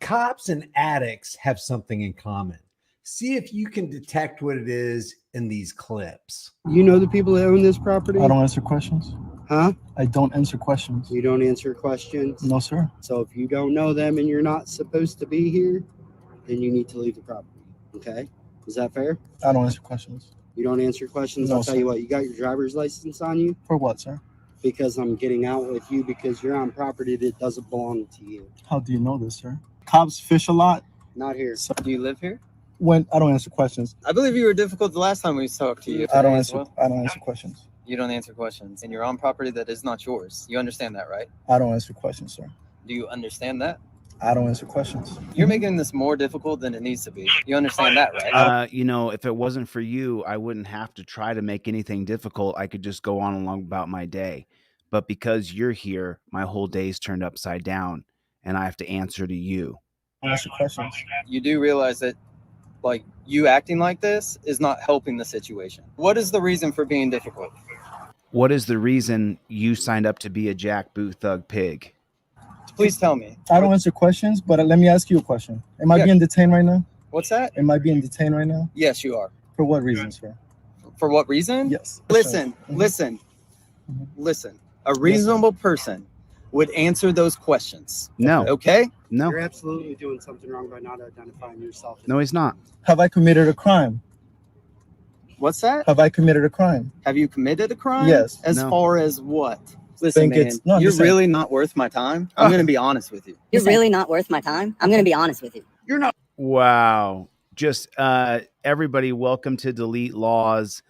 cops and addicts have something in common. See if you can detect what it is in these clips. You know the people that own this property? I don't answer questions. Huh? I don't answer questions. You don't answer questions? No, sir. So if you don't know them and you're not supposed to be here, then you need to leave the property. Okay? Is that fair? I don't answer questions. You don't answer questions? No, I'll tell you what, you got your driver's license on you? For what, sir? Because I'm getting out with you because you're on property that doesn't belong to you. How do you know this, sir? Cops fish a lot. Not here. So, Do you live here? when I don't answer questions. I believe you were difficult the last time we talked to you. I don't answer questions. You don't answer questions, and you're on property that is not yours. You understand that, right? I don't answer questions, sir. Do you understand that? I don't answer questions. You're making this more difficult than it needs to be. You understand that, right? You know, if it wasn't for you, I wouldn't have to try to make anything difficult. I could just go on along about my day. But because you're here, my whole day's turned upside down, and I have to answer to you. I answer questions. You do realize that, like, you acting like this is not helping the situation. What is the reason for being difficult? What is the reason you signed up to be a jackboot thug pig? Please tell me. I don't answer questions, but let me ask you a question. Am I being detained right now? What's that? Am I being detained right now? Yes, you are. For what reason, sir? For what reason? Yes. Listen, Mhm. listen, Mhm. listen. A reasonable person would answer those questions. No, Okay? no, You're absolutely doing something wrong by not identifying yourself. no, he's not. Have I committed a crime? What's that? Have I committed a crime? Have you committed a crime? Yes. As No. far as what? Listen, Think man, it's- no, you're just saying. really not worth my time. I'm going to be honest with you. You're really not worth my time. I'm going to be honest with you. You're not. Wow. Just everybody, welcome to Delete Laws.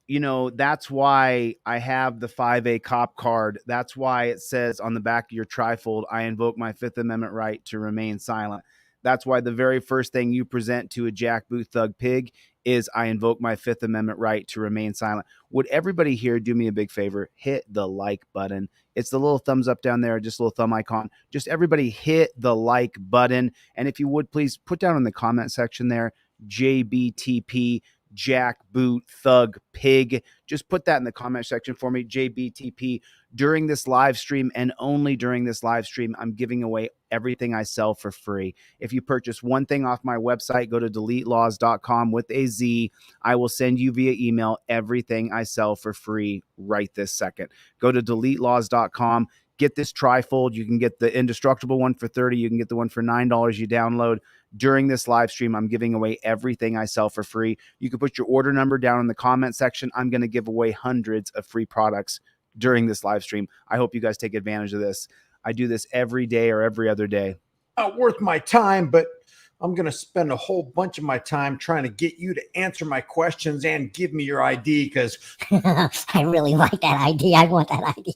You know, that's why I have the 5A cop card. That's why it says on the back of your trifold, I invoke my Fifth Amendment right to remain silent. That's why the very first thing you present to a jackboot thug pig is I invoke my Fifth Amendment right to remain silent. Would everybody here do me a big favor? Hit the like button. It's the little thumbs up down there, just a little thumb icon. Just everybody hit the like button. And if you would, please put down in the comment section there, JBTP, jackboot thug pig. Just put that in the comment section for me, JBTP. During this live stream and only during this live stream, I'm giving away everything I sell for free. If you purchase one thing off my website, go to deletelaws.com with a Z. I will send you via email everything I sell for free right this second. Go to deletelaws.com. Get this trifold. You can get the indestructible one for $30. You can get the one for $9 you download. During this live stream, I'm giving away everything I sell for free. You can put your order number down in the comment section. I'm going to give away hundreds of free products during this live stream. I hope you guys take advantage of this. I do this every day or every other day. Not worth my time, but I'm going to spend a whole bunch of my time trying to get you to answer my questions and give me your ID because I really like that ID. I want that ID.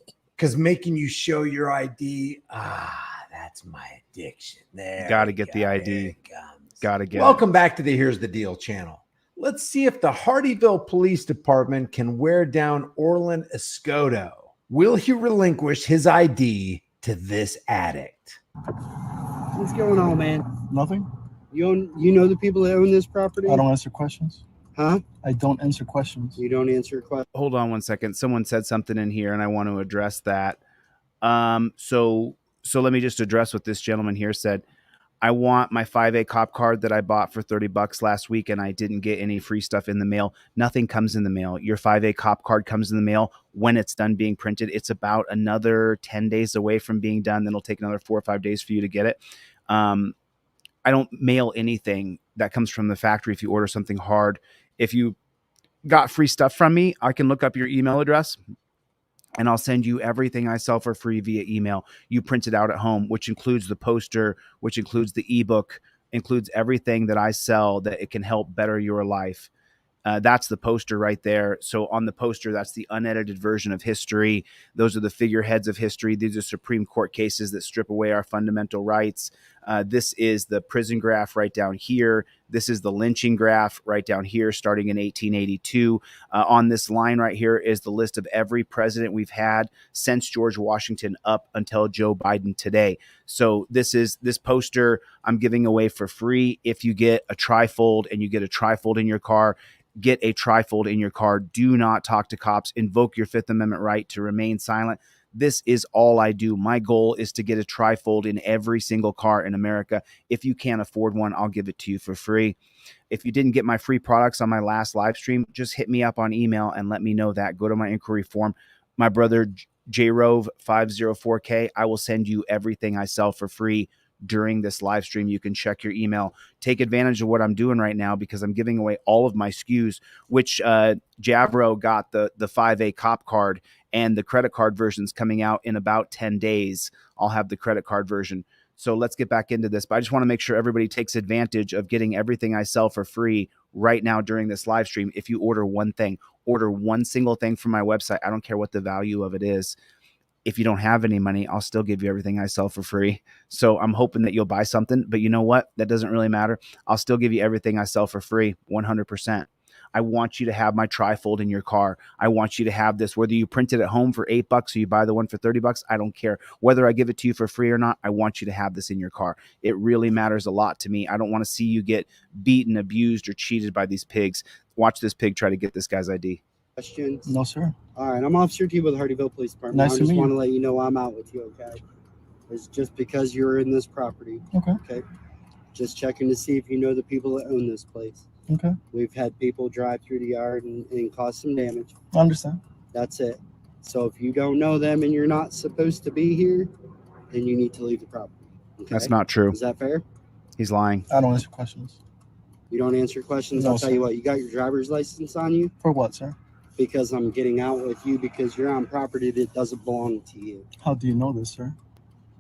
making you show your ID, that's my addiction. There, Gotta get the ID. There it comes. Gotta get Welcome back to the Here's the Deal channel. Let's see if the Hardyville Police Department can wear down Orlin Escoto. Will he relinquish his ID to this addict? What's going on, man? Nothing. You know the people that own this property? I don't answer questions. Huh? I don't answer questions. You don't answer questions? Hold on one second. Someone said something in here and I want to address that. So let me just address what this gentleman here said. I want my 5A cop card that I bought for $30 last week and I didn't get any free stuff in the mail. Nothing comes in the mail. Your 5A cop card comes in the mail when it's done being printed. It's about another 10 days away from being done. Then it'll take another 4 or 5 days for you to get it. I don't mail anything that comes from the factory if you order something hard. If you got free stuff from me, I can look up your email address and I'll send you everything I sell for free via email. You print it out at home, which includes the poster, which includes the ebook, includes everything that I sell that it can help better your life. That's the poster right there. So on the poster, that's the unedited version of history. Those are the figureheads of history. These are Supreme Court cases that strip away our fundamental rights. This is the prison graph right down here. This is the lynching graph right down here, starting in 1882. On this line right here is the list of every president we've had since George Washington up until Joe Biden today. So this poster I'm giving away for free. If you get a trifold and you get a trifold in your car, get a trifold in your car. Do not talk to cops. Invoke your Fifth Amendment right to remain silent. This is all I do. My goal is to get a trifold in every single car in America. If you can't afford one, I'll give it to you for free. If you didn't get my free products on my last live stream, just hit me up on email and let me know that. Go to my inquiry form. My brother, JRove504K, I will send you everything I sell for free during this live stream. You can check your email. Take advantage of what I'm doing right now because I'm giving away all of my SKUs, which Javro got the 5A cop card, and the credit card version's coming out in about 10 days. I'll have the credit card version. So let's get back into this. But I just want to make sure everybody takes advantage of getting everything I sell for free right now during this live stream. If you order one thing, order one single thing from my website. I don't care what the value of it is. If you don't have any money, I'll still give you everything I sell for free. So I'm hoping that you'll buy something, but you know what? That doesn't really matter. I'll still give you everything I sell for free, 100%. I want you to have my trifold in your car. I want you to have this, whether you print it at home for $8 or you buy the one for $30. I don't care whether I give it to you for free or not. I want you to have this in your car. It really matters a lot to me. I don't want to see you get beaten, abused, or cheated by these pigs. Watch this pig try to get this guy's ID. Questions? No, sir. All right, I'm Officer T with the Hardyville Police Department. Nice I to just meet want to you. let you know I'm out with you, okay? It's just because you're in this property. Okay. Just checking to see if you know the people that own this place. Okay. We've had people drive through the yard and cause some damage. I understand. That's it. So if you don't know them and you're not supposed to be here, then you need to leave the property. Okay? That's not true. Is that fair? He's lying. I don't answer questions. You don't answer questions? No, I'll tell sir. you what, you got your driver's license on you? For what, sir? Because I'm getting out with you because you're on property that doesn't belong to you. How do you know this, sir?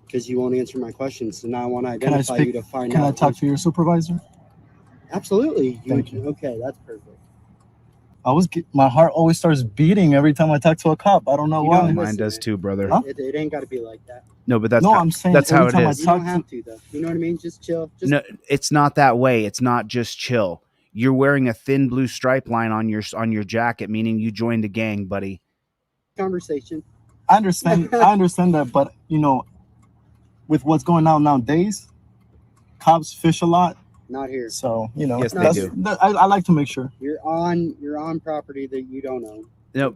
Because you won't answer my questions. So now I want to Can I identify speak- you to find Can out. I talk to your supervisor? Absolutely. Thank you. Okay, that's perfect. My heart always starts beating every time I talk to a cop. I don't know You why. don't Mine listen, does man. too, brother. Huh? It ain't got to be like that. No, but that's No, how, I'm saying that's how every it time I is. You don't talk have to, though. You know what I mean? Just chill. Just No, it's not that way. It's not just chill. You're wearing a thin blue stripe line on your jacket, meaning you joined a gang, buddy. conversation. I understand. I understand that, but with what's going on nowadays, cops fish a lot. Not here. So Yes, they that's- do. I like to make sure. You're on property that you don't own. No,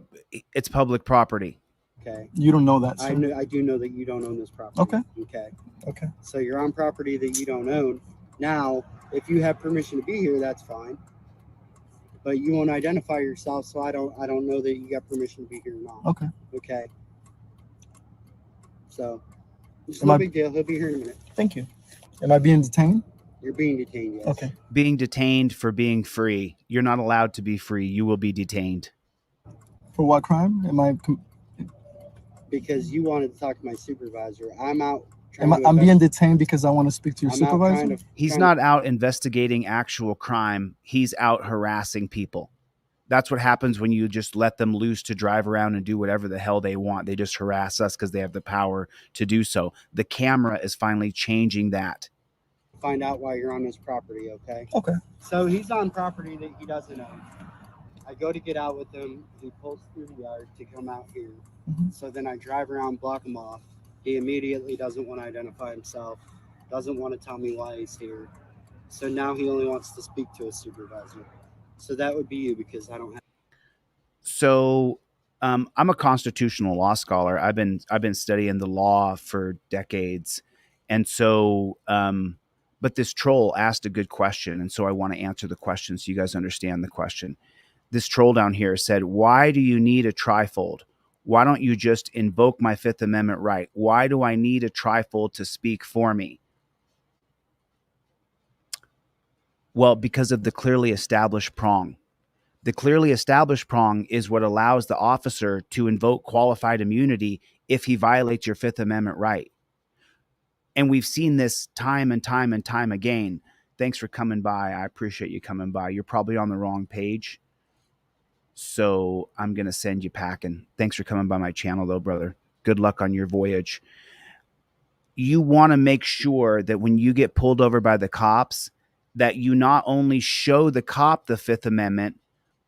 it's public property. Okay. You don't know that, sir. I do know that you don't own this property. Okay. Okay. Okay. So you're on property that you don't own. Now, if you have permission to be here, that's fine. But you won't identify yourself, so I don't know that you got permission to be here or not. Okay. Okay. So it's Am no I- big deal. He'll be here in a minute. Thank you. Am I being detained? You're being detained, yes. Okay. Being detained for being free. You're not allowed to be free. You will be detained. For what crime? Am I? Because you wanted to talk to my supervisor. I'm out trying to I'm being invest- detained because I want to speak to your I'm out supervisor. trying to- He's trying not out investigating actual crime. He's out harassing people. That's what happens when you just let them loose to drive around and do whatever the hell they want. They just harass us because they have the power to do so. The camera is finally changing that. to find out why you're on this property, okay? Okay. So he's on property that he doesn't own. I go to get out with him. He pulls through the yard to come out here. Mhm. So then I drive around, block him off. He immediately doesn't want to identify himself, doesn't want to tell me why he's here. So now he only wants to speak to a supervisor. So that would be you because I don't have. So I'm a constitutional law scholar. I've been studying the law for decades. And so but this troll asked a good question, and so I want to answer the question so you guys understand the question. This troll down here said, why do you need a trifold? Why don't you just invoke my Fifth Amendment right? Why do I need a trifold to speak for me? Well, because of the clearly established prong. The clearly established prong is what allows the officer to invoke qualified immunity if he violates your Fifth Amendment right. And we've seen this time and time and time again. Thanks for coming by. I appreciate you coming by. You're probably on the wrong page, so I'm going to send you packing. Thanks for coming by my channel, though, brother. Good luck on your voyage. You want to make sure that when you get pulled over by the cops, that you not only show the cop the Fifth Amendment,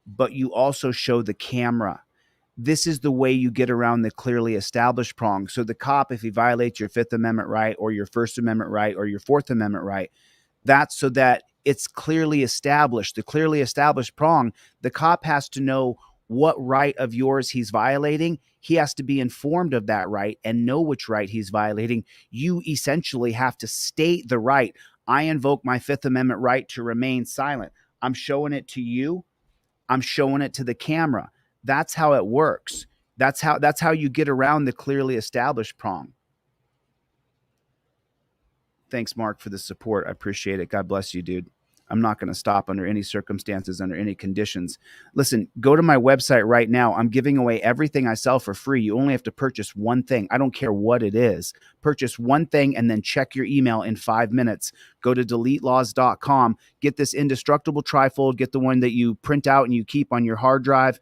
but you also show the camera. This is the way you get around the clearly established prong. So the cop, if he violates your Fifth Amendment right or your First Amendment right or your Fourth Amendment right, that's so that it's clearly established. The clearly established prong, the cop has to know what right of yours he's violating. He has to be informed of that right and know which right he's violating. You essentially have to state the right. I invoke my Fifth Amendment right to remain silent. I'm showing it to you. I'm showing it to the camera. That's how it works. That's how you get around the clearly established prong. Thanks, Mark, for the support. I appreciate it. God bless you, dude. I'm not going to stop under any circumstances, under any conditions. Listen, go to my website right now. I'm giving away everything I sell for free. You only have to purchase one thing. I don't care what it is. Purchase one thing and then check your email in 5 minutes. Go to deletelaws.com. Get this indestructible trifold. Get the one that you print out and you keep on your hard drive.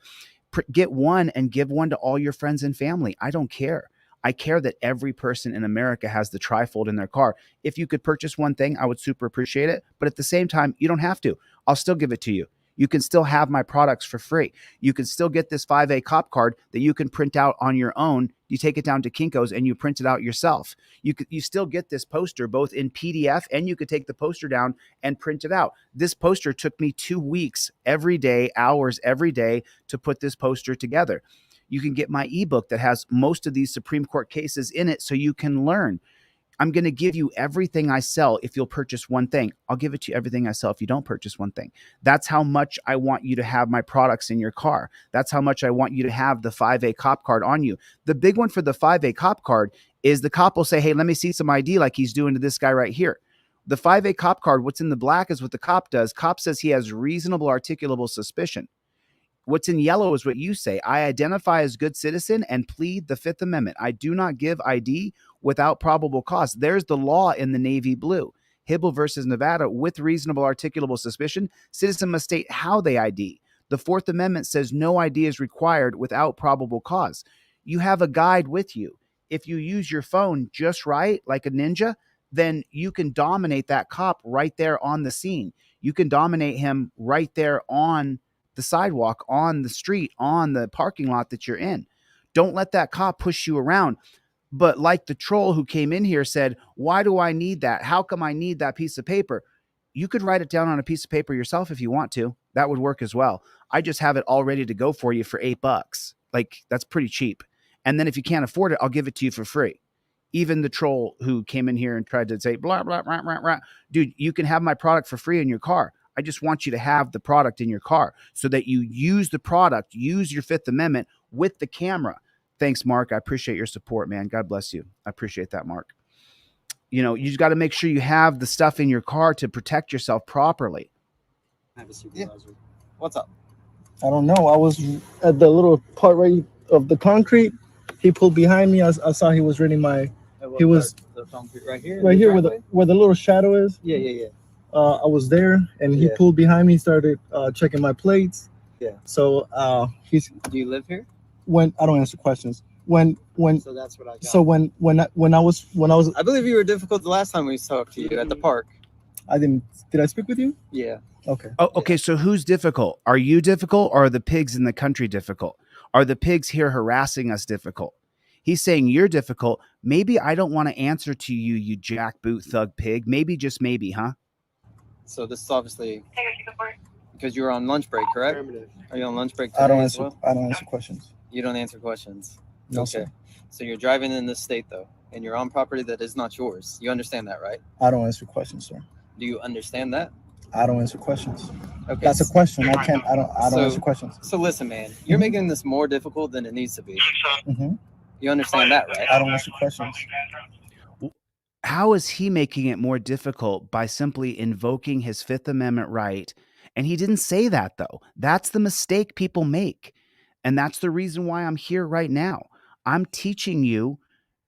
Get one and give one to all your friends and family. I don't care. I care that every person in America has the trifold in their car. If you could purchase one thing, I would super appreciate it. But at the same time, you don't have to. I'll still give it to you. You can still have my products for free. You can still get this 5A cop card that you can print out on your own. You take it down to Kinko's and you print it out yourself. You still get this poster both in PDF, and you could take the poster down and print it out. This poster took me 2 weeks every day, hours every day to put this poster together. You can get my ebook that has most of these Supreme Court cases in it so you can learn. I'm going to give you everything I sell if you'll purchase one thing. I'll give it to you everything I sell if you don't purchase one thing. That's how much I want you to have my products in your car. That's how much I want you to have the 5A cop card on you. The big one for the 5A cop card is the cop will say, hey, let me see some ID like he's doing to this guy right here. The 5A cop card, what's in the black is what the cop does. Cop says he has reasonable articulable suspicion. What's in yellow is what you say. I identify as good citizen and plead the Fifth Amendment. I do not give ID without probable cause. There's the law in the navy blue. Hibble versus Nevada, with reasonable articulable suspicion, citizen must state how they ID. The Fourth Amendment says no ID is required without probable cause. You have a guide with you. If you use your phone just right, like a ninja, then you can dominate that cop right there on the scene. You can dominate him right there on the sidewalk, on the street, on the parking lot that you're in. Don't let that cop push you around. But like the troll who came in here said, why do I need that? How come I need that piece of paper? You could write it down on a piece of paper yourself if you want to. That would work as well. I just have it all ready to go for you for $8. Like, that's pretty cheap. And then if you can't afford it, I'll give it to you for free. Even the troll who came in here and tried to say, blah, blah, blah, blah, blah. Dude, you can have my product for free in your car. I just want you to have the product in your car so that you use the product, use your Fifth Amendment with the camera. Thanks, Mark. I appreciate your support, man. God bless you. I appreciate that, Mark. You know, you got to make sure you have the stuff in your car to protect yourself properly. I have a supervisor. Yeah. What's up? I don't know. I was at the little part right of the concrete. He pulled behind me. I saw he was reading my. He was the concrete right here. right here where the little shadow is. Yeah. I was there, and he pulled behind me, started checking my plates. Yeah. So he's. Do you live here? When I don't answer questions. When So that's what I got. so when I was I believe you were difficult the last time we talked to you at the park. I didn't. Did I speak with you? Yeah. Okay. Oh, okay. So who's difficult? Are you difficult, or are the pigs in the country difficult? Are the pigs here harassing us difficult? He's saying you're difficult. Maybe I don't want to answer to you, you jackboot thug pig. Maybe, just maybe, huh? So this is obviously because you were on lunch break, correct? Affirmative. Are you on lunch break today I don't as answer. well? I don't answer questions. You don't answer questions. No, Okay. sir. So you're driving in this state though, and you're on property that is not yours. You understand that, right? I don't answer questions, sir. Do you understand that? I don't answer questions. Okay. That's a question. I can't. I don't So- answer questions. So listen, man, you're making this more difficult than it needs to be. Hmm. You understand that, right? I don't answer questions. How is he making it more difficult by simply invoking his Fifth Amendment right? And he didn't say that, though. That's the mistake people make. And that's the reason why I'm here right now. I'm teaching you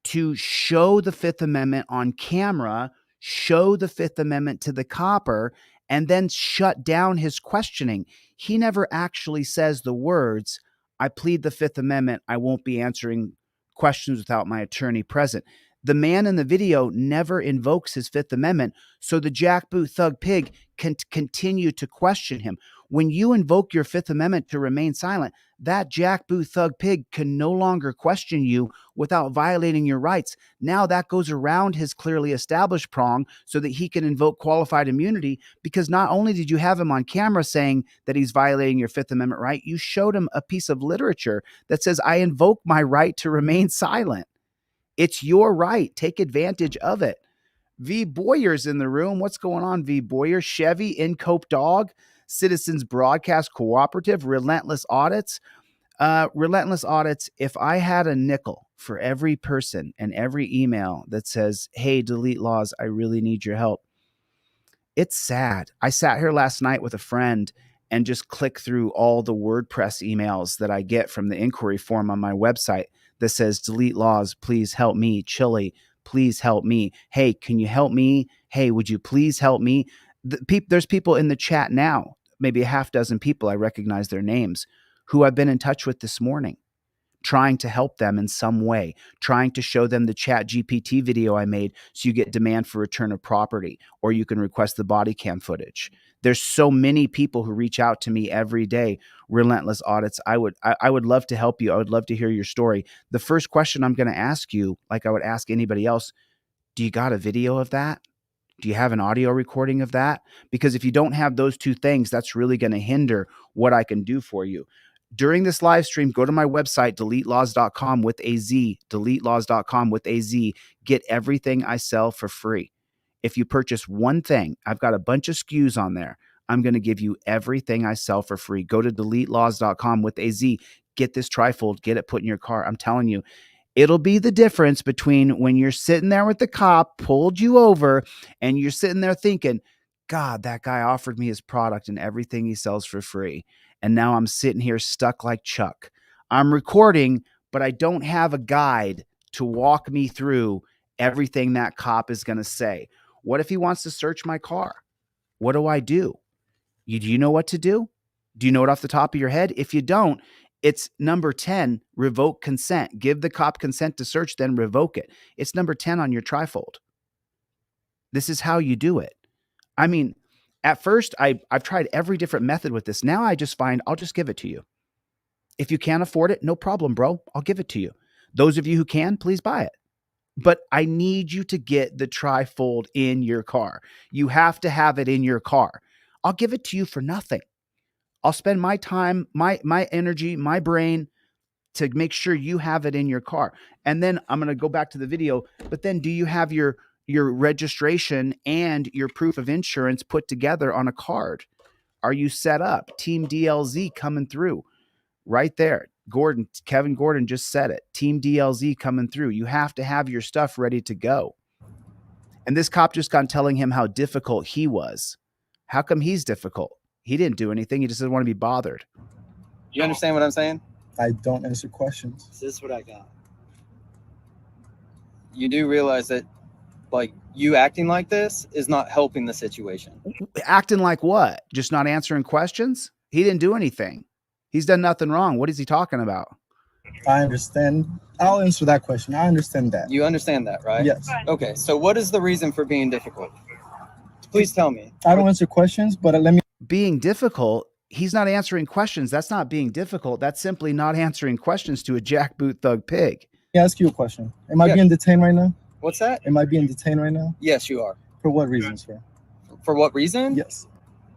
to show the Fifth Amendment on camera, show the Fifth Amendment to the copper, and then shut down his questioning. He never actually says the words, I plead the Fifth Amendment. I won't be answering questions without my attorney present. The man in the video never invokes his Fifth Amendment, so the jackboot thug pig can continue to question him. When you invoke your Fifth Amendment to remain silent, that jackboot thug pig can no longer question you without violating your rights. Now that goes around his clearly established prong so that he can invoke qualified immunity, because not only did you have him on camera saying that he's violating your Fifth Amendment right, you showed him a piece of literature that says, I invoke my right to remain silent. It's your right. Take advantage of it. V. Boyer's in the room. What's going on, V. Boyer? Chevy, Incope Dog, Citizens Broadcast Cooperative, Relentless Audits. Relentless Audits, if I had a nickel for every person and every email that says, hey, delete laws, I really need your help. It's sad. I sat here last night with a friend and just clicked through all the WordPress emails that I get from the inquiry form on my website that says, delete laws, please help me. Chille, please help me. Hey, can you help me? Hey, would you please help me? There's people in the chat now, maybe a half dozen people, I recognize their names, who I've been in touch with this morning, trying to help them in some way, trying to show them the Chat GPT video I made so you get demand for return of property, or you can request the body cam footage. There's so many people who reach out to me every day. Relentless Audits, I would love to help you. I would love to hear your story. The first question I'm going to ask you, like I would ask anybody else, do you got a video of that? Do you have an audio recording of that? Because if you don't have those two things, that's really going to hinder what I can do for you. During this live stream, go to my website, deletelaws.com with a Z, deletelaws.com with a Z. Get everything I sell for free. If you purchase one thing, I've got a bunch of SKUs on there. I'm going to give you everything I sell for free. Go to deletelaws.com with a Z. Get this trifold, get it put in your car. I'm telling you, it'll be the difference between when you're sitting there with the cop, pulled you over, and you're sitting there thinking, God, that guy offered me his product and everything he sells for free. And now I'm sitting here stuck like Chuck. I'm recording, but I don't have a guide to walk me through everything that cop is going to say. What if he wants to search my car? What do? Do you know what to do? Do you know it off the top of your head? If you don't, it's number 10, revoke consent. Give the cop consent to search, then revoke it. It's number 10 on your trifold. This is how you do it. I mean, at first, I've tried every different method with this. Now I just find I'll just give it to you. If you can't afford it, no problem, bro. I'll give it to you. Those of you who can, please buy it. But I need you to get the trifold in your car. You have to have it in your car. I'll give it to you for nothing. I'll spend my time, my energy, my brain to make sure you have it in your car. And then I'm going to go back to the video. But then do you have your registration and your proof of insurance put together on a card? Are you set up? Team DLZ coming through right there. Kevin Gordon just said it. Team DLZ coming through. You have to have your stuff ready to go. And this cop just got telling him how difficult he was. How come he's difficult? He didn't do anything. He just didn't want to be bothered. You understand what I'm saying? I don't answer questions. This is what I got. You do realize that, like, you acting like this is not helping the situation. Acting like what? Just not answering questions? He didn't do anything. He's done nothing wrong. What is he talking about? I understand. I'll answer that question. I understand that. You understand that, right? Yes. Okay, so what is the reason for being difficult? Please tell me. I don't answer questions, but let me. Being difficult, he's not answering questions. That's not being difficult. That's simply not answering questions to a jackboot thug pig. Let me ask you a question. Am I Yeah. being detained right now? What's that? Am I being detained right now? Yes, you are. For what reason, sir? For what reason? Yes.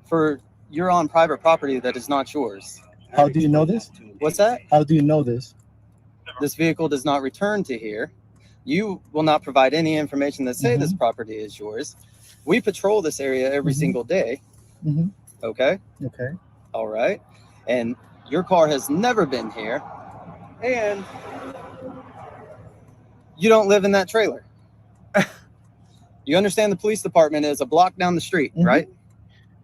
For you're on private property that is not yours. How do you know this? What's that? How do you know this? This vehicle does not return to here. You will not provide any information that say this property is yours. We patrol this area every single day. Mm-hmm. Okay. Okay. All right. And your car has never been here. And you don't live in that trailer. You understand the police department is a block down the street, right?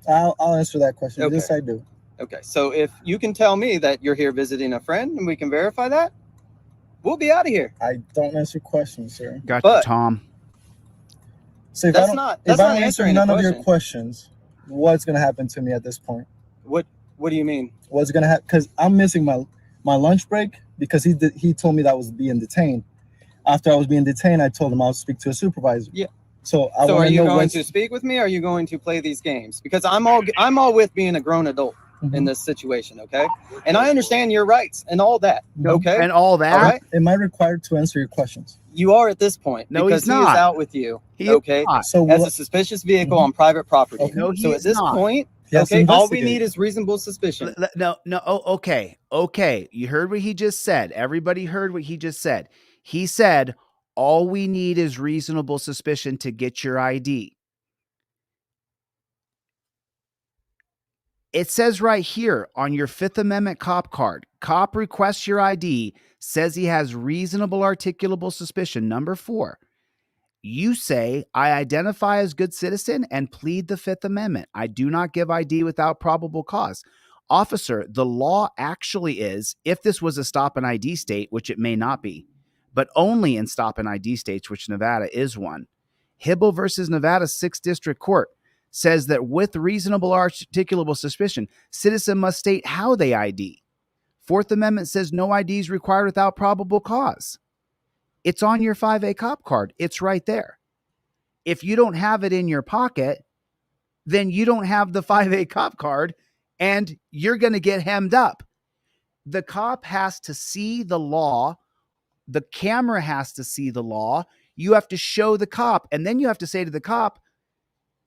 I'll answer that question. Okay. Yes, I do. Okay. So if you can tell me that you're here visiting a friend and we can verify that, we'll be out of here. I don't answer questions, sir. Gotcha, But- Tom. So if That's I don't, not- if that's I not don't answer answering the none of your question. questions, what's gonna happen to me at this point? What do you mean? What's gonna happen? Because I'm missing my lunch break because he told me that I was being detained. after I was being detained, I told him I'll speak to a supervisor. Yeah. So I So want are to you know going what's to speak with me? Or are you going to play these games? Because I'm all with being a grown adult in this situation, okay? And I understand your rights and all that, okay? And all that. All right. Am I required to answer your questions? You are at this point No, because he's he is not. out with you, He is okay? not. So As will, a suspicious vehicle on private property. Okay. No, he So is at this not. point, he has to okay, all we investigate. need is reasonable suspicion. No. Okay. You heard what he just said. Everybody heard what he just said. He said, all we need is reasonable suspicion to get your ID. It says right here on your Fifth Amendment cop card, cop requests your ID, says he has reasonable articulable suspicion. Number 4, you say, I identify as good citizen and plead the Fifth Amendment. I do not give ID without probable cause. Officer, the law actually is, if this was a stop and ID state, which it may not be, but only in stop and ID states, which Nevada is one. Hibble versus Nevada 6th District Court says that with reasonable articulable suspicion, citizen must state how they ID. Fourth Amendment says no ID is required without probable cause. It's on your 5A cop card. It's right there. If you don't have it in your pocket, then you don't have the 5A cop card and you're going to get hemmed up. The cop has to see the law. The camera has to see the law. You have to show the cop, and then you have to say to the cop,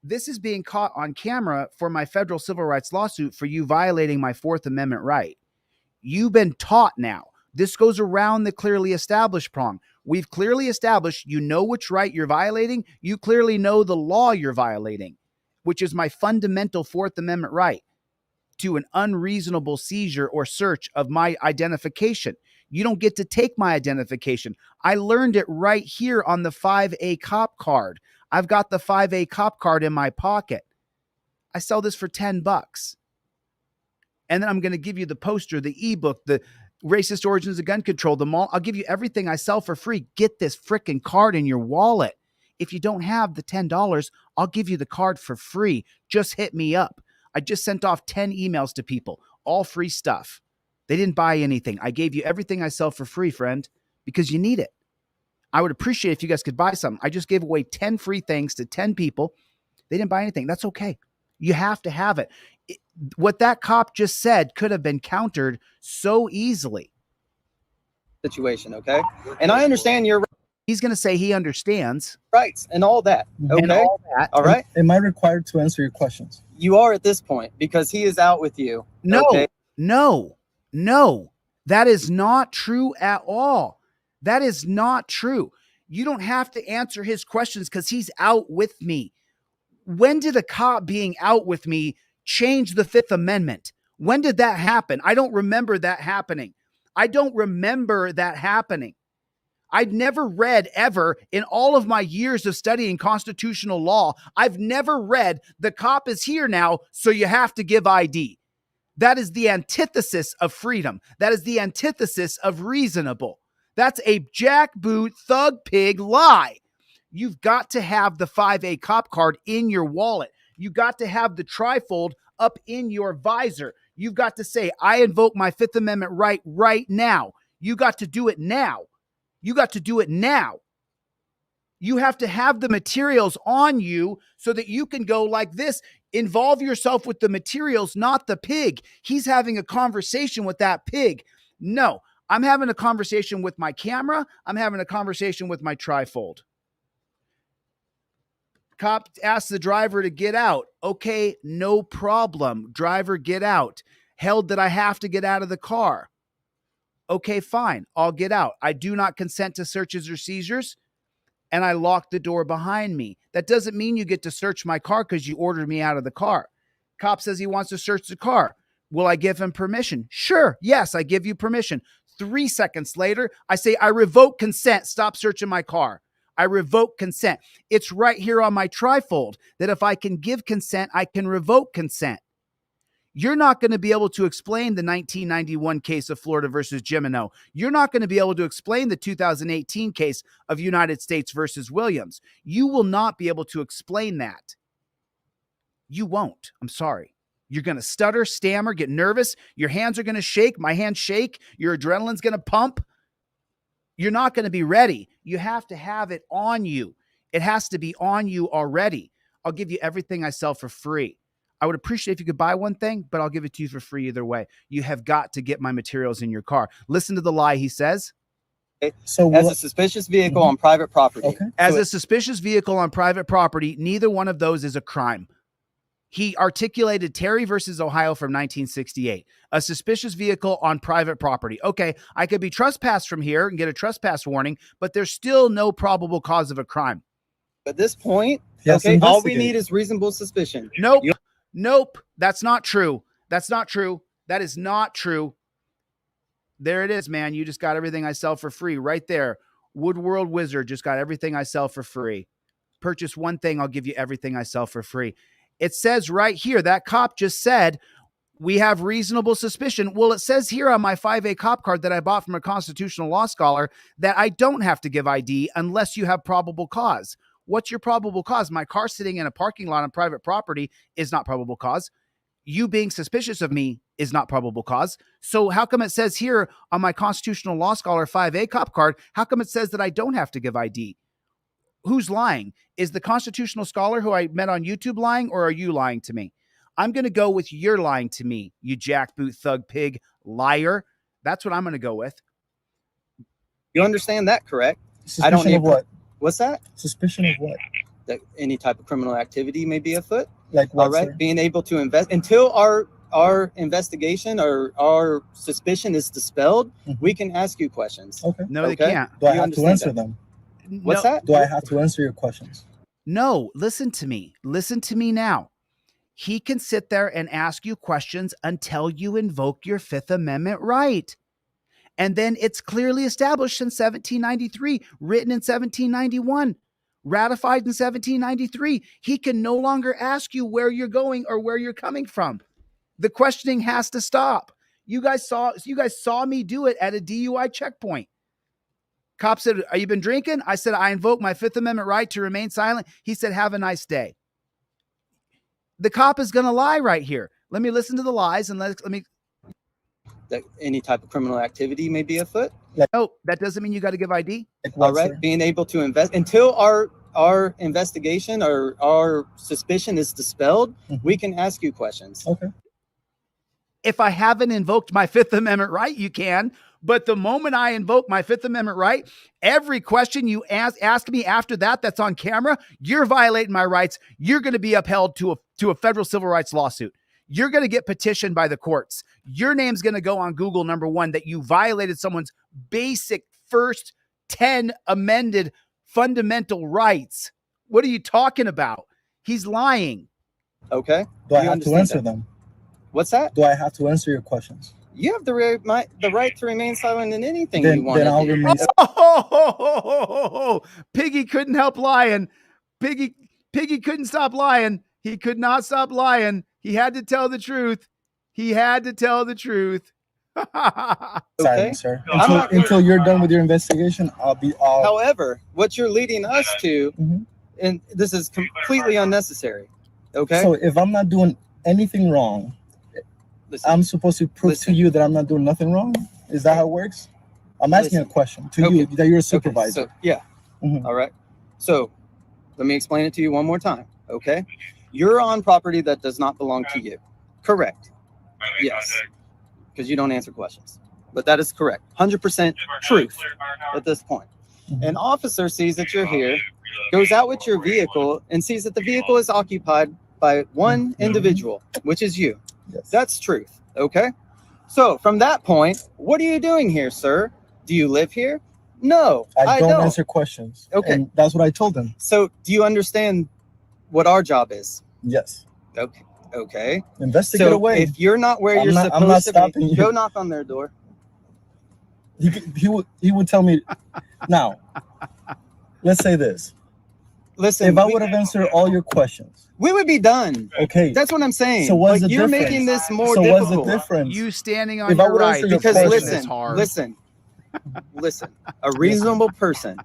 this is being caught on camera for my federal civil rights lawsuit for you violating my Fourth Amendment right. You've been taught now. This goes around the clearly established prong. We've clearly established you know which right you're violating. You clearly know the law you're violating, which is my fundamental Fourth Amendment right to an unreasonable seizure or search of my identification. You don't get to take my identification. I learned it right here on the 5A cop card. I've got the 5A cop card in my pocket. I sell this for $10. And then I'm going to give you the poster, the ebook, the racist origins of gun control, the mall. I'll give you everything I sell for free. Get this freaking card in your wallet. If you don't have the $10, I'll give you the card for free. Just hit me up. I just sent off 10 emails to people, all free stuff. They didn't buy anything. I gave you everything I sell for free, friend, because you need it. I would appreciate if you guys could buy something. I just gave away 10 free things to 10 people. They didn't buy anything. That's okay. You have to have it. What that cop just said could have been countered so easily. Situation, okay? And I understand your He's going to say he understands. rights and all that, okay? And all that. All right? Am I required to answer your questions? You are at this point because he is out with you. No, okay? no. That is not true at all. That is not true. You don't have to answer his questions because he's out with me. When did a cop being out with me change the Fifth Amendment? When did that happen? I don't remember that happening. I'd never read ever in all of my years of studying constitutional law. I've never read the cop is here now, so you have to give ID. That is the antithesis of freedom. That is the antithesis of reasonable. That's a jackboot thug pig lie. You've got to have the 5A cop card in your wallet. You got to have the trifold up in your visor. You've got to say, I invoke my Fifth Amendment right now. You got to do it now. You have to have the materials on you so that you can go like this. Involve yourself with the materials, not the pig. He's having a conversation with that pig. No, I'm having a conversation with my camera. I'm having a conversation with my trifold. Cop asks the driver to get out. Okay, no problem. Driver, get out. Held that I have to get out of the car. Okay, fine. I'll get out. I do not consent to searches or seizures, and I lock the door behind me. That doesn't mean you get to search my car because you ordered me out of the car. Cop says he wants to search the car. Will I give him permission? Sure. Yes, I give you permission. 3 seconds later, I say, I revoke consent. Stop searching my car. I revoke consent. It's right here on my trifold that if I can give consent, I can revoke consent. You're not going to be able to explain the 1991 case of Florida versus Gimeno. You're not going to be able to explain the 2018 case of United States versus Williams. You will not be able to explain that. You won't. I'm sorry. You're going to stutter, stammer, get nervous. Your hands are going to shake. My hands shake. Your adrenaline's going to pump. You're not going to be ready. You have to have it on you. It has to be on you already. I'll give you everything I sell for free. I would appreciate if you could buy one thing, but I'll give it to you for free either way. You have got to get my materials in your car. Listen to the lie he says. So As a suspicious vehicle on private property. Okay. As So a suspicious vehicle on private property, neither one of those is a crime. He articulated Terry versus Ohio from 1968. A suspicious vehicle on private property. Okay, I could be trespassed from here and get a trespass warning, but there's still no probable cause of a crime. at this point, He has to okay, all we investigate. need is reasonable suspicion. Nope. Nope. That's not true. That's not true. That is not true. There it is, man. You just got everything I sell for free right there. Woodworld Wizard just got everything I sell for free. Purchase one thing, I'll give you everything I sell for free. It says right here, that cop just said, we have reasonable suspicion. Well, it says here on my 5A cop card that I bought from a constitutional law scholar that I don't have to give ID unless you have probable cause. What's your probable cause? My car sitting in a parking lot on private property is not probable cause. You being suspicious of me is not probable cause. So how come it says here on my constitutional law scholar 5A cop card, how come it says that I don't have to give ID? Who's lying? Is the constitutional scholar who I met on YouTube lying, or are you lying to me? I'm going to go with you're lying to me, you jackboot thug pig liar. That's what I'm going to go with. You understand that, correct? Suspicion I don't need of what? What's that? Suspicion of what? That any type of criminal activity may be afoot. Like what? All right, Sir? being able to invest until our investigation or our suspicion is dispelled, we can ask you questions. Okay. No, they Okay. can't. Do I You have to understand answer that? them? What's No, that? Do I have to answer your questions? No, listen to me. Listen to me now. He can sit there and ask you questions until you invoke your Fifth Amendment right. And then it's clearly established in 1793, written in 1791, ratified in 1793. He can no longer ask you where you're going or where you're coming from. The questioning has to stop. You guys saw me do it at a DUI checkpoint. Cop said, "Are you been drinking?" I said, "I invoke my Fifth Amendment right to remain silent." He said, "Have a nice day." The cop is going to lie right here. Let me listen to the lies and let me. That any type of criminal activity may be afoot. No, that doesn't mean you got to give ID. Like what, All right, sir? being able to invest until our investigation or our suspicion is dispelled, we can ask you questions. Okay. If I haven't invoked my Fifth Amendment right, you can. But the moment I invoke my Fifth Amendment right, every question you ask me after that that's on camera, you're violating my rights. You're going to be upheld to a federal civil rights lawsuit. You're going to get petitioned by the courts. Your name's going to go on Google, number one, that you violated someone's basic first 10 amended fundamental rights. What are you talking about? He's lying. Okay. Do I You have to understand answer that? them? What's that? Do I have to answer your questions? You have the right to remain silent in anything Then- you want then I'll to do. remain Piggy couldn't help lying. Piggy couldn't stop lying. He could not stop lying. He had to tell the truth. He had to tell the truth. Silence, sir. I'm not- Until you're done with your investigation, I'll be all. However, what you're leading us to, Mhm. and this is completely unnecessary. Okay. So if I'm not doing anything wrong, Listen, I'm supposed to prove Listen. to you that I'm not doing nothing wrong? Is that how it works? I'm asking a Listen. question to you Okay. that you're a okay, supervisor. so, yeah. Mhm. All right. So let me explain it to you one more time. Okay. You're on property that does not belong to you. Correct. Yes. Because you don't answer questions. But that is correct. 100% truth at this point. Mhm. An officer sees that you're here, goes out with your vehicle, and sees that the vehicle is occupied by one Mhm. individual, which is you. Yes. That's truth. Okay. So from that point, what are you doing here, sir? Do you live here? No, I don't don't. answer questions. Okay. And that's what I told him. So do you understand what our job is? Yes. Okay. Okay. Investigate So away. if you're not where I'm you're not- I'm not supposed to stopping be, you. go knock on their door. He would tell me. Now, let's say this. Listen, If I would have answered all your questions, we would be done. okay. That's what I'm saying. So what's Like, the you're difference? making this more So what's difficult. the difference? You standing on If I your would right answer your Because question. isn't listen, as hard. listen, a reasonable person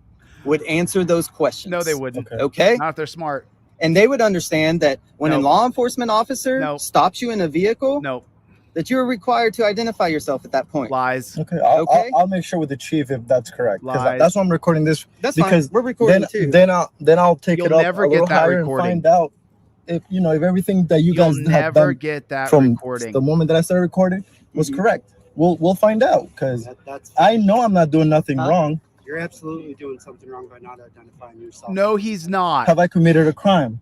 would answer those questions. No, they wouldn't. Okay. Okay. Not if they're smart. And they would understand that when a No. law enforcement officer No. stops you in a vehicle, No. that you're required to identify yourself at that point. Lies. Okay, Okay. I'll make sure with the chief if that's correct. Because Lies. that's why I'm recording this. That's because fine. We're recording too. Then I'll take You'll it up never a get little that higher recording. and find out if if everything that you guys You'll have never done get that from recording. the moment that I started recording was Mhm. correct. We'll find out because That's I know I'm not doing nothing Huh? wrong. You're absolutely doing something wrong by not identifying yourself. No, he's not. Have I committed a crime?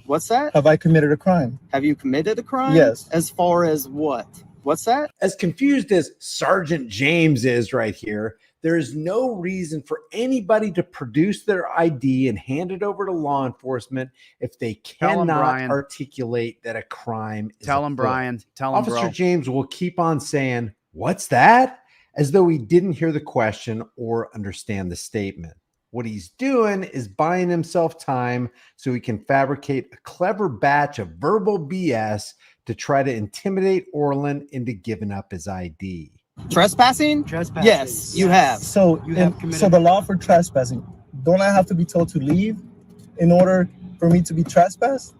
What's that? Have I committed a crime? Have you committed a crime? Yes. As far as what? What's that? As confused as Sergeant James is right here, there is no reason for anybody to produce their ID and hand it over to law enforcement if they Tell 'em, cannot Brian. articulate that a crime is Tell him, afoot. Brian. Tell him, Officer bro. James will keep on saying, "What's that?" as though he didn't hear the question or understand the statement. What he's doing is buying himself time so he can fabricate a clever batch of verbal BS to try to intimidate Orland into giving up his ID. Trespassing? Trespassing. Yes, you have. So You have committed- so the law for trespassing, don't I have to be told to leave in order for me to be trespassed?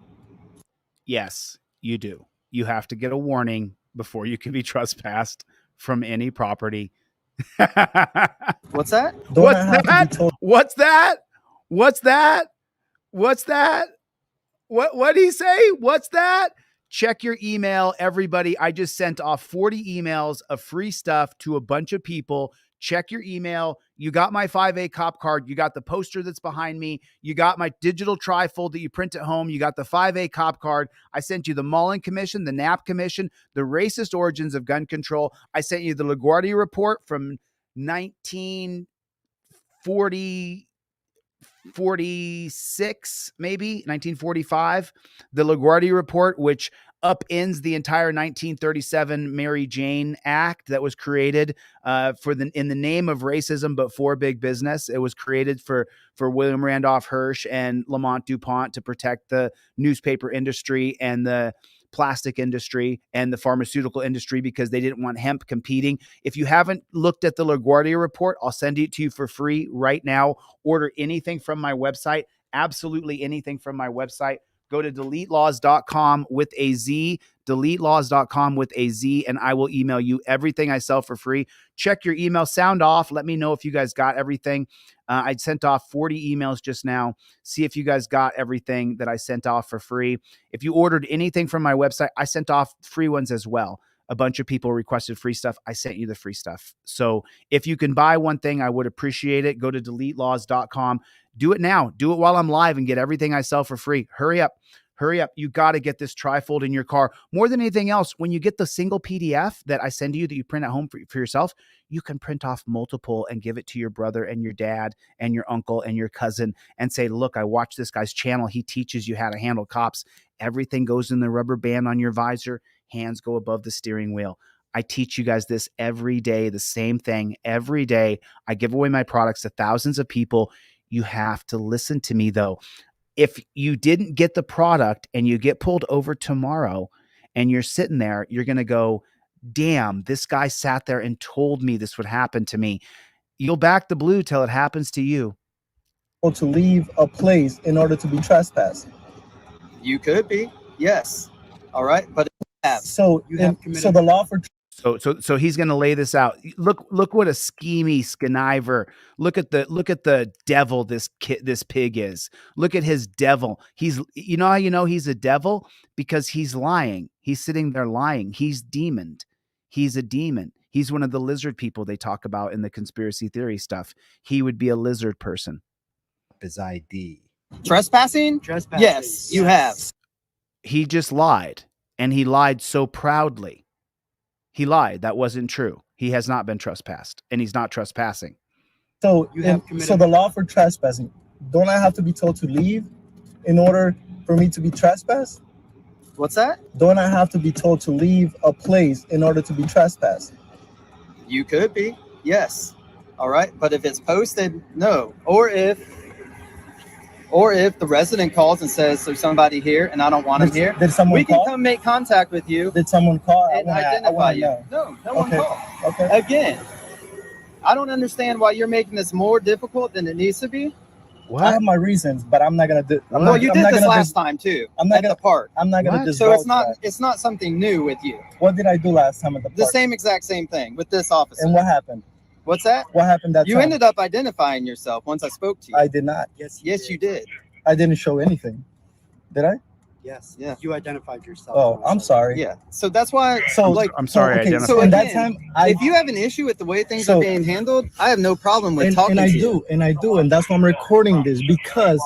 Yes, you do. You have to get a warning before you can be trespassed from any property. What's that? Don't What's I have that? to be told? What's that? What's that? What's that? What did he say? What's that? Check your email, everybody. I just sent off 40 emails of free stuff to a bunch of people. Check your email. You got my 5A cop card. You got the poster that's behind me. You got my digital trifold that you print at home. You got the 5A cop card. I sent you the Mullen Commission, the Knapp Commission, the racist origins of gun control. I sent you the LaGuardia report from 1946, maybe 1945. The LaGuardia report, which upends the entire 1937 Mary Jane Act that was created in the name of racism, but for big business. It was created for William Randolph Hearst and Lamont DuPont to protect the newspaper industry and the plastic industry and the pharmaceutical industry because they didn't want hemp competing. If you haven't looked at the LaGuardia report, I'll send it to you for free right now. Order anything from my website, absolutely anything from my website. Go to deletelaws.com with a Z, deletelaws.com with a Z, and I will email you everything I sell for free. Check your email, sound off. Let me know if you guys got everything. I sent off 40 emails just now. See if you guys got everything that I sent off for free. If you ordered anything from my website, I sent off free ones as well. A bunch of people requested free stuff. I sent you the free stuff. So if you can buy one thing, I would appreciate it. Go to deletelaws.com. Do it now. Do it while I'm live and get everything I sell for free. Hurry up. Hurry up. You got to get this trifold in your car. More than anything else, when you get the single PDF that I send you that you print at home for yourself, you can print off multiple and give it to your brother and your dad and your uncle and your cousin and say, look, I watched this guy's channel. He teaches you how to handle cops. Everything goes in the rubber band on your visor. Hands go above the steering wheel. I teach you guys this every day, the same thing every day. I give away my products to thousands of people. You have to listen to me, though. If you didn't get the product and you get pulled over tomorrow and you're sitting there, you're going to go, damn, this guy sat there and told me this would happen to me. You'll back the blue till it happens to you. To leave a place in order to be trespassed. You could be. Yes. All right. But So You have committed- so the law for So he's going to lay this out. Look what a schemy conniver. Look at the devil this pig is. Look at his devil. He's, you know how you know he's a devil? Because he's lying. He's sitting there lying. He's demoned. He's a demon. He's one of the lizard people they talk about in the conspiracy theory stuff. He would be a lizard person. His ID. trespassing? Trespassing. Yes, you have. He just lied, and he lied so proudly. He lied. That wasn't true. He has not been trespassed, and he's not trespassing. so You have committed- so the law for trespassing, don't I have to be told to leave in order for me to be trespassed? What's that? Don't I have to be told to leave a place in order to be trespassed? You could be. Yes. All right. But if it's posted, no. Or if the resident calls and says there's somebody here and I don't want him here, Did someone we can call? come make contact with you Did someone call? and I identify wanna you. know. No one Okay. called. Okay. Again, I don't understand why you're making this more difficult than it needs to be. I have my reasons, but I'm not gonna do. Well, you did this last time too. I'm not at gonna. the park. I'm not gonna. What? So it's not. that. It's not something new with you. What did I do last time at the park? The same exact same thing with this officer. And what happened? What's that? What happened that You time? ended up identifying yourself once I spoke to you. I did not. Yes, you did. I didn't show anything. Did I? Yes. Yeah. You identified yourself. Oh, I'm sorry. Yeah. So that's why. So like, I'm sorry, I okay, identified. so in that Again, time, if you have an issue with the way things So- are being handled, I have no problem with and talking I to do, you. and I do, and that's why I'm recording this because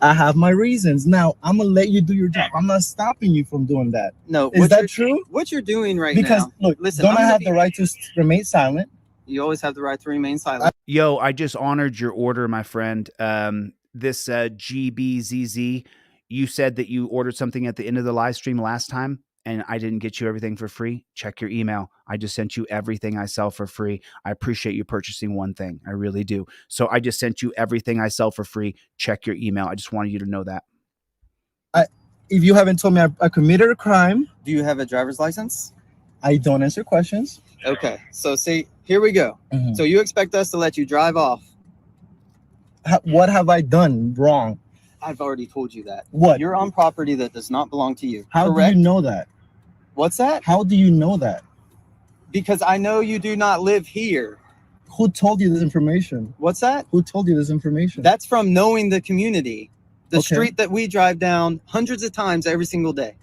I have my reasons. Now I'm gonna let you do your job. I'm not stopping you from doing that. No, Is what that you're- true? What you're doing right Because now? look, listen, don't I'm I gonna have be- the right to remain silent? You always have the right to remain silent. Yo, I just honored your order, my friend. This GBZZ, you said that you ordered something at the end of the live stream last time, and I didn't get you everything for free. Check your email. I just sent you everything I sell for free. I appreciate you purchasing one thing. I really do. So I just sent you everything I sell for free. Check your email. I just wanted you to know that. If you haven't told me I committed a crime, Do you have a driver's license? I don't answer questions. Okay. So see, here we go. Mhm. So you expect us to let you drive off? What have I done wrong? I've already told you that. What? You're on property that does not belong to you. How correct? do you know that? What's that? How do you know that? Because I know you do not live here. Who told you this information? What's that? Who told you this information? That's from knowing the community. The Okay. street that we drive down hundreds of times every single day.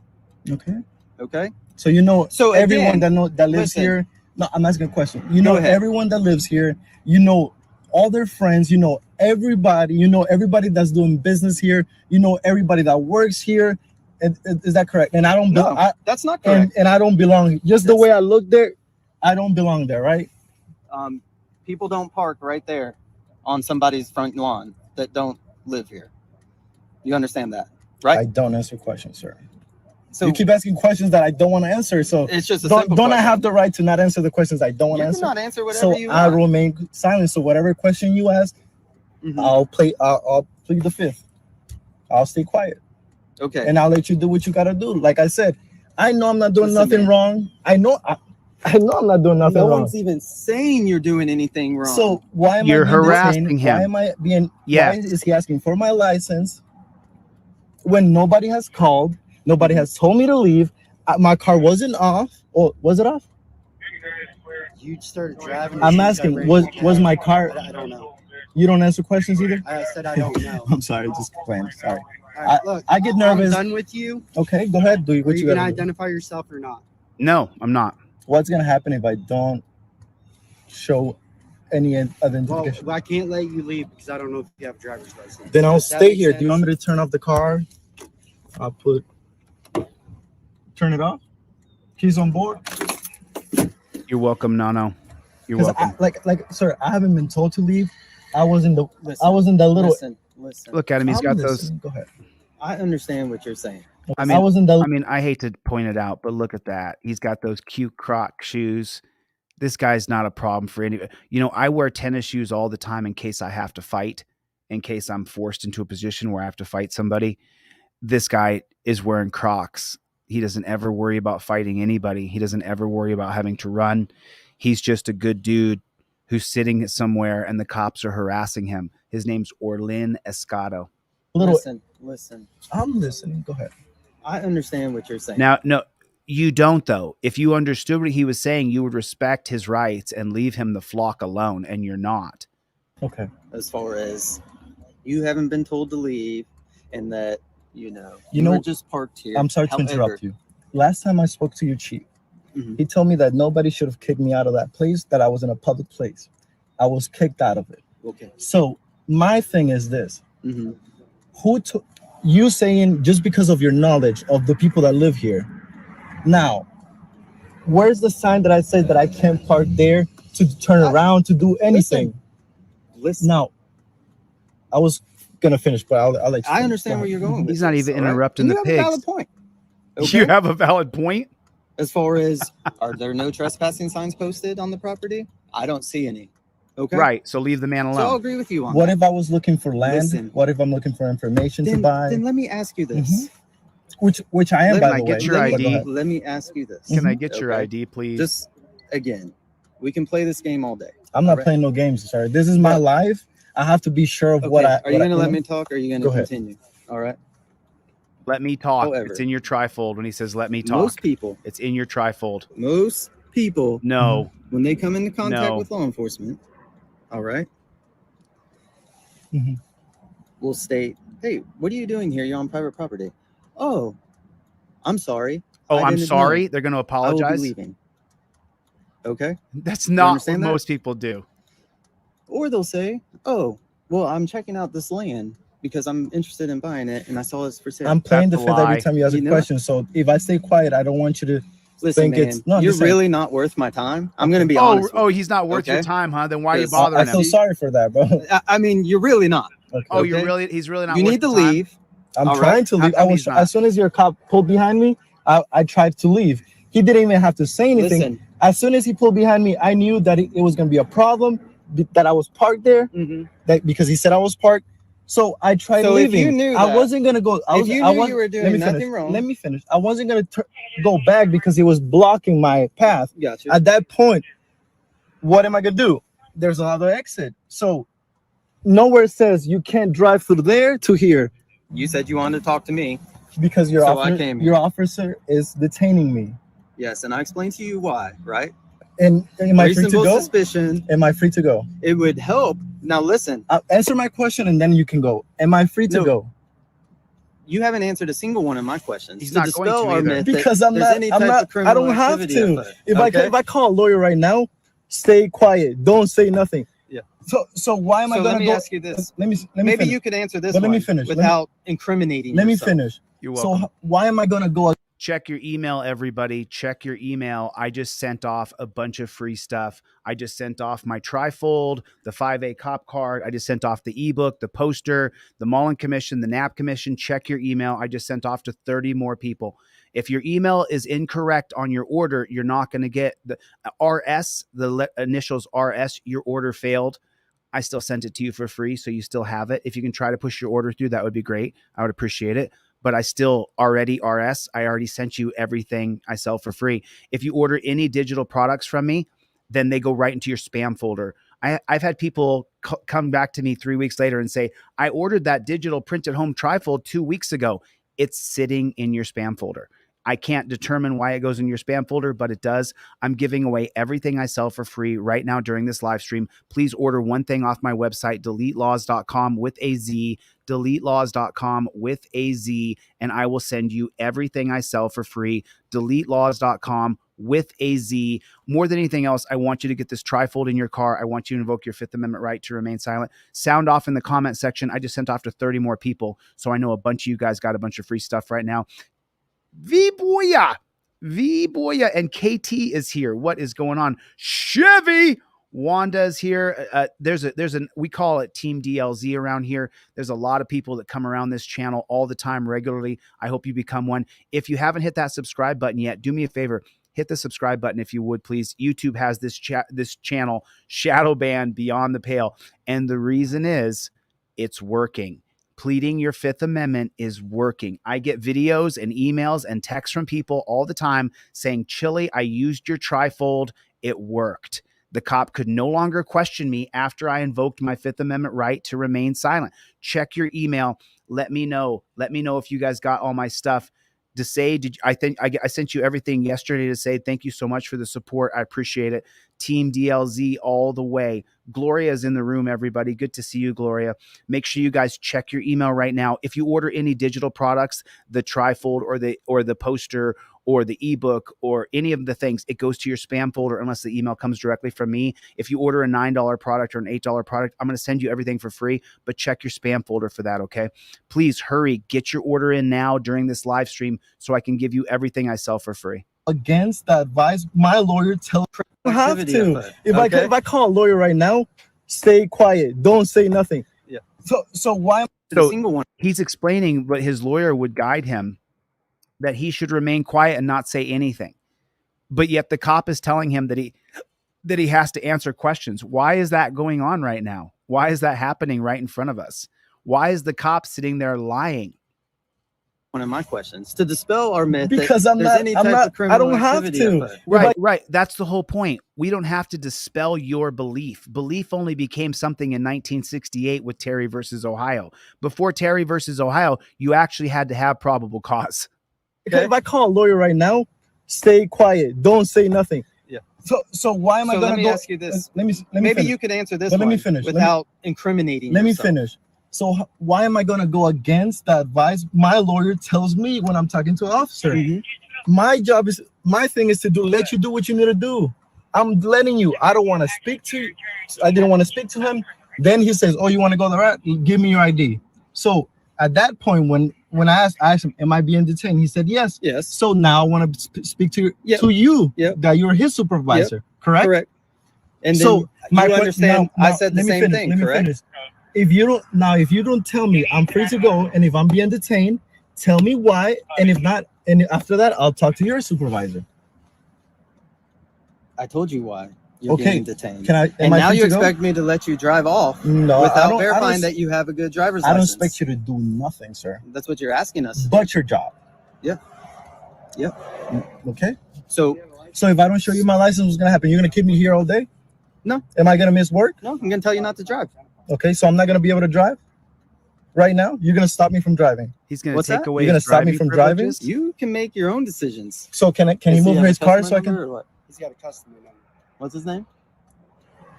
Okay. Okay? So you know So everyone again, that lives listen. here. No, I'm asking a question. You Go know ahead. everyone that lives here. You know all their friends. You know everybody. You know everybody that's doing business here. You know everybody that works here. Is that correct? And I don't. No, that's not and, correct. and I don't belong. Just the That's- way I look there, I don't belong there, right? People don't park right there on somebody's front lawn that don't live here. You understand that, right? I don't answer questions, sir. So You keep asking questions that I don't want to answer. So it's just a don't simple I question. have the right to not answer the questions I don't want You to answer? cannot answer whatever So you I want. remain silent. So whatever question you ask, Mhm. I'll plead the fifth. I'll stay quiet. Okay. And I'll let you do what you gotta do. Like I said, I know I'm not doing Listen, nothing man. wrong. I know I'm not doing nothing no wrong. one's even saying you're doing anything wrong. So why am You're I being harassing detained? him. Why am I being? Yeah. Why is he asking for my license when nobody has called? Nobody has told me to leave. My car wasn't off. Or was it off? You started driving. I'm as soon as I asking. raised Was my my hand. car? I don't know. You don't answer questions either. I said I don't know. I'm sorry. Just playing. Sorry. All right, look, I get I'm nervous. done with you. Okay, go ahead. Do Are what you you gonna gotta do. identify yourself or not? No, I'm not. What's gonna happen if I don't show any Well, identification? I can't let you leave because I don't know if you have a driver's license. Then I'll Does that stay make here. Do you want me sense? to turn off the car? I'll turn it off. Keys on board. You're welcome, Nano. You're 'Cause welcome. sir, I haven't been told to leave. I was in the listen, little. listen. Look at him. He's I'm got those. listening. Go ahead. I understand what you're saying. I mean, I was in the. I mean, I hate to point it out, but look at that. He's got those cute Croc shoes. This guy's not a problem for any. You know, I wear tennis shoes all the time in case I have to fight, in case I'm forced into a position where I have to fight somebody. This guy is wearing Crocs. He doesn't ever worry about fighting anybody. He doesn't ever worry about having to run. He's just a good dude who's sitting somewhere and the cops are harassing him. His name's Orlin Escato. little. Listen. I'm listening. Go ahead. I understand what you're saying. Now, no, you don't, though. If you understood what he was saying, you would respect his rights and leave him the flock alone, and you're not. Okay. as far as you haven't been told to leave and that you You know, were just parked here. I'm sorry to However, interrupt you. Last time I spoke to you, Chief, Mhm. he told me that nobody should have kicked me out of that place, that I was in a public place. I was kicked out of it. Okay. So my thing is this. Mm-hmm. Who took you saying just because of your knowledge of the people that live here? Now, where's the sign that I said that I can't park there to turn around to do anything? Listen. Now, I was gonna finish, but I'll let you. I understand where you're going. He's with not this, even all right? interrupting You the have pigs. a valid point. Okay? You have a valid point. As far as are there no trespassing signs posted on the property? I don't see any. Okay. Right. So leave the man So I'll alone. agree with you on What that. if I was looking for land? Listen. What if I'm looking for information to Then, buy? then let me ask you this. Which I am, Let by me the get way. your But go ID. ahead. Let me ask you this. Can I get your Okay. ID, please? Just again, we can play this game all day. I'm not Alright. playing no games, sir. This is my Well- life. I have to be sure of what I. Are you what I- going to let know? me talk or are you going Go to ahead. continue? All right. Let me talk. However, It's in your trifold when he says, let me talk. Most people, It's in your trifold. No. when they come into contact No. with law enforcement, all right, Mhm. will state, hey, what are you doing here? You're on private property. Oh, I'm sorry. Oh, I I'm didn't sorry. know. They're going to I will be apologize. leaving. Okay. That's not what understand that? most people do. Or they'll say, oh, well, I'm checking out this land because I'm interested in buying it and I saw it's for sale. I'm playing That's the a fifth every lie. time you ask You a know question. So if I stay quiet, I don't want you to Listen, think man, it's no. I'm you're just saying. really not worth my time. I'm going to be honest. Oh, with he's not worth your Okay. time, huh? Then why are you 'Cause bothering I feel him? sorry for that, bro. you. I mean, you're really not. Okay. Oh, okay. he's really not You worth need to your time? leave. I'm All trying right. to How leave. I come was he's not? as soon as your cop pulled behind me, I tried to leave. He didn't even have to say anything. Listen. As soon as he pulled behind me, I knew that it was going to be a problem, that I was parked there, Mhm. that because he said I was parked. So I tried So if leaving. you knew I that- wasn't gonna go. if you knew you were doing let me nothing finish. wrong- Let me finish. I wasn't gonna go back because he was blocking my path. Gotcha. At that point, what am I gonna do? There's another exit. So nowhere says you can't drive through there to here You said you wanted to talk to me. because your So I officer, came your here. officer is detaining me. Yes, and I explained to you why, right? And am I free to Reasonable go? suspicion. Am I free to go? It would help. Now listen, Answer my question and then you can go. Am I free to No. go? you haven't answered a single one of my questions. He's to not dispel going to our either. myth that Because I'm there's not. any I'm type not. of criminal I don't have activity to. afoot, If okay? if I call a lawyer right now, stay quiet. Don't say nothing. Yeah. So why am I So gonna let me go? ask you this. Let me Maybe finish. you could answer this But let me one finish. without incriminating Let me yourself. finish. You're So welcome. why am I gonna go? Check your email, everybody. Check your email. I just sent off a bunch of free stuff. I just sent off my trifold, the 5A cop card. I just sent off the ebook, the poster, the Mullen Commission, the NAP Commission. Check your email. I just sent off to 30 more people. If your email is incorrect on your order, you're not going to get the RS, initials RS, your order failed. I still sent it to you for free, so you still have it. If you can try to push your order through, that would be great. I would appreciate it. But I still already RS. I already sent you everything I sell for free. If you order any digital products from me, then they go right into your spam folder. I've had people come back to me 3 weeks later and say, I ordered that digital printed home trifold 2 weeks ago. It's sitting in your spam folder. I can't determine why it goes in your spam folder, but it does. I'm giving away everything I sell for free right now during this live stream. Please order one thing off my website, deletelaws.com with a Z, deletelaws.com with a Z, and I will send you everything I sell for free, deletelaws.com with a Z. More than anything else, I want you to get this trifold in your car. I want you to invoke your Fifth Amendment right to remain silent. Sound off in the comment section. I just sent off to 30 more people, so I know a bunch of you guys got a bunch of free stuff right now. V-Boya, and KT is here. What is going on? Chevy, Wanda's here. We call it Team DLZ around here. There's a lot of people that come around this channel all the time regularly. I hope you become one. If you haven't hit that subscribe button yet, do me a favor. Hit the subscribe button if you would, please. YouTube has this channel shadow banned beyond the pale. And the reason is it's working. Pleading your Fifth Amendment is working. I get videos and emails and texts from people all the time saying, Chille, I used your trifold. It worked. The cop could no longer question me after I invoked my Fifth Amendment right to remain silent. Check your email. Let me know. Let me know if you guys got all my stuff. To say, I sent you everything yesterday to say thank you so much for the support. I appreciate it. Team DLZ all the way. Gloria is in the room, everybody. Good to see you, Gloria. Make sure you guys check your email right now. If you order any digital products, the trifold or the poster or the ebook or any of the things, it goes to your spam folder unless the email comes directly from me. If you order a $9 product or an $8 product, I'm going to send you everything for free, but check your spam folder for that, okay? Please hurry, get your order in now during this live stream so I can give you everything I sell for free. Against that advice, my lawyer tells me I don't have Activity to. afoot, If okay? I call a lawyer right now, stay quiet. Don't say nothing. Yeah. So why? The single one. He's explaining what his lawyer would guide him, that he should remain quiet and not say anything. But yet the cop is telling him that he has to answer questions. Why is that going on right now? Why is that happening right in front of us? Why is the cop sitting there lying? one of my questions to dispel our myth Because that I'm there's not. any I'm type not. of criminal I don't have activity to. afoot. Right, right. That's the whole point. We don't have to dispel your belief. Belief only became something in 1968 with Terry versus Ohio. Before Terry versus Ohio, you actually had to have probable cause. Okay. If I call a lawyer right now, stay quiet. Don't say nothing. Yeah. So why am I So going let to me go? ask you this. Let me Maybe finish. you could answer this But let me one finish. without incriminating Let me yourself. finish. So why am I going to go against the advice my lawyer tells me when I'm talking to an officer? My job is, my thing is to let you do what you need to do. I'm letting you. I don't want to speak to you. I didn't want to speak to him. Then he says, "Oh, you want to go there? Give me your ID." So at that point, when I asked him, "Am I being detained?" He said, "Yes." Yes. So now I want to speak to Yep. you. Yep. That you're his supervisor, correct? Correct. And then So you understand I said the let me same finish, thing, let me correct? finish. If you don't tell me I'm free to go, and if I'm being detained, tell me why. And if not, and after that, I'll talk to your supervisor. I told you why you're Okay. being detained. And now free you to go? expect me to let you drive off No, I without don't- verifying that you have a good driver's I don't license. expect you to do nothing, sir. That's what you're asking us. But your job. Yeah. Yeah. Okay. So if I don't show you my license, what's gonna happen? You're gonna keep me here all day? No. Am I gonna miss work? no, I'm gonna tell you not to drive. Okay, so I'm not gonna be able to drive right now. You're gonna stop me from driving. He's going to What's take that? away You're his gonna stop me driving from driving? privileges? You can make your own decisions. So can he Does move have his a car customer so I can? number or what? He's got a customer number, What's his name?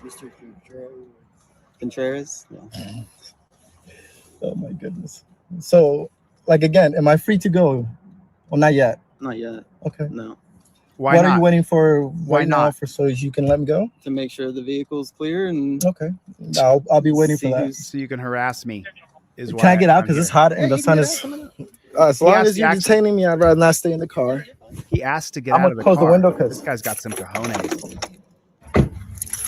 Mr. Contreras. Yeah. Oh my goodness. So, like again, am I free to go? Well, not yet. Not yet. Okay. No. Why what not? are you waiting for Why right now not? for so you can let me go? To make sure the vehicle's clear and Okay. I'll be waiting for see that. who's- So you can harass me. Is Can why I get out I'm because it's here. hot Yeah, and the you sun can is. get out. As He long has as to you're actually- detaining me, I'd rather not stay in the car. He asked to get I'm out gonna of the close the car. window 'cause- This guy's got some cojones.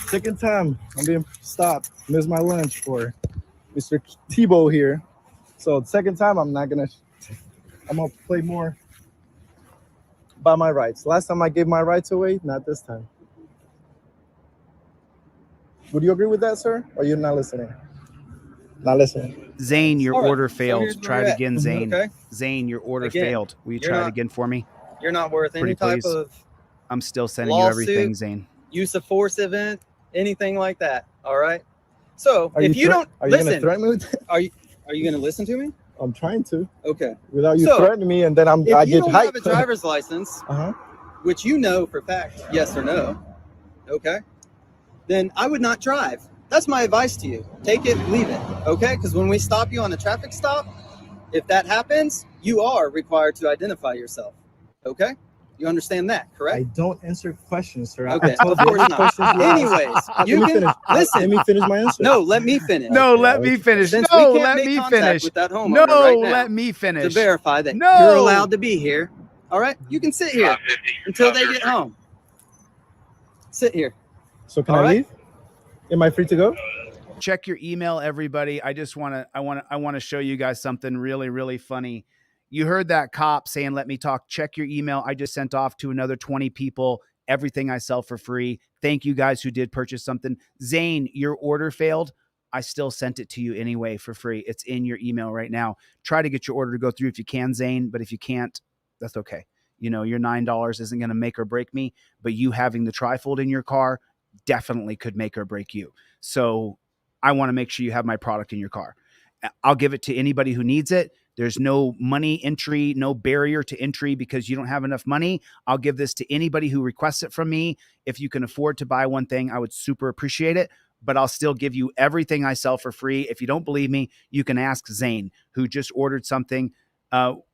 Second time I'm being stopped. Missed my lunch for Mr. Tebow here. So second time I'm gonna play more by my rights. Last time I gave my rights away, not this time. Would you agree with that, sir? Or you're not listening? Not listening. Zane, your All right, order so failed. here's where Try we're it at. again, Zane. Okay. Zane, your order Again, failed. Will you you're try it not- again for me? You're not worth any Pretty type please. of I'm still sending you everything, lawsuit, Zane. use of force event, anything like that. All right. So if you don't are you gonna listen, threaten me with that? are you going to listen to me? I'm trying to Okay. without you So, threatening me, and then I If get you don't hyped. have a driver's license, Uh-huh. which you know for fact, yes or no, okay, then I would not drive. That's my advice to you. Take it, leave it, okay? Because when we stop you on a traffic stop, if that happens, you are required to identify yourself, okay? You understand that, correct? I don't answer questions, sir. Okay, I told of you course any not. questions you ask. Anyways, Let you me can finish. listen. Let me finish my answer. No, let me finish. No, Okay, let I'll me let you finish. Since No, we can't let make me contact finish. with that homeowner No, right now let me to finish. verify that No. you're allowed to be here. All right, you can sit here until they get home. Sit here. So can All I right. leave? Am I free to go? Check your email, everybody. I want to show you guys something really, really funny. You heard that cop saying, "Let me talk." Check your email. I just sent off to another 20 people everything I sell for free. Thank you guys who did purchase something. Zane, your order failed. I still sent it to you anyway for free. It's in your email right now. Try to get your order to go through if you can, Zane, but if you can't, that's okay. You know, your $9 isn't going to make or break me, but you having the trifold in your car definitely could make or break you. So I want to make sure you have my product in your car. I'll give it to anybody who needs it. There's no money entry, no barrier to entry because you don't have enough money. I'll give this to anybody who requests it from me. If you can afford to buy one thing, I would super appreciate it, but I'll still give you everything I sell for free. If you don't believe me, you can ask Zane, who just ordered something.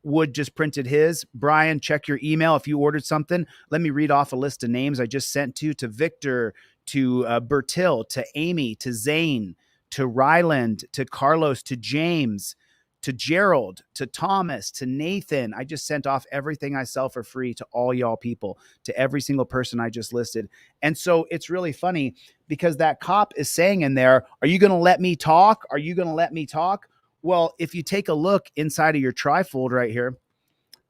Wood just printed his. Brian, check your email if you ordered something. Let me read off a list of names I just sent to Victor, to Bertil, to Amy, to Zane, to Ryland, to Carlos, to James, to Gerald, to Thomas, to Nathan. I just sent off everything I sell for free to all y'all people, to every single person I just listed. And so it's really funny because that cop is saying in there, "Are you going to let me talk? Are you going to let me talk?" Well, if you take a look inside of your trifold right here,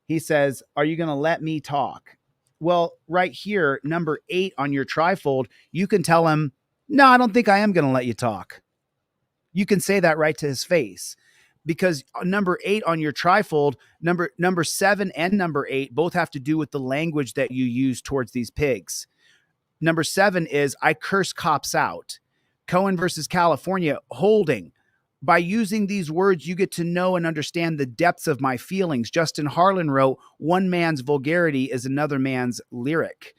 he says, "Are you going to let me talk?" Well, right here, number 8 on your trifold, you can tell him, "No, I don't think I am going to let you talk." You can say that right to his face. because number 8 on your trifold, number 7 and number 8 both have to do with the language that you use towards these pigs. Number 7 is I curse cops out. Cohen versus California, holding. By using these words, you get to know and understand the depths of my feelings. Justin Harlan wrote, one man's vulgarity is another man's lyric.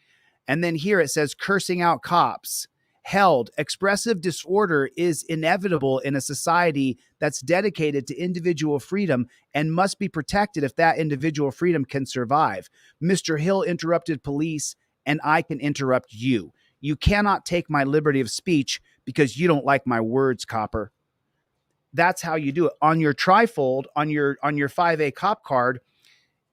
And then here it says cursing out cops. Held, expressive disorder is inevitable in a society that's dedicated to individual freedom and must be protected if that individual freedom can survive. Mr. Hill interrupted police, and I can interrupt you. You cannot take my liberty of speech because you don't like my words, copper. That's how you do it. On your trifold, on your 5A cop card,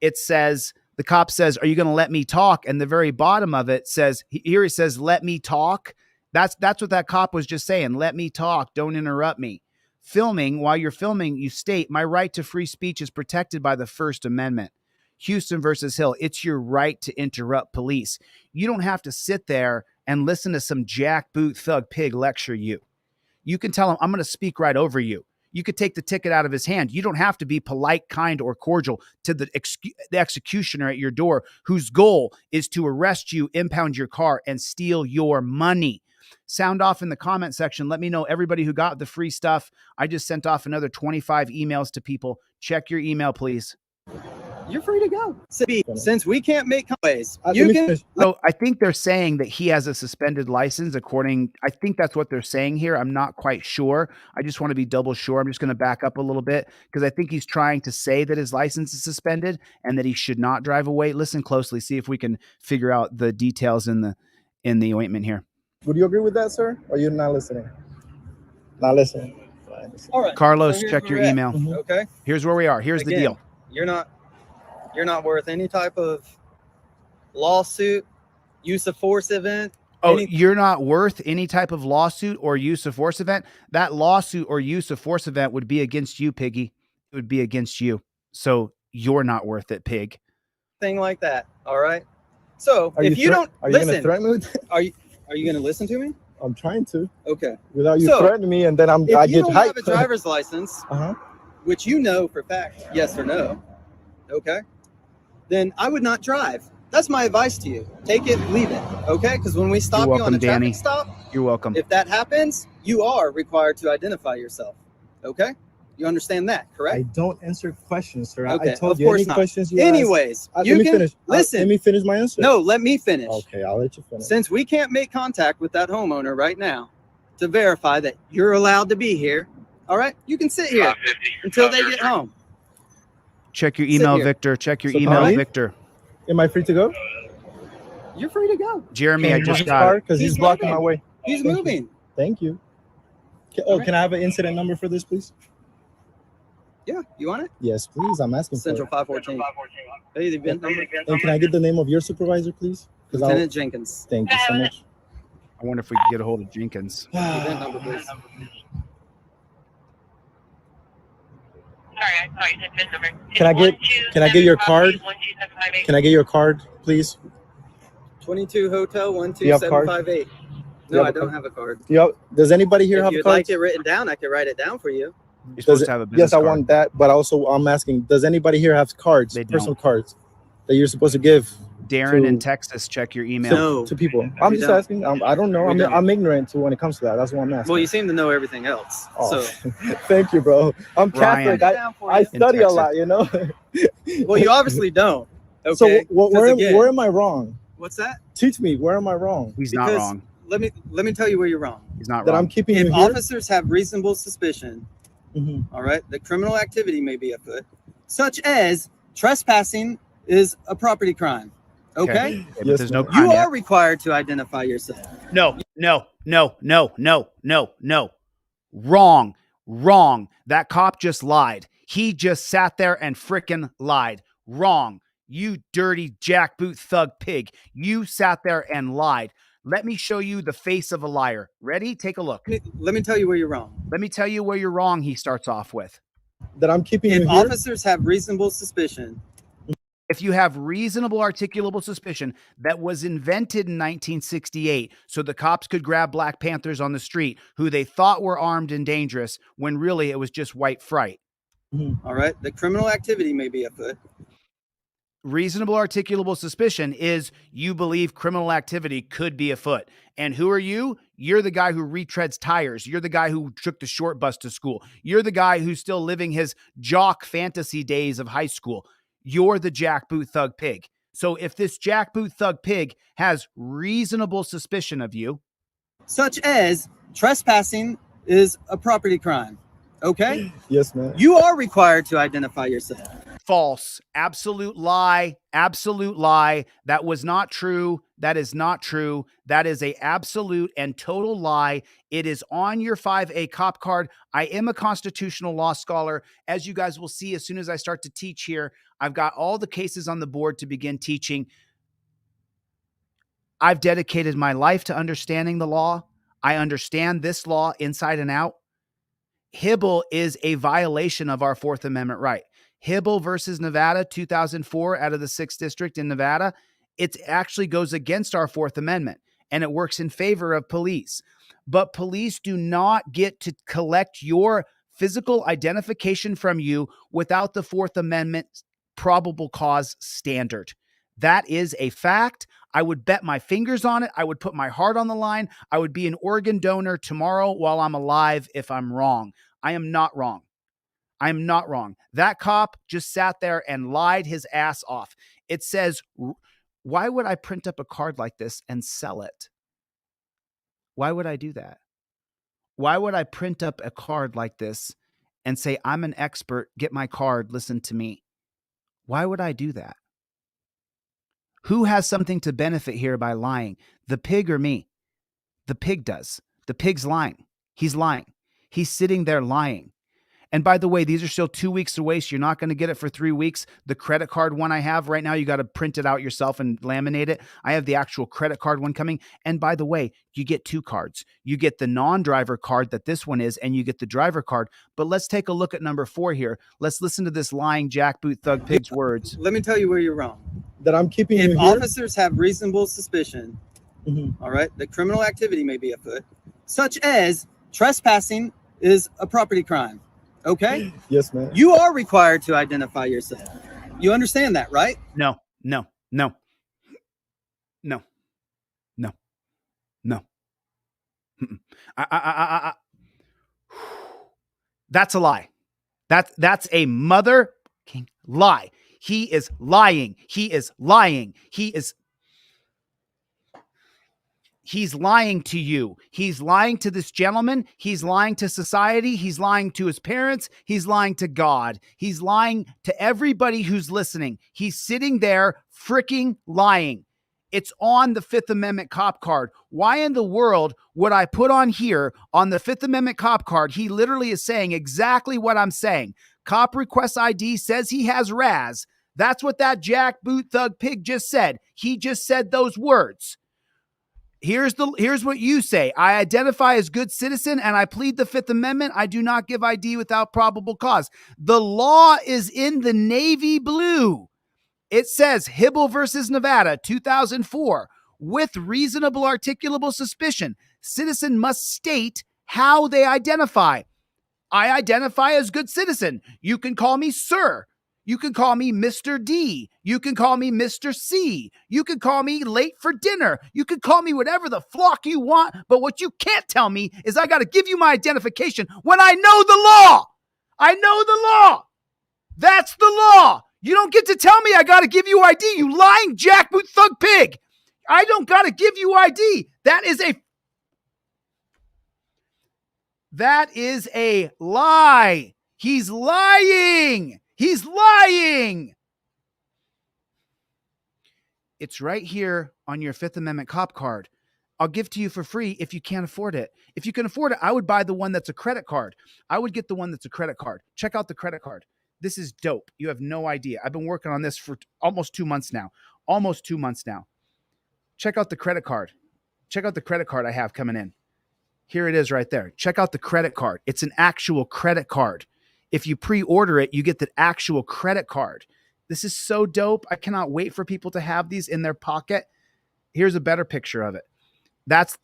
it says, the cop says, are you going to let me talk? And the very bottom of it says, here it says, let me talk. That's what that cop was just saying. Let me talk. Don't interrupt me. Filming, while you're filming, you state, my right to free speech is protected by the First Amendment. Houston versus Hill, it's your right to interrupt police. You don't have to sit there and listen to some jackboot thug pig lecture you. You can tell him, I'm going to speak right over you. You could take the ticket out of his hand. You don't have to be polite, kind, or cordial to the executioner at your door, whose goal is to arrest you, impound your car, and steal your money. Sound off in the comment section. Let me know everybody who got the free stuff. I just sent off another 25 emails to people. Check your email, please. You're free to go. Since we can't make ways, you can. So I think they're saying that he has a suspended license I think that's what they're saying here. I'm not quite sure. I just want to be double sure. I'm just going to back up a little bit because I think he's trying to say that his license is suspended and that he should not drive away. Listen closely. See if we can figure out the details in the ointment here. Would you agree with that, sir? Or are you not listening? Not listening. All right. Carlos, So here's check where your we're at, email. Okay. Here's where we are. Here's the Again, deal. You're not worth any type of lawsuit, use of force event. You're not worth any type of lawsuit or use of force event. That lawsuit or use of force event would be against you, Piggy. It would be against you. So you're not worth it, pig. Thing like that. All right. So Are if you don't are you listen, gonna threaten me with that? are you going to listen to me? I'm trying to. Okay. Without you So, threatening me, and then I If get you don't have a hyped. driver's license, Uh-huh. which you know for fact, yes or no, okay, then I would not drive. That's my advice to you. Take it, leave it, okay? Because when we stop You're you on welcome, the traffic Danny. stop, You're welcome. if that happens, you are required to identify yourself, okay? You understand that, I correct? don't answer questions, sir. Okay, I told of you course any not. questions you ask. Anyways, Let you me can finish. listen. Let me finish my answer. No, let me finish. Okay, I'll let you finish. Since we can't make contact with that homeowner right now to verify that you're allowed to be here, all right, you can sit here until they get home. Check your Sit email, here. Victor. Check your So, email, Polly? Victor. Am I free to go? You're free to go. Jeremy, I just got it. because He's he's blocking moving. my way. He's Thank you. moving. Thank you. All right. Can I have an incident number for this, please? Yeah, you want it? Yes, please. I'm asking Central for 514. Hey, the event number. it. And can I get the name of your supervisor, please? Lieutenant Jenkins. Thank you so much. I wonder if we could get a hold of Jenkins. Event number, please. Can I get your card? Can I get your card, please? 22 Hotel you have card? 12758. You No, have I a don't card? have a card. Does anybody here If have a you'd card? like it written down, I could write it down for you. You're supposed Does to have a it, business yes, I card. want that, but also I'm asking, does anybody here have cards, They don't. personal cards, that you're supposed to give Darren in to- Texas, check your email. No. to people? I'm We just don't. asking. I don't know. We don't. I'm ignorant to when it comes to that. That's what I'm asking. Well, you seem to know everything else. Oh, So thank you, bro. I'm Ryan. Catholic. I study a Texas. lot, you know. well, you obviously don't. Okay. So 'Cause where again, am I wrong? what's that? Teach me. Where am I wrong? He's not Because wrong. Let me tell you where you're wrong. He's not That wrong. I'm keeping If you here. officers have reasonable suspicion, Mhm. all right, that criminal activity may be afoot, such as trespassing is a property crime. Okay? Okay, but Yes, there's no ma'am. crime You yet. are required to identify yourself. No. Wrong. That cop just lied. He just sat there and frickin' lied. Wrong. You dirty jackboot thug pig. You sat there and lied. Let me show you the face of a liar. Ready? Take a look. Let me tell you where you're wrong. Let me tell you where you're wrong, he starts off with. That I'm keeping If you here. officers have reasonable suspicion, If you have reasonable articulable suspicion that was invented in 1968 so the cops could grab Black Panthers on the street who they thought were armed and dangerous when really it was just white fright. All right. The criminal activity may be afoot. Reasonable articulable suspicion is you believe criminal activity could be afoot. And who are you? You're the guy who retreads tires. You're the guy who took the short bus to school. You're the guy who's still living his jock fantasy days of high school. You're the jackboot thug pig. So if this jackboot thug pig has reasonable suspicion of you, Such as trespassing is a property crime. Okay? Yes, man. You are required to identify yourself. false, absolute lie, absolute lie. That was not true. That is not true. That is a absolute and total lie. It is on your 5A cop card. I am a constitutional law scholar. As you guys will see, as soon as I start to teach here, I've got all the cases on the board to begin teaching. I've dedicated my life to understanding the law. I understand this law inside and out. Hibble is a violation of our Fourth Amendment right. Hibble versus Nevada, 2004, out of the 6th District in Nevada, it actually goes against our Fourth Amendment, and it works in favor of police. But police do not get to collect your physical identification from you without the Fourth Amendment probable cause standard. That is a fact. I would bet my fingers on it. I would put my heart on the line. I would be an organ donor tomorrow while I'm alive if I'm wrong. I am not wrong. I am not wrong. That cop just sat there and lied his ass off. It says, why would I print up a card like this and sell it? Why would I do that? Why would I print up a card like this and say, I'm an expert, get my card, listen to me? Why would I do that? Who has something to benefit here by lying? The pig or me? The pig does. The pig's lying. He's lying. He's sitting there lying. And by the way, these are still 2 weeks away, so you're not going to get it for 3 weeks. The credit card one I have right now, you got to print it out yourself and laminate it. I have the actual credit card one coming. And by the way, you get 2 cards. You get the non-driver card that this one is, and you get the driver card. But let's take a look at number 4 here. Let's listen to this lying jackboot thug pig's words. Let me tell you where you're wrong. That I'm keeping If you here. officers have reasonable suspicion, all right, that criminal activity may be afoot, such as trespassing is a property crime. Okay? Yes, man. You are required to identify yourself. You understand that, right? No. That's a lie. That's a mother lie. He is lying. He's lying to you. He's lying to this gentleman. He's lying to society. He's lying to his parents. He's lying to God. He's lying to everybody who's listening. He's sitting there freaking lying. It's on the Fifth Amendment cop card. Why in the world would I put on here on the Fifth Amendment cop card? He literally is saying exactly what I'm saying. Cop requests ID, says he has Raz. That's what that jackboot thug pig just said. He just said those words. Here's what you say. I identify as good citizen and I plead the Fifth Amendment. I do not give ID without probable cause. The law is in the navy blue. It says Hibble versus Nevada, 2004. With reasonable articulable suspicion, citizen must state how they identify. I identify as good citizen. You can call me sir. You can call me Mr. D. You can call me Mr. C. You can call me late for dinner. You can call me whatever the flock you want. But what you can't tell me is I got to give you my identification when I know the law. I know the law. That's the law. You don't get to tell me I got to give you ID, you lying jackboot thug pig. I don't got to give you ID. That is a lie. He's lying. He's lying. It's right here on your Fifth Amendment cop card. I'll give to you for free if you can't afford it. If you can afford it, I would buy the one that's a credit card. I would get the one that's a credit card. Check out the credit card. This is dope. You have no idea. I've been working on this for almost 2 months now. Check out the credit card. Check out the credit card I have coming in. Here it is right there. Check out the credit card. It's an actual credit card. If you pre-order it, you get the actual credit card. This is so dope. I cannot wait for people to have these in their pocket. Here's a better picture of it.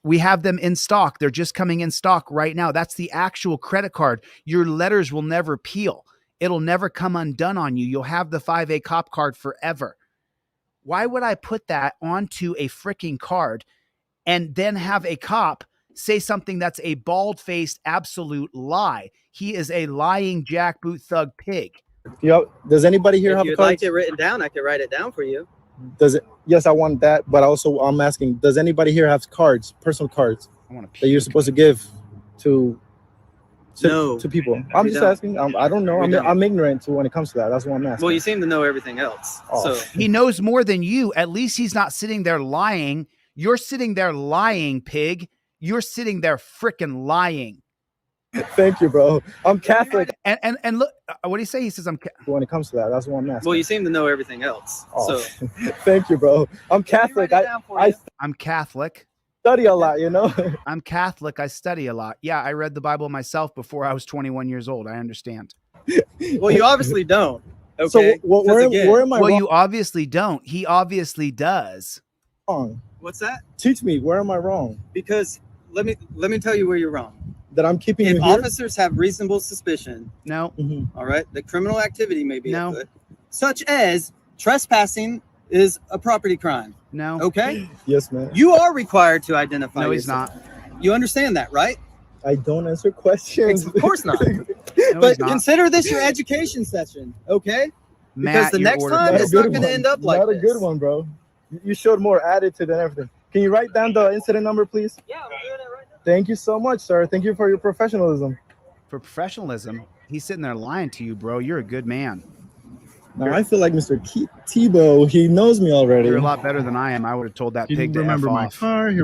We have them in stock. They're just coming in stock right now. That's the actual credit card. Your letters will never peel. It'll never come undone on you. You'll have the 5A cop card forever. Why would I put that onto a freaking card and then have a cop say something that's a bald-faced absolute lie? He is a lying jackboot thug pig. Does anybody here If have you'd cards? like it written down, I could write it down for you. Does it? Yes, I want that. But also, I'm asking, does anybody here have cards, personal cards I want to that you're supposed to give to No, people? I'm we just don't. asking. I don't know. We don't. I'm ignorant to when it comes to that. That's what I'm asking. Well, you seem to know everything else. Oh. So He knows more than you. At least he's not sitting there lying. You're sitting there lying, pig. You're sitting there freaking lying. Thank you, bro. I'm Catholic. And look, what do you say? He says, When it comes to that, that's what I'm asking. well, you seem to know everything else. Oh. So Thank you, bro. I'm Catholic. I I'm Catholic. study a lot, you know. I'm Catholic. I study a lot. Yeah, I read the Bible myself before I was 21 years old. I understand. well, you obviously don't. Okay. So where again, am I Well, wrong? you obviously don't. He obviously does. What's that? Teach me, where am I wrong? Because let me tell you where you're wrong. That I'm keeping If you here? officers have reasonable suspicion, No, Mhm. all right, that criminal activity may be No. afoot, such as trespassing is a property crime. no, Okay, Yes, man. you are required to identify. no, he's yourself. not. You understand that, right? I don't answer questions. Of course not. No, But he's not. consider this your education session, okay? Matt, the you're next ordered time back. it's not gonna end up like Not a this. good one, bro. You showed more attitude than everything. Can you write down the incident number, please? Yeah, I'm doing it right now. Thank you so much, sir. Thank you for your professionalism. For professionalism, he's sitting there lying to you, bro. You're a good man. Now I feel like Mr. Tebow. He knows me already. You're a lot better than I am. I would have told that He pig to remember F my off. car. He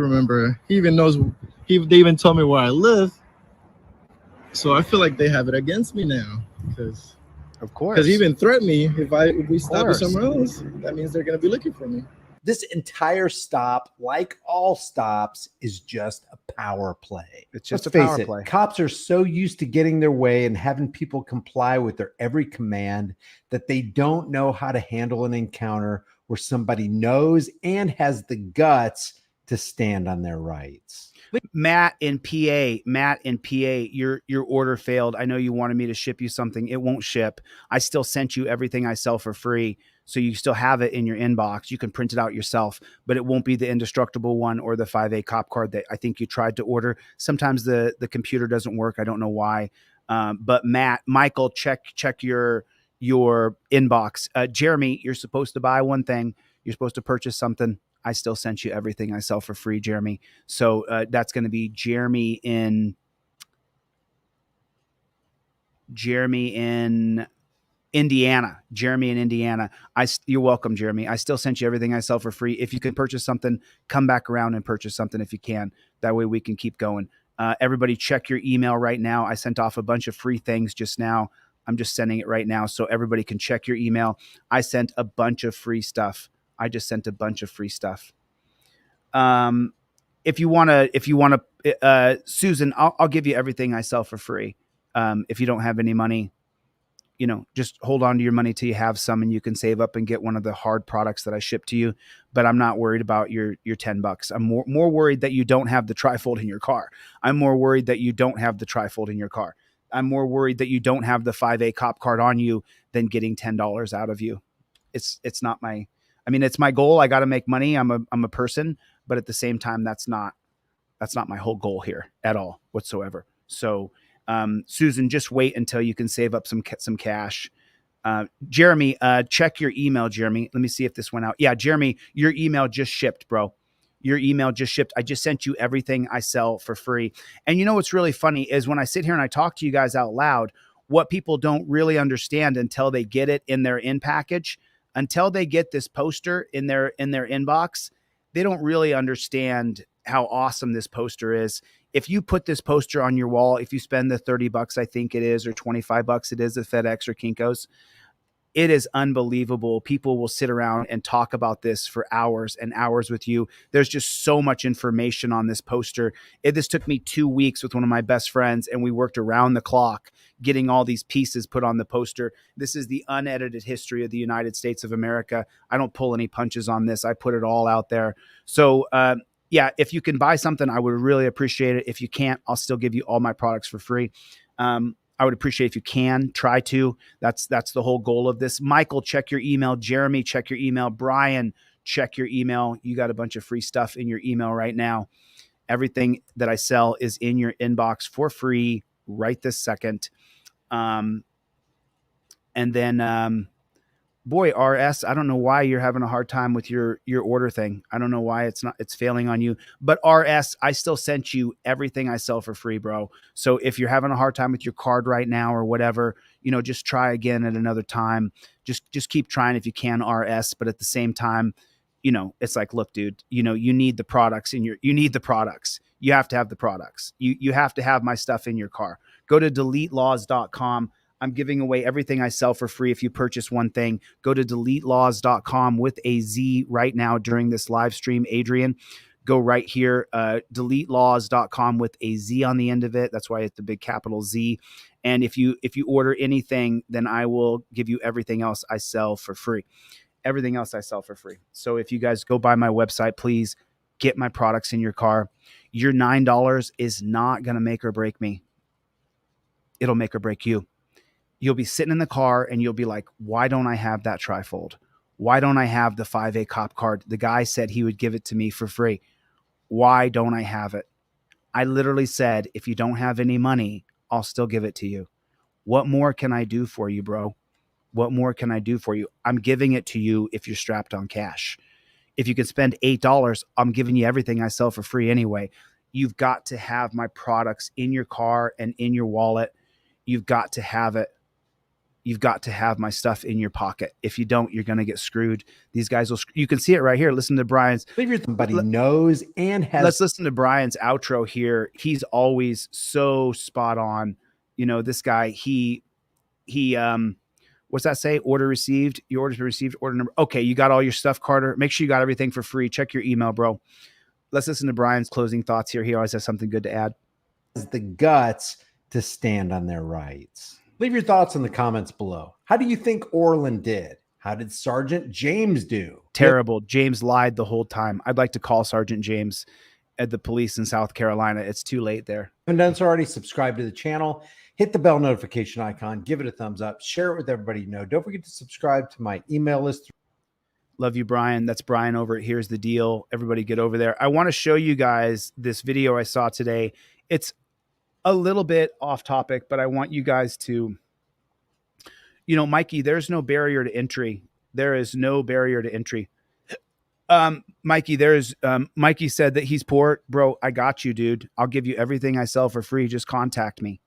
even knows. They even told me where I live. So I feel like they have it against me now because Of course. he even threatened me if we stop it course. somewhere else. That means they're gonna be looking for me. This entire stop, like all stops, is just a power play. It's just Let's a power face it, play. cops are so used to getting their way and having people comply with their every command that they don't know how to handle an encounter where somebody knows and has the guts to stand on their rights. Matt in PA, your order failed. I know you wanted me to ship you something. It won't ship. I still sent you everything I sell for free. So you still have it in your inbox. You can print it out yourself, but it won't be the indestructible one or the 5A cop card that I think you tried to order. Sometimes the computer doesn't work. I don't know why. But Michael, check your inbox. Jeremy, you're supposed to buy one thing. You're supposed to purchase something. I still sent you everything I sell for free, Jeremy. So that's going to be Jeremy in Indiana. Jeremy in Indiana. You're welcome, Jeremy. I still sent you everything I sell for free. If you can purchase something, come back around and purchase something if you can. That way we can keep going. Everybody check your email right now. I sent off a bunch of free things just now. I'm just sending it right now so everybody can check your email. I sent a bunch of free stuff. I just sent a bunch of free stuff. If you want to, Susan, I'll give you everything I sell for free. If you don't have any money, just hold on to your money till you have some and you can save up and get one of the hard products that I ship to you. But I'm not worried about your $10. I'm more worried that you don't have the trifold in your car. I'm more worried that you don't have the trifold in your car. I'm more worried that you don't have the 5A cop card on you than getting $10 out of you. It's not my, it's my goal. I got to make money. I'm a person, but at the same time, that's not my whole goal here at all whatsoever. So, Susan, just wait until you can save up some cash. Jeremy, check your email, Jeremy. Let me see if this went out. Yeah, Jeremy, your email just shipped, bro. Your email just shipped. I just sent you everything I sell for free. And you know what's really funny is when I sit here and I talk to you guys out loud, what people don't really understand until they get it in their in package, until they get this poster in their inbox, they don't really understand how awesome this poster is. If you put this poster on your wall, if you spend the $30, I think it is, or $25 it is at FedEx or Kinko's, it is unbelievable. People will sit around and talk about this for hours and hours with you. There's just so much information on this poster. This took me 2 weeks with one of my best friends, and we worked around the clock getting all these pieces put on the poster. This is the unedited history of the United States of America. I don't pull any punches on this. I put it all out there. So, yeah, if you can buy something, I would really appreciate it. If you can't, I'll still give you all my products for free. I would appreciate if you can try to. That's the whole goal of this. Michael, check your email. Jeremy, check your email. Brian, check your email. You got a bunch of free stuff in your email right now. Everything that I sell is in your inbox for free right this second. And then, boy, RS, I don't know why you're having a hard time with your order thing. I don't know why it's failing on you. But RS, I still sent you everything I sell for free, bro. So if you're having a hard time with your card right now or whatever, just try again at another time. Just keep trying if you can, RS. But at the same time, it's like, look, dude, you need the products you need the products. You have to have the products. You have to have my stuff in your car. Go to deletelaws.com. I'm giving away everything I sell for free. If you purchase one thing, go to deletelaws.com with a Z right now during this live stream. Adrian, go right here, deletelaws.com with a Z on the end of it. That's why it's the big capital Z. And if you order anything, then I will give you everything else I sell for free. Everything else I sell for free. So if you guys go by my website, please get my products in your car. Your $9 is not going to make or break me. It'll make or break you. You'll be sitting in the car and you'll be like, why don't I have that trifold? Why don't I have the 5A cop card? The guy said he would give it to me for free. Why don't I have it? I literally said, if you don't have any money, I'll still give it to you. What more can I do for you, bro? What more can I do for you? I'm giving it to you if you're strapped on cash. If you can spend $8, I'm giving you everything I sell for free anyway. You've got to have my products in your car and in your wallet. You've got to have it. You've got to have my stuff in your pocket. If you don't, you're going to get screwed. These guys will, you can see it right here. Listen to Brian's. Somebody knows and has. Let's listen to Brian's outro here. He's always so spot on. This guy, he, what's that say? Order received. Your order's been received. Order number. Okay. You got all your stuff, Carter. Make sure you got everything for free. Check your email, bro. Let's listen to Brian's closing thoughts here. He always has something good to add. The guts to stand on their rights. Leave your thoughts in the comments below. How do you think Orland did? How did Sergeant James do? Terrible. James lied the whole time. I'd like to call Sergeant James at the police in South Carolina. It's too late there. If you haven't done so already, subscribe to the channel. Hit the bell notification icon. Give it a thumbs up. Share it with everybody you know. Don't forget to subscribe to my email list. Love you, Brian. That's Brian over at Here's the Deal. Everybody get over there. I want to show you guys this video I saw today. It's a little bit off topic, but I want you guys to, Mikey, there's no barrier to entry. There is no barrier to entry. Mikey, Mikey said that he's poor. Bro, I got you, dude. I'll give you everything I sell for free. Just contact me.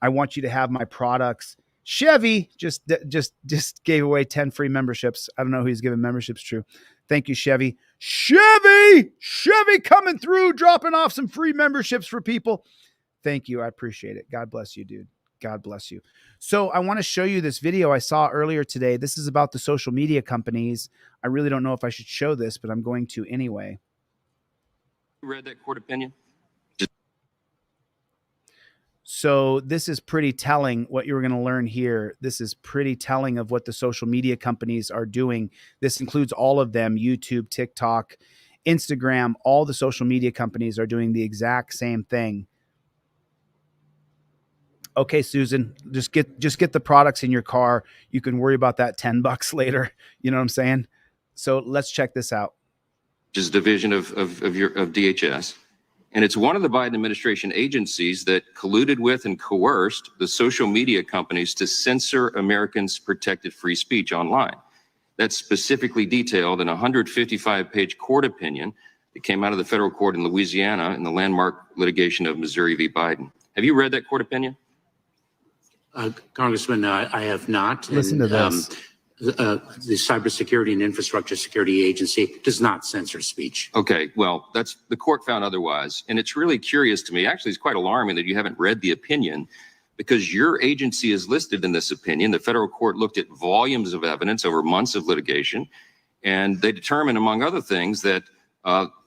I want you to have my products. Chevy just gave away 10 free memberships. I don't know who he's giving memberships to. Thank you, Chevy. Chevy coming through, dropping off some free memberships for people. Thank you. I appreciate it. God bless you, dude. God bless you. So I want to show you this video I saw earlier today. This is about the social media companies. I really don't know if I should show this, but I'm going to anyway. You read that court opinion? So this is pretty telling what you're going to learn here. This is pretty telling of what the social media companies are doing. This includes all of them: YouTube, TikTok, Instagram. All the social media companies are doing the exact same thing. Okay, Susan, just get the products in your car. You can worry about that $10 later. You know what I'm saying? So let's check this out. Which is a division of DHS. And it's one of the Biden administration agencies that colluded with and coerced the social media companies to censor Americans' protected free speech online. That's specifically detailed in a 155-page court opinion that came out of the federal court in Louisiana in the landmark litigation of Missouri v. Biden. Have you read that court opinion? Congressman, I have not. Listen to this. The Cybersecurity and Infrastructure Security Agency does not censor speech. Okay, well, that's the court found otherwise. And it's really curious to me. Actually, it's quite alarming that you haven't read the opinion, because your agency is listed in this opinion. The federal court looked at volumes of evidence over months of litigation, and they determined, among other things, that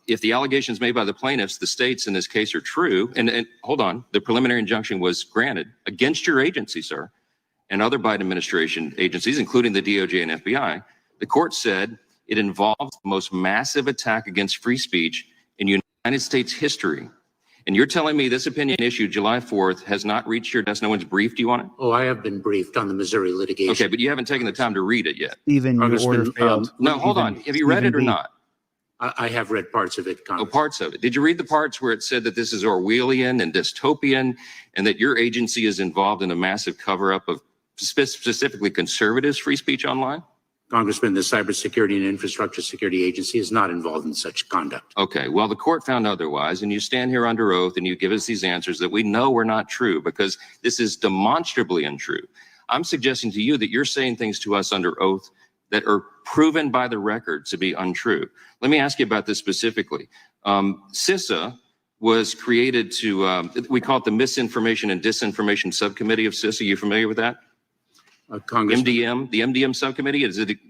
if the allegations made by the plaintiffs, the states in this case, are true, and hold on, the preliminary injunction was granted against your agency, sir, and other Biden administration agencies, including the DOJ and FBI, the court said it involves the most massive attack against free speech in United States history. And you're telling me this opinion issued July 4th has not reached your desk? No one's briefed you on it? Oh, I have been briefed on the Missouri litigation. Okay, but you haven't taken the time to read it yet. Stephen, your Congressman, order failed. No, hold on. Have you read it or B. not? I have read parts of it, Oh, Congressman. parts of it. Did you read the parts where it said that this is Orwellian and dystopian and that your agency is involved in a massive cover-up of specifically conservatives' free speech online? Congressman, the Cybersecurity and Infrastructure Security Agency is not involved in such conduct. Okay, well, the court found otherwise, and you stand here under oath and you give us these answers that we know are not true because this is demonstrably untrue. I'm suggesting to you that you're saying things to us under oath that are proven by the record to be untrue. Let me ask you about this specifically. CISA was created to, we call it the Misinformation and Disinformation Subcommittee of CISA. You familiar with that? Congressman, the MDM subcommittee,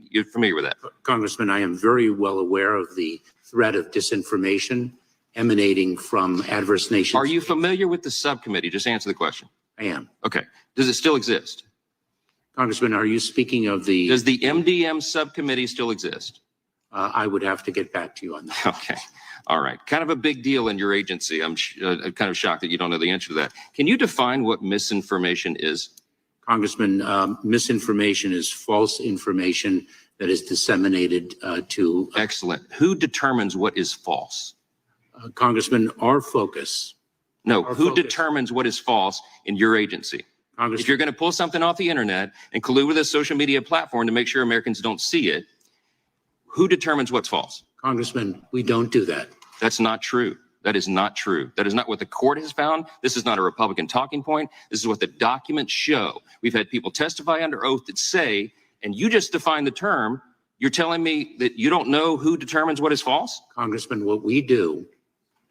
you're familiar with that? Congressman, I am very well aware of the threat of disinformation emanating from adverse nations. Are you familiar with the subcommittee? Just answer the question. I am. Okay. Does it still exist? Congressman, are you speaking of the? Does the MDM subcommittee still exist? I would have to get back to you on that. Okay. All right. Kind of a big deal in your agency. I'm kind of shocked that you don't know the answer to that. Can you define what misinformation is? Congressman, misinformation is false information that is disseminated to. Excellent. Who determines what is false? Congressman, our focus. No, Our who focus. determines what is false in your agency? Congressman, If you're going to pull something off the internet and collude with a social media platform to make sure Americans don't see it, who determines what's false? Congressman, we don't do that. That's not true. That is not true. That is not what the court has found. This is not a Republican talking point. This is what the documents show. We've had people testify under oath that say, and you just defined the term, you're telling me that you don't know who determines what is false? Congressman, what we do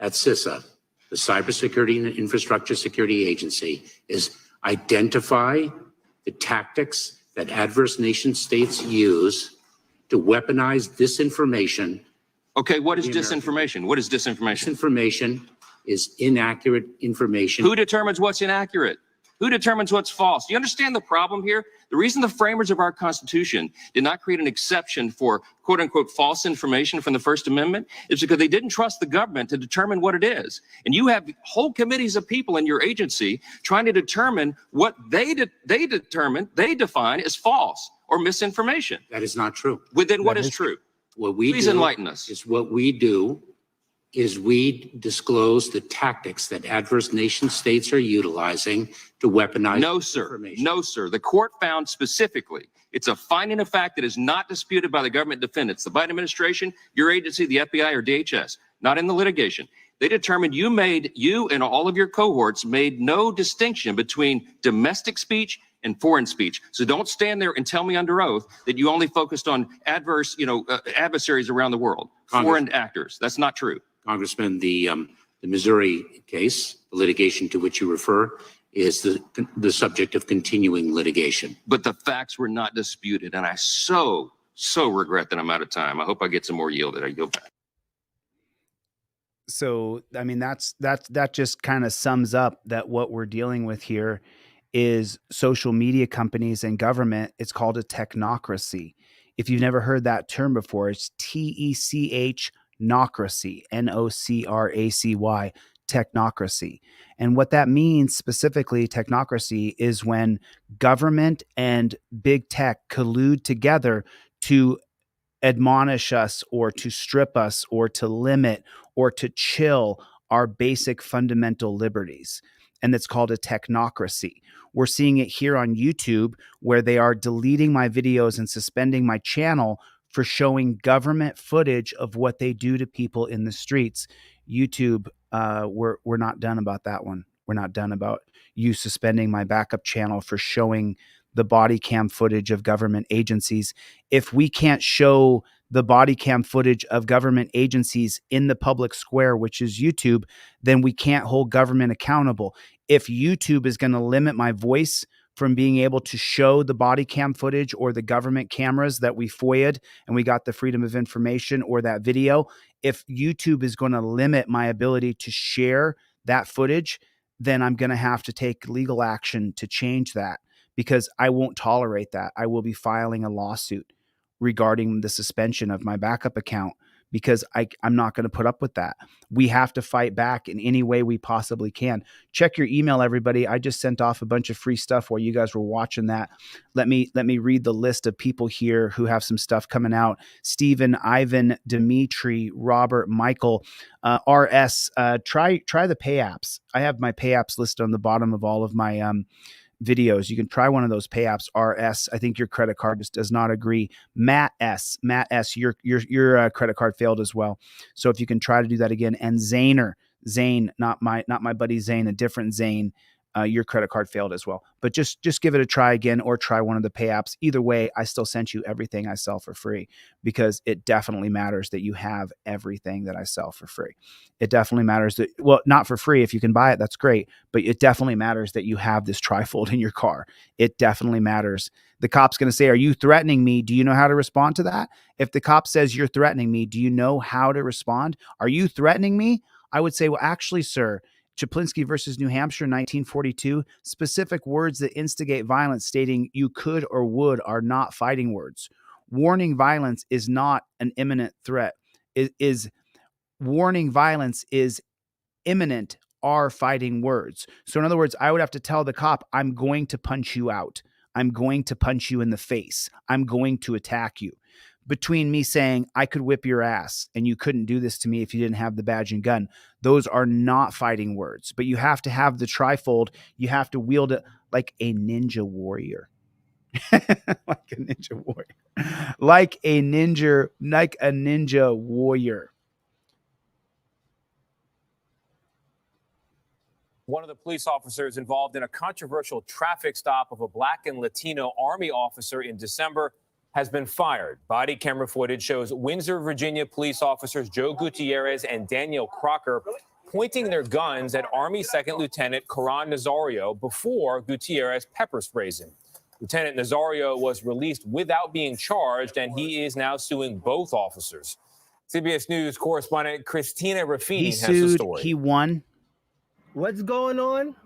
at CISA, the Cybersecurity and Infrastructure Security Agency, is identify the tactics that adverse nation states use to weaponize disinformation. Okay, what is The American disinformation? What is disinformation? Disinformation is inaccurate information. Who determines what's inaccurate? Who determines what's false? Do you understand the problem here? The reason the framers of our Constitution did not create an exception for quote unquote false information from the First Amendment is because they didn't trust the government to determine what it is. And you have whole committees of people in your agency trying to determine what they define as false or misinformation. That is not true. Well, then what That is is- true? What we Please do enlighten us. is what we do is we disclose the tactics that adverse nation states are utilizing to weaponize No, sir. information. No, sir. The court found specifically, it's a finding of fact that is not disputed by the government defendants, the Biden administration, your agency, the FBI, or DHS, not in the litigation. They determined you and all of your cohorts made no distinction between domestic speech and foreign speech. So don't stand there and tell me under oath that you only focused on adversaries around the world, foreign actors. That's not true. Congressman, the Missouri case, the litigation to which you refer, is the subject of continuing litigation. But the facts were not disputed. And I so regret that I'm out of time. I hope I get some more yielded. I yield back. So, I mean, that just kind of sums up that what we're dealing with here is social media companies and government. It's called a technocracy. If you've never heard that term before, it's TECH nocracy, NOCRACY, technocracy. And what that means specifically, technocracy, is when government and big tech collude together to admonish us or to strip us or to limit or to chill our basic fundamental liberties. And it's called a technocracy. We're seeing it here on YouTube, where they are deleting my videos and suspending my channel for showing government footage of what they do to people in the streets. YouTube, we're not done about that one. We're not done about you suspending my backup channel for showing the body cam footage of government agencies. If we can't show the body cam footage of government agencies in the public square, which is YouTube, then we can't hold government accountable. If YouTube is going to limit my voice from being able to show the body cam footage or the government cameras that we FOIA'd and we got the Freedom of Information or that video, if YouTube is going to limit my ability to share that footage, then I'm going to have to take legal action to change that, because I won't tolerate that. I will be filing a lawsuit regarding the suspension of my backup account, because I'm not going to put up with that. We have to fight back in any way we possibly can. Check your email, everybody. I just sent off a bunch of free stuff while you guys were watching that. Let me read the list of people here who have some stuff coming out. Stephen, Ivan, Dimitri, Robert, Michael, RS. Try the pay apps. I have my pay apps listed on the bottom of all of my videos. You can try one of those pay apps. RS, I think your credit card just does not agree. Matt S, your credit card failed as well. So if you can try to do that again. And Zane, not my buddy Zane, a different Zane, your credit card failed as well. But just give it a try again, or try one of the pay apps. Either way, I still sent you everything I sell for free, because it definitely matters that you have everything that I sell for free. It definitely matters that, well, not for free. If you can buy it, that's great. But it definitely matters that you have this trifold in your car. It definitely matters. The cop's going to say, are you threatening me? Do you know how to respond to that? If the cop says you're threatening me, do you know how to respond? Are you threatening me? I would say, well, actually, sir, Chaplinsky versus New Hampshire, 1942, specific words that instigate violence stating you could or would are not fighting words. Warning violence is not an imminent threat. Warning violence is imminent are fighting words. So in other words, I would have to tell the cop, I'm going to punch you out. I'm going to punch you in the face. I'm going to attack you. Between me saying I could whip your ass and you couldn't do this to me if you didn't have the badge and gun, those are not fighting words. But you have to have the trifold. You have to wield it like a ninja warrior. Like a ninja warrior. Like a ninja warrior. One of the police officers involved in a controversial traffic stop of a Black and Latino Army officer in December has been fired. Body camera footage shows Windsor, Virginia police officers Joe Gutierrez and Daniel Crocker pointing their guns at Army Second Lieutenant Karan Nazario before Gutierrez pepper sprays him. Lieutenant Nazario was released without being charged, and he is now suing both officers. CBS News correspondent Christina Raffini has the story. He won. What's going on?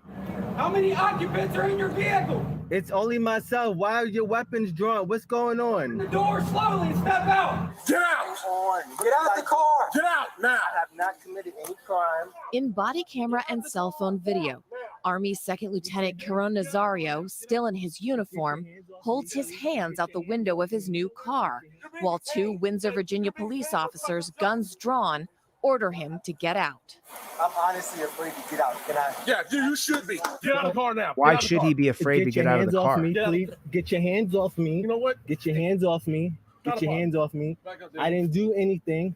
How many occupants are in your vehicle? It's only myself. Why are your weapons drawn? What's going on? The door slowly and step out. Get out! Get out the car! Get out now! I have not committed any crime. In body camera and cell phone video, Army Second Lieutenant Karan Nazario, still in his uniform, holds his hands out the window of his new car, while two Windsor, Virginia police officers, guns drawn, order him to get out. I'm honestly afraid to get out. Can I? Yeah, you should be. Get out of the car now. Why should he be afraid to get out of the car? Get your hands off me. You know what? Get your hands off me. Get your hands off me. I didn't do anything.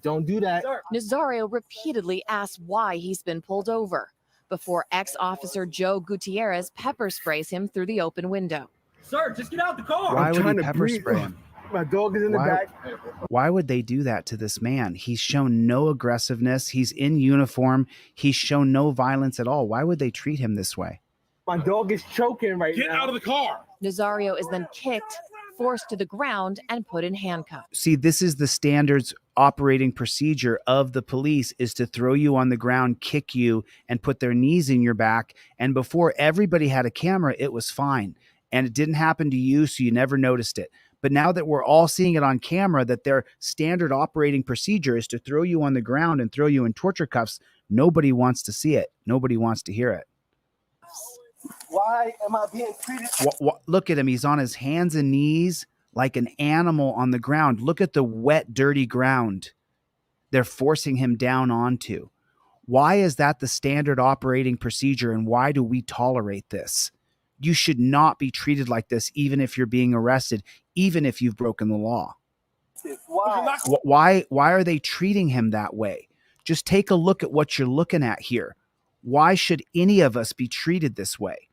Don't do that. Nazario repeatedly asks why he's been pulled over before ex-officer Joe Gutierrez pepper sprays him through the open window. Sir, just get out the car. Why would he pepper spray him? My dog is in the back. Why would they do that to this man? He's shown no aggressiveness. He's in uniform. He's shown no violence at all. Why would they treat him this way? My dog is choking right now. Get out of the car. Nazario is then kicked, forced to the ground, and put in handcuffs. See, this is the standards operating procedure of the police, is to throw you on the ground, kick you, and put their knees in your back. And before everybody had a camera, it was fine. And it didn't happen to you, so you never noticed it. But now that we're all seeing it on camera, that their standard operating procedure is to throw you on the ground and throw you in torture cuffs, nobody wants to see it. Nobody wants to hear it. Why am I being treated? Look at him. He's on his hands and knees like an animal on the ground. Look at the wet, dirty ground they're forcing him down onto. Why is that the standard operating procedure, and why do we tolerate this? You should not be treated like this, even if you're being arrested, even if you've broken the law. Why are they treating him that way? Just take a look at what you're looking at here. Why should any of us be treated this way?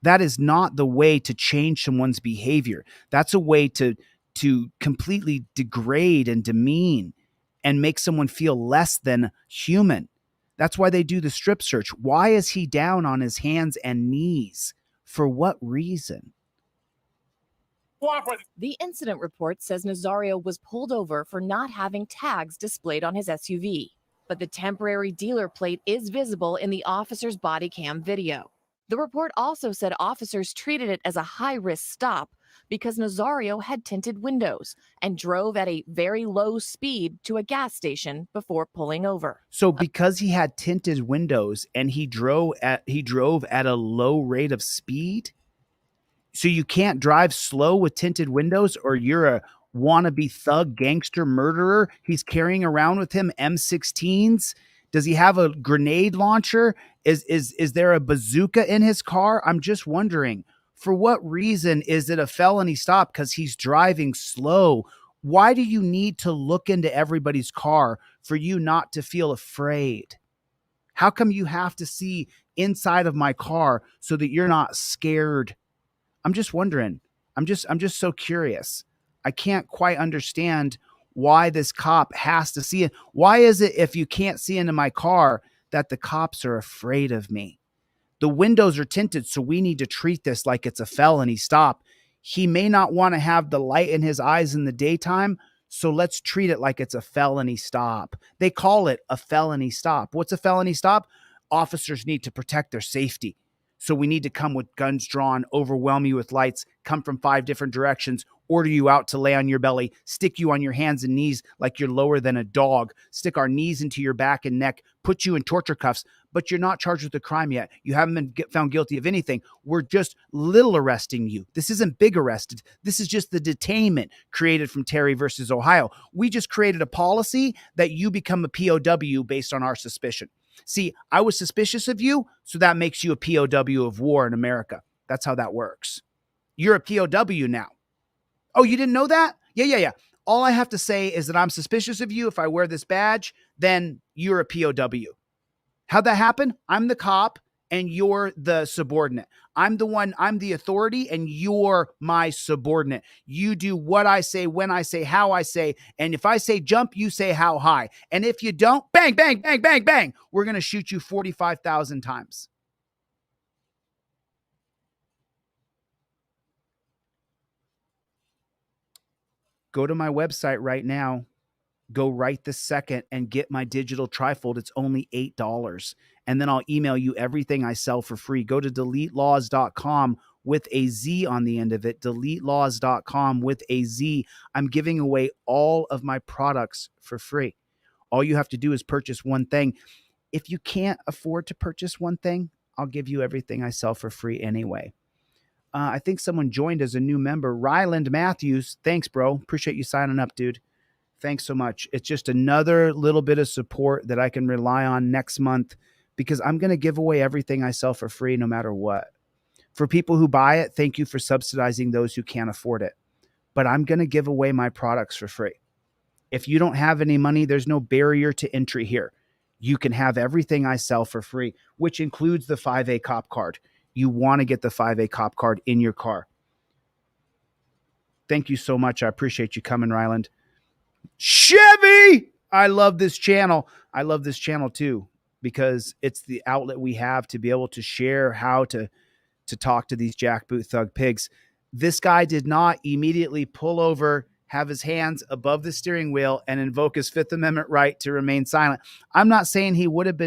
That is not the way to change someone's behavior. That's a way to completely degrade and demean and make someone feel less than human. That's why they do the strip search. Why is he down on his hands and knees? For what reason? The incident report says Nazario was pulled over for not having tags displayed on his SUV, but the temporary dealer plate is visible in the officer's body cam video. The report also said officers treated it as a high-risk stop, because Nazario had tinted windows and drove at a very low speed to a gas station before pulling over. So because he had tinted windows and he drove at a low rate of speed, so you can't drive slow with tinted windows, or you're a wannabe thug, gangster, murderer. He's carrying around with him M16s. Does he have a grenade launcher? Is there a bazooka in his car? I'm just wondering, for what reason is it a felony stop? Because he's driving slow. Why do you need to look into everybody's car for you not to feel afraid? How come you have to see inside of my car so that you're not scared? I'm just wondering. I'm just so curious. I can't quite understand why this cop has to see it. Why is it if you can't see into my car that the cops are afraid of me? The windows are tinted, so we need to treat this like it's a felony stop. He may not want to have the light in his eyes in the daytime, so let's treat it like it's a felony stop. They call it a felony stop. What's a felony stop? Officers need to protect their safety. So we need to come with guns drawn, overwhelm you with lights, come from 5 different directions, order you out to lay on your belly, stick you on your hands and knees like you're lower than a dog, stick our knees into your back and neck, put you in torture cuffs, but you're not charged with a crime yet. You haven't been found guilty of anything. We're just little arresting you. This isn't big arrested. This is just the detainment created from Terry versus Ohio. We just created a policy that you become a POW based on our suspicion. See, I was suspicious of you, so that makes you a POW of war in America. That's how that works. You're a POW now. Oh, you didn't know that? Yeah. All I have to say is that I'm suspicious of you. If I wear this badge, then you're a POW. How'd that happen? I'm the cop and you're the subordinate. I'm the authority and you're my subordinate. You do what I say, when I say, how I say. And if I say jump, you say how high. And if you don't, bang, bang, bang, bang, bang. We're going to shoot you 45,000 times. Go to my website right now. Go right this second and get my digital trifold. It's only $8. And then I'll email you everything I sell for free. Go to deletelaws.com with a Z on the end of it. Deletelaws.com with a Z. I'm giving away all of my products for free. All you have to do is purchase one thing. If you can't afford to purchase one thing, I'll give you everything I sell for free anyway. I think someone joined as a new member. Ryland Matthews. Thanks, bro. Appreciate you signing up, dude. Thanks so much. It's just another little bit of support that I can rely on next month, because I'm going to give away everything I sell for free no matter what. For people who buy it, thank you for subsidizing those who can't afford it. But I'm going to give away my products for free. If you don't have any money, there's no barrier to entry here. You can have everything I sell for free, which includes the 5A cop card. You want to get the 5A cop card in your car. Thank you so much. I appreciate you coming, Ryland. Chevy! I love this channel. I love this channel too, because it's the outlet we have to be able to share how to talk to these jackboot thug pigs. This guy did not immediately pull over, have his hands above the steering wheel, and invoke his Fifth Amendment right to remain silent. I'm not saying he wouldn't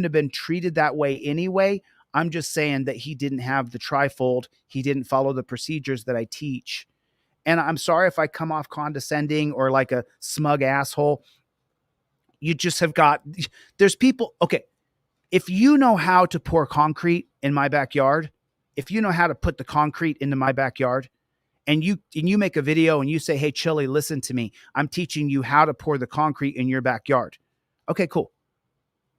have been treated that way anyway. I'm just saying that he didn't have the trifold. He didn't follow the procedures that I teach. And I'm sorry if I come off condescending or like a smug asshole. You just have got, there's people, okay, if you know how to pour concrete in my backyard, if you know how to put the concrete into my backyard, and you make a video and you say, hey, Chille, listen to me. I'm teaching you how to pour the concrete in your backyard. Okay, cool.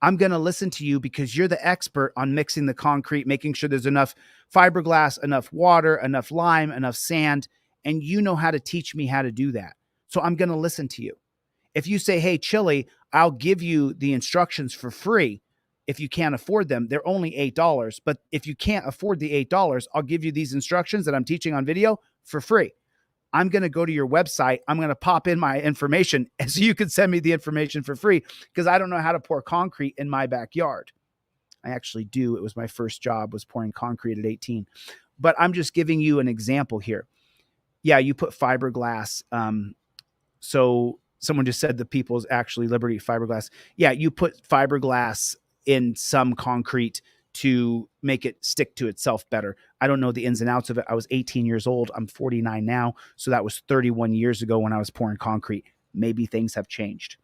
I'm going to listen to you because you're the expert on mixing the concrete, making sure there's enough fiberglass, enough water, enough lime, enough sand, and you know how to teach me how to do that. So I'm going to listen to you. If you say, hey, Chille, I'll give you the instructions for free. If you can't afford them, they're only $8. But if you can't afford the $8, I'll give you these instructions that I'm teaching on video for free. I'm going to go to your website. I'm going to pop in my information so you can send me the information for free, because I don't know how to pour concrete in my backyard. I actually do. It was my first job, was pouring concrete at 18. But I'm just giving you an example here. Yeah, you put fiberglass. So someone just said the People's actually Liberty fiberglass. Yeah, you put fiberglass in some concrete to make it stick to itself better. I don't know the ins and outs of it. I was 18 years old. I'm 49 now. So that was 31 years ago when I was pouring concrete. Maybe things have changed.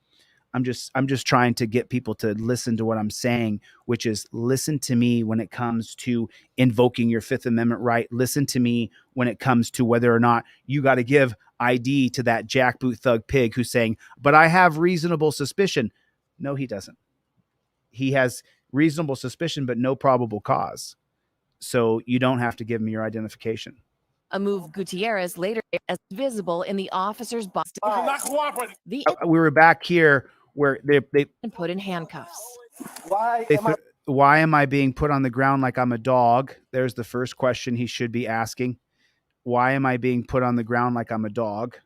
I'm just trying to get people to listen to what I'm saying, which is listen to me when it comes to invoking your Fifth Amendment right. Listen to me when it comes to whether or not you got to give ID to that jackboot thug pig who's saying, but I have reasonable suspicion. No, he doesn't. He has reasonable suspicion, but no probable cause. So you don't have to give me your identification. A move Gutierrez later as visible in the officer's body. The We were back here where they put in handcuffs. Why why am I being put on the ground like I'm a dog? There's the first question he should be asking. Why am I being put on the ground like I'm a dog?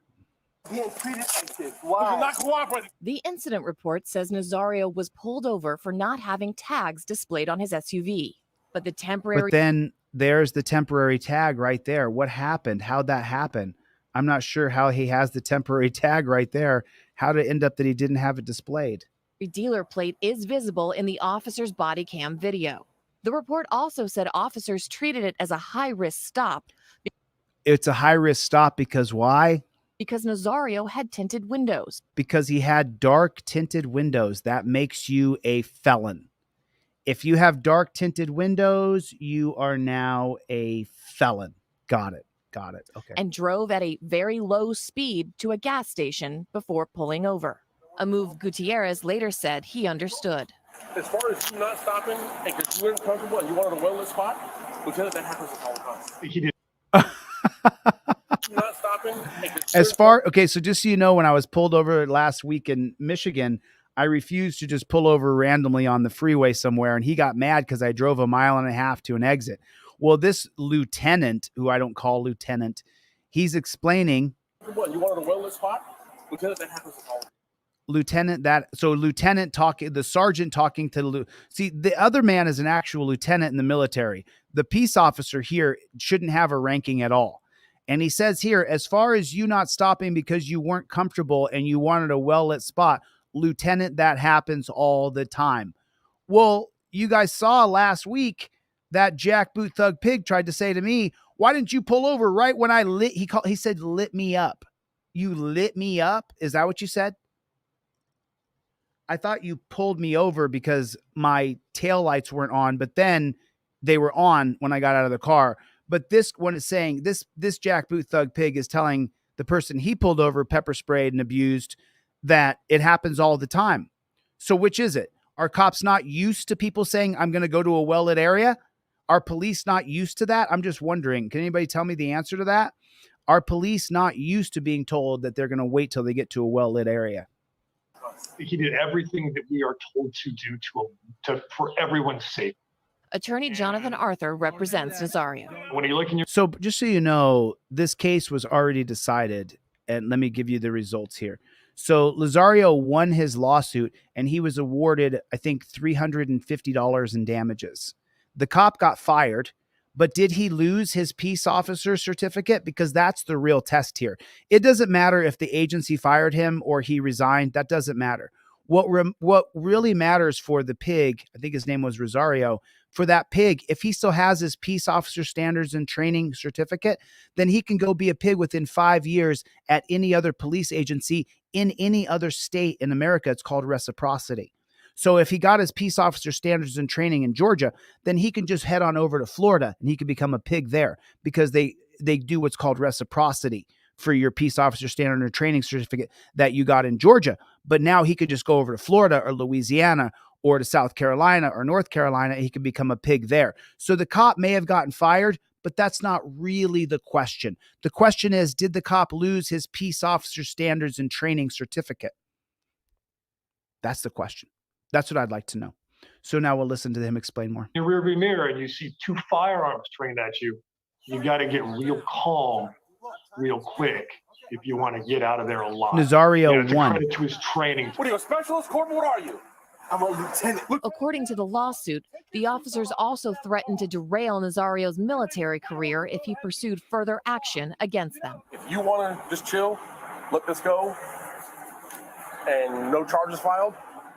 being treated like this? Why? The incident report says Nazario was pulled over for not having tags displayed on his SUV. But the temporary... But then there's the temporary tag right there. What happened? How'd that happen? I'm not sure how he has the temporary tag right there. How did it end up that he didn't have it displayed? dealer plate is visible in the officer's body cam video. The report also said officers treated it as a high-risk stop. It's a high-risk stop because why? Because Nazario had tinted windows. Because he had dark tinted windows. That makes you a felon. If you have dark tinted windows, you are now a felon. Got it. Got it. Okay. And drove at a very low speed to a gas station before pulling over. A move Gutierrez later said he understood. As far as you not stopping and because you were uncomfortable and you wanted a well-lit spot, Lieutenant, that happens all the time. He did. Not stopping. As far, okay, so just so you know, when I was pulled over last week in Michigan, I refused to just pull over randomly on the freeway somewhere, and he got mad because I drove 1.5 miles to an exit. Well, this lieutenant, who I don't call lieutenant, he's explaining. What, you wanted a well-lit spot? Lieutenant, that happens all the time. Lieutenant talking, the sergeant talking to see, the other man is an actual lieutenant in the military. The peace officer here shouldn't have a ranking at all. And he says here, as far as you not stopping because you weren't comfortable and you wanted a well-lit spot, Lieutenant, that happens all the time. Well, you guys saw last week that jackboot thug pig tried to say to me, why didn't you pull over right when I lit? He said, lit me up. You lit me up? Is that what you said? I thought you pulled me over because my taillights weren't on, but then they were on when I got out of the car. But this one is saying this jackboot thug pig is telling the person he pulled over, pepper sprayed and abused, that it happens all the time. So which is it? Are cops not used to people saying, I'm going to go to a well-lit area? Are police not used to that? I'm just wondering, can anybody tell me the answer to that? Are police not used to being told that they're going to wait till they get to a well-lit area? He did everything that we are told to do for everyone's sake. Attorney Jonathan Arthur represents Nazario. When you look in your... So just so you know, this case was already decided, and let me give you the results here. So Nazario won his lawsuit, and he was awarded, I think, $350 in damages. The cop got fired, but did he lose his peace officer certificate? Because that's the real test here. It doesn't matter if the agency fired him or he resigned. That doesn't matter. What really matters for the pig, I think his name was Rosario, for that pig, if he still has his peace officer standards and training certificate, then he can go be a pig within 5 years at any other police agency in any other state in America. It's called reciprocity. So if he got his peace officer standards and training in Georgia, then he can just head on over to Florida and he can become a pig there because they do what's called reciprocity for your peace officer standard or training certificate that you got in Georgia. But now he could just go over to Florida or Louisiana or to South Carolina or North Carolina, and he can become a pig there. So the cop may have gotten fired, but that's not really the question. The question is, did the cop lose his peace officer standards and training certificate? That's the question. That's what I'd like to know. So now we'll listen to him explain more. In your rearview mirror and you see 2 firearms trained at you, you got to get real calm, real quick if you want to get out of there alive. Nazario won. Credit to his training. What are you, a specialist, Corporal? What are you? I'm a lieutenant. According to the lawsuit, the officers also threatened to derail Nazario's military career if he pursued further action against them. If you want to just chill, let this go, and no charges filed,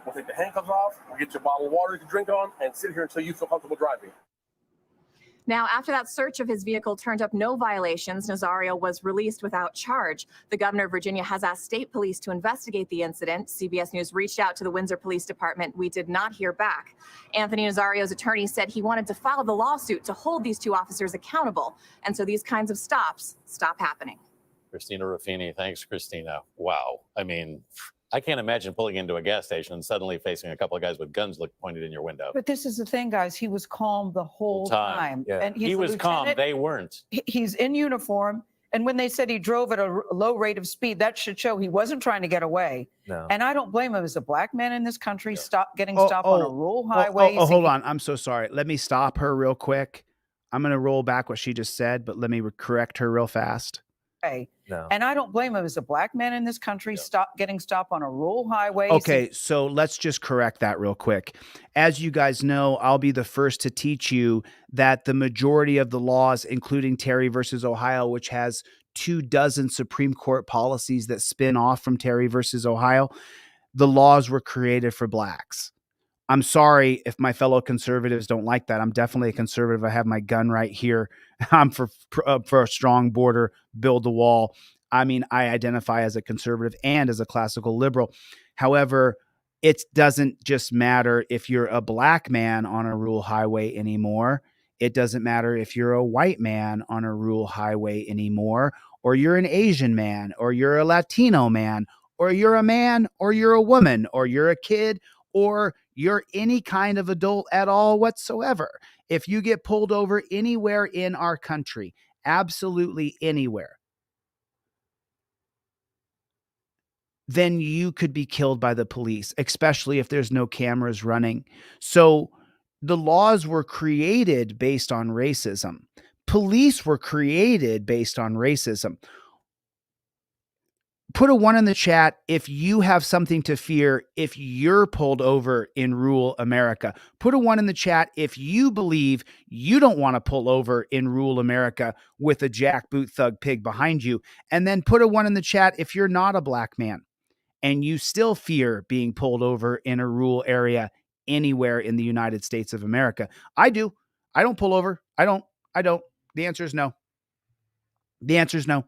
We'll take the handcuffs off, we'll get your bottle of water to drink on, and sit here until you feel comfortable driving. Now, after that search of his vehicle turned up no violations, Nazario was released without charge. The governor of Virginia has asked state police to investigate the incident. CBS News reached out to the Windsor Police Department. We did not hear back. Anthony Nazario's attorney said he wanted to file the lawsuit to hold these two officers accountable, and so these kinds of stops stop happening. Christina Ruffini, thanks, Christina. Wow. I mean, I can't imagine pulling into a gas station and suddenly facing a couple of guys with guns pointed in your window. But this is the thing, guys. He was calm the whole time. Yeah. And he's He a was calm. lieutenant. They weren't. He's in uniform. And when they said he drove at a low rate of speed, that should show he wasn't trying to get away. No. And I don't blame him. As a black man in this country, getting stopped on a rural highway. Hold on. I'm so sorry. Let me stop her real quick. I'm going to roll back what she just said, but let me correct her real fast. No. And I don't blame him. As a black man in this country, getting stopped on a rural highway. Okay, so let's just correct that real quick. As you guys know, I'll be the first to teach you that the majority of the laws, including Terry versus Ohio, which has 24 Supreme Court policies that spin off from Terry versus Ohio, the laws were created for blacks. I'm sorry if my fellow conservatives don't like that. I'm definitely a conservative. I have my gun right here. I'm for a strong border, build the wall. I mean, I identify as a conservative and as a classical liberal. However, it doesn't just matter if you're a black man on a rural highway anymore. It doesn't matter if you're a white man on a rural highway anymore, or you're an Asian man, or you're a Latino man, or you're a man, or you're a woman, or you're a kid, or you're any kind of adult at all whatsoever. If you get pulled over anywhere in our country, absolutely anywhere, then you could be killed by the police, especially if there's no cameras running. So the laws were created based on racism. Police were created based on racism. Put a 1 in the chat if you have something to fear if you're pulled over in rural America. Put a 1 in the chat if you believe you don't want to pull over in rural America with a jackboot thug pig behind you. And then put a 1 in the chat if you're not a black man and you still fear being pulled over in a rural area anywhere in the United States of America. I do. I don't pull over. I don't. The answer is no. The answer is no.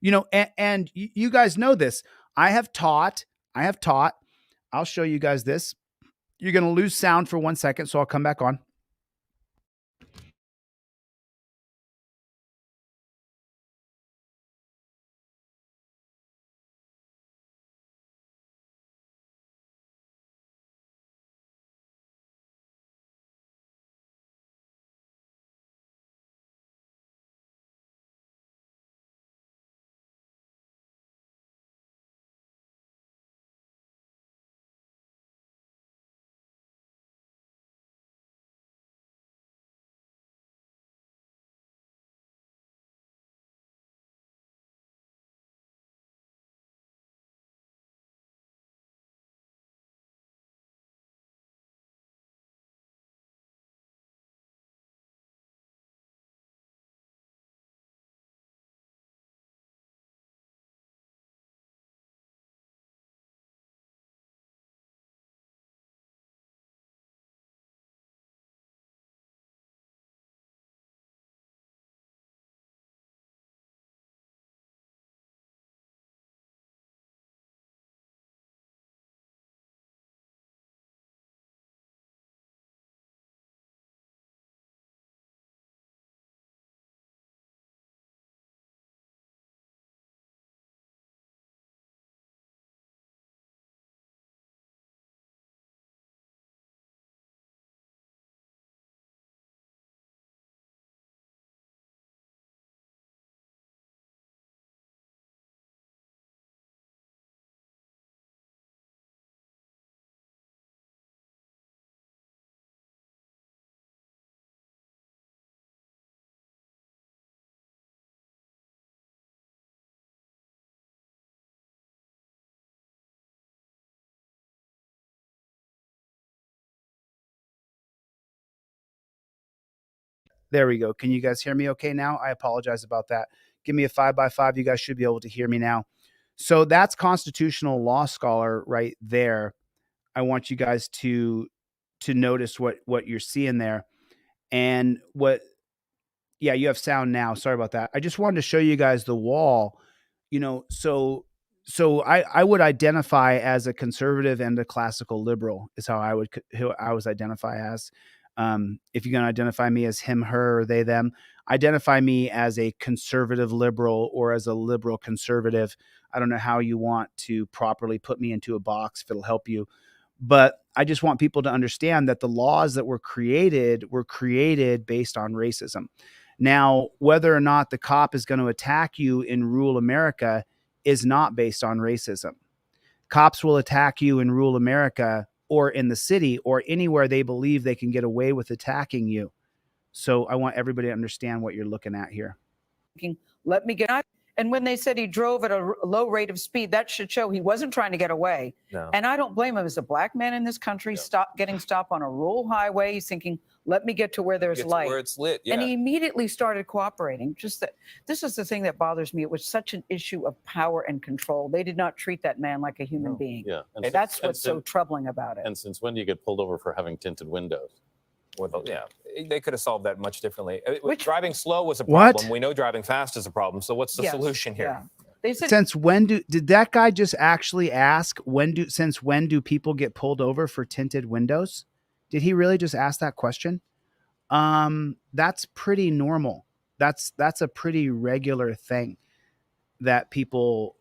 You know, and you guys know this. I have taught. I'll show you guys this. You're going to lose sound for 1 second, so I'll come back on. There we go. Can you guys hear me okay now? I apologize about that. Give me a 5x5. You guys should be able to hear me now. So that's constitutional law scholar right there. I want you guys to notice what you're seeing there. And yeah, you have sound now. Sorry about that. I just wanted to show you guys the wall, so I would identify as a conservative and a classical liberal is how I was identify as. If you're going to identify me as him, her, or they, them, identify me as a conservative liberal or as a liberal conservative. I don't know how you want to properly put me into a box, if it'll help you. But I just want people to understand that the laws that were created based on racism. Now, whether or not the cop is going to attack you in rural America is not based on racism. Cops will attack you in rural America or in the city or anywhere they believe they can get away with attacking you. So I want everybody to understand what you're looking at here. Let me get out. And when they said he drove at a low rate of speed, that should show he wasn't trying to get away. No. And I don't blame him. As a black man in this country, getting stopped on a rural highway, he's thinking, let me get to where there's light. Where it's lit, yeah. And he immediately started cooperating. Just that, this is the thing that bothers me. It was such an issue of power and control. They did not treat that man like a human being. Yeah. And that's what's so troubling about it. And since when do you get pulled over for having tinted windows? Yeah, they could have solved that much differently. Driving slow was a What? problem. We know driving fast is a problem. So what's the solution here? Yeah. They said, Since when did that guy just actually ask since when do people get pulled over for tinted windows? Did he really just ask that question? That's pretty normal. That's a pretty regular thing that people,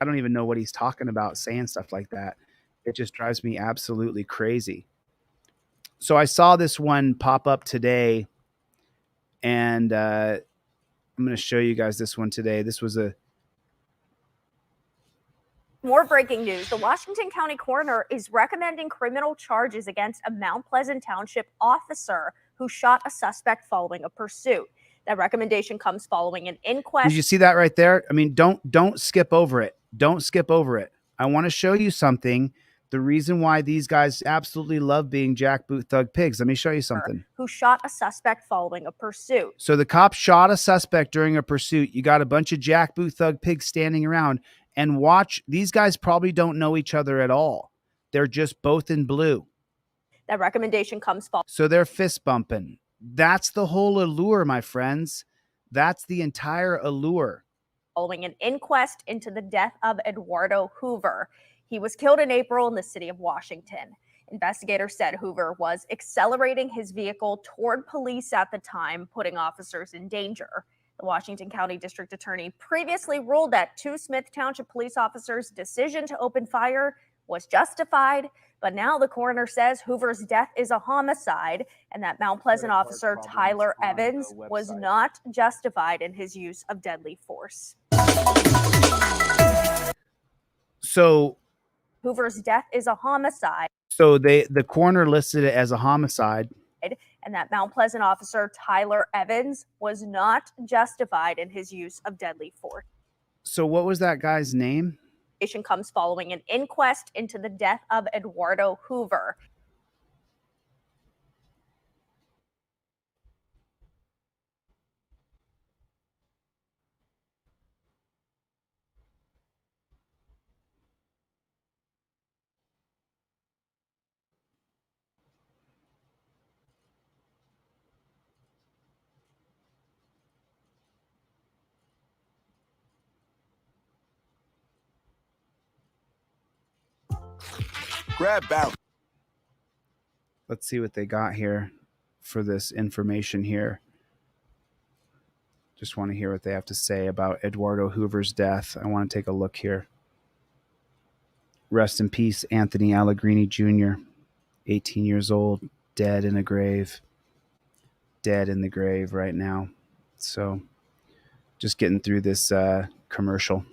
I don't even know what he's talking about saying stuff like that. It just drives me absolutely crazy. So I saw this one pop up today, and I'm going to show you guys this one today. This was More breaking news. The Washington County coroner is recommending criminal charges against a Mount Pleasant Township officer who shot a suspect following a pursuit. That recommendation comes following an inquest. Did you see that right there? I mean, don't skip over it. Don't skip over it. I want to show you something. The reason why these guys absolutely love being jackboot thug pigs. Let me show you something. Who shot a suspect following a pursuit. So the cop shot a suspect during a pursuit. You got a bunch of jackboot thug pigs standing around, and watch. These guys probably don't know each other at all. They're just both in blue. That recommendation comes following. So they're fist bumping. That's the whole allure, my friends. That's the entire allure. Following an inquest into the death of Eduardo Hoover. He was killed in April in the city of Washington. Investigators said Hoover was accelerating his vehicle toward police at the time, putting officers in danger. The Washington County District Attorney previously ruled that two Smith Township police officers' decision to open fire was justified, but now the coroner says Hoover's death is a homicide and that Mount Pleasant officer Tyler Evans was not justified in his use of deadly force. So Hoover's death is a homicide. So the coroner listed it as a homicide. And that Mount Pleasant officer Tyler Evans was not justified in his use of deadly force. So what was that guy's name? Comes following an inquest into the death of Eduardo Hoover. Grab bounce. Let's see what they got here for this information here. Just want to hear what they have to say about Eduardo Hoover's death. I want to take a look here. Rest in peace, Anthony Allegrini Jr., 18 years old, dead in a grave. Dead in the grave right now. So just getting through this commercial.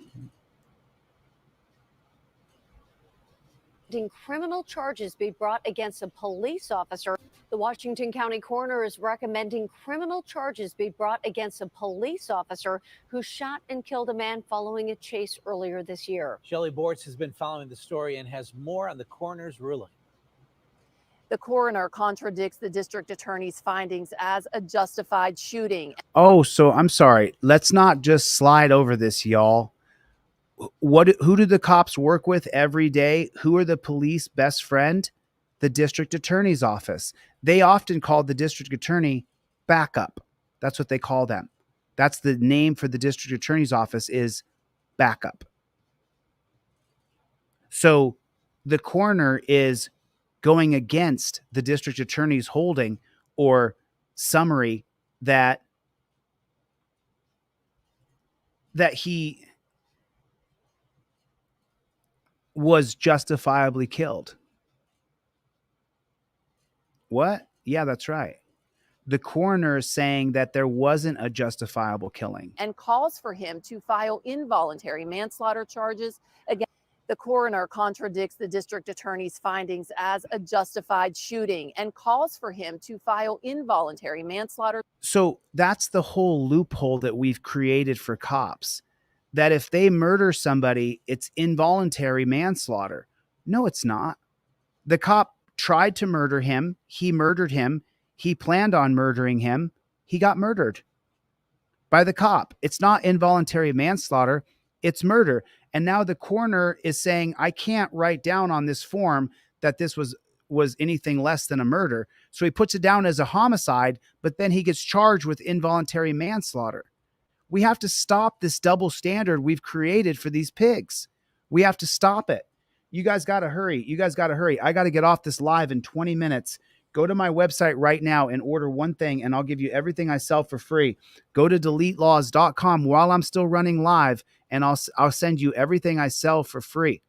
Criminal charges be brought against a police officer. The Washington County coroner is recommending criminal charges be brought against a police officer who shot and killed a man following a chase earlier this year. Shelley Bortz has been following the story and has more on the coroner's ruling. The coroner contradicts the district attorney's findings as a justified shooting. Oh, so I'm sorry. Let's not just slide over this, y'all. Who do the cops work with every day? Who are the police best friend? The district attorney's office. They often call the district attorney backup. That's what they call them. That's the name for the district attorney's office, is backup. So the coroner is going against the district attorney's holding or summary that he was justifiably killed. What? Yeah, that's right. The coroner is saying that there wasn't a justifiable killing. And calls for him to file involuntary manslaughter charges against. The coroner contradicts the district attorney's findings as a justified shooting and calls for him to file involuntary manslaughter. So that's the whole loophole that we've created for cops, that if they murder somebody, it's involuntary manslaughter. No, it's not. The cop tried to murder him. He murdered him. He planned on murdering him. He got murdered by the cop. It's not involuntary manslaughter. It's murder. And now the coroner is saying, I can't write down on this form that this was anything less than a murder. So he puts it down as a homicide, but then he gets charged with involuntary manslaughter. We have to stop this double standard we've created for these pigs. We have to stop it. You guys got to hurry. I got to get off this live in 20 minutes. Go to my website right now and order one thing, and I'll give you everything I sell for free. Go to deletelaws.com while I'm still running live, and I'll send you everything I sell for free.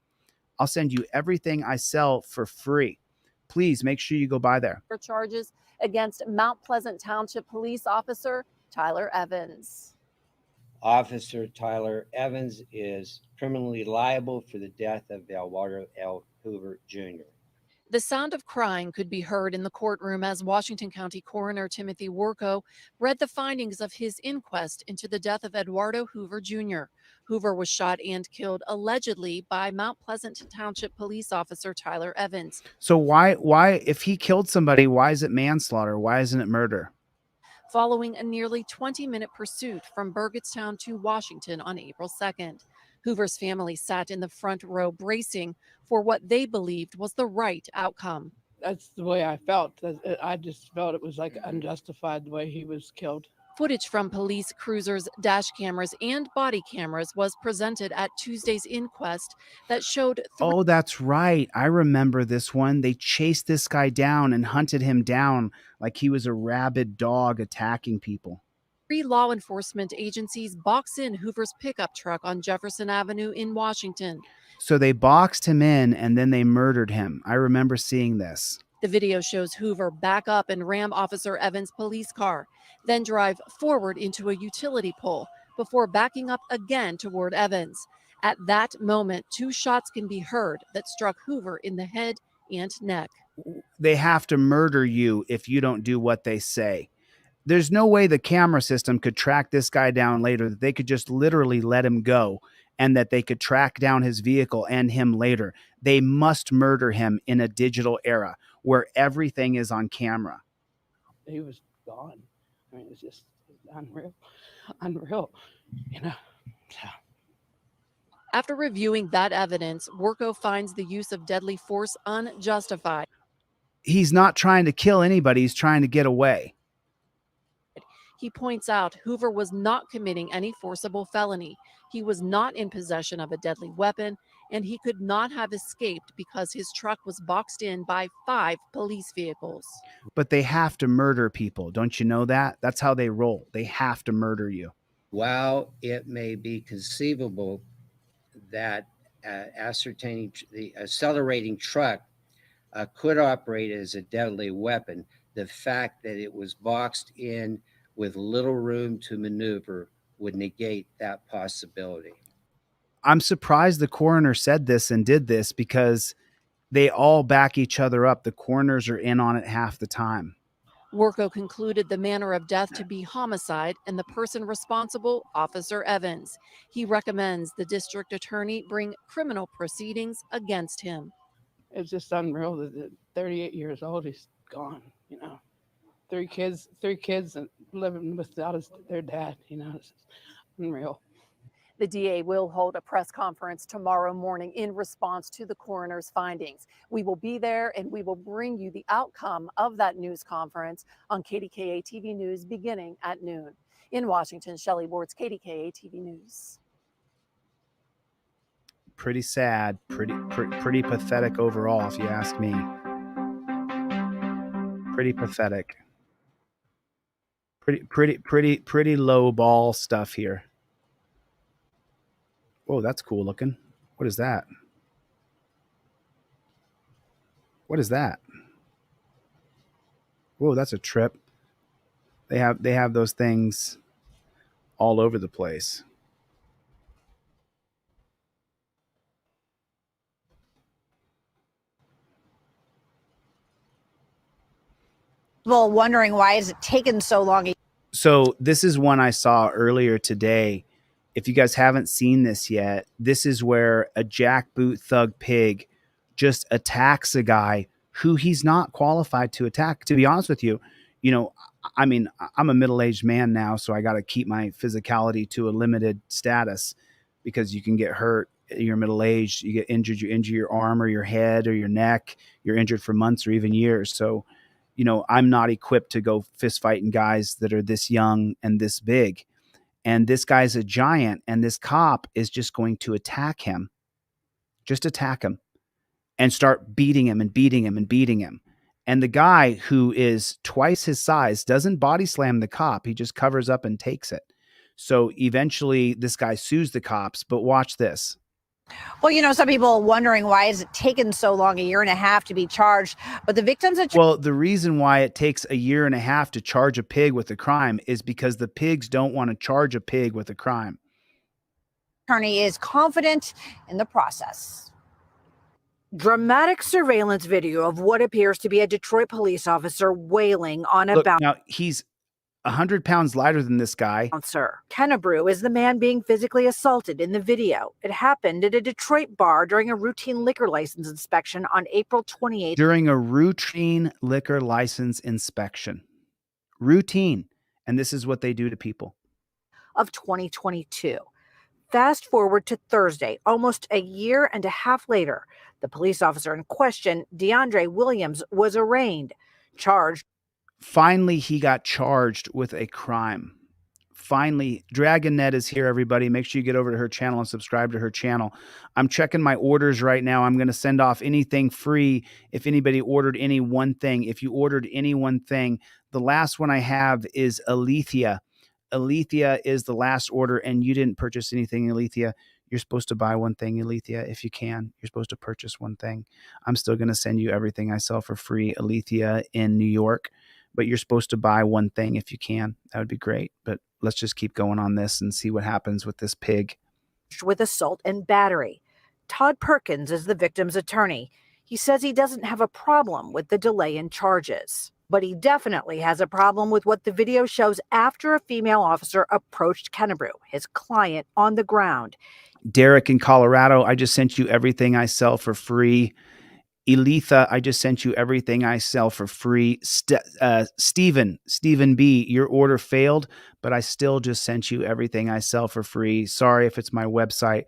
Please make sure you go by there. For charges against Mount Pleasant Township Police Officer Tyler Evans. Officer Tyler Evans is criminally liable for the death of Eduardo L. Hoover Jr. The sound of crying could be heard in the courtroom as Washington County Coroner Timothy Worko read the findings of his inquest into the death of Eduardo Hoover Jr. Hoover was shot and killed allegedly by Mount Pleasant Township Police Officer Tyler Evans. So why, if he killed somebody, why is it manslaughter? Why isn't it murder? Following a nearly 20-minute pursuit from Burgettstown to Washington on April 2nd. Hoover's family sat in the front row bracing for what they believed was the right outcome. That's the way I felt. I just felt it was like unjustified the way he was killed. Footage from police cruisers, dash cameras, and body cameras was presented at Tuesday's inquest that showed. Oh, that's right. I remember this one. They chased this guy down and hunted him down like he was a rabid dog attacking people. 3 law enforcement agencies box in Hoover's pickup truck on Jefferson Avenue in Washington. So they boxed him in and then they murdered him. I remember seeing this. The video shows Hoover back up and ram Officer Evans' police car, then drive forward into a utility pole before backing up again toward Evans. At that moment, 2 shots can be heard that struck Hoover in the head and neck. They have to murder you if you don't do what they say. There's no way the camera system could track this guy down later, that they could just literally let him go and that they could track down his vehicle and him later. They must murder him in a digital era where everything is on camera. He was gone. I mean, it's just unreal, you know. After reviewing that evidence, Worko finds the use of deadly force unjustified. He's not trying to kill anybody. He's trying to get away. He points out Hoover was not committing any forcible felony. He was not in possession of a deadly weapon, and he could not have escaped because his truck was boxed in by 5 police vehicles. But they have to murder people. Don't you know that? That's how they roll. They have to murder you. While it may be conceivable that ascertaining the accelerating truck could operate as a deadly weapon, the fact that it was boxed in with little room to maneuver would negate that possibility. I'm surprised the coroner said this and did this because they all back each other up. The coroners are in on it half the time. Worko concluded the manner of death to be homicide and the person responsible, Officer Evans. He recommends the district attorney bring criminal proceedings against him. It's just unreal that at 38 years old, he's gone, you know. 3 kids and living without their dad, you know, it's unreal. The DA will hold a press conference tomorrow morning in response to the coroner's findings. We will be there and we will bring you the outcome of that news conference on KDKA TV News beginning at noon. In Washington, Shelley Wards, KDKA TV News. Pretty sad, pretty pathetic overall, if you ask me. Pretty pathetic. Pretty low ball stuff here. Whoa, that's cool looking. What is that? What is that? Whoa, that's a trip. They have those things all over the place. Well, wondering why is it taken so long? So this is one I saw earlier today. If you guys haven't seen this yet, this is where a jackboot thug pig just attacks a guy who he's not qualified to attack. To be honest with you, I mean, I'm a middle-aged man now, so I got to keep my physicality to a limited status because you can get hurt. You're middle-aged, you get injured, you injure your arm or your head or your neck. You're injured for months or even years. So, I'm not equipped to go fist fighting guys that are this young and this big. And this guy's a giant, and this cop is just going to attack him. Just attack him and start beating him and beating him and beating him. And the guy who is twice his size doesn't body slam the cop. He just covers up and takes it. So eventually this guy sues the cops, but watch this. Well, some people wondering why is it taken so long, a year and a half to be charged, but the victims of Well, the reason why it takes a year and a half to charge a pig with a crime is because the pigs don't want to charge a pig with a crime. Attorney is confident in the process. Dramatic surveillance video of what appears to be a Detroit police officer wailing on a Look, now he's 100 pounds lighter than this guy. bouncer. Kennebrew is the man being physically assaulted in the video. It happened at a Detroit bar during a routine liquor license inspection on April 28th. During a routine liquor license inspection. Routine. And this is what they do to people. Of 2022. Fast forward to Thursday, almost a year and a half later, the police officer in question, DeAndre Williams, was arraigned, charged. Finally, he got charged with a crime. Finally, DragonNet is here, everybody. Make sure you get over to her channel and subscribe to her channel. I'm checking my orders right now. I'm going to send off anything free if anybody ordered any one thing. If you ordered any one thing, the last one I have is Alethea. Alethea is the last order, and you didn't purchase anything, Alethea. You're supposed to buy one thing, Alethea, if you can. You're supposed to purchase one thing. I'm still going to send you everything I sell for free, Alethea, in New York. But you're supposed to buy one thing if you can. That would be great. But let's just keep going on this and see what happens with this pig. With assault and battery. Todd Perkins is the victim's attorney. He says he doesn't have a problem with the delay in charges, but he definitely has a problem with what the video shows after a female officer approached Kennebrew, his client, on the ground. Derek in Colorado, I just sent you everything I sell for free. Elitha, I just sent you everything I sell for free. Stephen B, your order failed, but I still just sent you everything I sell for free. Sorry if it's my website.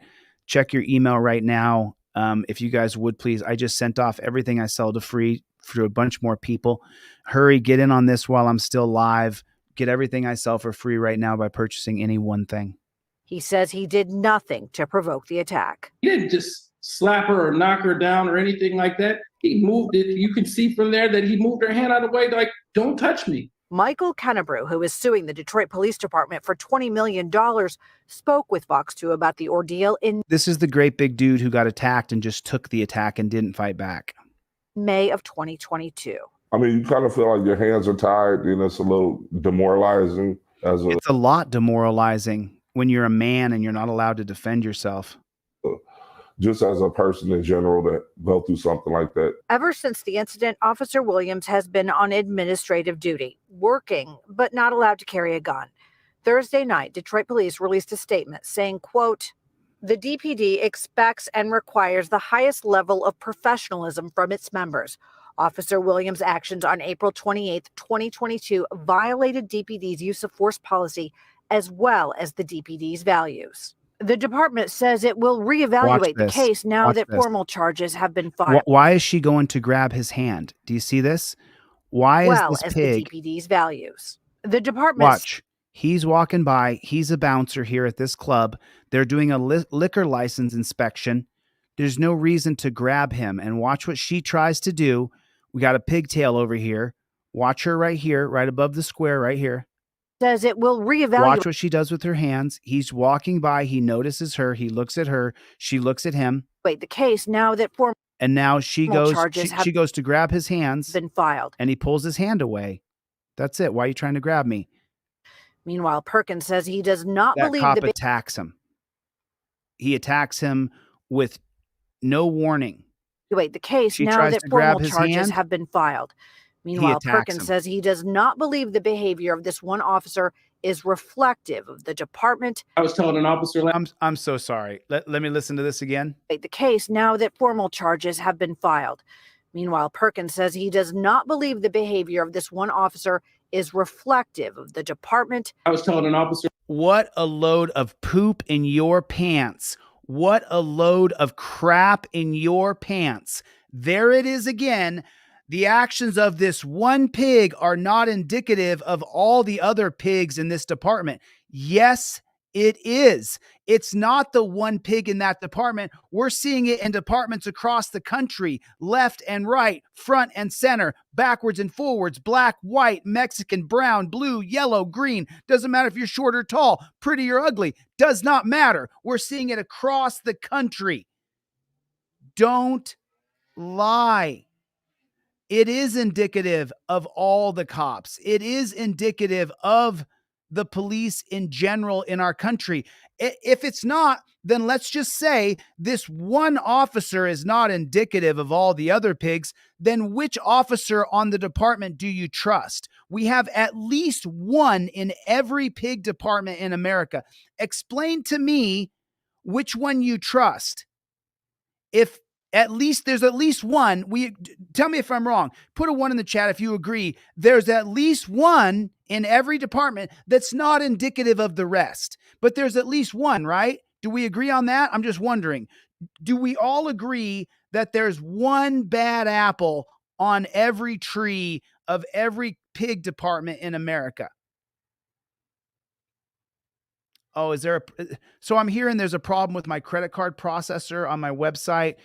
Check your email right now. If you guys would please, I just sent off everything I sell to free for a bunch more people. Hurry, get in on this while I'm still live. Get everything I sell for free right now by purchasing any one thing. He says he did nothing to provoke the attack. He didn't just slap her or knock her down or anything like that. He moved it. You can see from there that he moved her hand out of the way, like, don't touch me. Michael Kennebrew, who is suing the Detroit Police Department for $20 million, spoke with Fox 2 about the ordeal in This is the great big dude who got attacked and just took the attack and didn't fight back. May of 2022. I mean, you kind of feel like your hands are tied, and it's a little demoralizing. It's a lot demoralizing when you're a man and you're not allowed to defend yourself. Just as a person in general that go through something like that. Ever since the incident, Officer Williams has been on administrative duty, working, but not allowed to carry a gun. Thursday night, Detroit police released a statement saying, quote, "The DPD expects and requires the highest level of professionalism from its members. Officer Williams' actions on April 28, 2022 violated DPD's use of force policy as well as the DPD's values." The department says it will Watch reevaluate the this. case now Watch that this. formal charges have been filed. Why is she going to grab his hand? Do you see this? Why is Well this as the pig? DPD's values. The department Watch. He's walking by. He's a bouncer here at this club. They're doing a liquor license inspection. There's no reason to grab him. And watch what she tries to do. We got a pigtail over here. Watch her right here, right above the square right here. says it will reevaluate. Watch what she does with her hands. He's walking by. He notices her. He looks at her. She looks at him. The case now that formal And now she Formal goes, charges have she goes to grab his hands been filed. and he pulls his hand away. That's it. Why are you trying to grab me? Meanwhile, Perkins says he does not That believe cop the attacks him. He attacks him with no warning. the case She now tries that to grab formal his charges hand. have been filed. Meanwhile, attacks Perkins him. says he does not believe the behavior of this one officer is reflective of the department. I was telling an officer I'm so sorry. Let me listen to this again. The case now that formal charges have been filed. Meanwhile, Perkins says he does not believe the behavior of this one officer is reflective of the department. I was telling an officer. What a load of poop in your pants. What a load of crap in your pants. There it is again. The actions of this one pig are not indicative of all the other pigs in this department. Yes, it is. It's not the one pig in that department. We're seeing it in departments across the country, left and right, front and center, backwards and forwards, black, white, Mexican, brown, blue, yellow, green. Doesn't matter if you're short or tall, pretty or ugly. Does not matter. We're seeing it across the country. Don't lie. It is indicative of all the cops. It is indicative of the police in general in our country. If it's not, then let's just say this one officer is not indicative of all the other pigs. Then which officer on the department do you trust? We have at least one in every pig department in America. Explain to me which one you trust. If there's at least one. Tell me if I'm wrong. Put a 1 in the chat if you agree. There's at least one in every department that's not indicative of the rest. But there's at least one, right? Do we agree on that? I'm just wondering. Do we all agree that there's one bad apple on every tree of every pig department in America? Oh, so I'm hearing there's a problem with my credit card processor on my website.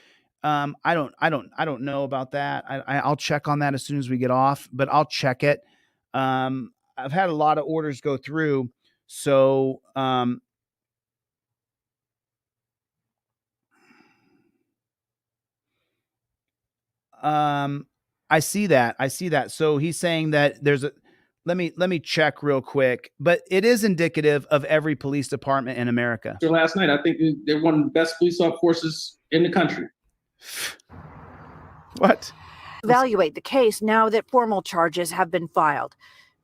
I don't know about that. I'll check on that as soon as we get off, but I'll check it. I've had a lot of orders go through. So, I see that. So he's saying that let me check real quick, but it is indicative of every police department in America. Last night, I think they're one of the best police forces in the country. What? Evaluate the case now that formal charges have been filed.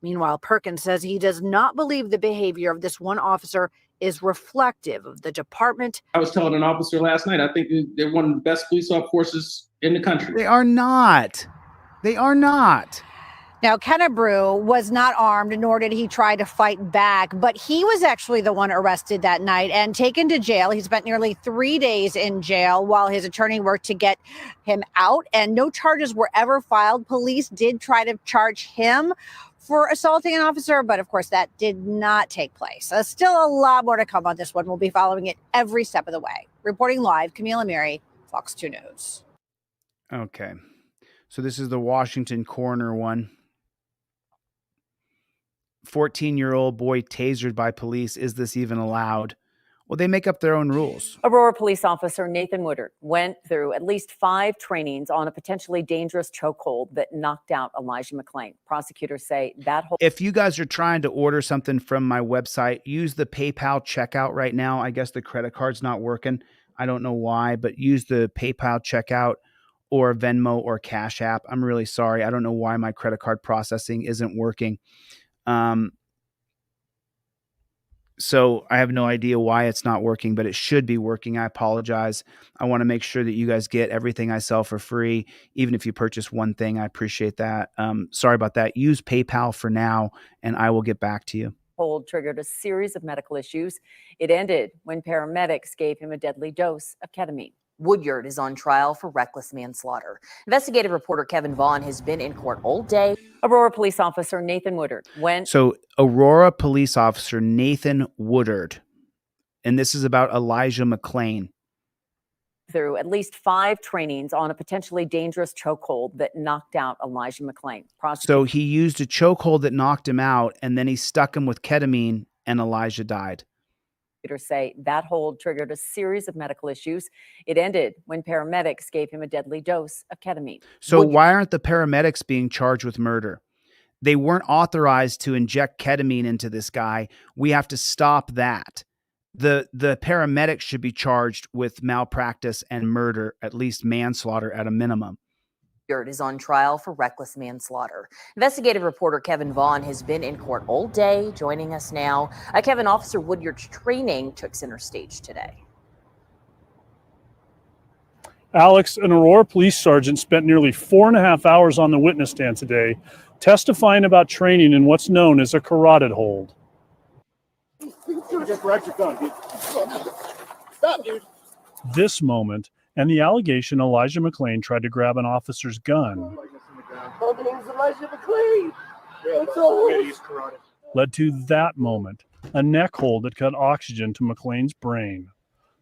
Meanwhile, Perkins says he does not believe the behavior of this one officer is reflective of the department. I was telling an officer last night, I think they're one of the best police forces in the country. They are not. They are not. Now, Kennebrew was not armed, nor did he try to fight back, but he was actually the one arrested that night and taken to jail. He spent nearly 3 days in jail while his attorney worked to get him out, and no charges were ever filed. Police did try to charge him for assaulting an officer, but of course that did not take place. Still a lot more to come on this one. We'll be following it every step of the way. Reporting live, Camille Amiri, Fox 2 News. Okay. So this is the Washington coroner one. 14-year-old boy tasered by police. Is this even allowed? Well, they make up their own rules. Aurora police officer Nathan Woodard went through at least 5 trainings on a potentially dangerous chokehold that knocked out Elijah McClain. Prosecutors say that whole... If you guys are trying to order something from my website, use the PayPal checkout right now. I guess the credit card's not working. I don't know why, but use the PayPal checkout or Venmo or Cash App. I'm really sorry. I don't know why my credit card processing isn't working. So I have no idea why it's not working, but it should be working. I apologize. I want to make sure that you guys get everything I sell for free. Even if you purchase one thing, I appreciate that. Sorry about that. Use PayPal for now, and I will get back to you. Hold triggered a series of medical issues. It ended when paramedics gave him a deadly dose of ketamine. Woodyard is on trial for reckless manslaughter. Investigative reporter Kevin Vaughn has been in court all day. Aurora police officer Nathan Woodard went. So Aurora police officer Nathan Woodard, and this is about Elijah McClain. Through at least 5 trainings on a potentially dangerous chokehold that knocked out Elijah McClain. So he used a chokehold that knocked him out, and then he stuck him with ketamine, and Elijah died. Prosecutors say that hold triggered a series of medical issues. It ended when paramedics gave him a deadly dose of ketamine. So why aren't the paramedics being charged with murder? They weren't authorized to inject ketamine into this guy. We have to stop that. The paramedics should be charged with malpractice and murder, at least manslaughter at a minimum. Woodyard is on trial for reckless manslaughter. Investigative reporter Kevin Vaughn has been in court all day. Joining us now, Kevin, Officer Woodyard's training took center stage today. Alex, an Aurora police sergeant spent nearly 4.5 hours on the witness stand today, testifying about training in what's known as a carotid hold. Just grab your gun, dude. Stop, dude. This moment and the allegation Elijah McClain tried to grab an officer's gun My name's Elijah McClain. That's all. led to that moment, a neck hold that cut oxygen to McClain's brain.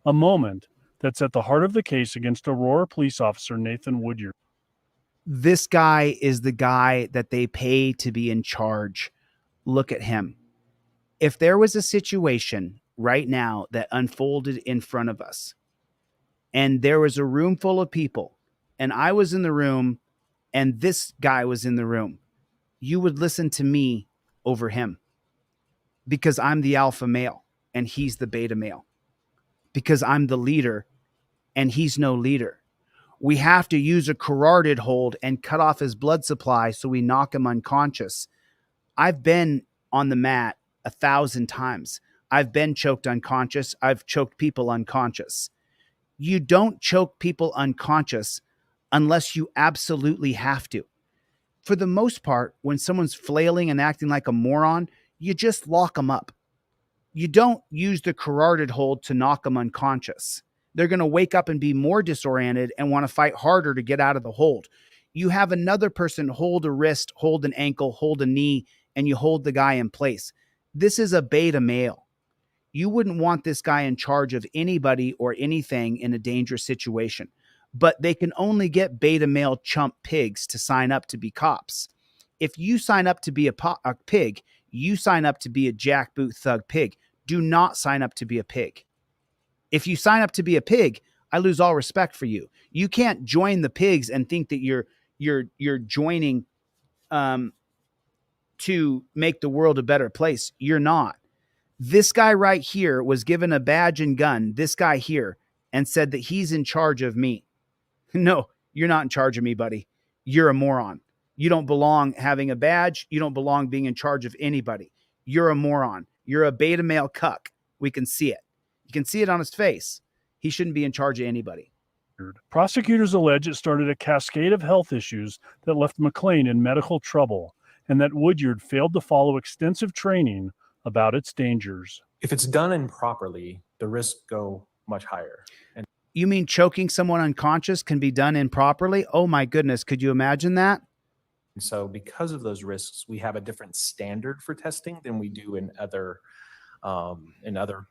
A moment that's at the heart of the case against Aurora police officer Nathan Woodyard. This guy is the guy that they pay to be in charge. Look at him. If there was a situation right now that unfolded in front of us, and there was a room full of people, and I was in the room, and this guy was in the room, you would listen to me over him, because I'm the alpha male and he's the beta male, because I'm the leader and he's no leader. We have to use a carotid hold and cut off his blood supply so we knock him unconscious. I've been on the mat 1,000 times. I've been choked unconscious. I've choked people unconscious. You don't choke people unconscious unless you absolutely have to. For the most part, when someone's flailing and acting like a moron, you just lock them up. You don't use the carotid hold to knock them unconscious. They're going to wake up and be more disoriented and want to fight harder to get out of the hold. You have another person hold a wrist, hold an ankle, hold a knee, and you hold the guy in place. This is a beta male. You wouldn't want this guy in charge of anybody or anything in a dangerous situation. But they can only get beta male chump pigs to sign up to be cops. If you sign up to be a pig, you sign up to be a jackboot thug pig. Do not sign up to be a pig. If you sign up to be a pig, I lose all respect for you. You can't join the pigs and think that you're joining to make the world a better place. You're not. This guy right here was given a badge and gun, this guy here, and said that he's in charge of me. No, you're not in charge of me, buddy. You're a moron. You don't belong having a badge. You don't belong being in charge of anybody. You're a moron. You're a beta male cuck. We can see it. You can see it on his face. He shouldn't be in charge of anybody. Prosecutors allege it started a cascade of health issues that left McClain in medical trouble, and that Woodyard failed to follow extensive training about its dangers. If it's done improperly, the risks go much higher. And you mean choking someone unconscious can be done improperly? Oh my goodness, could you imagine that? so because of those risks, we have a different standard for testing than we do in other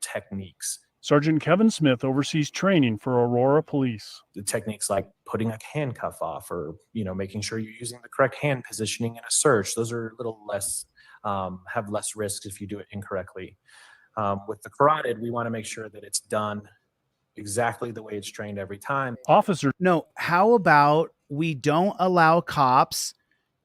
techniques. Sergeant Kevin Smith oversees training for Aurora Police. The techniques like putting a handcuff off, or making sure you're using the correct hand positioning in a search, those are a little less have less risks if you do it incorrectly. With the carotid, we want to make sure that it's done exactly the way it's trained every time. Officer, no, how about we don't allow cops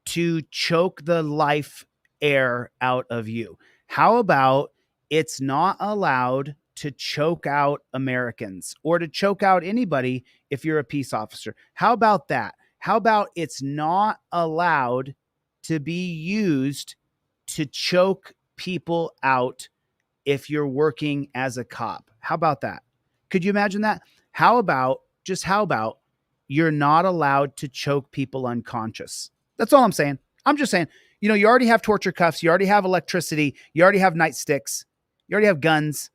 to choke the life air out of you? How about it's not allowed to choke out Americans or to choke out anybody if you're a peace officer? How about that? How about it's not allowed to be used to choke people out if you're working as a cop? How about that? Could you imagine that? How about you're not allowed to choke people unconscious? That's all I'm saying. I'm just saying, You know, you already have torture cuffs. You already have electricity. You already have nightsticks. You already have guns.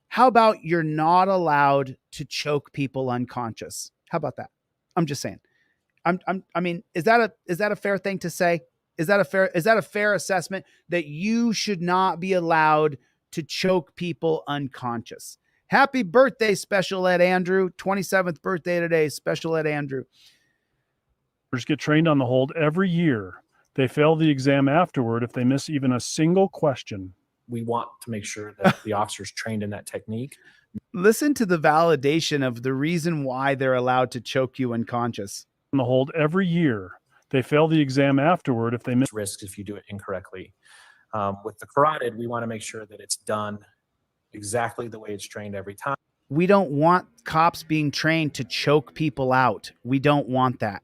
How about you're not allowed to choke people unconscious? How about that? I'm just saying. I mean, is that a fair thing to say? Is that a fair assessment that you should not be allowed to choke people unconscious? Happy birthday, Special Ed Andrew. 27th birthday today, Special Ed Andrew. Get trained on the hold every year. They fail the exam afterward if they miss even a single question. We want to make sure that the officer's trained in that technique. Listen to the validation of the reason why they're allowed to choke you unconscious. On the hold every year. They fail the exam afterward if they miss risks if you do it incorrectly. With the carotid, we want to make sure that it's done exactly the way it's trained every time. We don't want cops being trained to choke people out. We don't want that.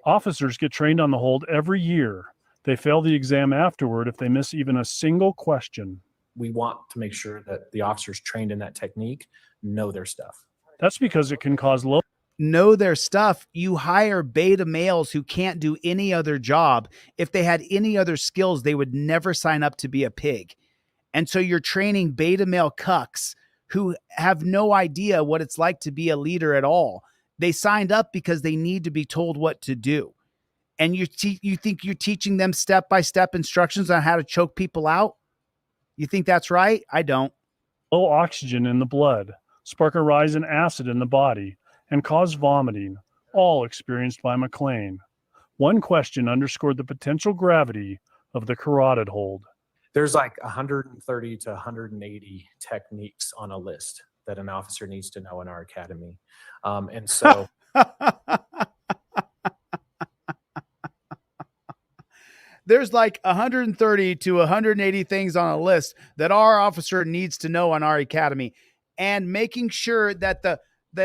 Officers get trained on the hold every year. They fail the exam afterward if they miss even a single question. We want to make sure that the officers trained in that technique know their stuff. That's because it can cause know their stuff. You hire beta males who can't do any other job. If they had any other skills, they would never sign up to be a pig. And so you're training beta male cucks who have no idea what it's like to be a leader at all. They signed up because they need to be told what to do. And you think you're teaching them step-by-step instructions on how to choke people out? You think that's right? I don't. Low oxygen in the blood, spark a rise in acid in the body, and cause vomiting, all experienced by McLean. One question underscored the potential gravity of the carotid hold. There's like 130 to 180 techniques on a list that an officer needs to know in our academy. And so... There's like 130 to 180 things on a list that our officer needs to know on our academy. And making sure that the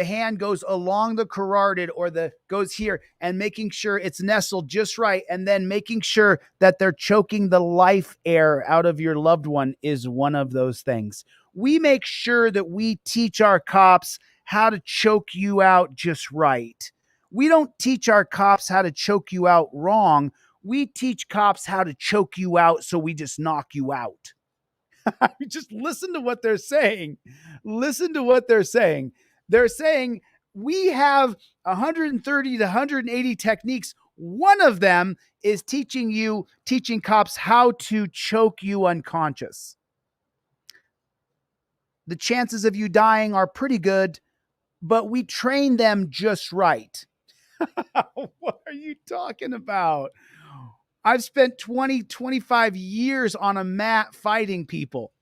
hand goes along the carotid or goes here and making sure it's nestled just right. And then making sure that they're choking the life air out of your loved one is one of those things. We make sure that we teach our cops how to choke you out just right. We don't teach our cops how to choke you out wrong. We teach cops how to choke you out so we just knock you out. Just listen to what they're saying. Listen to what they're saying. They're saying we have 130 to 180 techniques. One of them is teaching cops how to choke you unconscious. The chances of you dying are pretty good, but we train them just right. What are you talking about? I've spent 20, 25 years on a mat fighting people.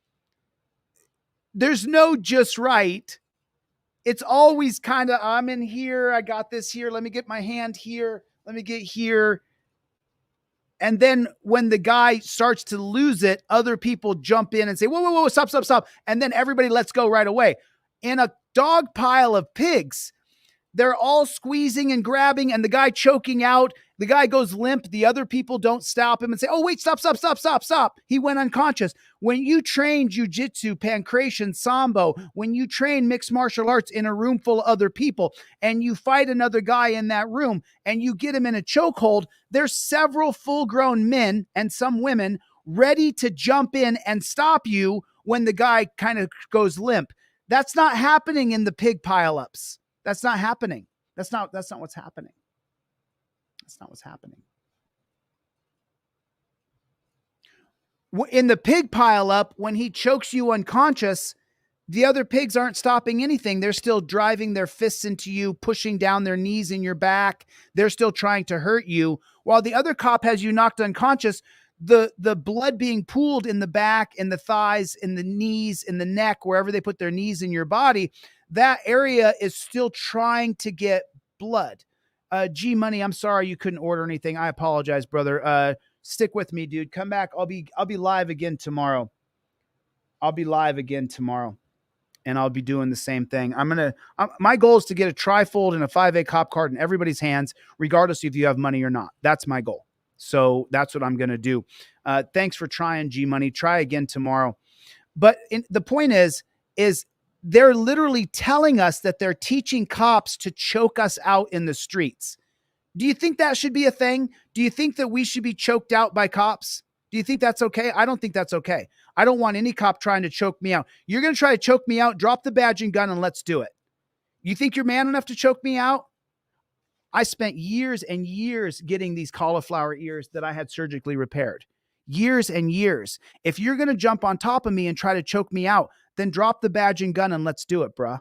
There's no just right. It's always kind of, I'm in here, I got this here, let me get my hand here, let me get here. And then when the guy starts to lose it, other people jump in and say, whoa, stop. And then everybody lets go right away. In a dog pile of pigs, they're all squeezing and grabbing and the guy choking out. The guy goes limp. The other people don't stop him and say, oh, wait, stop. He went unconscious. When you train jujitsu, pancration, sambo, when you train mixed martial arts in a room full of other people and you fight another guy in that room and you get him in a chokehold, there's several full-grown men and some women ready to jump in and stop you when the guy kind of goes limp. That's not happening in the pig pileups. That's not happening. That's not what's happening. That's not what's happening. In the pig pileup, when he chokes you unconscious, the other pigs aren't stopping anything. They're still driving their fists into you, pushing down their knees in your back. They're still trying to hurt you. While the other cop has you knocked unconscious, the blood being pooled in the back, in the thighs, in the knees, in the neck, wherever they put their knees in your body, that area is still trying to get blood. G Money, I'm sorry you couldn't order anything. I apologize, brother. Stick with me, dude. Come back. I'll be live again tomorrow. And I'll be doing the same thing. My goal is to get a trifold and a 5A cop card in everybody's hands, regardless if you have money or not. That's my goal. So that's what I'm going to do. Thanks for trying, G Money. Try again tomorrow. But the point is they're literally telling us that they're teaching cops to choke us out in the streets. Do you think that should be a thing? Do you think that we should be choked out by cops? Do you think that's okay? I don't think that's okay. I don't want any cop trying to choke me out. You're going to try to choke me out, drop the badge and gun, and let's do it. You think you're man enough to choke me out? I spent years and years getting these cauliflower ears that I had surgically repaired. Years and years. If you're going to jump on top of me and try to choke me out, then drop the badge and gun and let's do it, bruh.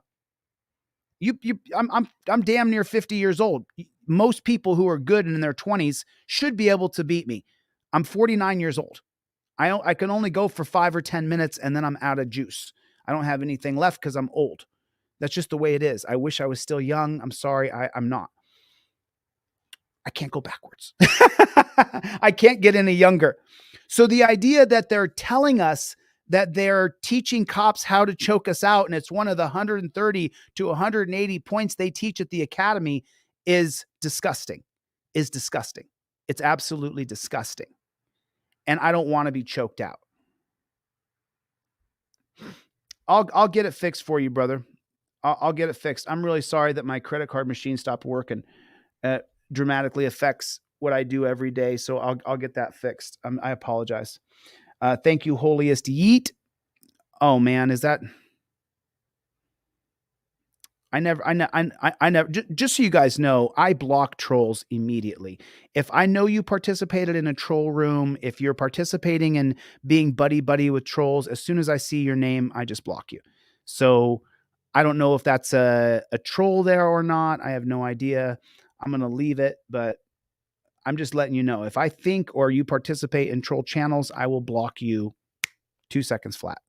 I'm damn near 50 years old. Most people who are good in their 20s should be able to beat me. I'm 49 years old. I can only go for 5 or 10 minutes and then I'm out of juice. I don't have anything left because I'm old. That's just the way it is. I wish I was still young. I'm sorry. I'm not. I can't go backwards. I can't get any younger. So the idea that they're telling us that they're teaching cops how to choke us out, and it's one of the 130 to 180 points they teach at the academy is disgusting. It's absolutely disgusting. And I don't want to be choked out. I'll get it fixed for you, brother. I'll get it fixed. I'm really sorry that my credit card machine stopped working. Dramatically affects what I do every day. So I'll get that fixed. I apologize. Thank you, holiest yeet. Oh man, is that? I never, just so you guys know, I block trolls immediately. If I know you participated in a troll room, if you're participating in being buddy with trolls, as soon as I see your name, I just block you. So I don't know if that's a troll there or not. I have no idea. I'm going to leave it, but I'm just letting you know. If I think or you participate in troll channels, I will block you 2 seconds flat.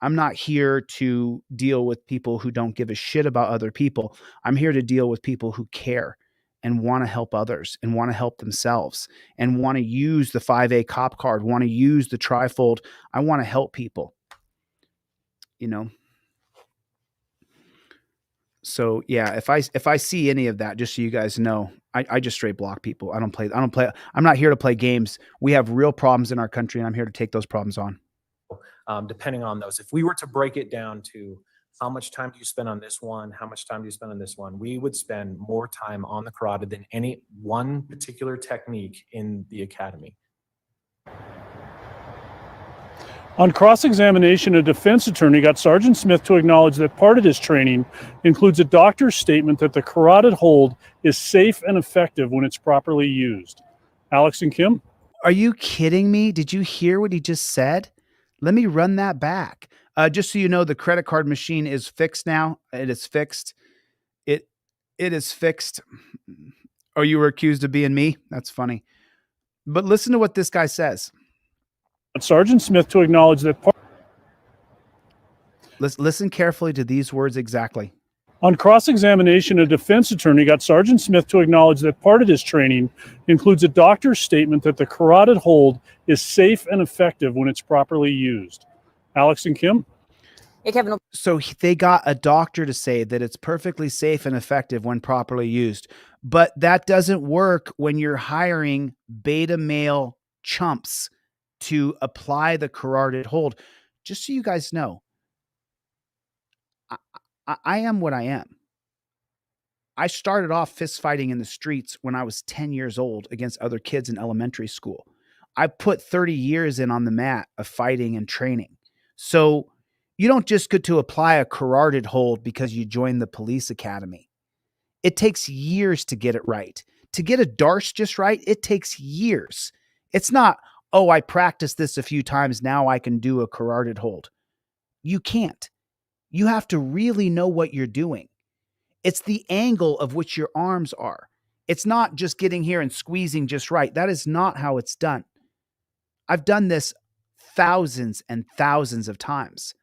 I'm not here to deal with people who don't give a shit about other people. I'm here to deal with people who care and want to help others and want to help themselves and want to use the 5A cop card, want to use the trifold. I want to help people, you know? So yeah, if I see any of that, just so you guys know, I just straight block people. I don't play. I'm not here to play games. We have real problems in our country and I'm here to take those problems on. Depending on those. If we were to break it down to how much time do you spend on this one, how much time do you spend on this one, we would spend more time on the carotid than any one particular technique in the academy. On cross-examination, a defense attorney got Sergeant Smith to acknowledge that part of his training includes a doctor's statement that the carotid hold is safe and effective when it's properly used. Alex and Kim? Are you kidding me? Did you hear what he just said? Let me run that back. Just so you know, the credit card machine is fixed now. It is fixed. It is fixed. Oh, you were accused of being me? That's funny. But listen to what this guy says. Sergeant Smith to acknowledge that part. Listen carefully to these words exactly. On cross-examination, a defense attorney got Sergeant Smith to acknowledge that part of his training includes a doctor's statement that the carotid hold is safe and effective when it's properly used. Alex and Kim? Hey, Kevin. So they got a doctor to say that it's perfectly safe and effective when properly used. But that doesn't work when you're hiring beta male chumps to apply the carotid hold. Just so you guys know, I am what I am. I started off fist fighting in the streets when I was 10 years old against other kids in elementary school. I put 30 years in on the mat of fighting and training. So you don't just get to apply a carotid hold because you joined the police academy. It takes years to get it right. To get a DARS just right, it takes years. It's not, oh, I practiced this a few times, now I can do a carotid hold. You can't. You have to really know what you're doing. It's the angle of which your arms are. It's not just getting here and squeezing just right. That is not how it's done. I've done this thousands and thousands of times.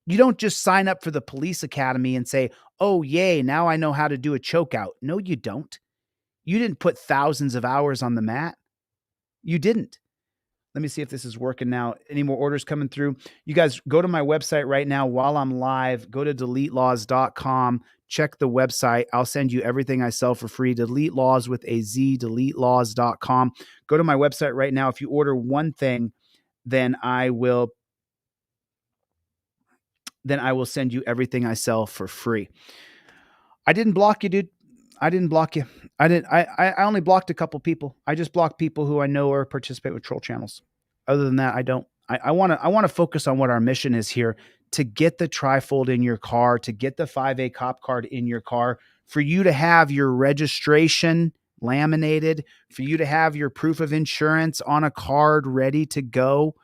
You don't just sign up for the police academy and say, oh, yay, now I know how to do a chokeout. No, you don't. You didn't put thousands of hours on the mat. You didn't. Let me see if this is working now. Any more orders coming through? You guys go to my website right now while I'm live. Go to deletelaws.com. Check the website. I'll send you everything I sell for free. Delete Laws with a Z, deletelaws.com. Go to my website right now. If you order one thing, then I will send you everything I sell for free. I didn't block you, dude. I didn't block you. I didn't. I only blocked a couple people. I just blocked people who I know or participate with troll channels. Other than that, I don't. I want to focus on what our mission is here: to get the trifold in your car, to get the 5A cop card in your car, for you to have your registration laminated, for you to have your proof of insurance on a card ready to go.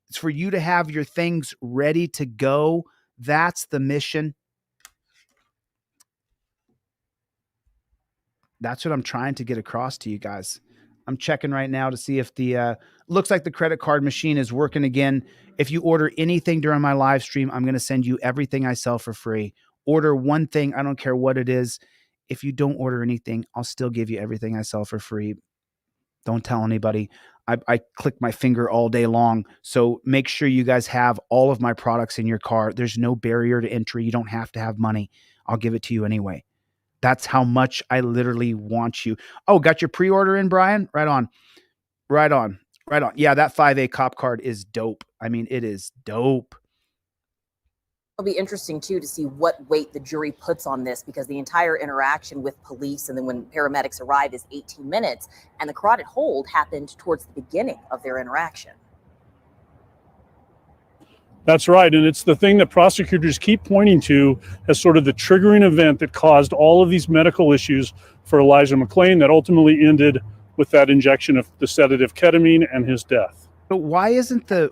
It's for you to have your things ready to go. That's the mission. That's what I'm trying to get across to you guys. I'm checking right now to see if the looks like the credit card machine is working again. If you order anything during my live stream, I'm going to send you everything I sell for free. Order one thing, I don't care what it is. If you don't order anything, I'll still give you everything I sell for free. Don't tell anybody. I click my finger all day long. So make sure you guys have all of my products in your car. There's no barrier to entry. You don't have to have money. I'll give it to you anyway. That's how much I literally want you. Oh, got your pre-order in, Brian? Right on. Right on. Right on. Yeah, that 5A cop card is dope. I mean, it is dope. It'll be interesting, too, to see what weight the jury puts on this, because the entire interaction with police and then when paramedics arrive is 18 minutes, and the carotid hold happened towards the beginning of their interaction. That's right. And it's the thing that prosecutors keep pointing to as sort of the triggering event that caused all of these medical issues for Elijah McClain that ultimately ended with that injection of the sedative ketamine and his death. But why isn't the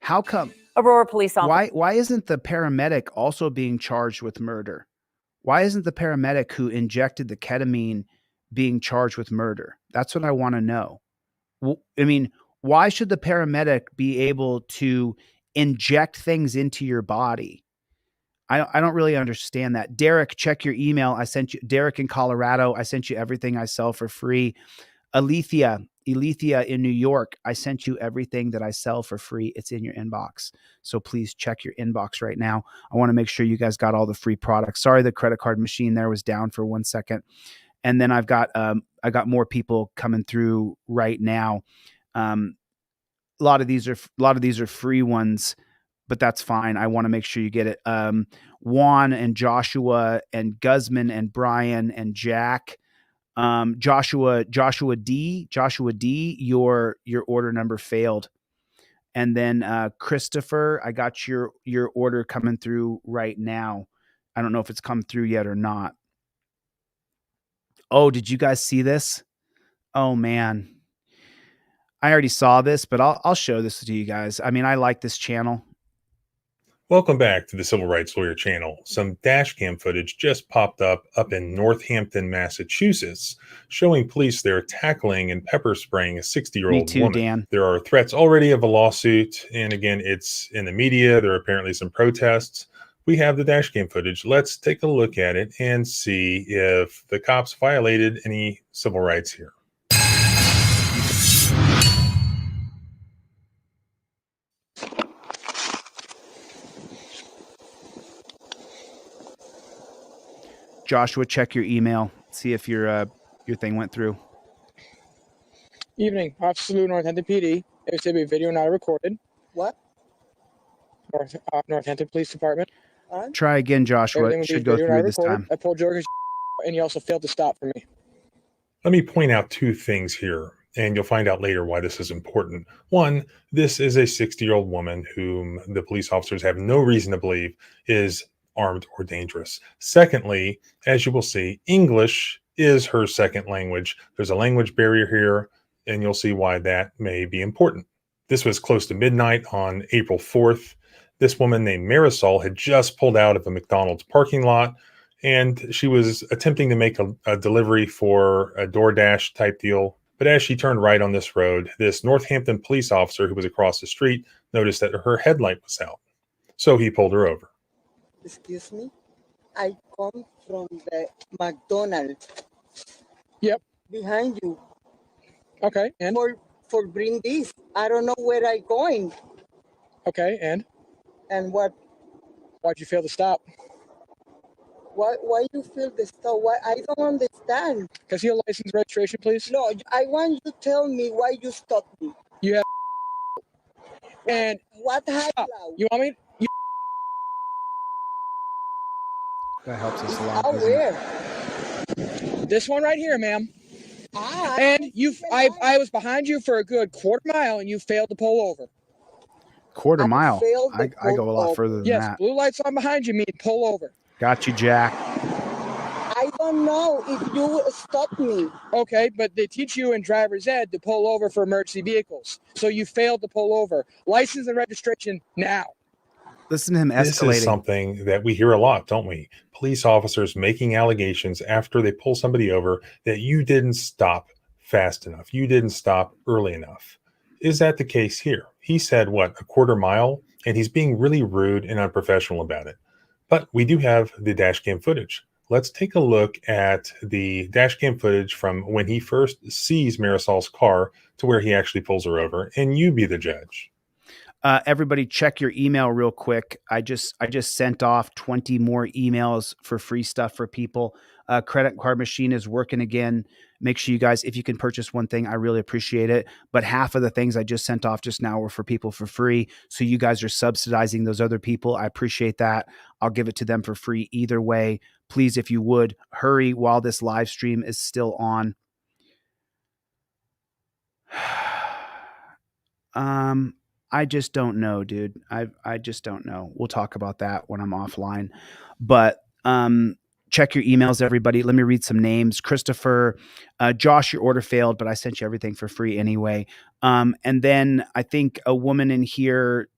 how come Aurora police officer. Why isn't the paramedic also being charged with murder? Why isn't the paramedic who injected the ketamine being charged with murder? That's what I want to know. I mean, why should the paramedic be able to inject things into your body? I don't really understand that. Derek, check your email. I sent you, Derek in Colorado. I sent you everything I sell for free. Alethea in New York. I sent you everything that I sell for free. It's in your inbox. So please check your inbox right now. I want to make sure you guys got all the free products. Sorry, the credit card machine there was down for 1 second. And then I got more people coming through right now. A lot of these are free ones, but that's fine. I want to make sure you get it. Juan and Joshua and Guzman and Brian and Jack, Joshua D, your order number failed. And then Christopher, I got your order coming through right now. I don't know if it's come through yet or not. Oh, did you guys see this? Oh man. I already saw this, but I'll show this to you guys. I mean, I like this channel. Welcome back to the Civil Rights Lawyer channel. Some dash cam footage just popped up in Northampton, Massachusetts, showing police there tackling and pepper spraying a 60-year-old woman. Dan. There are threats already of a lawsuit, and again, it's in the media. There are apparently some protests. We have the dash cam footage. Let's take a look at it and see if the cops violated any civil rights here. Joshua, check your email. See if your thing went through. Evening, Officer Lou, Northampton PD. There should be video not recorded. What? Northampton Police Department. Try again, Joshua. Everything It will be should go video through not this recorded. time. I pulled George's and you also failed to stop for me. Let me point out two things here, and you'll find out later why this is important. One, this is a 60-year-old woman whom the police officers have no reason to believe is armed or dangerous. Secondly, as you will see, English is her second language. There's a language barrier here, and you'll see why that may be important. This was close to midnight on April 4th. This woman named Marisol had just pulled out of a McDonald's parking lot, and she was attempting to make a delivery for a DoorDash type deal. But as she turned right on this road, this Northampton police officer who was across the street noticed that her headlight was out. So he pulled her over. Excuse me? I come from the McDonald's. Yep. Behind you. Okay, and? For bring this. I don't know where I going. Okay, and? And what? Why'd you fail to stop? Why you feel the stop? Why I don't understand. Can I see your license registration, please? No, I want you to tell me why you stopped me. You have and what happened? You want me? That helps us a lot. Oh, doesn't it? where? This one right here, ma'am. Ah, And I was behind you for a good quarter mile, and you failed to pull over. Quarter mile. failed to I go a lot pull further than Yes, that. blue lights on behind you mean pull over. Got you, Jack. I don't know if you stopped me. Okay, but they teach you in driver's ed to pull over for emergency vehicles. So you failed to pull over. License and registration now. Listen to him This escalating. is something that we hear a lot, don't we? Police officers making allegations after they pull somebody over that you didn't stop fast enough. You didn't stop early enough. Is that the case here? He said, what, a quarter mile? And he's being really rude and unprofessional about it. But we do have the dash cam footage. Let's take a look at the dash cam footage from when he first sees Marisol's car to where he actually pulls her over, and you be the judge. Everybody check your email real quick. I just sent off 20 more emails for free stuff for people. Credit card machine is working again. Make sure you guys, if you can purchase one thing, I really appreciate it. But half of the things I just sent off just now were for people for free. So you guys are subsidizing those other people. I appreciate that. I'll give it to them for free either way. Please, if you would, hurry while this live stream is still on. I just don't know, dude. I just don't know. We'll talk about that when I'm offline. But check your emails, everybody. Let me read some names. Christopher, Josh, your order failed, but I sent you everything for free anyway. And then I think a woman in here,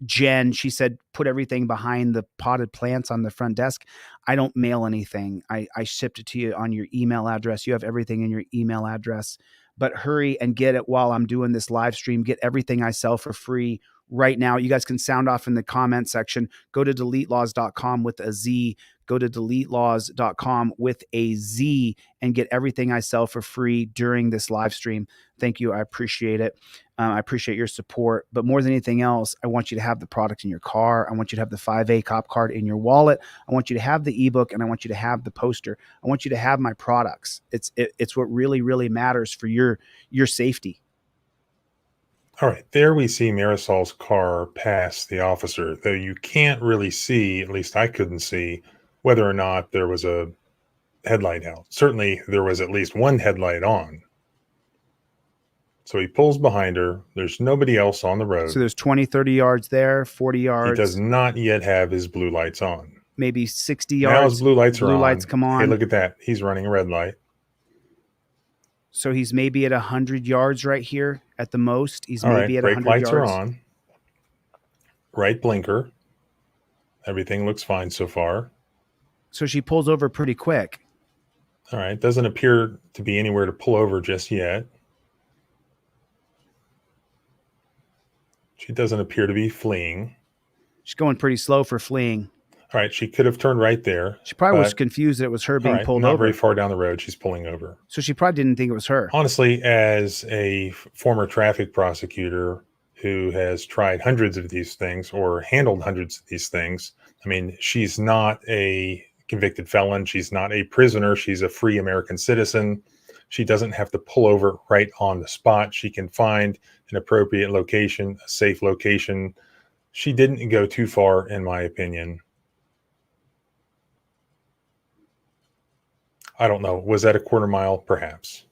Jen, she said, put everything behind the potted plants on the front desk. I don't mail anything. I shipped it to you on your email address. You have everything in your email address. But hurry and get it while I'm doing this live stream. Get everything I sell for free right now. You guys can sound off in the comment section. Go to deletelaws.com with a Z. Go to deletelaws.com with a Z and get everything I sell for free during this live stream. Thank you. I appreciate it. I appreciate your support. But more than anything else, I want you to have the product in your car. I want you to have the 5A cop card in your wallet. I want you to have the ebook, and I want you to have the poster. I want you to have my products. It's what really, really matters for your safety. All right, there we see Marisol's car pass the officer, though you can't really see, at least I couldn't see, whether or not there was a headlight out. Certainly, there was at least one headlight on. So he pulls behind her. There's nobody else on the road. So there's 20, 30 yards there, 40 yards. He does not yet have his blue lights on. Maybe 60 yards. Now his blue lights are on. Blue lights come on. Hey, look at that. He's running a red light. So he's maybe at 100 yards right here at the most. He's All maybe right, at 100 brake lights yards. are on. Right blinker. Everything looks fine so far. So she pulls over pretty quick. All right, doesn't appear to be anywhere to pull over just yet. She doesn't appear to be fleeing. She's going pretty slow for fleeing. All right, she could have turned right there. She probably was confused that it was her being pulled not over. very far down the road, she's pulling over. So she probably didn't think it was her. Honestly, as a former traffic prosecutor who has tried hundreds of these things or handled hundreds of these things, I mean, she's not a convicted felon. She's not a prisoner. She's a free American citizen. She doesn't have to pull over right on the spot. She can find an appropriate location, a safe location. She didn't go too far, in my opinion. I don't know. Was that a quarter mile? Perhaps.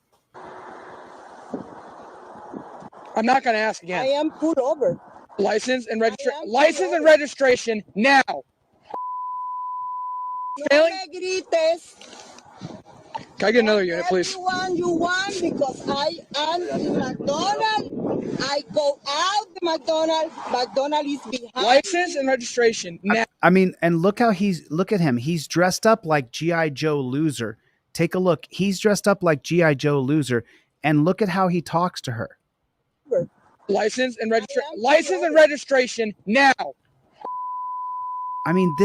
I'm not going to ask again. I am pulled over. License and registration now. No me grites. Can I get another unit, please? Everyone you want, because I am in McDonald's. I go out the McDonald's. McDonald's is behind. License and registration now. I mean, and look at him. He's dressed up like G.I. Joe Loser. Take a look. He's dressed up like G.I. Joe Loser, and look at how he talks to her. License and registration now. I mean,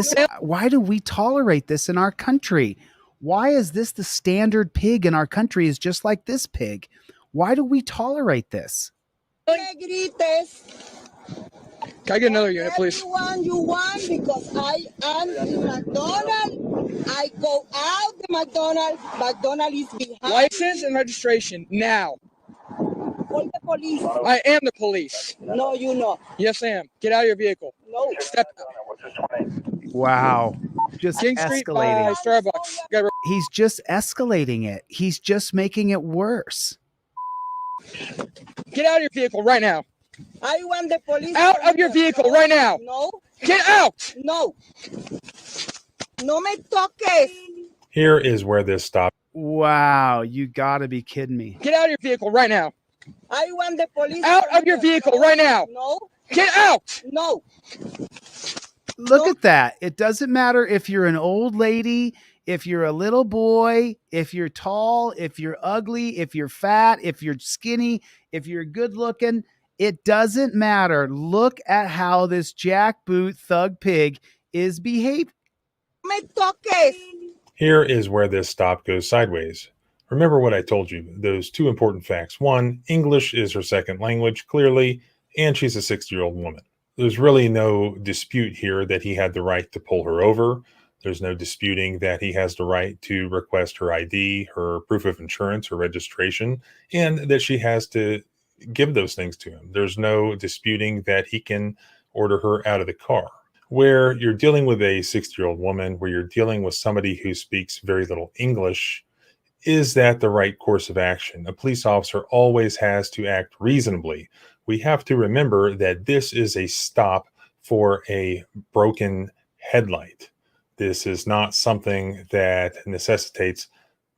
why do we tolerate this in our country? Why is this the standard pig in our country is just like this pig? Why do we tolerate this? No me grites. Can I get another unit, please? Everyone you want, because I am in McDonald's. I go out the McDonald's. McDonald's is behind. License and registration now. Call the police. I am the police. No, you not. Yes, I am. Get out of your vehicle. No. Step Wow. Just King Street by escalating. Starbucks. He's just escalating it. He's just making it worse. Get out of your vehicle right now. I want the police. Out of your vehicle right now. No. Get out. No. No me toques. Here is where this stops. Wow, you gotta be kidding me. Get out of your vehicle right now. I want the police. Out of your vehicle right now. No. Get out. No. Look at that. It doesn't matter if you're an old lady, if you're a little boy, if you're tall, if you're ugly, if you're fat, if you're skinny, if you're good looking. It doesn't matter. Look at how this jackboot thug pig is behaving. Me toques. Here is where this stop goes sideways. Remember what I told you, those two important facts. One, English is her second language, clearly, and she's a 60-year-old woman. There's really no dispute here that he had the right to pull her over. There's no disputing that he has the right to request her ID, her proof of insurance, her registration, and that she has to give those things to him. There's no disputing that he can order her out of the car. Where you're dealing with a 60-year-old woman, where you're dealing with somebody who speaks very little English, is that the right course of action? A police officer always has to act reasonably. We have to remember that this is a stop for a broken headlight. This is not something that necessitates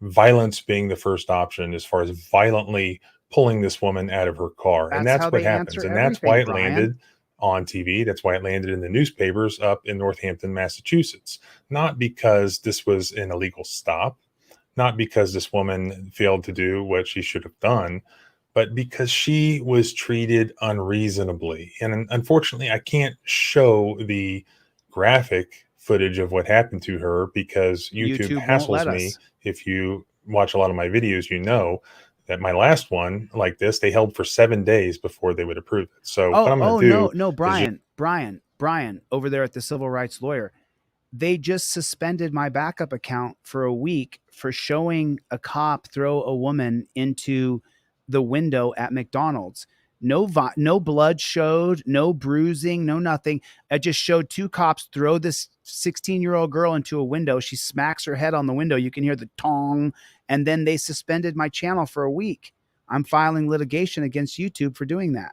violence being the first option as far as violently pulling this woman out of her car. And that's what happens. And that's why it landed on TV. That's why it landed in the newspapers up in Northampton, Massachusetts. Not because this was an illegal stop, not because this woman failed to do what she should have done, but because she was treated unreasonably. And unfortunately, I can't show the graphic footage of what happened to her because YouTube hassles me. If you watch a lot of my videos, you know that my last one like this, they held for 7 days before they would approve it. So what I'm going to do no, Brian, over there at the civil rights lawyer, they just suspended my backup account for a week for showing a cop throw a woman into the window at McDonald's. No blood showed, no bruising, no nothing. I just showed two cops throw this 16-year-old girl into a window. She smacks her head on the window. You can hear the tong. And then they suspended my channel for a week. I'm filing litigation against YouTube for doing that.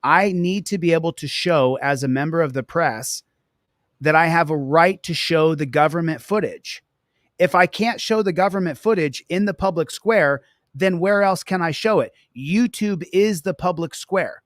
I need to be able to show as a member of the press that I have a right to show the government footage. If I can't show the government footage in the public square, then where else can I show it? YouTube is the public square.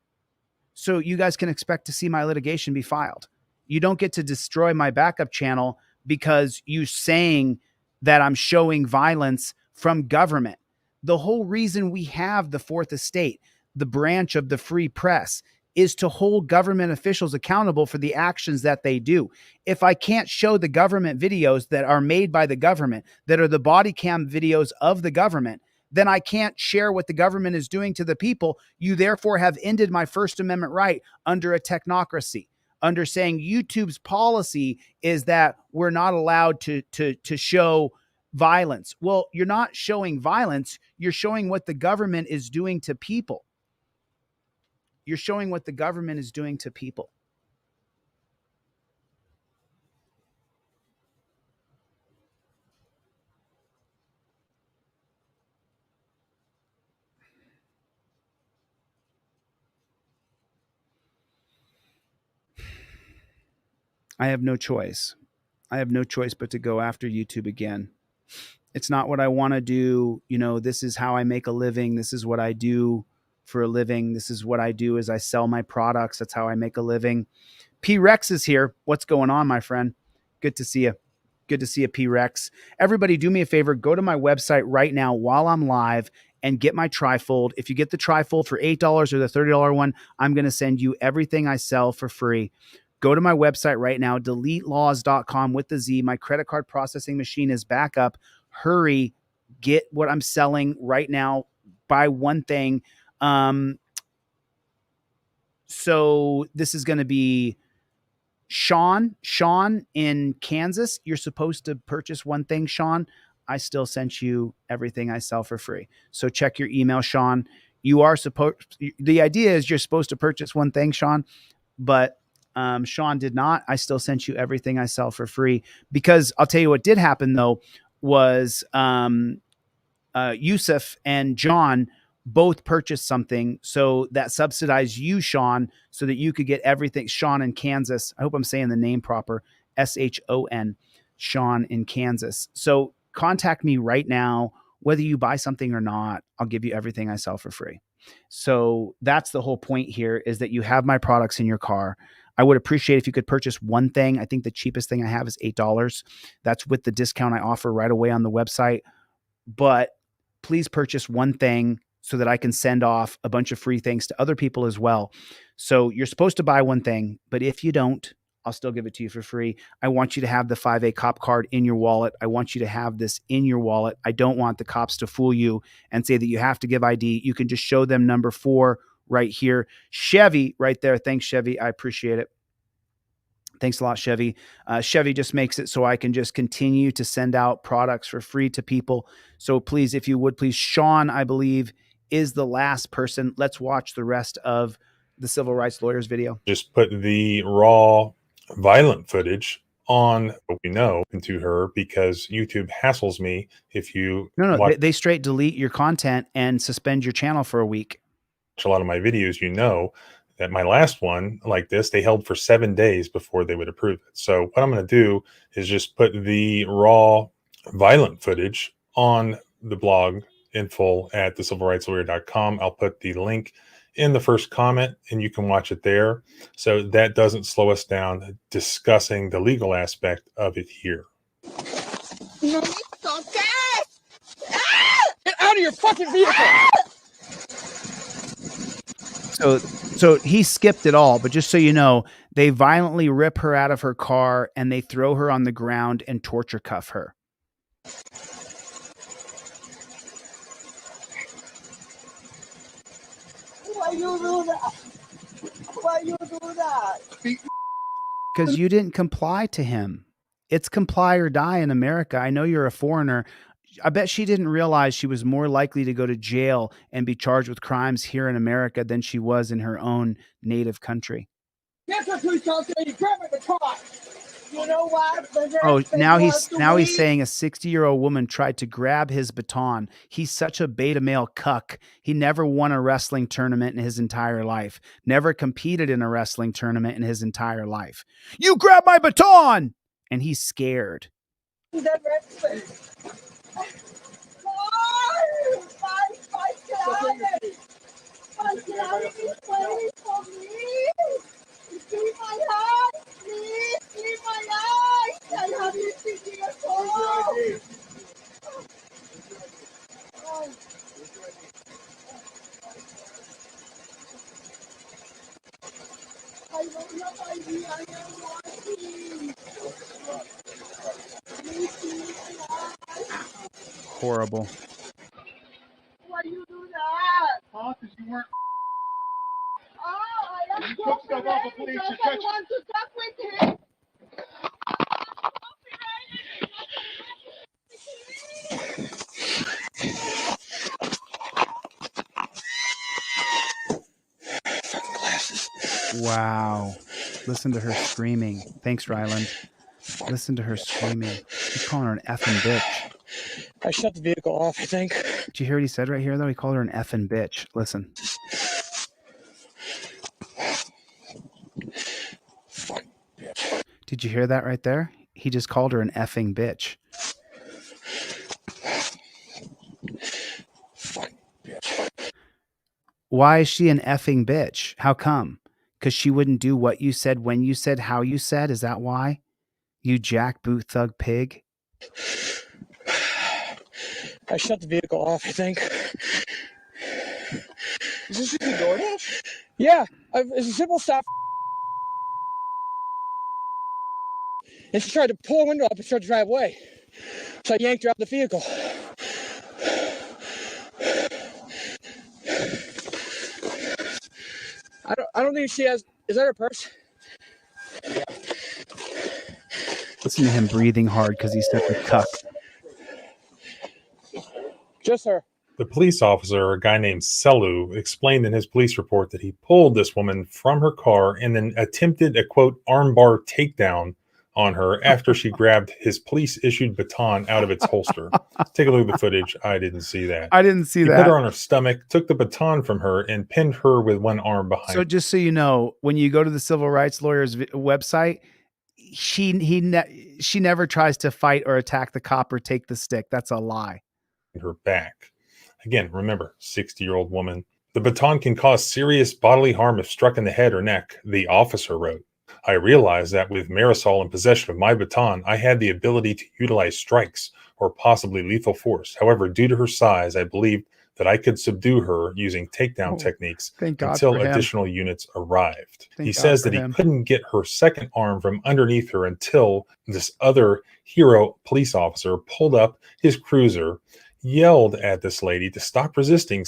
So you guys can expect to see my litigation be filed. You don't get to destroy my backup channel because you saying that I'm showing violence from government. The whole reason we have the Fourth Estate, the branch of the free press, is to hold government officials accountable for the actions that they do. If I can't show the government videos that are made by the government, that are the body cam videos of the government, then I can't share what the government is doing to the people. You therefore have ended my First Amendment right under a technocracy, under saying YouTube's policy is that we're not allowed to show violence. Well, you're not showing violence. You're showing what the government is doing to people. You're showing what the government is doing to people. I have no choice. I have no choice but to go after YouTube again. It's not what I want to do. You know, this is how I make a living. This is what I do for a living. This is what I do is I sell my products. That's how I make a living. P-Rex is here. What's going on, my friend? Good to see you. Good to see you, P-Rex. Everybody do me a favor. Go to my website right now while I'm live and get my trifold. If you get the trifold for $8 or the $30 one, I'm going to send you everything I sell for free. Go to my website right now, deletelaws.com with the Z. My credit card processing machine is back up. Hurry, get what I'm selling right now. Buy one thing. So this is going to be Sean in Kansas. You're supposed to purchase one thing, Sean. I still sent you everything I sell for free. So check your email, Sean. You are supposed, the idea is you're supposed to purchase one thing, Sean, but Sean did not. I still sent you everything I sell for free, because I'll tell you what did happen though was Yusuf and John both purchased something, so that subsidized you, Sean, so that you could get everything. Sean in Kansas. I hope I'm saying the name proper. SHON, Sean in Kansas. So contact me right now, whether you buy something or not. I'll give you everything I sell for free. So that's the whole point here, is that you have my products in your car. I would appreciate if you could purchase one thing. I think the cheapest thing I have is $8. That's with the discount I offer right away on the website. But please purchase one thing so that I can send off a bunch of free things to other people as well. So you're supposed to buy one thing, but if you don't, I'll still give it to you for free. I want you to have the 5A cop card in your wallet. I want you to have this in your wallet. I don't want the cops to fool you and say that you have to give ID. You can just show them number 4 right here. Chevy right there. Thanks, Chevy. I appreciate it. Thanks a lot, Chevy. Chevy just makes it so I can just continue to send out products for free to people. So please, if you would, please. Sean, I believe, is the last person. Let's watch the rest of the civil rights lawyers video. Just put the raw violent footage on what we know into her, because YouTube hassles me if you No, they straight delete your content and suspend your channel for a week. watch a lot of my videos. You know that my last one like this, they held for 7 days before they would approve it. So what I'm going to do is just put the raw violent footage on the blog in full at thecivilrightslawyer.com. I'll put the link in the first comment and you can watch it there. So that doesn't slow us down discussing the legal aspect of it here. No, stop that! Get out of your fucking vehicle! So he skipped it all, but just so you know, they violently rip her out of her car and they throw her on the ground and torture cuff her. Why you do that? Why you do that? Because you didn't comply to him. It's comply or die in America. I know you're a foreigner. I bet she didn't realize she was more likely to go to jail and be charged with crimes here in America than she was in her own native country. Guess what police officer? You grab the car. You know what? Oh, now he's saying a 60-year-old woman tried to grab his baton. He's such a beta male cuck. He never won a wrestling tournament in his entire life. Never competed in a wrestling tournament in his entire life. You grab my baton! And he's scared. Leave my life, please, leave my life. I have you thinking at all. I don't have ID, I am watching. Please, leave my life. Horrible. Why you do that? Huh? Because you weren't. Oh, I am You so took stuff off the police. because I want to talk with him. Wow. Listen to her screaming. Thanks, Ryland. Listen to her screaming. He's calling her an effing bitch. I shut the vehicle off, I think. Did you hear what he said right here, though? He called her an effing bitch. Listen. Did you hear that right there? He just called her an effing bitch. Why is she an effing bitch? How come? Because she wouldn't do what you said, when you said, how you said? Is that why? You jackboot thug pig? I shut the vehicle off, I think. Is this your DoorDash? Yeah, it's a simple stop. And she tried to pull a window up and start to drive away. So I yanked her out of the vehicle. I don't think she has. Is that her purse? Listen to him breathing hard because he's such a cuck. Just her. The police officer, a guy named Selu, explained in his police report that he pulled this woman from her car and then attempted a quote armbar takedown on her after she grabbed his police-issued baton out of its holster. Take a look at the footage. I didn't see that. I didn't see He that. put her on her stomach, took the baton from her, and pinned her with one arm behind So her. just so you know, when you go to the civil rights lawyer's website, she never tries to fight or attack the cop or take the stick. That's a lie. Her back. Again, remember, 60-year-old woman. The baton can cause serious bodily harm if struck in the head or neck, the officer wrote. I realized that with Marisol in possession of my baton, I had the ability to utilize strikes or possibly lethal force. However, due to her size, I believed that I could subdue her using takedown techniques thank God until for him. additional units arrived. Thank He God says for that he him. couldn't get her second arm from underneath her until this other hero police officer pulled up his cruiser, yelled at this lady to stop resisting,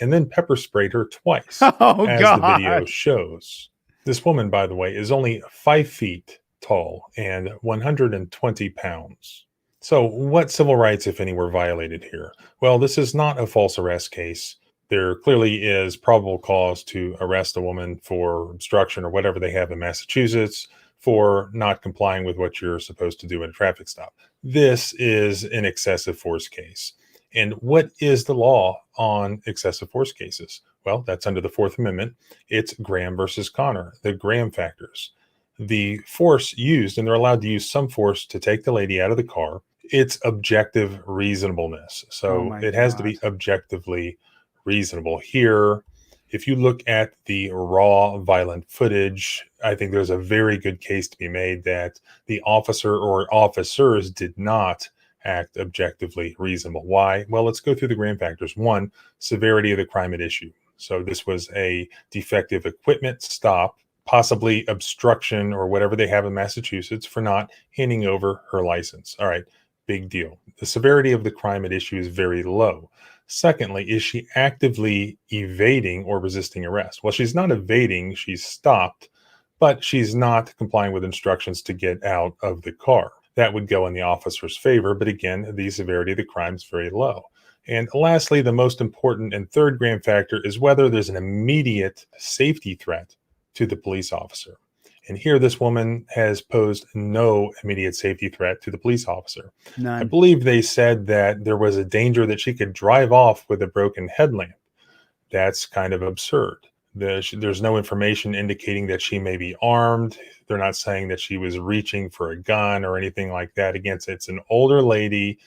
and then pepper sprayed her twice, Oh, as God. the video shows. This woman, by the way, is only 5 feet tall and 120 pounds. So what civil rights, if any, were violated here? Well, this is not a false arrest case. There clearly is probable cause to arrest a woman for obstruction or whatever they have in Massachusetts for not complying with what you're supposed to do in a traffic stop. This is an excessive force case. And what is the law on excessive force cases? Well, that's under the Fourth Amendment. It's Graham versus Connor, the Graham factors. The force used, and they're allowed to use some force to take the lady out of the car, it's objective reasonableness. So it has to be objectively reasonable. Here, if you look at the raw violent footage, I think there's a very good case to be made that the officer or officers did not act objectively reasonable. Why? Well, let's go through the Graham factors. One, severity of the crime at issue. So this was a defective equipment stop, possibly obstruction or whatever they have in Massachusetts for not handing over her license. All right, big deal. The severity of the crime at issue is very low. Secondly, is she actively evading or resisting arrest? Well, she's not evading, she's stopped, but she's not complying with instructions to get out of the car. That would go in the officer's favor, but again, the severity of the crime is very low. And lastly, the most important and third Graham factor is whether there's an immediate safety threat to the police officer. And here, this woman has posed no immediate safety threat to the police officer. None. I believe they said that there was a danger that she could drive off with a broken headlamp. That's kind of absurd. There's no information indicating that she may be armed. They're not saying that she was reaching for a gun or anything like that. Again, it's an older lady.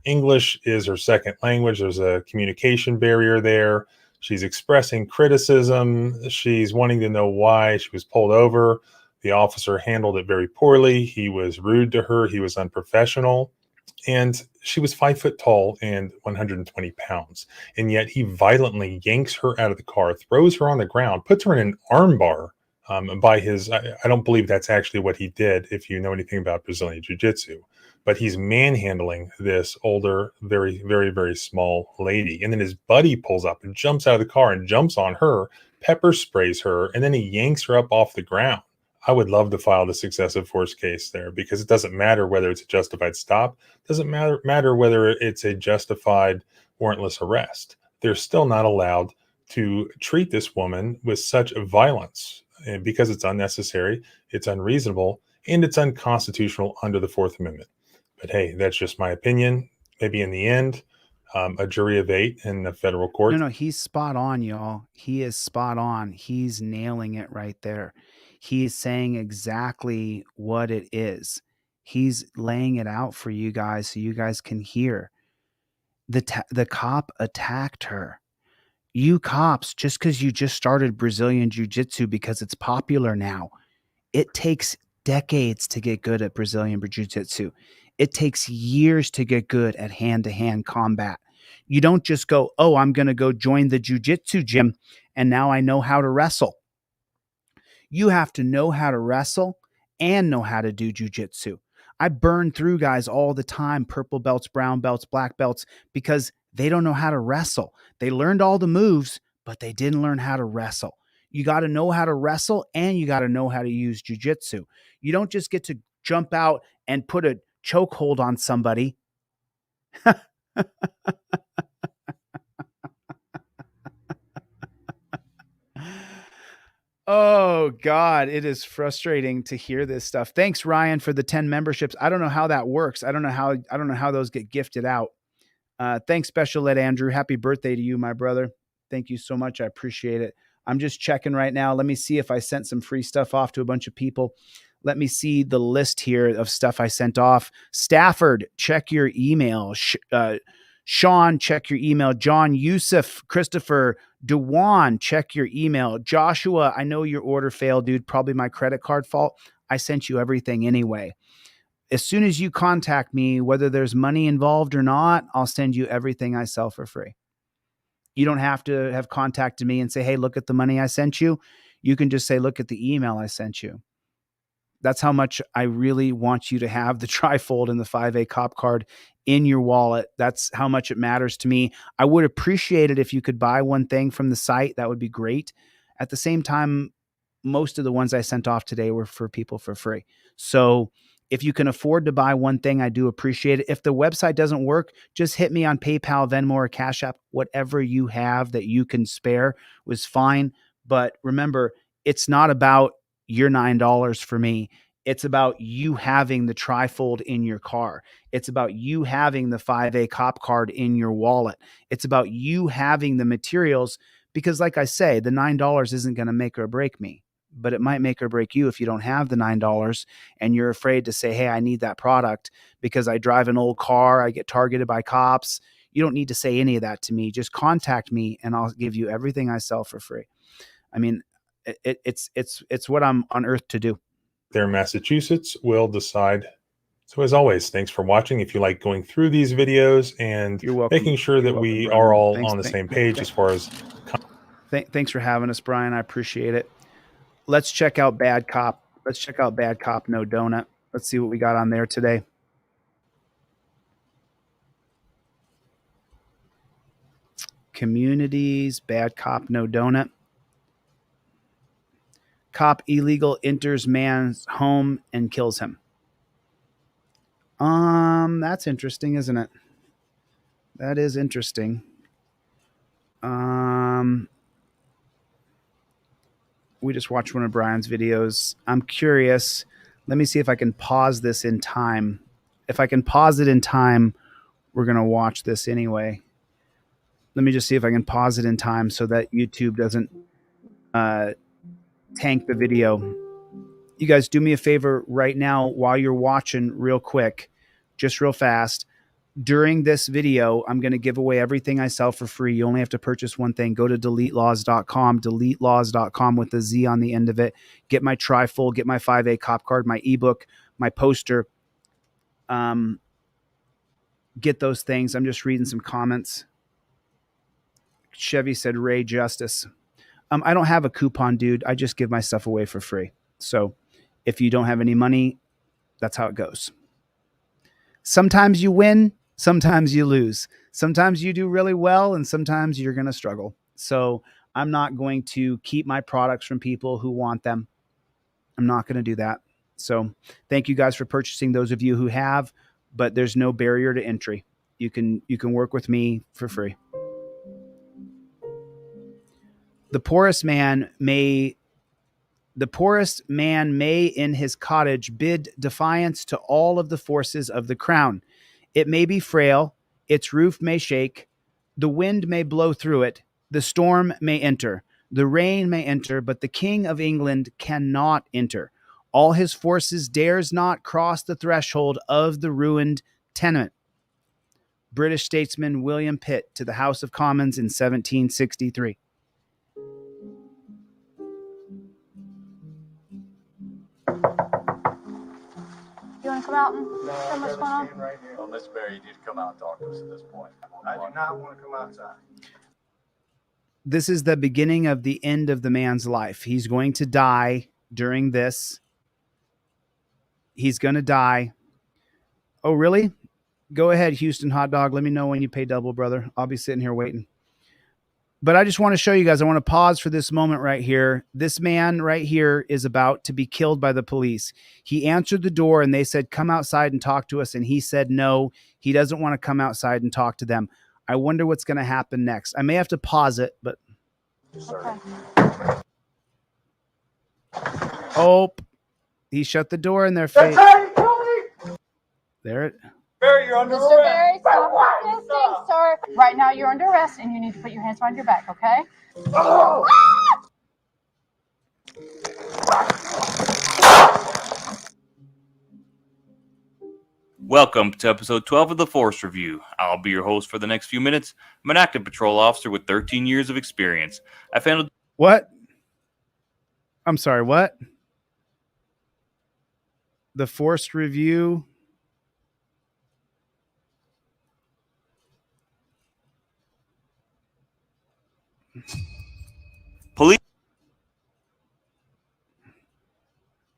English is her second language. There's a communication barrier there. She's expressing criticism. She's wanting to know why she was pulled over. The officer handled it very poorly. He was rude to her. He was unprofessional. And she was 5 foot tall and 120 pounds. And yet he violently yanks her out of the car, throws her on the ground, puts her in an armbar by his, I don't believe that's actually what he did if you know anything about Brazilian Jiu-Jitsu. But he's manhandling this older, very, very, very small lady. And then his buddy pulls up and jumps out of the car and jumps on her, pepper sprays her, and then he yanks her up off the ground. I would love to file this excessive force case there because it doesn't matter whether it's a justified stop. It doesn't matter whether it's a justified warrantless arrest. They're still not allowed to treat this woman with such violence because it's unnecessary, it's unreasonable, and it's unconstitutional under the Fourth Amendment. But hey, that's just my opinion. Maybe in the end, a jury of 8 in the federal court. No, he's spot on, y'all. He is spot on. He's nailing it right there. He's saying exactly what it is. He's laying it out for you guys so you guys can hear. The cop attacked her. You cops, just because you just started Brazilian Jiu-Jitsu because it's popular now, it takes decades to get good at Brazilian Jiu-Jitsu. It takes years to get good at hand-to-hand combat. You don't just go, oh, I'm going to go join the Jiu-Jitsu gym and now I know how to wrestle. You have to know how to wrestle and know how to do Jiu-Jitsu. I burn through guys all the time, purple belts, brown belts, black belts, because they don't know how to wrestle. They learned all the moves, but they didn't learn how to wrestle. You got to know how to wrestle and you got to know how to use Jiu-Jitsu. You don't just get to jump out and put a chokehold on somebody. Oh God, it is frustrating to hear this stuff. Thanks, Ryan, for the 10 memberships. I don't know how that works. I don't know how those get gifted out. Thanks, Special Ed Andrew. Happy birthday to you, my brother. Thank you so much. I appreciate it. I'm just checking right now. Let me see if I sent some free stuff off to a bunch of people. Let me see the list here of stuff I sent off. Stafford, check your email. Sean, check your email. John, Yusuf, Christopher, Dewan, check your email. Joshua, I know your order failed, dude. Probably my credit card fault. I sent you everything anyway. As soon as you contact me, whether there's money involved or not, I'll send you everything I sell for free. You don't have to have contacted me and say, hey, look at the money I sent you. You can just say, look at the email I sent you. That's how much I really want you to have the trifold and the 5A cop card in your wallet. That's how much it matters to me. I would appreciate it if you could buy one thing from the site. That would be great. At the same time, most of the ones I sent off today were for people for free. So if you can afford to buy one thing, I do appreciate it. If the website doesn't work, just hit me on PayPal, Venmo, or Cash App. Whatever you have that you can spare was fine. But remember, it's not about your $9 for me. It's about you having the trifold in your car. It's about you having the 5A cop card in your wallet. It's about you having the materials because, like I say, the $9 isn't going to make or break me, but it might make or break you if you don't have the $9 and you're afraid to say, hey, I need that product because I drive an old car, I get targeted by cops. You don't need to say any of that to me. Just contact me and I'll give you everything I sell for free. I mean, it's what I'm on earth to do. There in Massachusetts will decide. So as always, thanks for watching. If you like going through these videos and making sure that we are all on the same page as far as... Thanks for having us, Brian. I appreciate it. Let's check out Bad Cop. Let's check out Bad Cop No Donut. Let's see what we got on there today. Communities, Bad Cop No Donut. Cop illegal enters man's home and kills him. That's interesting, isn't it? That is interesting. We just watched one of Brian's videos. I'm curious. Let me see if I can pause this in time. If I can pause it in time, we're going to watch this anyway. Let me just see if I can pause it in time so that YouTube doesn't tank the video. You guys do me a favor right now while you're watching real quick, just real fast. During this video, I'm going to give away everything I sell for free. You only have to purchase one thing. Go to deletelaws.com, deletelaws.com with a Z on the end of it. Get my trifold, get my 5A cop card, my ebook, my poster. Get those things. I'm just reading some comments. Chevy said, Ray Justice. I don't have a coupon, dude. I just give my stuff away for free. So if you don't have any money, that's how it goes. Sometimes you win, sometimes you lose. Sometimes you do really well, and sometimes you're going to struggle. So I'm not going to keep my products from people who want them. I'm not going to do that. So thank you guys for purchasing, those of you who have, but there's no barrier to entry. You can work with me for free. The poorest man may in his cottage bid defiance to all of the forces of the crown. It may be frail, its roof may shake, the wind may blow through it, the storm may enter, the rain may enter, but the King of England cannot enter. All his forces dares not cross the threshold of the ruined tenement. British statesman William Pitt to the House of Commons in 1763. You want to come out and tell what's going on? Right here. Well, Miss Berry, you need to come out and talk to us at this point. I do not want to come outside. This is the beginning of the end of the man's life. He's going to die during this. He's going to die. Oh, really? Go ahead, Houston Hot Dog. Let me know when you pay double, brother. I'll be sitting here waiting. But I just want to show you guys, I want to pause for this moment right here. This man right here is about to be killed by the police. He answered the door and they said, come outside and talk to us. And he said, no, he doesn't want to come outside and talk to them. I wonder what's going to happen next. I may have to pause it, but. Okay. Oh, he shut the door in their face. There it. Barry, you're under arrest. Mr. Barry, stop resisting, sir. Right now, you're under arrest, and you need to put your hands behind your back, okay? Oh. Welcome to episode 12 of the Force Review. I'll be your host for the next few minutes. I'm an active patrol officer with 13 years of experience. I've handled... What? I'm sorry, what? The Forced Review. Police.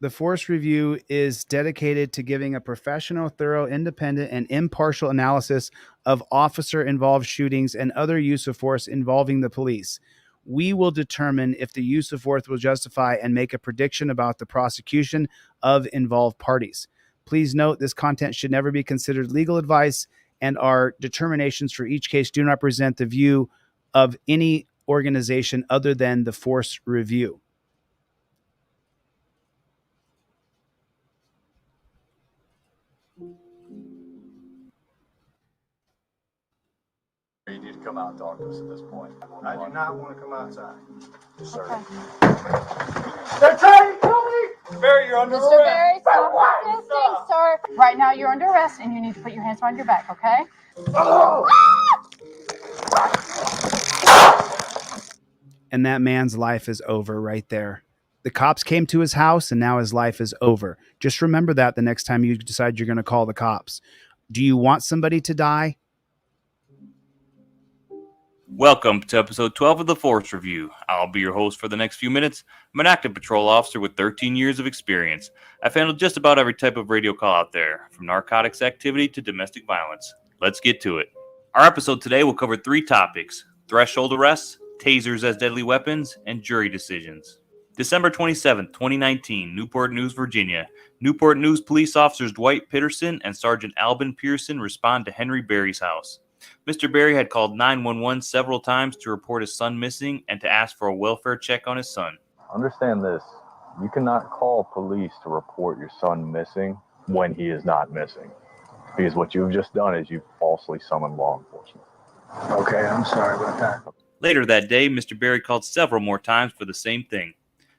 The Force Review is dedicated to giving a professional, thorough, independent, and impartial analysis of officer-involved shootings and other use of force involving the police. We will determine if the use of force will justify and make a prediction about the prosecution of involved parties. Please note this content should never be considered legal advice, and our determinations for each case do not represent the view of any organization other than the Force Review. You need to come out and talk to us at this point. I do not want to come outside. Yes, sir. They're trying to kill me! Barry, you're under arrest. Mr. Barry, stop resisting, sir. Right now, you're under arrest, and you need to put your hands behind your back, okay? Oh. And that man's life is over right there. The cops came to his house, and now his life is over. Just remember that the next time you decide you're going to call the cops. Do you want somebody to die? Welcome to episode 12 of the Force Review. I'll be your host for the next few minutes. I'm an active patrol officer with 13 years of experience. I've handled just about every type of radio call out there, from narcotics activity to domestic violence. Let's get to it. Our episode today will cover 3 topics: threshold arrests, tasers as deadly weapons, and jury decisions. December 27, 2019, Newport News, Virginia. Newport News police officers Dwight Peterson and Sergeant Albin Pearson respond to Henry Berry's house. Mr. Berry had called 911 several times to report his son missing and to ask for a welfare check on his son. Understand this. You cannot call police to report your son missing when he is not missing. Because what you've just done is you've falsely summoned law enforcement. Okay, I'm sorry about that. Later that day, Mr. Berry called several more times for the same thing.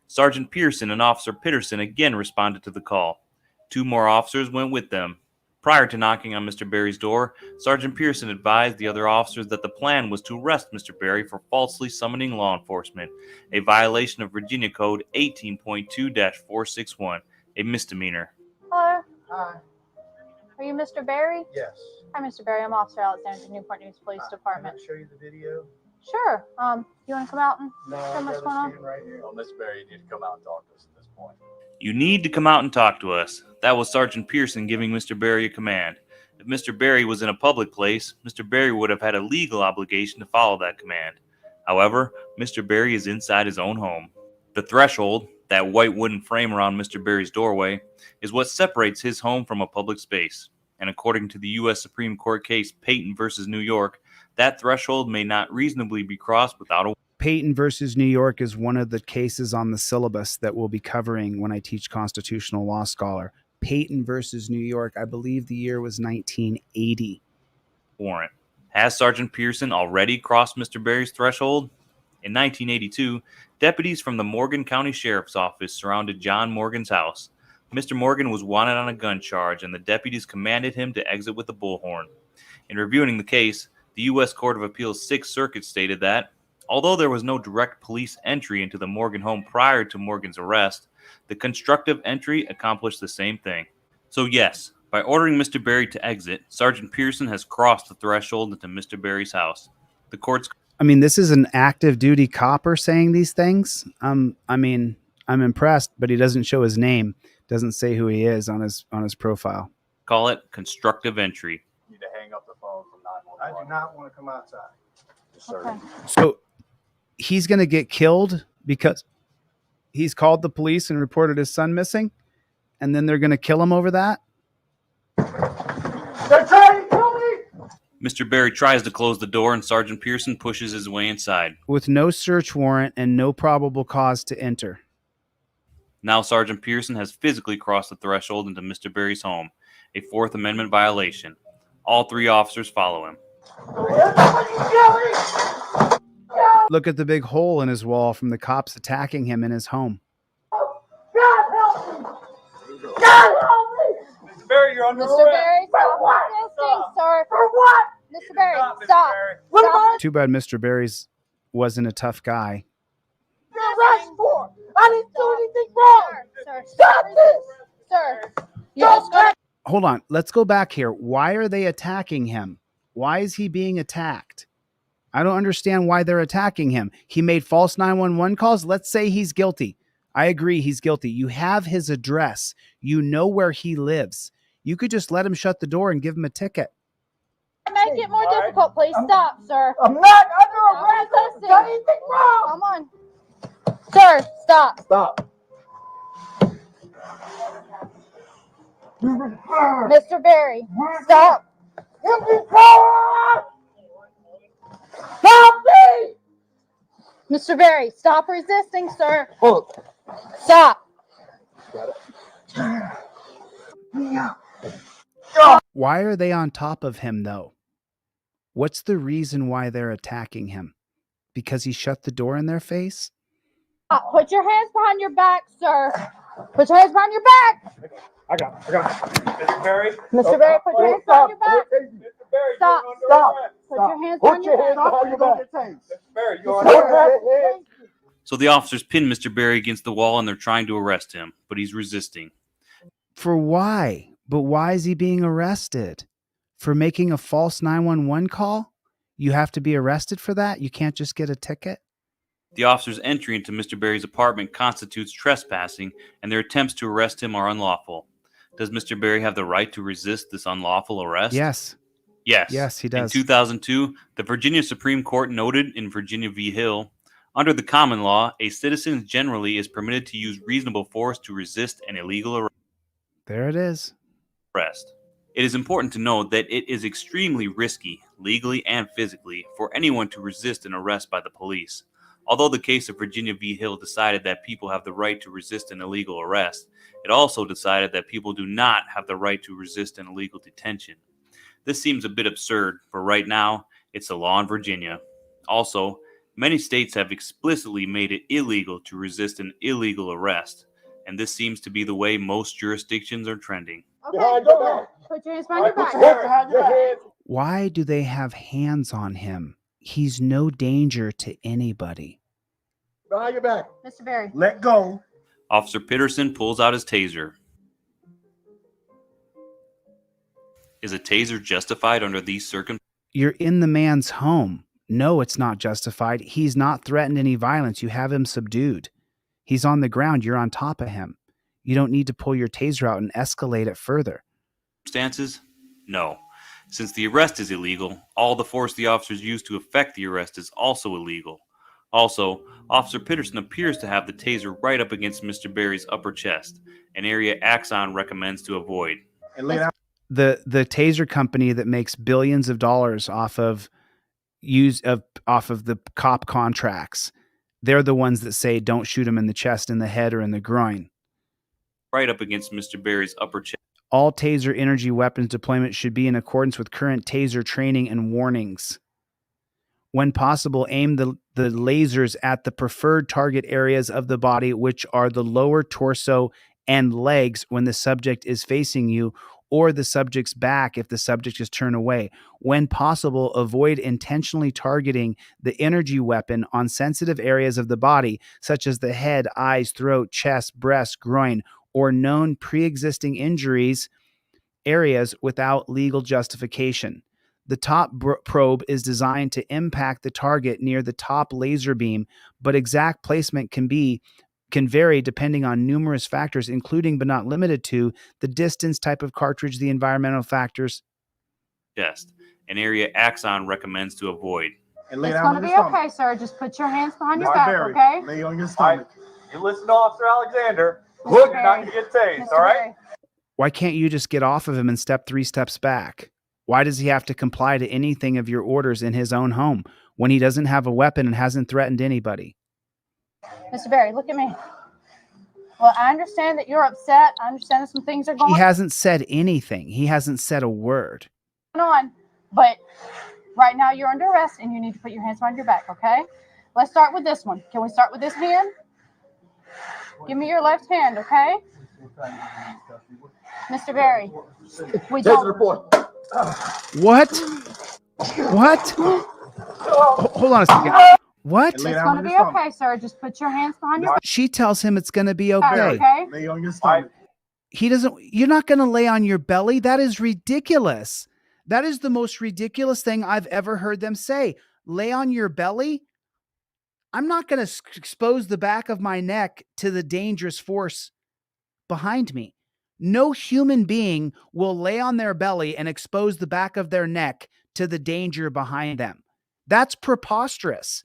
Sergeant Pearson and Officer Peterson again responded to the call. 2 more officers went with them. Prior to knocking on Mr. Berry's door, Sergeant Pearson advised the other officers that the plan was to arrest Mr. Berry for falsely summoning law enforcement, a violation of Virginia Code 18.2-461, a misdemeanor. Hello. Hi. Are you Mr. Berry? Yes. Hi, Mr. Berry. I'm Officer Alexander, Newport News Police Department. Can I show you the video? Sure. You want to come out and No, show what's going on? right here. Well, Miss Berry, you need to come out and talk to us at this point. You need to come out and talk to us. That was Sergeant Pearson giving Mr. Berry a command. If Mr. Berry was in a public place, Mr. Berry would have had a legal obligation to follow that command. However, Mr. Berry is inside his own home. The threshold, that white wooden frame around Mr. Berry's doorway, is what separates his home from a public space. And according to the U.S. Supreme Court case Payton versus New York, that threshold may not reasonably be crossed without a... Payton versus New York is one of the cases on the syllabus that we'll be covering when I teach Constitutional Law Scholar. Payton versus New York, I believe the year was 1980. warrant. Has Sergeant Pearson already crossed Mr. Berry's threshold? In 1982, deputies from the Morgan County Sheriff's Office surrounded John Morgan's house. Mr. Morgan was wanted on a gun charge, and the deputies commanded him to exit with a bullhorn. In reviewing the case, the U.S. Court of Appeals 6th Circuit stated that, although there was no direct police entry into the Morgan home prior to Morgan's arrest, the constructive entry accomplished the same thing. So yes, by ordering Mr. Berry to exit, Sergeant Pearson has crossed the threshold into Mr. Berry's house. The court's... I mean, this is an active duty copper saying these things. I'm impressed, but he doesn't show his name. Doesn't say who he is on his profile. Call it constructive entry. You need to hang up the phone from 911. I do not want to come outside. Yes, sir. Okay. So he's going to get killed because he's called the police and reported his son missing, and then they're going to kill him over that? They're trying to kill me! Mr. Berry tries to close the door, and Sergeant Pearson pushes his way inside. With no search warrant and no probable cause to enter. Now Sergeant Pearson has physically crossed the threshold into Mr. Berry's home, a Fourth Amendment violation. All three officers follow him. Look at the big hole in his wall from the cops attacking him in his home. God help me! God help me! Mr. Berry, you're under Mr. arrest. Berry, stop resisting, sir. For what? Mr. Berry, Stop, Mr. stop. Berry. What am I Too bad Mr. Berry's wasn't a tough guy. under arrest for? I didn't do anything wrong! Sir, Stop this! Sir, you Stop just got Hold on. Let's go back here. Why are they attacking him? Why is he being attacked? I don't understand why they're attacking him. He made false 911 calls. Let's say he's guilty. I agree he's guilty. You have his address. You know where he lives. You could just let him shut the door and give him a ticket. make it more difficult. Please stop, sir. I'm not under arrest. I haven't done anything wrong. Come on. Sir, stop. Stop. Mr. Berry, stop. Stop me! Mr. Berry, stop resisting, sir. Hold. Stop. Why are they on top of him, though? What's the reason why they're attacking him? Because he shut the door in their face? Put your hands behind your back, sir. Put your hands behind your back. I got it. Mr. Berry. Mr. Berry, put your hands behind your back. Mr. Berry, Stop. you're under Stop. arrest. Put your hands behind your back. Mr. Berry, you're under arrest. So the officers pin Mr. Berry against the wall and they're trying to arrest him, but he's resisting. For why? But why is he being arrested? For making a false 911 call? You have to be arrested for that? You can't just get a ticket? The officer's entry into Mr. Berry's apartment constitutes trespassing, and their attempts to arrest him are unlawful. Does Mr. Berry have the right to resist this unlawful arrest? Yes. Yes. Yes, he does. In 2002, the Virginia Supreme Court noted in Virginia v. Hill, under the common law, a citizen generally is permitted to use reasonable force to resist an illegal There it is. arrest. It is important to note that it is extremely risky, legally and physically, for anyone to resist an arrest by the police. Although the case of Virginia v. Hill decided that people have the right to resist an illegal arrest, it also decided that people do not have the right to resist an illegal detention. This seems a bit absurd, for right now, it's the law in Virginia. Also, many states have explicitly made it illegal to resist an illegal arrest, and this seems to be the way most jurisdictions are trending. Okay, go. Put your hands behind your back. Behind your head. Why do they have hands on him? He's no danger to anybody. Behind your back. Mr. Berry. Let go. Officer Peterson pulls out his taser. Is a taser justified under these circumstances? You're in the man's home. No, it's not justified. He's not threatened any violence. You have him subdued. He's on the ground. You're on top of him. You don't need to pull your taser out and escalate it further. No. Since the arrest is illegal, all the force the officers use to effect the arrest is also illegal. Also, Officer Peterson appears to have the taser right up against Mr. Berry's upper chest, an area Axon recommends to avoid. The taser company that makes billions of dollars off of the cop contracts, they're the ones that say don't shoot him in the chest, in the head, or in the groin. Right up against Mr. Berry's upper chest. All taser energy weapons deployment should be in accordance with current taser training and warnings. When possible, aim the lasers at the preferred target areas of the body, which are the lower torso and legs when the subject is facing you, or the subject's back if the subject is turned away. When possible, avoid intentionally targeting the energy weapon on sensitive areas of the body, such as the head, eyes, throat, chest, breast, groin, or known pre-existing injuries areas without legal justification. The top probe is designed to impact the target near the top laser beam, but exact placement can vary depending on numerous factors, including but not limited to the distance, type of cartridge, the environmental factors. Chest, an area Axon recommends to avoid. It's going to be okay, sir. Just put your hands behind your back, okay? Lay on your stomach. You listen to Officer Alexander. Mr. You're Berry. not going to get tased, Mr. all right? Berry. Why can't you just get off of him and step 3 steps back? Why does he have to comply to anything of your orders in his own home when he doesn't have a weapon and hasn't threatened anybody? Mr. Berry, look at me. Well, I understand that you're upset. I understand that some things are He going hasn't said anything. He hasn't said a word. on, but right now you're under arrest and you need to put your hands behind your back, okay? Let's start with this one. Can we start with this hand? Give me your left hand, okay? Mr. Berry. We don't. What? What? Hold on a second. What? It's going to be okay, sir. Just put your hands behind your back. She tells him it's going to be okay. Okay? Lay on your stomach. He doesn't, you're not going to lay on your belly. That is ridiculous. That is the most ridiculous thing I've ever heard them say. Lay on your belly. I'm not going to expose the back of my neck to the dangerous force behind me. No human being will lay on their belly and expose the back of their neck to the danger behind them. That's preposterous.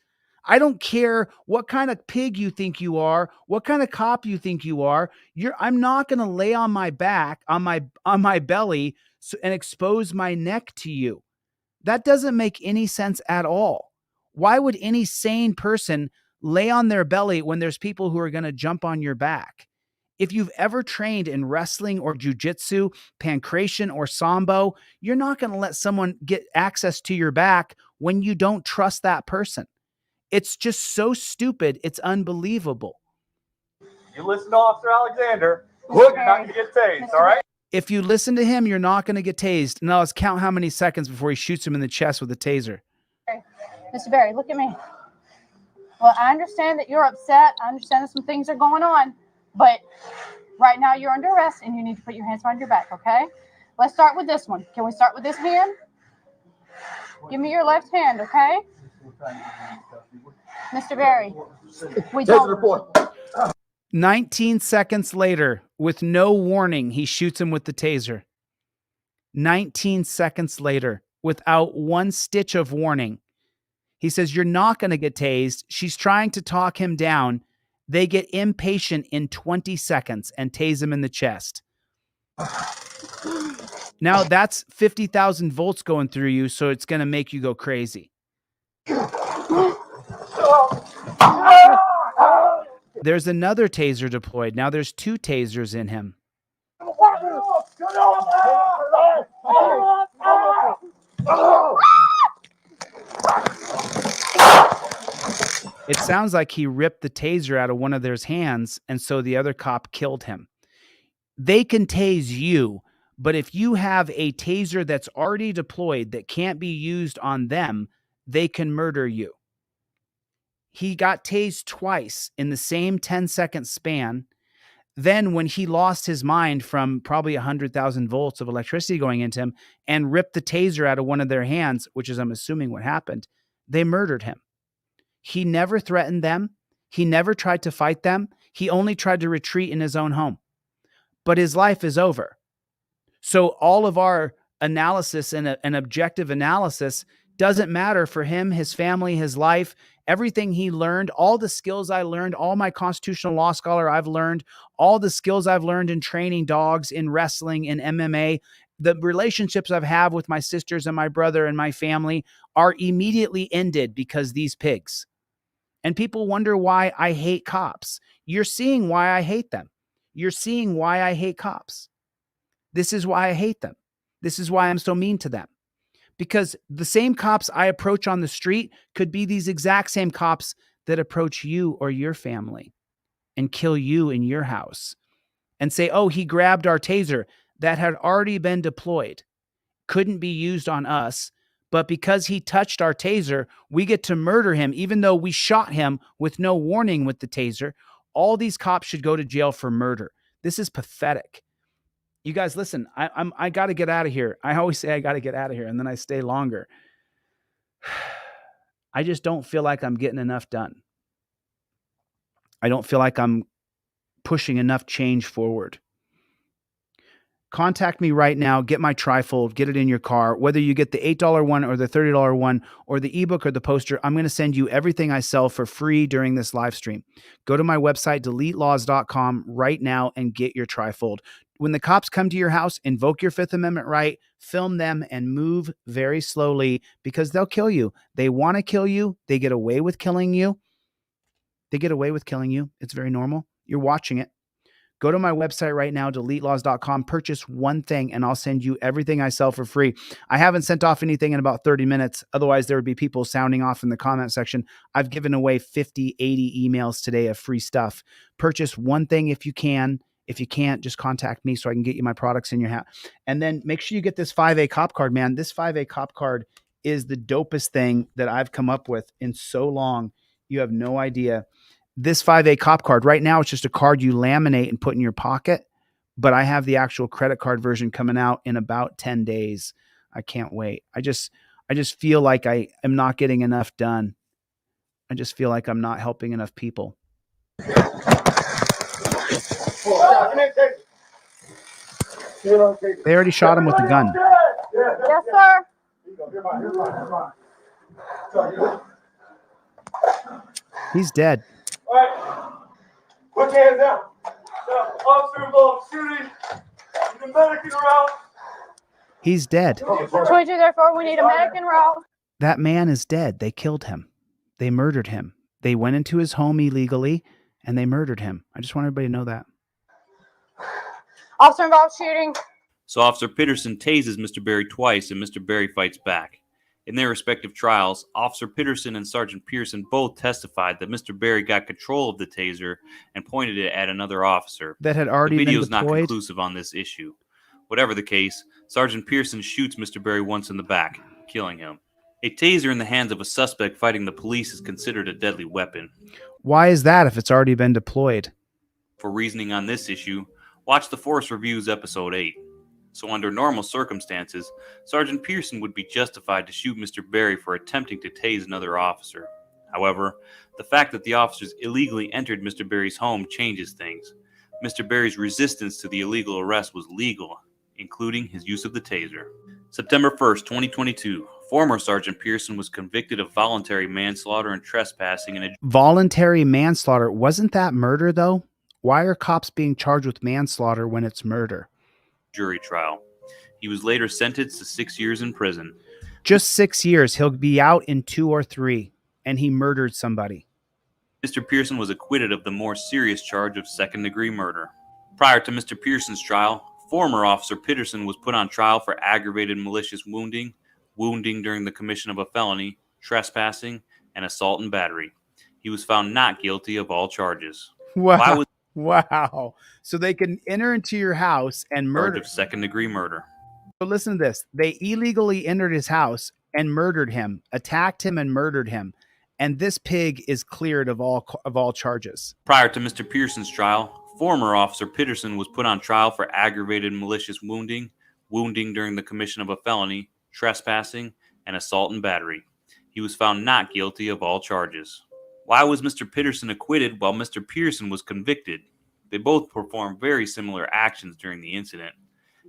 I don't care what kind of pig you think you are, what kind of cop you think you are. I'm not going to lay on my back, on my belly and expose my neck to you. That doesn't make any sense at all. Why would any sane person lay on their belly when there's people who are going to jump on your back? If you've ever trained in wrestling or jujitsu, pancration or sambo, you're not going to let someone get access to your back when you don't trust that person. It's just so stupid. It's unbelievable. You listen to Officer Alexander. You're not going to get tased, all right? If you listen to him, you're not going to get tased. Now let's count how many seconds before he shoots him in the chest with a taser. Mr. Berry, look at me. Well, I understand that you're upset. I understand that some things are going on, but right now you're under arrest and you need to put your hands behind your back, okay? Let's start with this one. Can we start with this hand? Give me your left hand, okay? Mr. Berry. We don't. 19 seconds later, with no warning, he shoots him with the taser. 19 seconds later, without one stitch of warning. He says, you're not going to get tased. She's trying to talk him down. They get impatient in 20 seconds and tase him in the chest. Now that's 50,000 volts going through you, so it's going to make you go crazy. There's another taser deployed. Now there's 2 tasers in him. It sounds like he ripped the taser out of one of their hands, and so the other cop killed him. They can tase you, but if you have a taser that's already deployed that can't be used on them, they can murder you. He got tased twice in the same 10-second span. Then when he lost his mind from probably 100,000 volts of electricity going into him and ripped the taser out of one of their hands, which is, I'm assuming, what happened, they murdered him. He never threatened them. He never tried to fight them. He only tried to retreat in his own home. But his life is over. So all of our analysis and an objective analysis doesn't matter for him, his family, his life, everything he learned, all the skills I learned, all my constitutional law scholar I've learned, all the skills I've learned in training dogs, in wrestling, in MMA, the relationships I've had with my sisters and my brother and my family are immediately ended because these pigs. And people wonder why I hate cops. You're seeing why I hate them. You're seeing why I hate cops. This is why I hate them. This is why I'm so mean to them. Because the same cops I approach on the street could be these exact same cops that approach you or your family and kill you in your house and say, oh, he grabbed our taser that had already been deployed, couldn't be used on us, but because he touched our taser, we get to murder him even though we shot him with no warning with the taser. All these cops should go to jail for murder. This is pathetic. You guys, listen, I got to get out of here. I always say I got to get out of here, and then I stay longer. I just don't feel like I'm getting enough done. I don't feel like I'm pushing enough change forward. Contact me right now. Get my trifold. Get it in your car. Whether you get the $8 one or the $30 one or the ebook or the poster, I'm going to send you everything I sell for free during this live stream. Go to my website, deletelaws.com right now and get your trifold. When the cops come to your house, invoke your Fifth Amendment right, film them, and move very slowly because they'll kill you. They want to kill you. They get away with killing you. They get away with killing you. It's very normal. You're watching it. Go to my website right now, deletelaws.com, purchase one thing, and I'll send you everything I sell for free. I haven't sent off anything in about 30 minutes. Otherwise, there would be people sounding off in the comment section. I've given away 50, 80 emails today of free stuff. Purchase one thing if you can. If you can't, just contact me so I can get you my products in your house. And then make sure you get this 5A cop card, man. This 5A cop card is the dopest thing that I've come up with in so long. You have no idea. This 5A cop card right now, it's just a card you laminate and put in your pocket, but I have the actual credit card version coming out in about 10 days. I can't wait. I just feel like I am not getting enough done. I just feel like I'm not helping enough people. They already shot him with a gun. Yes, sir. He's dead. All right. Put your hands down. Officer involved shooting. The medic route. He's dead. 22, therefore, we need a medic en route. That man is dead. They killed him. They murdered him. They went into his home illegally and they murdered him. I just want everybody to know that. Officer involved shooting. So Officer Peterson tases Mr. Berry twice and Mr. Berry fights back. In their respective trials, Officer Peterson and Sergeant Pearson both testified that Mr. Berry got control of the taser and pointed it at another officer. That had already been The video is not deployed? conclusive on this issue. Whatever the case, Sergeant Pearson shoots Mr. Berry once in the back, killing him. A taser in the hands of a suspect fighting the police is considered a deadly weapon. Why is that if it's already been deployed? For reasoning on this issue, watch the Force Reviews Episode 8. So under normal circumstances, Sergeant Pearson would be justified to shoot Mr. Berry for attempting to tase another officer. However, the fact that the officers illegally entered Mr. Berry's home changes things. Mr. Berry's resistance to the illegal arrest was legal, including his use of the taser. September 1st, 2022, former Sergeant Pearson was convicted of voluntary manslaughter and trespassing in a Voluntary manslaughter. Wasn't that murder, though? Why are cops being charged with manslaughter when it's murder? Jury trial. He was later sentenced to 6 years in prison. Just 6 years. He'll be out in 2 or 3, and he murdered somebody. Mr. Pearson was acquitted of the more serious charge of second-degree murder. Prior to Mr. Pearson's trial, former Officer Peterson was put on trial for aggravated malicious wounding, wounding during the commission of a felony, trespassing, and assault and battery. He was found not guilty of all charges. Wow. Wow. So they can enter into your house and murder. Charge of second-degree murder. So listen to this. They illegally entered his house and murdered him, attacked him and murdered him. And this pig is cleared of all charges. Prior to Mr. Pearson's trial, former Officer Peterson was put on trial for aggravated malicious wounding, wounding during the commission of a felony, trespassing, and assault and battery. He was found not guilty of all charges. Why was Mr. Peterson acquitted while Mr. Pearson was convicted? They both performed very similar actions during the incident.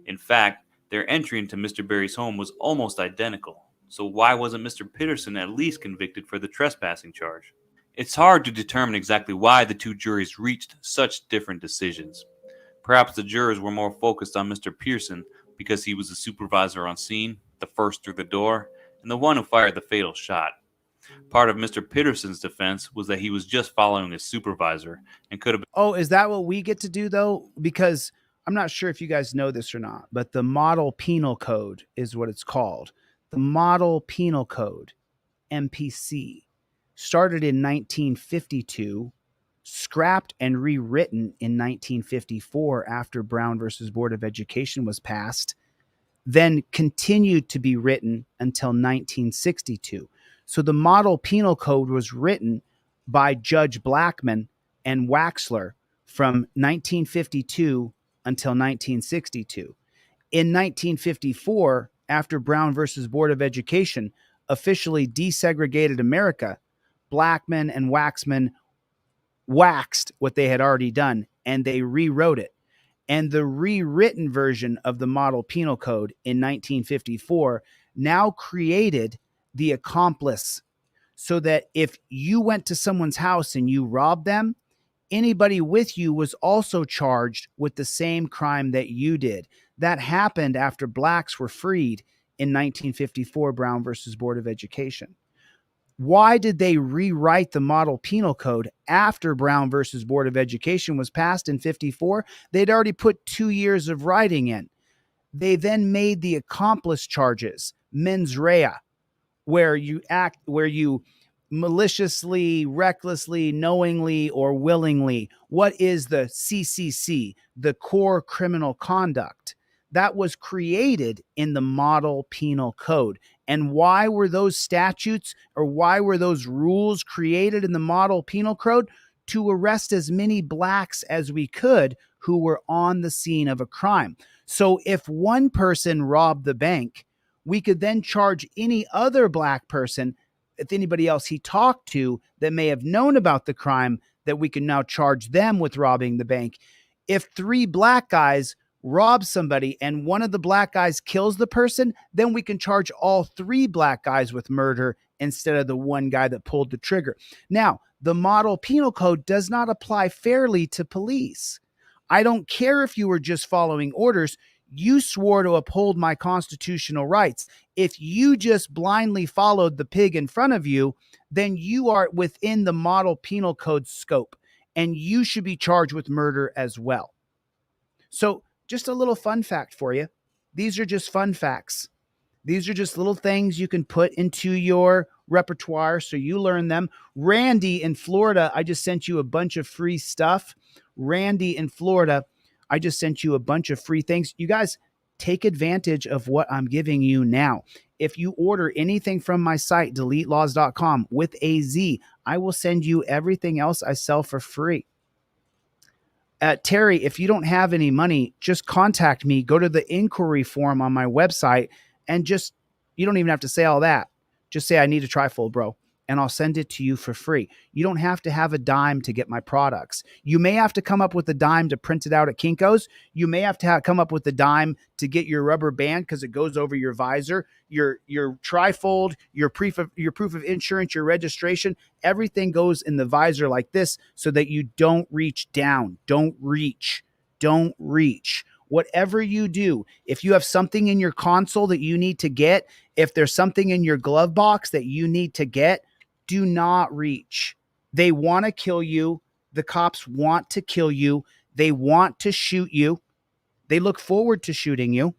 In fact, their entry into Mr. Berry's home was almost identical. So why wasn't Mr. Peterson at least convicted for the trespassing charge? It's hard to determine exactly why the two juries reached such different decisions. Perhaps the jurors were more focused on Mr. Pearson because he was the supervisor on scene, the first through the door, and the one who fired the fatal shot. Part of Mr. Peterson's defense was that he was just following his supervisor and could have been. Oh, is that what we get to do, though? Because I'm not sure if you guys know this or not, but the Model Penal Code is what it's called. The Model Penal Code, MPC, started in 1952, scrapped and rewritten in 1954 after Brown versus Board of Education was passed, then continued to be written until 1962. So the Model Penal Code was written by Judge Blackmun and Waxler from 1952 until 1962. In 1954, after Brown versus Board of Education officially desegregated America, Blackmun and Waxman waxed what they had already done, and they rewrote it. And the rewritten version of the Model Penal Code in 1954 now created the accomplice, so that if you went to someone's house and you robbed them, anybody with you was also charged with the same crime that you did. That happened after blacks were freed in 1954, Brown versus Board of Education. Why did they rewrite the model penal code after Brown versus Board of Education was passed in 54? They'd already put 2 years of writing in. They then made the accomplice charges, mens rea, where you maliciously, recklessly, knowingly, or willingly. What is the CCC, the core criminal conduct? That was created in the model penal code. And why were those statutes or why were those rules created in the model penal code? To arrest as many blacks as we could who were on the scene of a crime. So if one person robbed the bank, we could then charge any other black person, if anybody else he talked to that may have known about the crime, that we can now charge them with robbing the bank. If 3 black guys rob somebody and one of the black guys kills the person, then we can charge all 3 black guys with murder instead of the one guy that pulled the trigger. Now, the model penal code does not apply fairly to police. I don't care if you were just following orders. You swore to uphold my constitutional rights. If you just blindly followed the pig in front of you, then you are within the model penal code scope, and you should be charged with murder as well. So just a little fun fact for you. These are just fun facts. These are just little things you can put into your repertoire so you learn them. Randy in Florida, I just sent you a bunch of free stuff. Randy in Florida, I just sent you a bunch of free things. You guys, take advantage of what I'm giving you now. If you order anything from my site, deletelaws.com with a Z, I will send you everything else I sell for free. Terry, if you don't have any money, just contact me. Go to the inquiry form on my website and you don't even have to say all that. Just say, I need a trifold, bro, and I'll send it to you for free. You don't have to have a dime to get my products. You may have to come up with a dime to print it out at Kinko's. You may have to come up with a dime to get your rubber band because it goes over your visor, your trifold, your proof of insurance, your registration. Everything goes in the visor like this so that you don't reach down. Don't reach. Whatever you do, if you have something in your console that you need to get, if there's something in your glove box that you need to get, do not reach. They want to kill you. The cops want to kill you. They want to shoot you. They look forward to shooting you.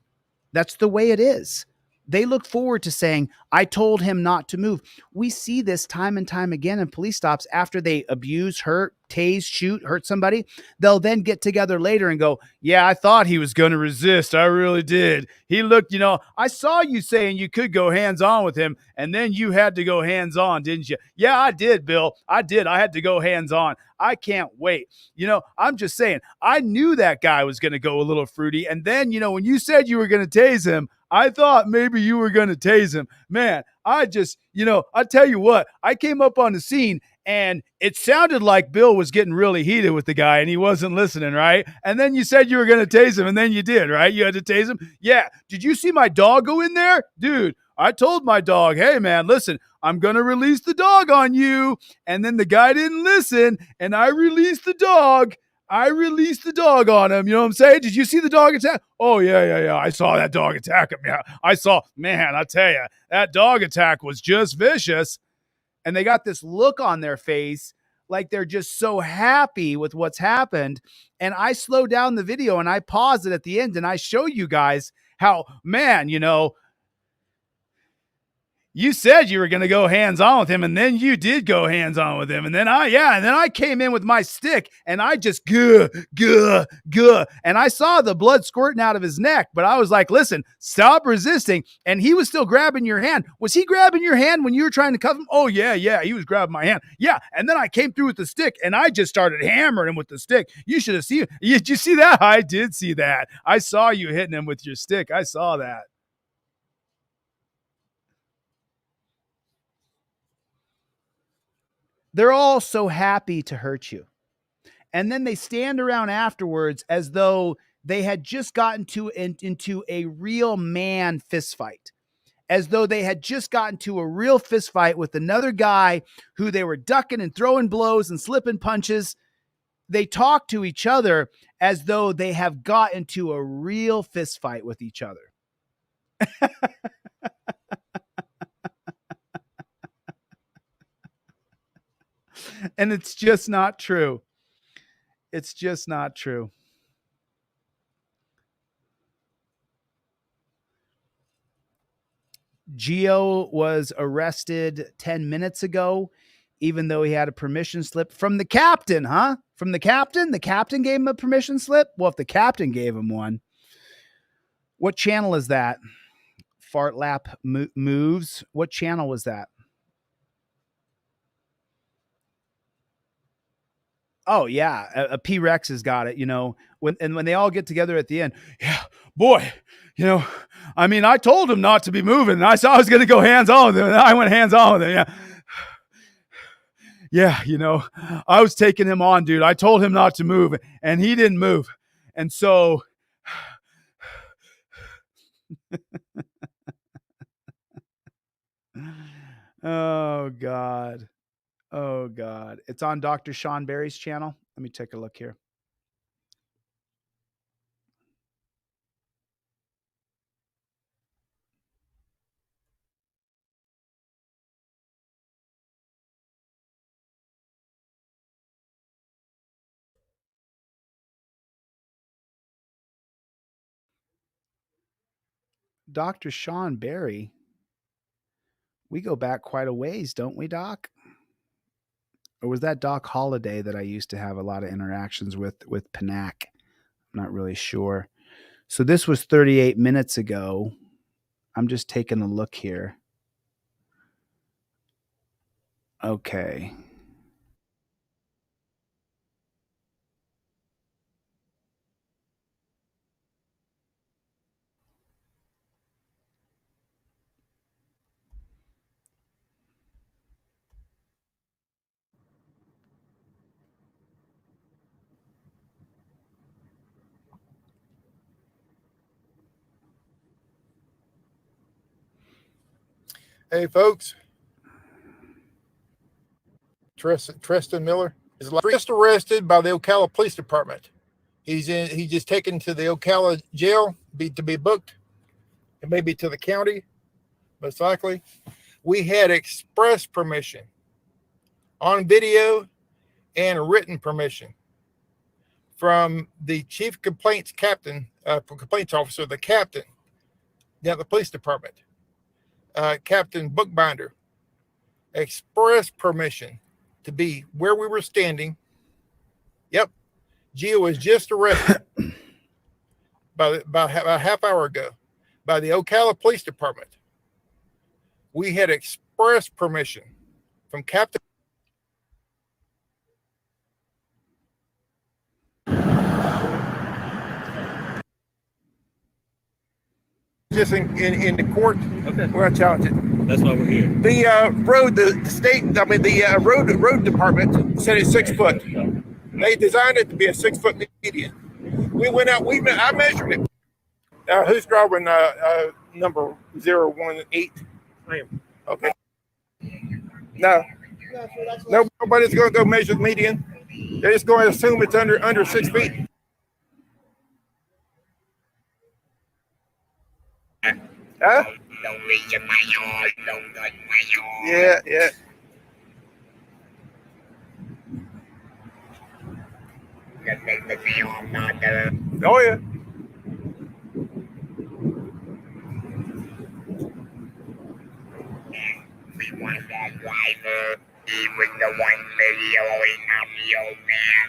That's the way it is. They look forward to saying, I told him not to move. We see this time and time again in police stops after they abuse, hurt, tase, shoot, hurt somebody. They'll then get together later and go, yeah, I thought he was going to resist. I really did. He looked, I saw you saying you could go hands on with him, and then you had to go hands on, didn't you? Yeah, I did, Bill. I did. I had to go hands on. I can't wait. I'm just saying, I knew that guy was going to go a little fruity. And then, when you said you were going to tase him, I thought maybe you were going to tase him. Man, I just, I tell you what, I came up on the scene and it sounded like Bill was getting really heated with the guy and he wasn't listening, right? And then you said you were going to tase him and then you did, right? You had to tase him. Yeah. Did you see my dog go in there? Dude, I told my dog, hey man, listen, I'm going to release the dog on you. And then the guy didn't listen and I released the dog. On him. You know what I'm saying? Did you see the dog attack? Oh, yeah. I saw that dog attack him. Yeah, I tell you, that dog attack was just vicious. And they got this look on their face like they're just so happy with what's happened. And I slow down the video and I pause it at the end and I show you guys how, man, you said you were going to go hands-on with him, and then you did go hands-on with him. And then I came in with my stick, and I just guh. And I saw the blood squirting out of his neck, but I was like, listen, stop resisting. And he was still grabbing your hand. Was he grabbing your hand when you were trying to cuff him? Oh, yeah, he was grabbing my hand. Yeah, and then I came through with the stick, and I just started hammering him with the stick. You should have seen it. Did you see that? I did see that. I saw you hitting him with your stick. I saw that. They're all so happy to hurt you. And then they stand around afterwards as though they had just gotten into a real man fist fight. As though they had just gotten to a real fist fight with another guy who they were ducking and throwing blows and slipping punches. They talk to each other as though they have got into a real fist fight with each other. And it's just not true. It's just not true. Gio was arrested 10 minutes ago, even though he had a permission slip from the captain, huh? From the captain? The captain gave him a permission slip? Well, if the captain gave him one. What channel is that? Fart Lap Moves. What channel was that? Oh, yeah. A P-Rex has got it, you know. When they all get together at the end, yeah, boy, you know, I mean, I told him not to be moving. I saw I was going to go hands-on with him, and I went hands-on with him, yeah. Yeah, you know, I was taking him on, dude. I told him not to move, and he didn't move. And so... Oh, God. Oh, God. It's on Dr. Sean Berry's channel. Let me take a look here. Dr. Sean Berry. We go back quite a ways, don't we, Doc? Or was that Doc Holliday that I used to have a lot of interactions with Panac? I'm not really sure. So this was 38 minutes ago. I'm just taking a look here. Okay. Hey, folks. Tristan Miller is just arrested by the Ocala Police Department. He's just taken to the Ocala jail to be booked, and maybe to the county, most likely. We had express permission on video and written permission from the chief complaints officer, the captain down at the police department. Captain Bookbinder, express permission to be where we were standing. Yep, Gio was just arrested about a half hour ago by the Ocala Police Department. We had express permission from Captain. Just in the court, okay. Where I challenge it. That's why we're here. The road department said it's 6 foot. They designed it to be a 6 foot median. We went out. I measured it. Who's driving number 018? I am. Okay. No. Nobody's going to go measure the median. They're just going to assume it's under 6 feet. Huh? Yeah. Oh, yeah. We want that driver. He was the one videoing on the old man.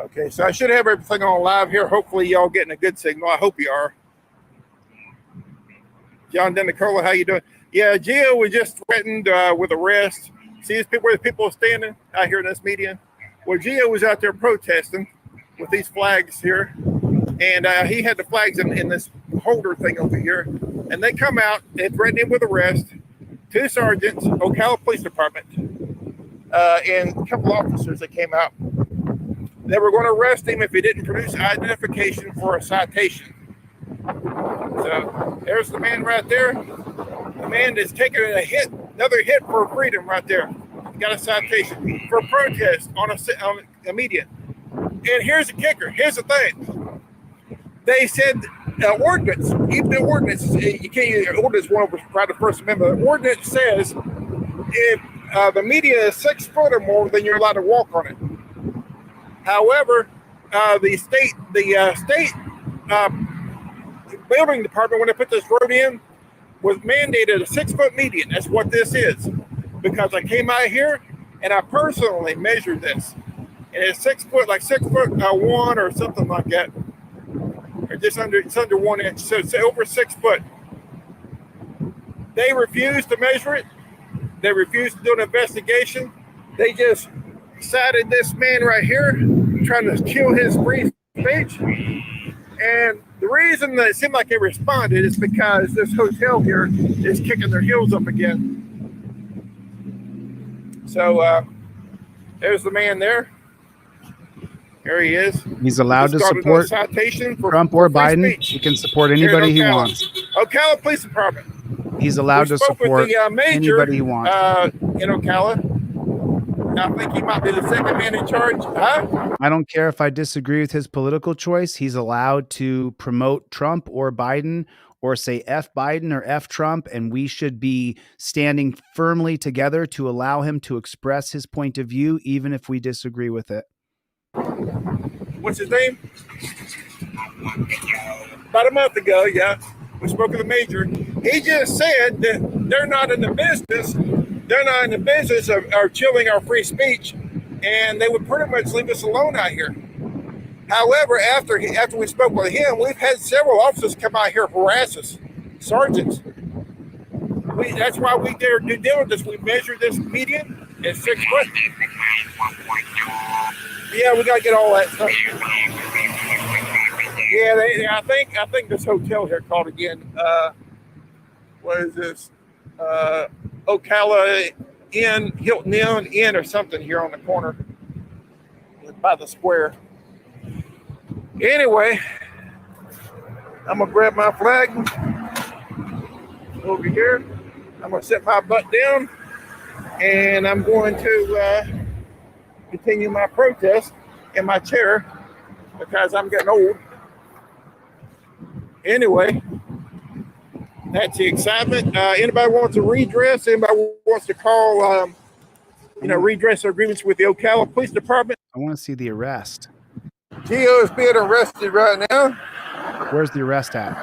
Okay, so I should have everything on live here. Hopefully y'all getting a good signal. I hope you are. John Denicola, how you doing? Yeah, Gio was just threatened with arrest. See where the people are standing out here in this median? Well, Gio was out there protesting with these flags here. And he had the flags in this holder thing over here. And they come out and threatened him with arrest. 2 sergeants, Ocala Police Department, and a couple officers that came out. They were going to arrest him if he didn't produce identification for a citation. So there's the man right there. The man that's taking another hit for freedom right there. Got a citation for protest on a median. And here's the kicker. Here's the thing. They said ordinance, even the ordinance, you can't use ordinance 1 over right of First Amendment. The ordinance says if the media is 6 foot or more, then you're allowed to walk on it. However, the state building department, when they put this road in, was mandated a 6 foot median. That's what this is. Because I came out here and I personally measured this. And it's 6 foot, like 6 foot 1 or something like that. Or just under, it's under 1 inch. So it's over 6 foot. They refused to measure it. They refused to do an investigation. They just cited this man right here, trying to kill his free speech. And the reason that it seemed like they responded is because this hotel here is kicking their heels up again. So there's the man there. There he is. He's allowed to support Trump or Biden. He can support anybody he wants. Ocala Police Department. He's allowed to support anybody he wants. In Ocala. I think he might be the second man in charge. Huh? I don't care if I disagree with his political choice. He's allowed to promote Trump or Biden or say F Biden or F Trump, and we should be standing firmly together to allow him to express his point of view, even if we disagree with it. What's his name? About a month ago, yeah. We spoke to the major. He just said that they're not in the business. They're not in the business of chilling our free speech, and they would pretty much leave us alone out here. However, after we spoke with him, we've had several officers come out here harass us, sergeants. That's why we did our due diligence. We measured this median at 6 foot. Yeah, we got to get all that stuff. Yeah, I think this hotel here called again. What is this? Ocala Inn, Hilton Inn or something here on the corner by the square. Anyway, I'm gonna grab my flag over here. I'm gonna set my butt down and I'm going to continue my protest in my chair because I'm getting old. Anyway, that's the excitement. Anybody wants a redress? Anybody wants to call, redress their agreements with the Ocala Police Department? I want to see the arrest. Gio is being arrested right now. Where's the arrest at?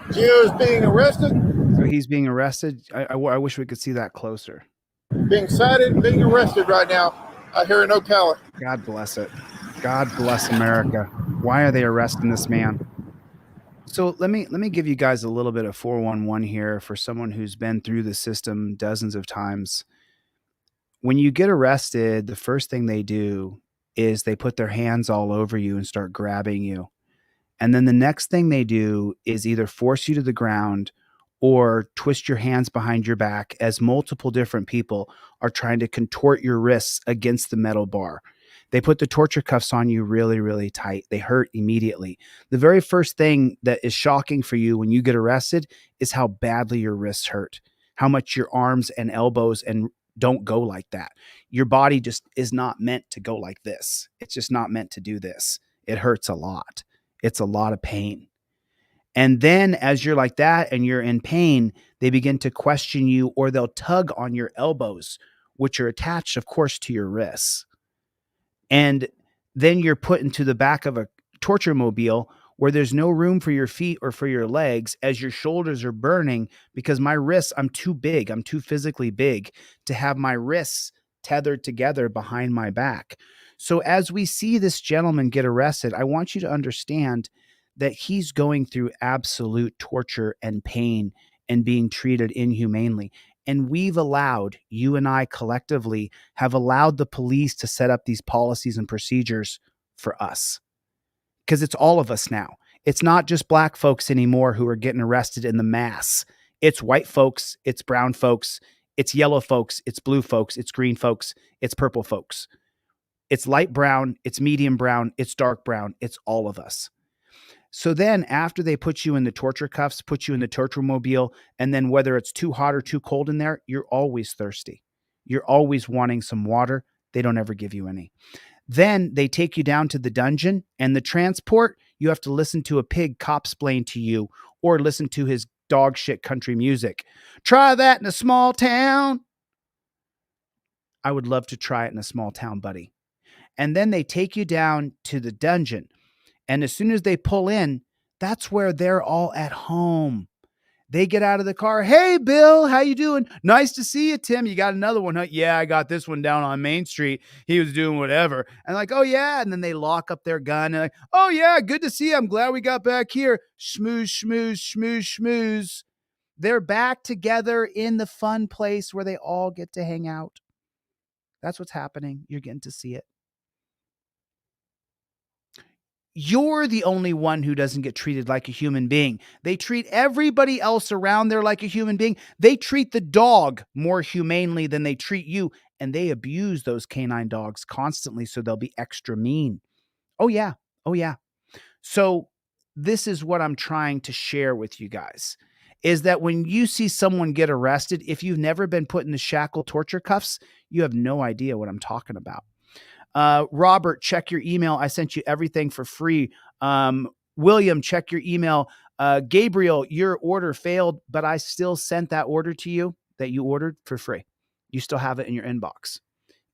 Gio is being arrested. So he's being arrested. I wish we could see that closer. Being cited, being arrested right now here in Ocala. God bless it. God bless America. Why are they arresting this man? So let me give you guys a little bit of 411 here for someone who's been through the system dozens of times. When you get arrested, the first thing they do is they put their hands all over you and start grabbing you. And then the next thing they do is either force you to the ground or twist your hands behind your back as multiple different people are trying to contort your wrists against the metal bar. They put the torture cuffs on you really, really tight. They hurt immediately. The very first thing that is shocking for you when you get arrested is how badly your wrists hurt, how much your arms and elbows and don't go like that. Your body just is not meant to go like this. It's just not meant to do this. It hurts a lot. It's a lot of pain. And then as you're like that and you're in pain, they begin to question you or they'll tug on your elbows, which are attached, of course, to your wrists. And then you're put into the back of a torture mobile where there's no room for your feet or for your legs as your shoulders are burning because my wrists, I'm too big. I'm too physically big to have my wrists tethered together behind my back. So as we see this gentleman get arrested, I want you to understand that he's going through absolute torture and pain and being treated inhumanely. And we've allowed, you and I collectively have allowed the police to set up these policies and procedures for us. Because it's all of us now. It's not just black folks anymore who are getting arrested in the mass. It's white folks, it's brown folks, it's yellow folks, it's blue folks, it's green folks, it's purple folks. It's light brown, it's medium brown, it's dark brown, it's all of us. So then after they put you in the torture cuffs, put you in the torture mobile, and then whether it's too hot or too cold in there, you're always thirsty. You're always wanting some water. They don't ever give you any. Then they take you down to the dungeon, and the transport, you have to listen to a pig cop-splain to you or listen to his dog shit country music. Try that in a small town. I would love to try it in a small town, buddy. And then they take you down to the dungeon. And as soon as they pull in, that's where they're all at home. They get out of the car. Hey, Bill, how you doing? Nice to see you, Tim. You got another one, huh? Yeah, I got this one down on Main Street. He was doing whatever. And like, oh, yeah. And then they lock up their gun. And like, oh, yeah, good to see you. I'm glad we got back here. Schmooze, schmooze, schmooze, schmooze. They're back together in the fun place where they all get to hang out. That's what's happening. You're getting to see it. You're the only one who doesn't get treated like a human being. They treat everybody else around there like a human being. They treat the dog more humanely than they treat you, and they abuse those canine dogs constantly, so they'll be extra mean. Oh, yeah. Oh, yeah. So this is what I'm trying to share with you guys, is that when you see someone get arrested, if you've never been put in the shackle torture cuffs, you have no idea what I'm talking about. Robert, check your email. I sent you everything for free. William, check your email. Gabriel, your order failed, but I still sent that order to you that you ordered for free. You still have it in your inbox.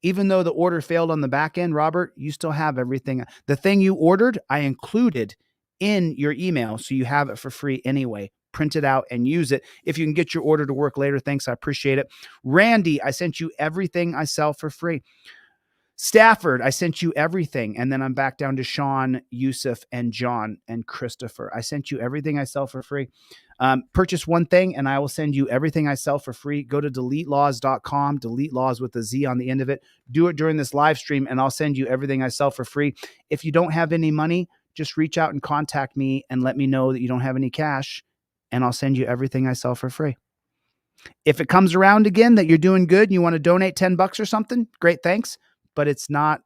Even though the order failed on the back end, Robert, you still have everything. The thing you ordered, I included in your email, so you have it for free anyway. Print it out and use it. If you can get your order to work later, thanks. I appreciate it. Randy, I sent you everything I sell for free. Stafford, I sent you everything. And then I'm back down to Sean, Yusuf, and John, and Christopher. I sent you everything I sell for free. Purchase one thing and I will send you everything I sell for free. Go to deletelaws.com, delete laws with a Z on the end of it. Do it during this live stream and I'll send you everything I sell for free. If you don't have any money, just reach out and contact me and let me know that you don't have any cash and I'll send you everything I sell for free. If it comes around again that you're doing good and you want to donate $10 or something, great, thanks. But it's not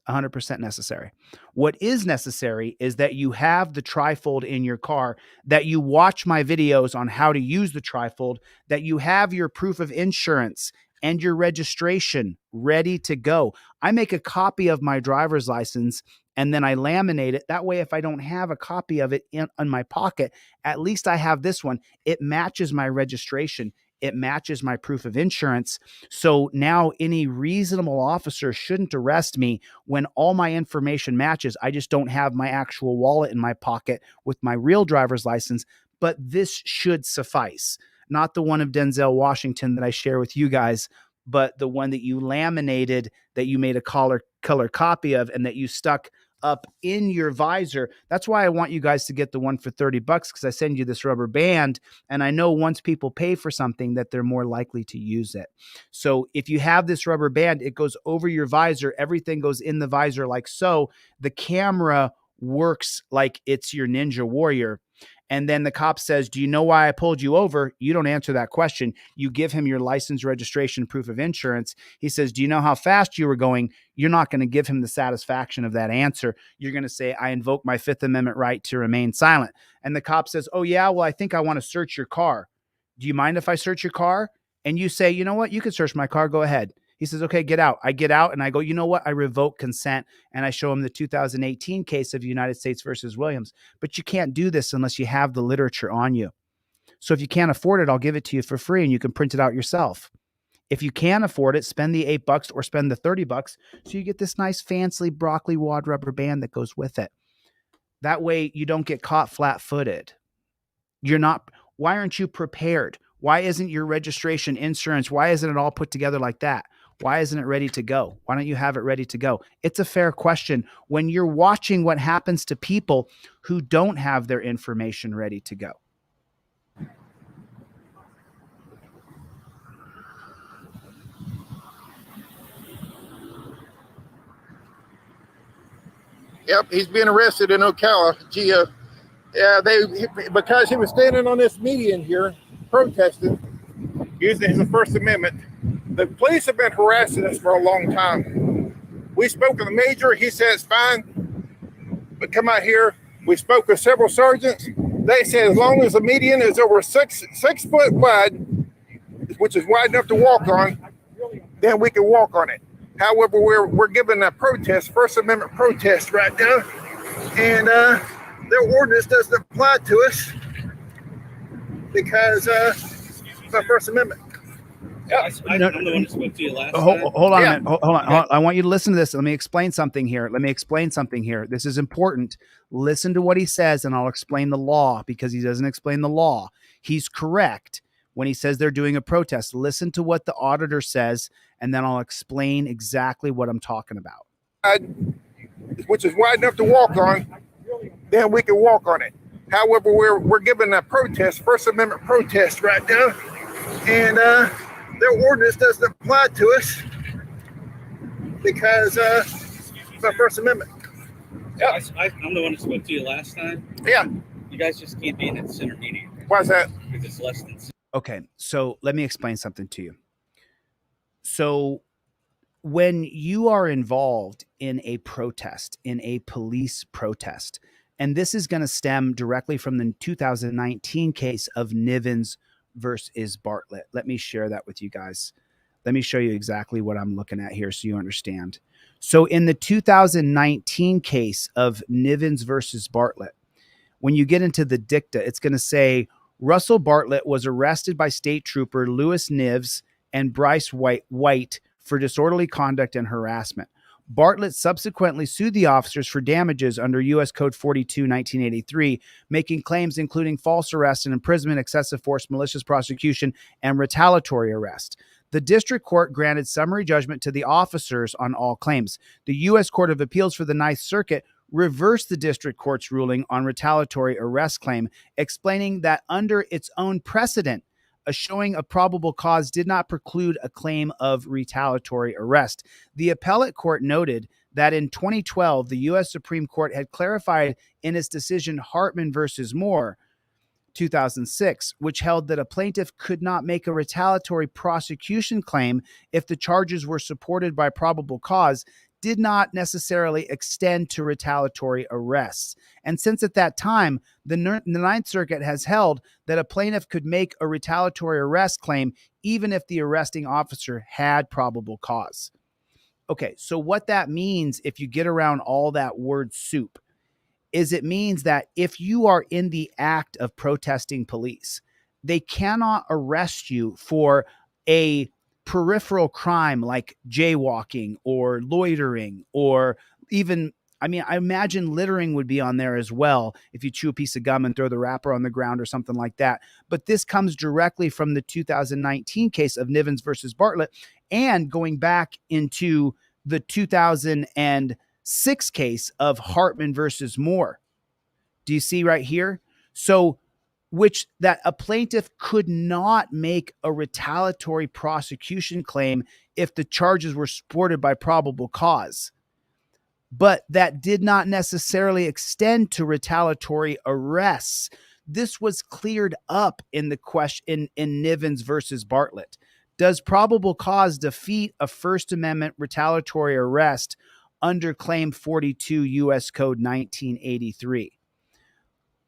100% necessary. What is necessary is that you have the trifold in your car, that you watch my videos on how to use the trifold, that you have your proof of insurance and your registration ready to go. I make a copy of my driver's license and then I laminate it. That way, if I don't have a copy of it in my pocket, at least I have this one. It matches my registration. It matches my proof of insurance. So now any reasonable officer shouldn't arrest me when all my information matches. I just don't have my actual wallet in my pocket with my real driver's license, but this should suffice. Not the one of Denzel Washington that I share with you guys, but the one that you laminated, that you made a color copy of, and that you stuck up in your visor. That's why I want you guys to get the one for $30, because I send you this rubber band and I know once people pay for something that they're more likely to use it. So if you have this rubber band, it goes over your visor. Everything goes in the visor like so. The camera works like it's your Ninja Warrior. And then the cop says, do you know why I pulled you over? You don't answer that question. You give him your license, registration, proof of insurance. He says, do you know how fast you were going? You're not going to give him the satisfaction of that answer. You're going to say, I invoke my Fifth Amendment right to remain silent. And the cop says, oh yeah, well, I think I want to search your car. Do you mind if I search your car? And you say, you know what? You can search my car. Go ahead. He says, okay, get out. I get out and I go, you know what? I revoke consent. And I show him the 2018 case of United States versus Williams. But you can't do this unless you have the literature on you. So if you can't afford it, I'll give it to you for free and you can print it out yourself. If you can afford it, spend the $8 or spend the $30 so you get this nice fancy broccoli wad rubber band that goes with it. That way you don't get caught flat-footed. Why aren't you prepared? Why isn't your registration, insurance, why isn't it all put together like that? Why isn't it ready to go? Why don't you have it ready to go? It's a fair question when you're watching what happens to people who don't have their information ready to go. Yep, he's being arrested in Ocala. Because he was standing on this median here protesting, using his First Amendment. The police have been harassing us for a long time. We spoke with the major. He said it's fine, but come out here. We spoke with several sergeants. They said as long as the median is over six foot wide, which is wide enough to walk on, then we can walk on it. However, we're giving a protest, First Amendment protest right now, and their ordinance doesn't apply to us because of the First Amendment. I'm the one who spoke to you last Hold, time. hold on Yeah. a minute. Hold on. I want you to listen to this. Let me explain something here. This is important. Listen to what he says, and I'll explain the law because he doesn't explain the law. He's correct when he says they're doing a protest. Listen to what the auditor says, and then I'll explain exactly what I'm talking about. Which is wide enough to walk on, then we can walk on it. However, we're given a protest, First Amendment protest right now, and their ordinance doesn't apply to us because of the First Amendment. Yeah. I'm the one who spoke to you last time. Yeah. You guys just keep being at center meeting. Why's that? Because it's less than. Okay, so let me explain something to you. So when you are involved in a protest, in a police protest, and this is going to stem directly from the 2019 case of Nivens versus Bartlett. Let me share that with you guys. Let me show you exactly what I'm looking at here so you understand. So in the 2019 case of Nivens versus Bartlett, when you get into the dicta, it's going to say Russell Bartlett was arrested by State Trooper Lewis Nives and Bryce White for disorderly conduct and harassment. Bartlett subsequently sued the officers for damages under U.S. Code 42, 1983, making claims including false arrest and imprisonment, excessive force, malicious prosecution, and retaliatory arrest. The district court granted summary judgment to the officers on all claims. The U.S. Court of Appeals for the Ninth Circuit reversed the district court's ruling on retaliatory arrest claim, explaining that under its own precedent, a showing of probable cause did not preclude a claim of retaliatory arrest. The appellate court noted that in 2012, the U.S. Supreme Court had clarified in its decision Hartman versus Moore, 2006, which held that a plaintiff could not make a retaliatory prosecution claim if the charges were supported by probable cause, did not necessarily extend to retaliatory arrests. And since at that time, the Ninth Circuit has held that a plaintiff could make a retaliatory arrest claim even if the arresting officer had probable cause. Okay, so what that means, if you get around all that word soup, is it means that if you are in the act of protesting police, they cannot arrest you for a peripheral crime like jaywalking or loitering, or even, I imagine littering would be on there as well if you chew a piece of gum and throw the wrapper on the ground or something like that. But this comes directly from the 2019 case of Nivens versus Bartlett, and going back into the 2006 case of Hartman versus Moore. Do you see right here? So, which that a plaintiff could not make a retaliatory prosecution claim if the charges were supported by probable cause. But that did not necessarily extend to retaliatory arrests. This was cleared up in the question in Nivens versus Bartlett. Does probable cause defeat a First Amendment retaliatory arrest under Claim 42 U.S. Code 1983?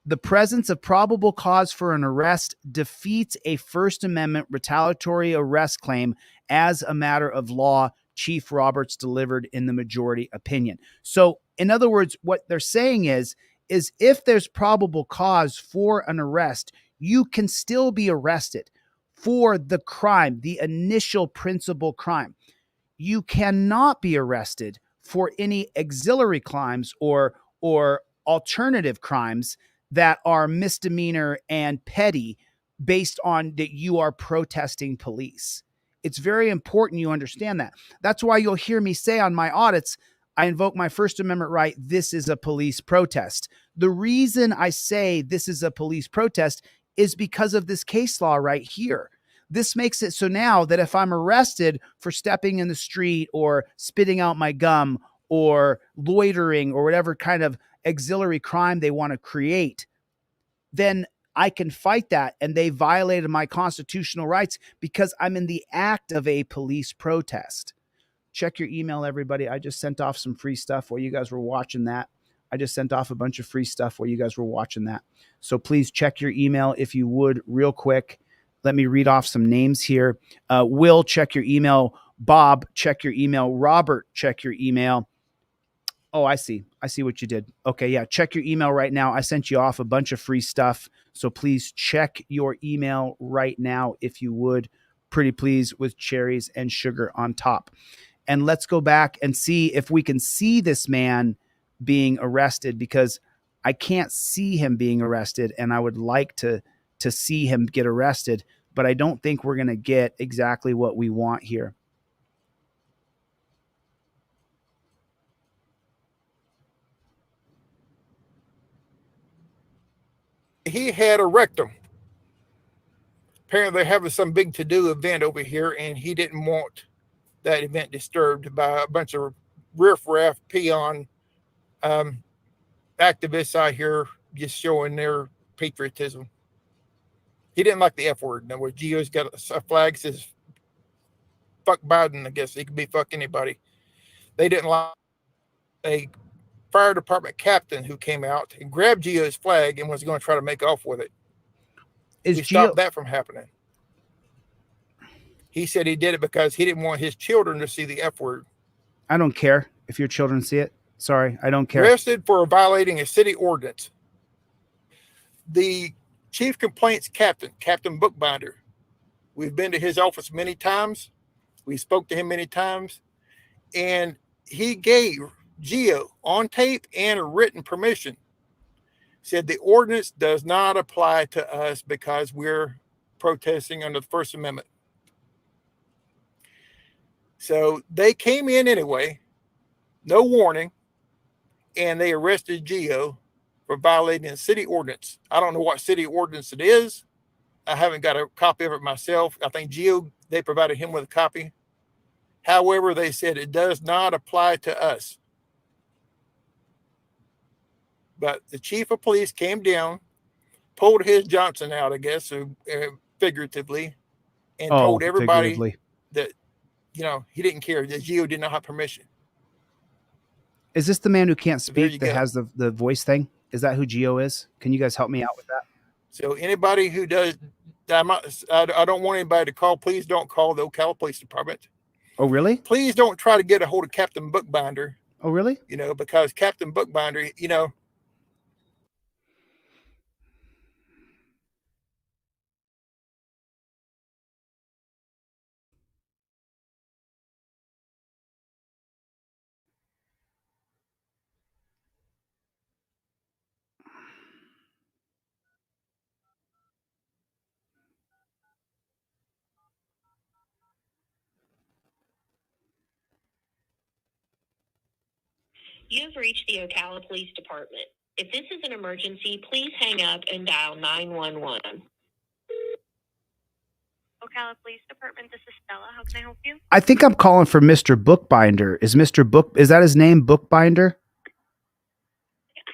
The presence of probable cause for an arrest defeats a First Amendment retaliatory arrest claim as a matter of law, Chief Roberts delivered in the majority opinion. So, in other words, what they're saying is if there's probable cause for an arrest, you can still be arrested for the crime, the initial principal crime. You cannot be arrested for any auxiliary crimes or alternative crimes that are misdemeanor and petty based on that you are protesting police. It's very important you understand that. That's why you'll hear me say on my audits, I invoke my First Amendment right, this is a police protest. The reason I say this is a police protest is because of this case law right here. This makes it so now that if I'm arrested for stepping in the street or spitting out my gum or loitering or whatever kind of auxiliary crime they want to create, then I can fight that, and they violated my constitutional rights because I'm in the act of a police protest. Check your email, everybody. I just sent off some free stuff while you guys were watching that. I just sent off a bunch of free stuff while you guys were watching that. So please check your email if you would real quick. Let me read off some names here. Will, check your email. Bob, check your email. Robert, check your email. Oh, I see. I see what you did. Okay, yeah. Check your email right now. I sent you off a bunch of free stuff. So please check your email right now if you would. pretty please with cherries and sugar on top. And let's go back and see if we can see this man being arrested, because I can't see him being arrested, and I would like to see him get arrested, but I don't think we're going to get exactly what we want here. He had a rectum. Apparently they're having some big to-do event over here, and he didn't want that event disturbed by a bunch of riffraff peon activists out here just showing their patriotism. He didn't like the F word. Now, where Gio's got a flag that says fuck Biden, I guess it could be fuck anybody. They didn't like a fire department captain who came out and grabbed Gio's flag and was going to try to make off with it. Is we stopped that from happening. He said he did it because he didn't want his children to see the F word. I don't care if your children see it. Sorry, I don't care. Arrested for violating a city ordinance. The chief complaints captain, Captain Bookbinder, we've been to his office many times. We spoke to him many times, and he gave Gio on tape and a written permission. Said the ordinance does not apply to us because we're protesting under the First Amendment. So they came in anyway, no warning, and they arrested Gio for violating a city ordinance. I don't know what city ordinance it is. I haven't got a copy of it myself. I think Gio, they provided him with a copy. However, they said it does not apply to us. But the chief of police came down, pulled his Johnson out, I guess, figuratively, and told everybody that, you know, he didn't care, that Gio did not have permission. Is this the man who can't speak that has the voice thing? Is that who Gio is? Can you guys help me out with that? So anybody who does, I don't want anybody to call. Please don't call the Ocala Police Department. Oh, really? Please don't try to get a hold of Captain Bookbinder. Oh, really? You know, because Captain Bookbinder, you know. You have reached the Ocala Police Department. If this is an emergency, please hang up and dial 911. Ocala Police Department, this is Stella. How can I help you? I think I'm calling for Mr. Bookbinder. Is that his name, Bookbinder?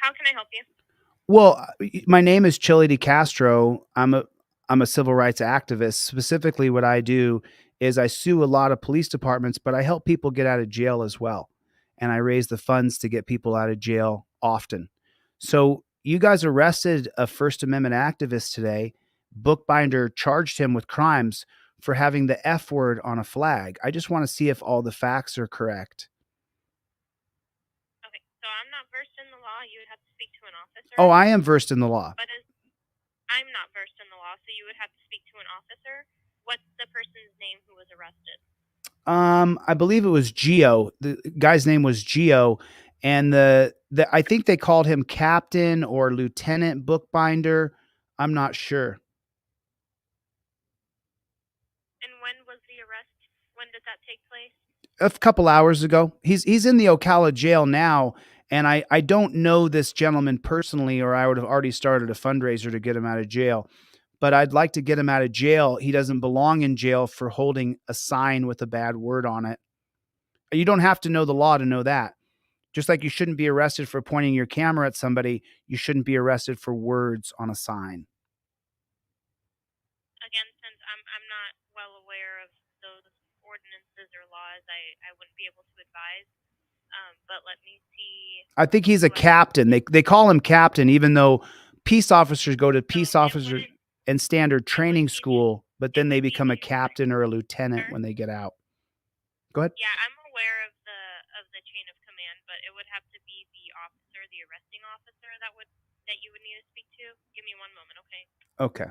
How can I help you? Well, my name is ChilleDeCastro. I'm a civil rights activist. Specifically, what I do is I sue a lot of police departments, but I help people get out of jail as well. And I raise the funds to get people out of jail often. So you guys arrested a First Amendment activist today. Bookbinder charged him with crimes for having the F word on a flag. I just want to see if all the facts are correct. Okay, so I'm not versed in the law. You would have to speak to an officer. Oh, I am versed in the law. But I'm not versed in the law, so you would have to speak to an officer. What's the person's name who was arrested? I believe it was Gio. The guy's name was Gio, and I think they called him Captain or Lieutenant Bookbinder. I'm not sure. And when was the arrest? When did that take place? A couple hours ago. He's in the Ocala jail now, and I don't know this gentleman personally, or I would have already started a fundraiser to get him out of jail. But I'd like to get him out of jail. He doesn't belong in jail for holding a sign with a bad word on it. You don't have to know the law to know that. Just like you shouldn't be arrested for pointing your camera at somebody, you shouldn't be arrested for words on a sign. Again, since I'm not well aware of those ordinances or laws, I wouldn't be able to advise. But let me see. I think he's a captain. They call him captain, even though peace officers go to peace officer and standard training school, but then they become a captain or a lieutenant when they get out. Go ahead. Yeah, I'm aware of the chain of command, but it would have to be the officer, the arresting officer that you would need to speak to. Give me one moment, okay? Okay.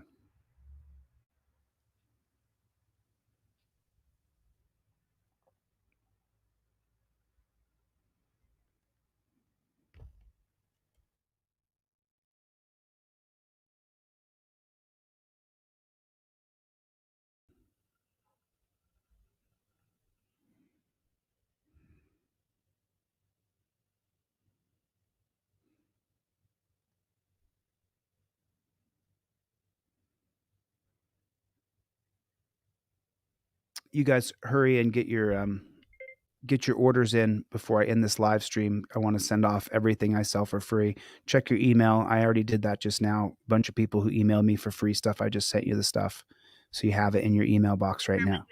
You guys hurry and get your orders in before I end this live stream. I want to send off everything I sell for free. Check your email. I already did that just now. A bunch of people who emailed me for free stuff. I just sent you the stuff. So you have it in your email box right now.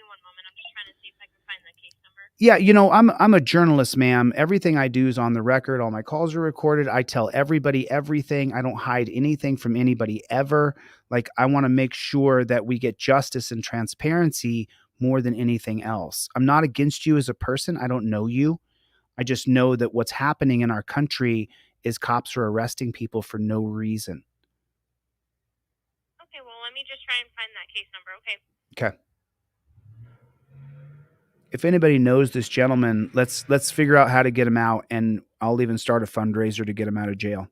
Yeah, you know, I'm a journalist, ma'am. Everything I do is on the record. All my calls are recorded. I tell everybody everything. I don't hide anything from anybody ever. Like, I want to make sure that we get justice and transparency more than anything else. I'm not against you as a person. I don't know you. I just know that what's happening in our country is cops are arresting people for no reason. Okay, well, let me just try and find that case number, okay? Okay. If anybody knows this gentleman, let's figure out how to get him out, and I'll even start a fundraiser to get him out of jail.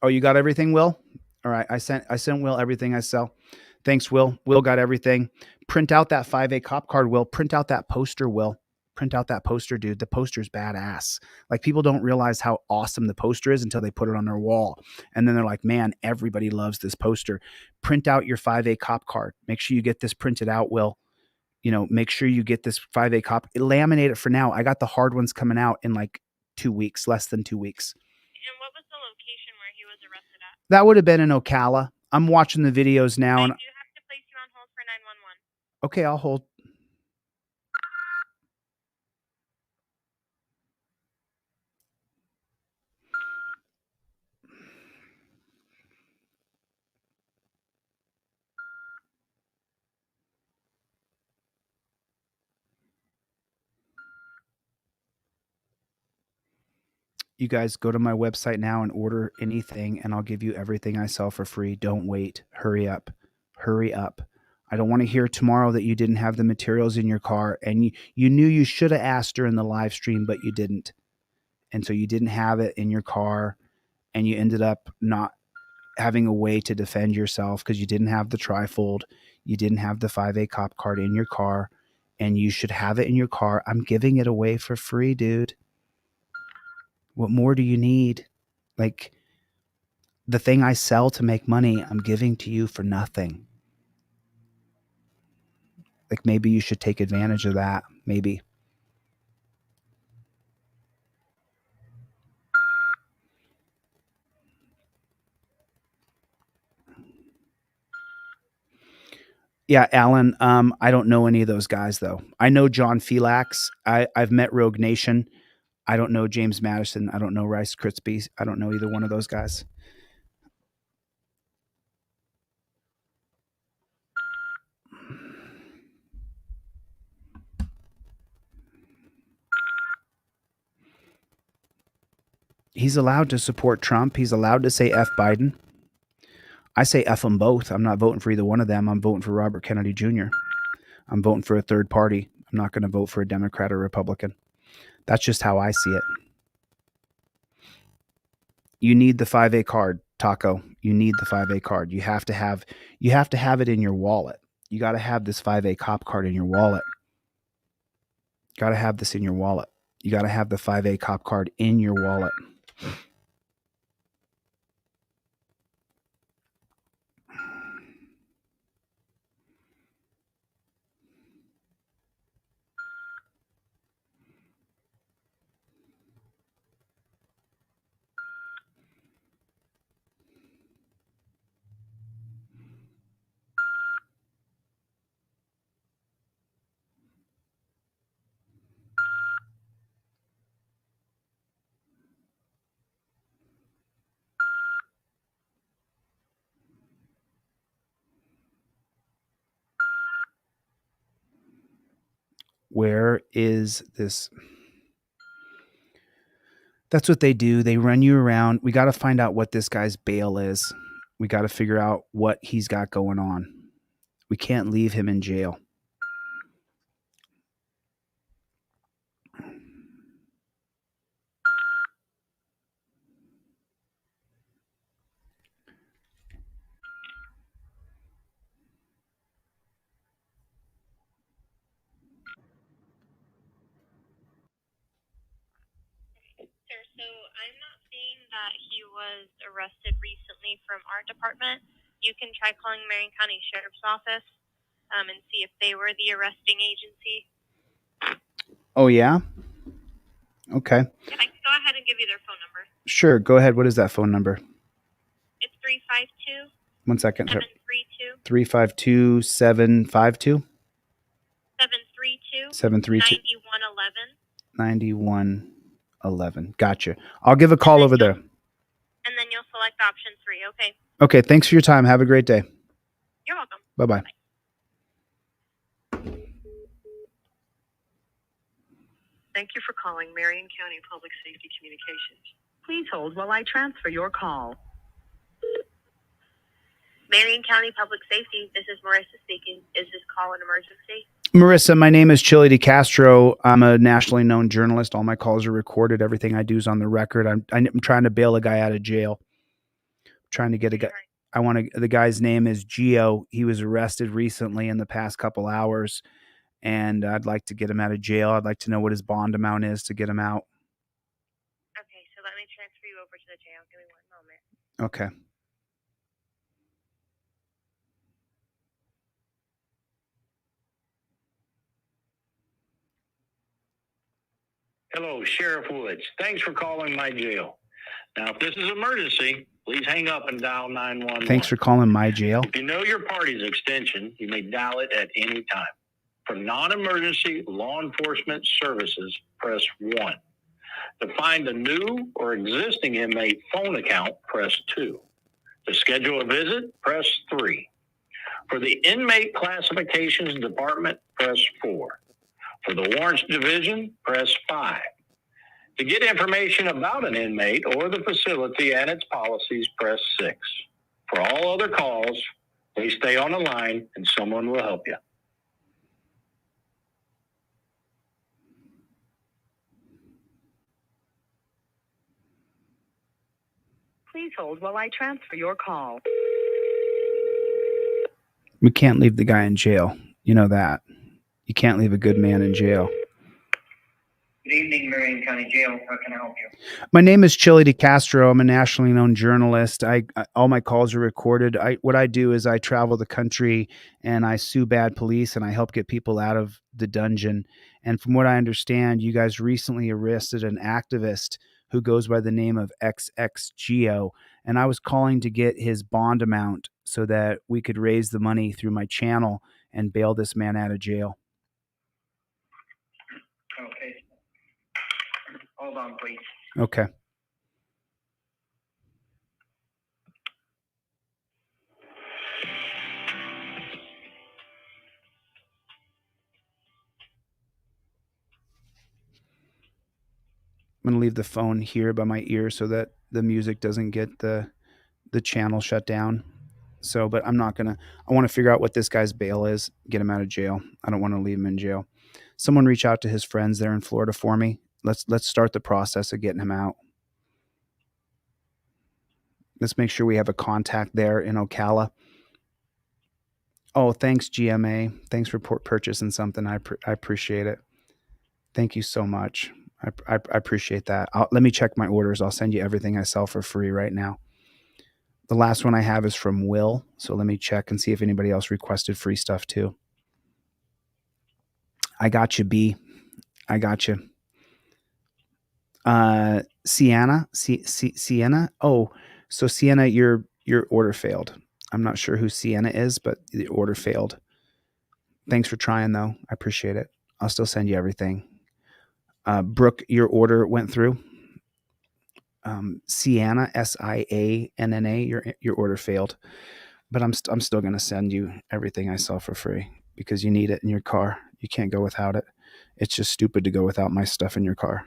Oh, you got everything, Will? All right, I sent Will everything I sell. Thanks, Will. Will got everything. Print out that 5A cop card, Will. Print out that poster, Will. Print out that poster, dude. The poster's badass. Like, people don't realize how awesome the poster is until they put it on their wall. And then they're like, man, everybody loves this poster. Print out your 5A cop card. Make sure you get this printed out, Will. You know, make sure you get this 5A cop. Laminate it for now. I got the hard ones coming out in like 2 weeks, less than 2 weeks. And what was the location where he was arrested at? That would have been in Ocala. I'm watching the videos now. I And do have to place you on hold for 911. okay, I'll hold. You guys go to my website now and order anything, and I'll give you everything I sell for free. Don't wait. Hurry up. Hurry up. I don't want to hear tomorrow that you didn't have the materials in your car, and you knew you should have asked during the live stream, but you didn't. And so you didn't have it in your car, and you ended up not having a way to defend yourself because you didn't have the trifold. You didn't have the 5A cop card in your car, and you should have it in your car. I'm giving it away for free, dude. What more do you need? Like, the thing I sell to make money, I'm giving to you for nothing. Like, maybe you should take advantage of that. Maybe. Yeah, Alan, I don't know any of those guys, though. I know John Felix. I've met Rogue Nation. I don't know James Madison. I don't know Rice Krispies. I don't know either one of those guys. He's allowed to support Trump. He's allowed to say F Biden. I say F them both. I'm not voting for either one of them. I'm voting for Robert Kennedy Jr. I'm voting for a third party. I'm not going to vote for a Democrat or Republican. That's just how I see it. You need the 5A card, Taco. You need the 5A card. You have to have it in your wallet. You got to have this 5A cop card in your wallet. Got to have this in your wallet. You got to have the 5A cop card in your wallet. Where is this? That's what they do. They run you around. We got to find out what this guy's bail is. We got to figure out what he's got going on. We can't leave him in jail. Sir, so I'm not seeing that he was arrested recently from our department. you can try calling Marion County Sheriff's Office and see if they were the arresting agency. Oh, yeah? Okay. Yeah, I can go ahead and give you their phone number. Sure. Go ahead. What is that phone number? It's 352 1 second. 732 352 752 732 732 9111. 9111. Gotcha. I'll give a call over there. And then you'll select option 3, okay? Okay. Thanks for your time. Have a great day. You're welcome. Bye-bye. Thank you for calling Marion County Public Safety Communications. Please hold while I transfer your call. Marion County Public Safety, this is Marissa speaking. Is this call an emergency? Marissa, my name is Chille DeCastro. I'm a nationally known journalist. All my calls are recorded. Everything I do is on the record. I'm trying to bail a guy out of jail. Trying to get a guy. The guy's name is Gio. He was arrested recently in the past couple hours, and I'd like to get him out of jail. I'd like to know what his bond amount is to get him out. Okay, so let me transfer you over to the jail. Give me 1 moment. Okay. Hello, Sheriff Woods. Thanks for calling my jail. Now, if this is an emergency, please hang up and dial 911. Thanks for calling my jail. If you know your party's extension, you may dial it at any time. For non-emergency law enforcement services, press 1. To find a new or existing inmate phone account, press 2. To schedule a visit, press 3. For the Inmate Classifications Department, press 4. For the Warrants Division, press 5. To get information about an inmate or the facility and its policies, press 6. For all other calls, please stay on the line and someone will help you. Please hold while I transfer your call. We can't leave the guy in jail. You know that. You can't leave a good man in jail. Good evening, Marion County Jail. How can I help you? My name is Chille DeCastro. I'm a nationally known journalist. All my calls are recorded. What I do is I travel the country and I sue bad police and I help get people out of the dungeon. And from what I understand, you guys recently arrested an activist who goes by the name of XXGeo. And I was calling to get his bond amount so that we could raise the money through my channel and bail this man out of jail. Okay. Hold on, please. Okay. I'm going to leave the phone here by my ear so that the music doesn't get the channel shut down. So, but I'm not going to, I want to figure out what this guy's bail is, get him out of jail. I don't want to leave him in jail. Someone reach out to his friends there in Florida for me. Let's start the process of getting him out. Let's make sure we have a contact there in Ocala. Oh, thanks, GMA. Thanks for purchasing something. I appreciate it. Thank you so much. I appreciate that. Let me check my orders. I'll send you everything I sell for free right now. The last one I have is from Will. So let me check and see if anybody else requested free stuff too. I got you, B. I got you. Sienna. Sienna. Oh, so Sienna, your order failed. I'm not sure who Sienna is, but the order failed. Thanks for trying though. I appreciate it. I'll still send you everything. Brooke, your order went through. Sienna, SIANNA, your order failed, but I'm still going to send you everything I sell for free because you need it in your car. You can't go without it. It's just stupid to go without my stuff in your car.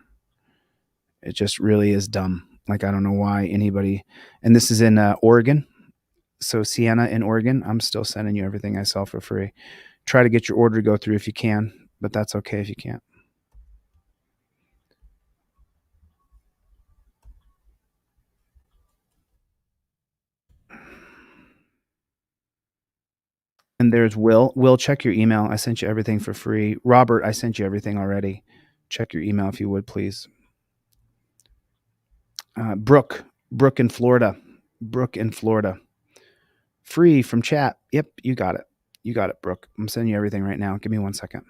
It just really is dumb. Like, I don't know why anybody, and this is in Oregon. So Sienna in Oregon, I'm still sending you everything I sell for free. Try to get your order to go through if you can, but that's okay if you can't. And there's Will. Will, check your email. I sent you everything for free. Robert, I sent you everything already. Check your email if you would, please. Brooke in Florida. Brooke in Florida. Free from chat. Yep, you got it. You got it, Brooke. I'm sending you everything right now. Give me 1 second.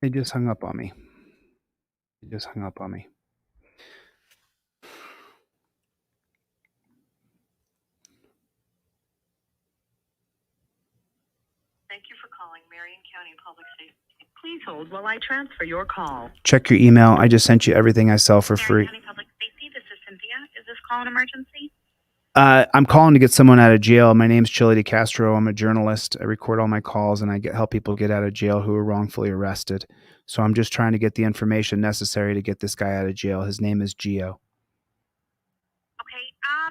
They just hung up on me. They just hung up on me. Thank you for calling Marion County Public Safety. Please hold while I transfer your call. Check your email. I just sent you everything I sell for free. Marion County Public Safety, this is Cynthia. Is this call an emergency? I'm calling to get someone out of jail. My name's ChilleDeCastro. I'm a journalist. I record all my calls and I help people get out of jail who are wrongfully arrested. So I'm just trying to get the information necessary to get this guy out of jail. His name is Gio. Okay, are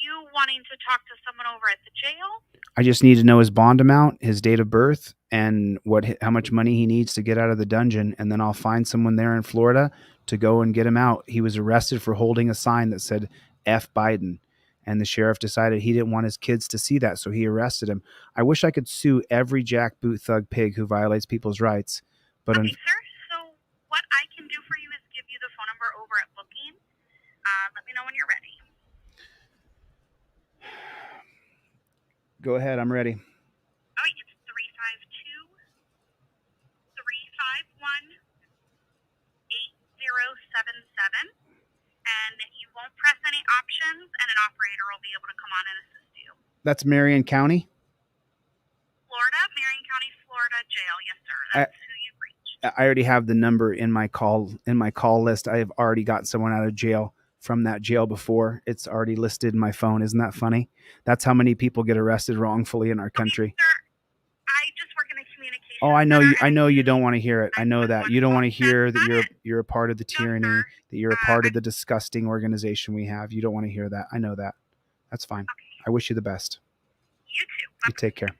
you wanting to talk to someone over at the jail? I just need to know his bond amount, his date of birth, and how much money he needs to get out of the dungeon. And then I'll find someone there in Florida to go and get him out. He was arrested for holding a sign that said F Biden. And the sheriff decided he didn't want his kids to see that, so he arrested him. I wish I could sue every jackboot thug pig who violates people's rights. But Okay, sir, so what I can do for you is give you the phone number over at booking. Let me know when you're ready. Go ahead, I'm ready. Oh, it's 352-351-8077. And you won't press any options, and an operator will be able to come on and assist you. That's Marion County? Florida, Marion County, Florida jail. Yes, sir. That's who you've reached. I already have the number in my call list. I have already got someone out of jail from that jail before. It's already listed in my phone. Isn't that funny? That's how many people get arrested wrongfully in our country. Sir, I just work in the communication. Oh, I know you. I know you don't want to hear it. I know that you don't want to hear that you're a part of the tyranny, that you're a part of the disgusting organization we have. You don't want to hear that. I know that. That's fine. I wish you the best. You too. You take care.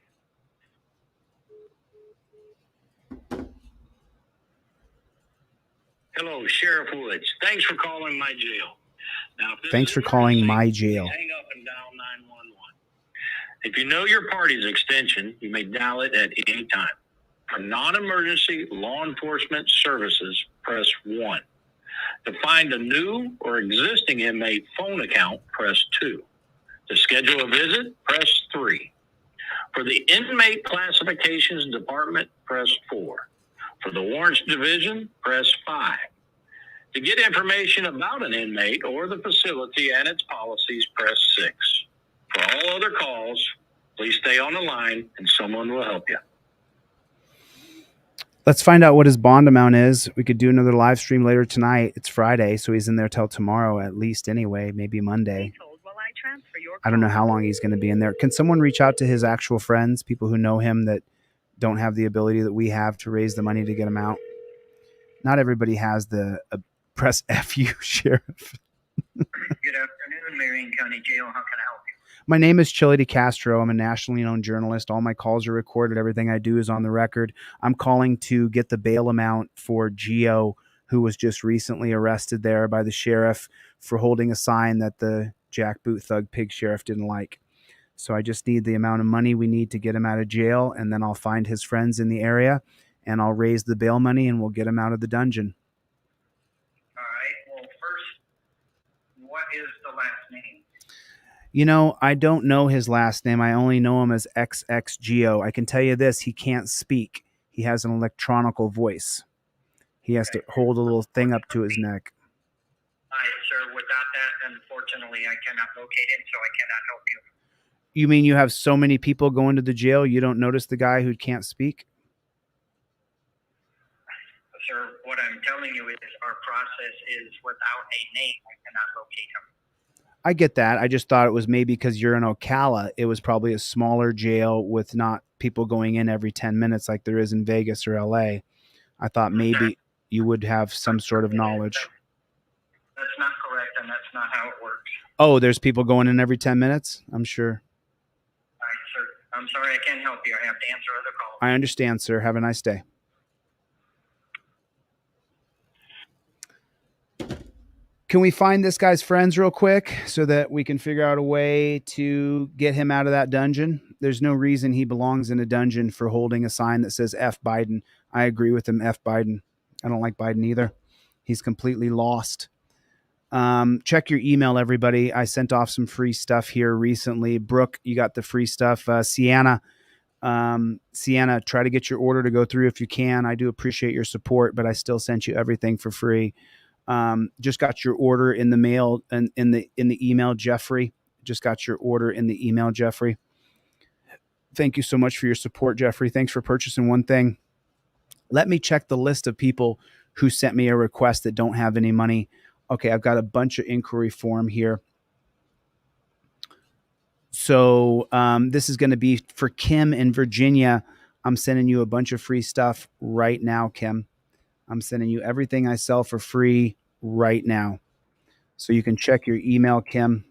Hello, Sheriff Woods. Thanks for calling my jail. Now, Thanks for calling my jail. hang up and dial 911. If you know your party's extension, you may dial it at any time. For non-emergency law enforcement services, press 1. To find a new or existing inmate phone account, press 2. To schedule a visit, press 3. For the Inmate Classifications Department, press 4. For the Warrants Division, press 5. To get information about an inmate or the facility and its policies, press 6. For all other calls, please stay on the line and someone will help you. Let's find out what his bond amount is. We could do another live stream later tonight. It's Friday, so he's in there till tomorrow at least anyway, maybe Monday. I don't know how long he's going to be in there. Can someone reach out to his actual friends, people who know him that don't have the ability that we have to raise the money to get him out? Not everybody has the press FU, Sheriff. Good afternoon, Marion County Jail. How can I help you? My name is ChilleDeCastro. I'm a nationally known journalist. All my calls are recorded. Everything I do is on the record. I'm calling to get the bail amount for Gio, who was just recently arrested there by the sheriff for holding a sign that the jackboot thug pig sheriff didn't like. So I just need the amount of money we need to get him out of jail, and then I'll find his friends in the area, and I'll raise the bail money, and we'll get him out of the dungeon. All right. Well, first, what is the last name? You know, I don't know his last name. I only know him as XXGeo. I can tell you this, he can't speak. He has an electronical voice. He has to hold a little thing up to his neck. All right, sir. Without that, unfortunately, I cannot locate him, so I cannot help you. You mean you have so many people going to the jail, you don't notice the guy who can't speak? Sir, what I'm telling you is our process is without a name, I cannot locate him. I get that. I just thought it was maybe because you're in Ocala, it was probably a smaller jail with not people going in every 10 minutes like there is in Vegas or LA. I thought maybe you would have some sort of knowledge. That's not correct, and that's not how it works. Oh, there's people going in every 10 minutes? I'm sure. All right, sir. I'm sorry I can't help you. I have to answer other calls. I understand, sir. Have a nice day. Can we find this guy's friends real quick so that we can figure out a way to get him out of that dungeon? There's no reason he belongs in a dungeon for holding a sign that says F Biden. I agree with him, F Biden. I don't like Biden either. He's completely lost. Check your email, everybody. I sent off some free stuff here recently. Brooke, you got the free stuff. Sienna, try to get your order to go through if you can. I do appreciate your support, but I still sent you everything for free. Just got your order in the mail and in the email, Jeffrey. Just got your order in the email, Jeffrey. Thank you so much for your support, Jeffrey. Thanks for purchasing one thing. Let me check the list of people who sent me a request that don't have any money. Okay, I've got a bunch of inquiry form here. So this is going to be for Kim in Virginia. I'm sending you a bunch of free stuff right now, Kim. I'm sending you everything I sell for free right now. So you can check your email, Kim.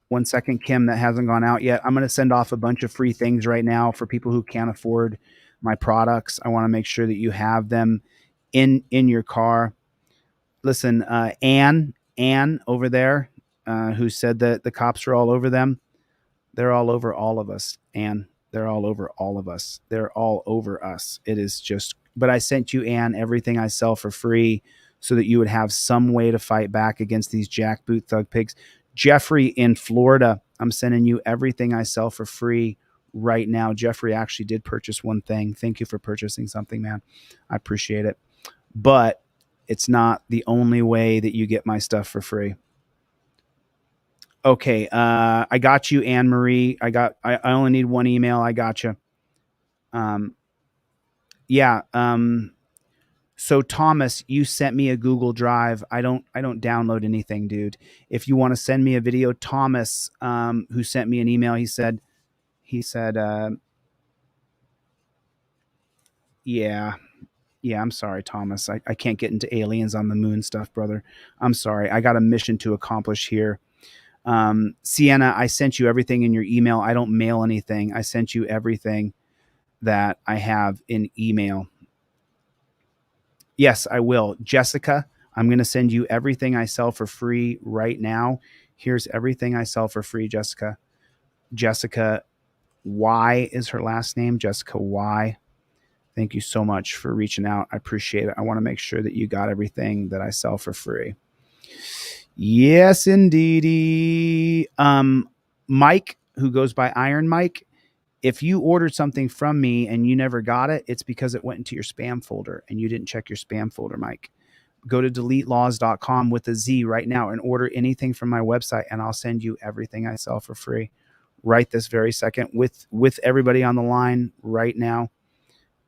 1 second, Kim, that hasn't gone out yet. I'm going to send off a bunch of free things right now for people who can't afford my products. I want to make sure that you have them in your car. Listen, Ann over there, who said that the cops are all over them. They're all over all of us, Ann. They're all over all of us. They're all over us. It is just, but I sent you, Ann, everything I sell for free so that you would have some way to fight back against these jackboot thug pigs. Jeffrey in Florida, I'm sending you everything I sell for free right now. Jeffrey actually did purchase one thing. Thank you for purchasing something, man. I appreciate it. But it's not the only way that you get my stuff for free. Okay, I got you, Anne Marie. I only need one email. I got you. So Thomas, you sent me a Google Drive. I don't download anything, dude. If you want to send me a video, Thomas, who sent me an email, he said, yeah, I'm sorry, Thomas. I can't get into aliens on the moon stuff, brother. I'm sorry. I got a mission to accomplish here. Sienna, I sent you everything in your email. I don't mail anything. I sent you everything that I have in email. Yes, I will. Jessica, I'm going to send you everything I sell for free right now. Here's everything I sell for free, Jessica. Jessica Y is her last name. Jessica Y. Thank you so much for reaching out. I appreciate it. I want to make sure that you got everything that I sell for free. Yes, indeedy. Mike, who goes by Iron Mike, if you ordered something from me and you never got it, it's because it went into your spam folder and you didn't check your spam folder, Mike. Go to deletelaws.com with a Z right now and order anything from my website, and I'll send you everything I sell for free right this very second with everybody on the line right now.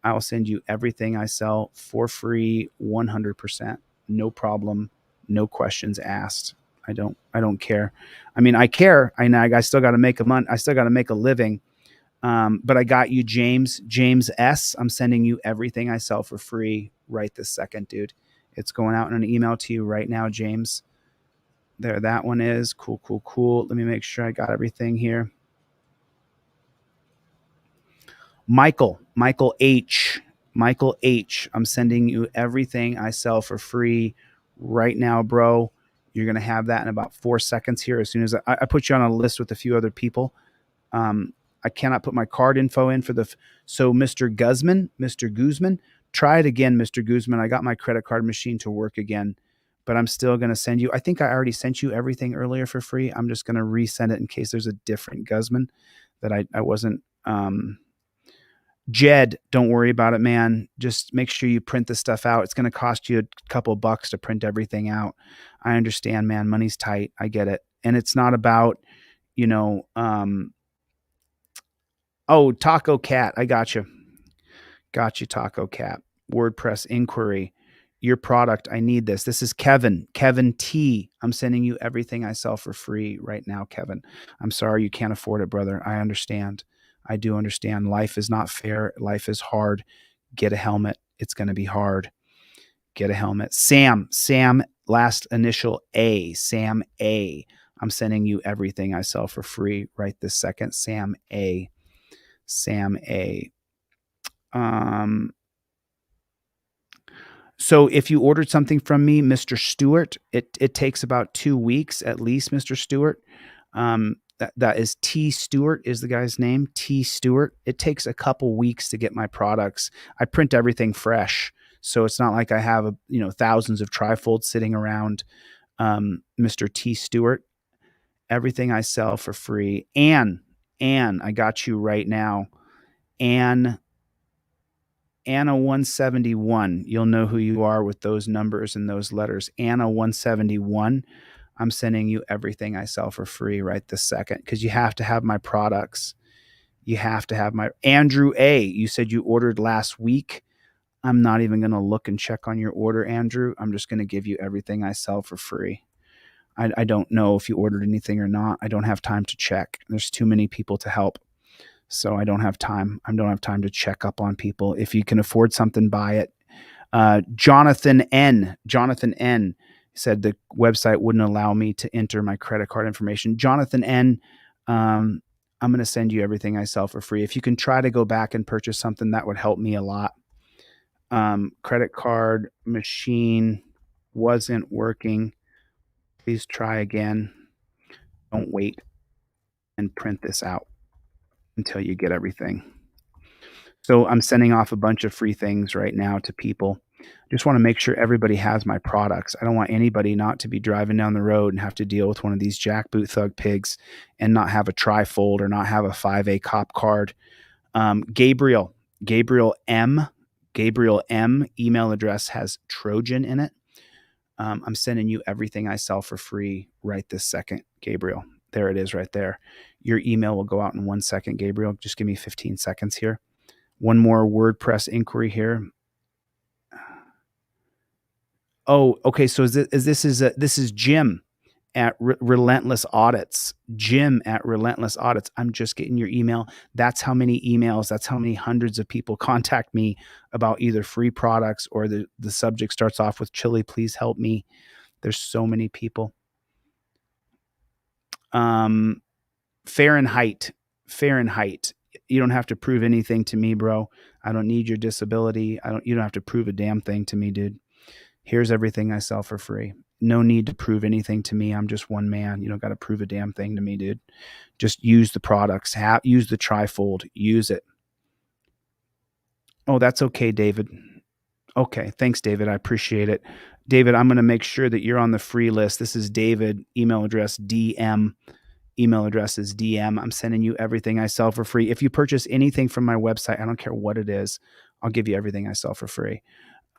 I will send you everything I sell for free, 100%. No problem. No questions asked. I don't care. I mean, I care. I still got to make I still got to make a living. But I got you, James S. I'm sending you everything I sell for free right this second, dude. It's going out in an email to you right now, James. There, that one is. Cool. Let me make sure I got everything here. Michael H. I'm sending you everything I sell for free right now, bro. You're going to have that in about 4 seconds here. As soon as I put you on a list with a few other people. I cannot put my card info in for so Mr. Guzman, try it again, Mr. Guzman. I got my credit card machine to work again, but I'm still going to send you. I think I already sent you everything earlier for free. I'm just going to resend it in case there's a different Guzman that I wasn't. Jed, don't worry about it, man. Just make sure you print the stuff out. It's going to cost you a couple bucks to print everything out. I understand, man. Money's tight. I get it. And it's not about, oh, Taco Cat. I got you. Got you, Taco Cat. WordPress inquiry. Your product. I need this. This is Kevin. Kevin T. I'm sending you everything I sell for free right now, Kevin. I'm sorry you can't afford it, brother. I understand. I do understand. Life is not fair. Life is hard. Get a helmet. It's going to be hard. Get a helmet. Sam, last initial A. Sam A. I'm sending you everything I sell for free right this second. Sam A. So if you ordered something from me, Mr. Stewart, it takes about 2 weeks at least, Mr. Stewart. That is T. Stewart is the guy's name, T. Stewart. It takes a couple weeks to get my products. I print everything fresh, so it's not like I have thousands of trifolds sitting around. Mr. T. Stewart, everything I sell for free. Anne, I got you right now. Anna 171. You'll know who you are with those numbers and those letters. Anna 171. I'm sending you everything I sell for free right this second, because you have to have my products. You have to have my Andrew A. You said you ordered last week. I'm not even going to look and check on your order, Andrew. I'm just going to give you everything I sell for free. I don't know if you ordered anything or not. I don't have time to check. There's too many people to help. So I don't have time. I don't have time to check up on people. If you can afford something, buy it. Jonathan N. Said the website wouldn't allow me to enter my credit card information. Jonathan N. I'm going to send you everything I sell for free. If you can try to go back and purchase something, that would help me a lot. Credit card machine wasn't working. Please try again. Don't wait and print this out until you get everything. So I'm sending off a bunch of free things right now to people. Just want to make sure everybody has my products. I don't want anybody not to be driving down the road and have to deal with one of these jackboot thug pigs and not have a trifold or not have a 5A cop card. Gabriel M. Email address has Trojan in it. I'm sending you everything I sell for free right this second, Gabriel. There it is right there. Your email will go out in 1 second, Gabriel. Just give me 15 seconds here. One more WordPress inquiry here. Oh, okay. So this is Jim at Relentless Audits. Jim at Relentless Audits. I'm just getting your email. That's how many emails, that's how many hundreds of people contact me about either free products or the subject starts off with Chille, please help me. There's so many people. Fahrenheit. You don't have to prove anything to me, bro. I don't need your disability. You don't have to prove a damn thing to me, dude. Here's everything I sell for free. No need to prove anything to me. I'm just one man. You don't got to prove a damn thing to me, dude. Just use the products. Use the trifold. Use it. Oh, that's okay, David. Okay. Thanks, David. I appreciate it. David, I'm going to make sure that you're on the free list. This is David, email address DM. Email address is DM. I'm sending you everything I sell for free. If you purchase anything from my website, I don't care what it is, I'll give you everything I sell for free.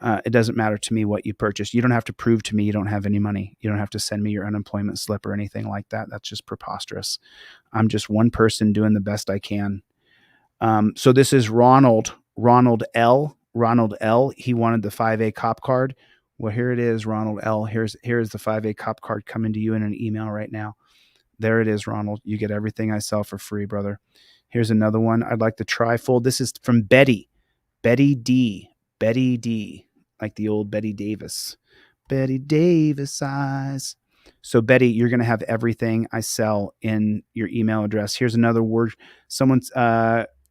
It doesn't matter to me what you purchase. You don't have to prove to me you don't have any money. You don't have to send me your unemployment slip or anything like that. That's just preposterous. I'm just one person doing the best I can. So this is Ronald L. He wanted the 5A cop card. Well, here it is, Ronald L. Here's the 5A cop card coming to you in an email right now. There it is, Ronald. You get everything I sell for free, brother. Here's another one. I'd like the trifold. This is from Betty D, like the old Betty Davis. Betty Davis eyes. So Betty, you're going to have everything I sell in your email address. Here's another word. Someone's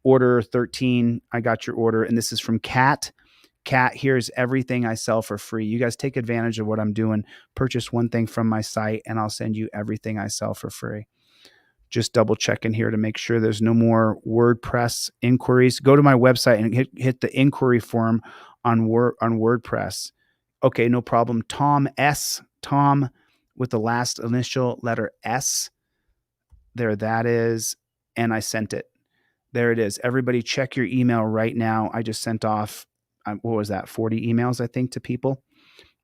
order 13. I got your order. And this is from Kat. Kat, here's everything I sell for free. You guys take advantage of what I'm doing. Purchase one thing from my site and I'll send you everything I sell for free. Just double checking here to make sure there's no more WordPress inquiries. Go to my website and hit the inquiry form on WordPress. Okay, no problem. Tom with the last initial letter S. There that is. And I sent it. There it is. Everybody check your email right now. I just sent off, what was that, 40 emails, I think, to people.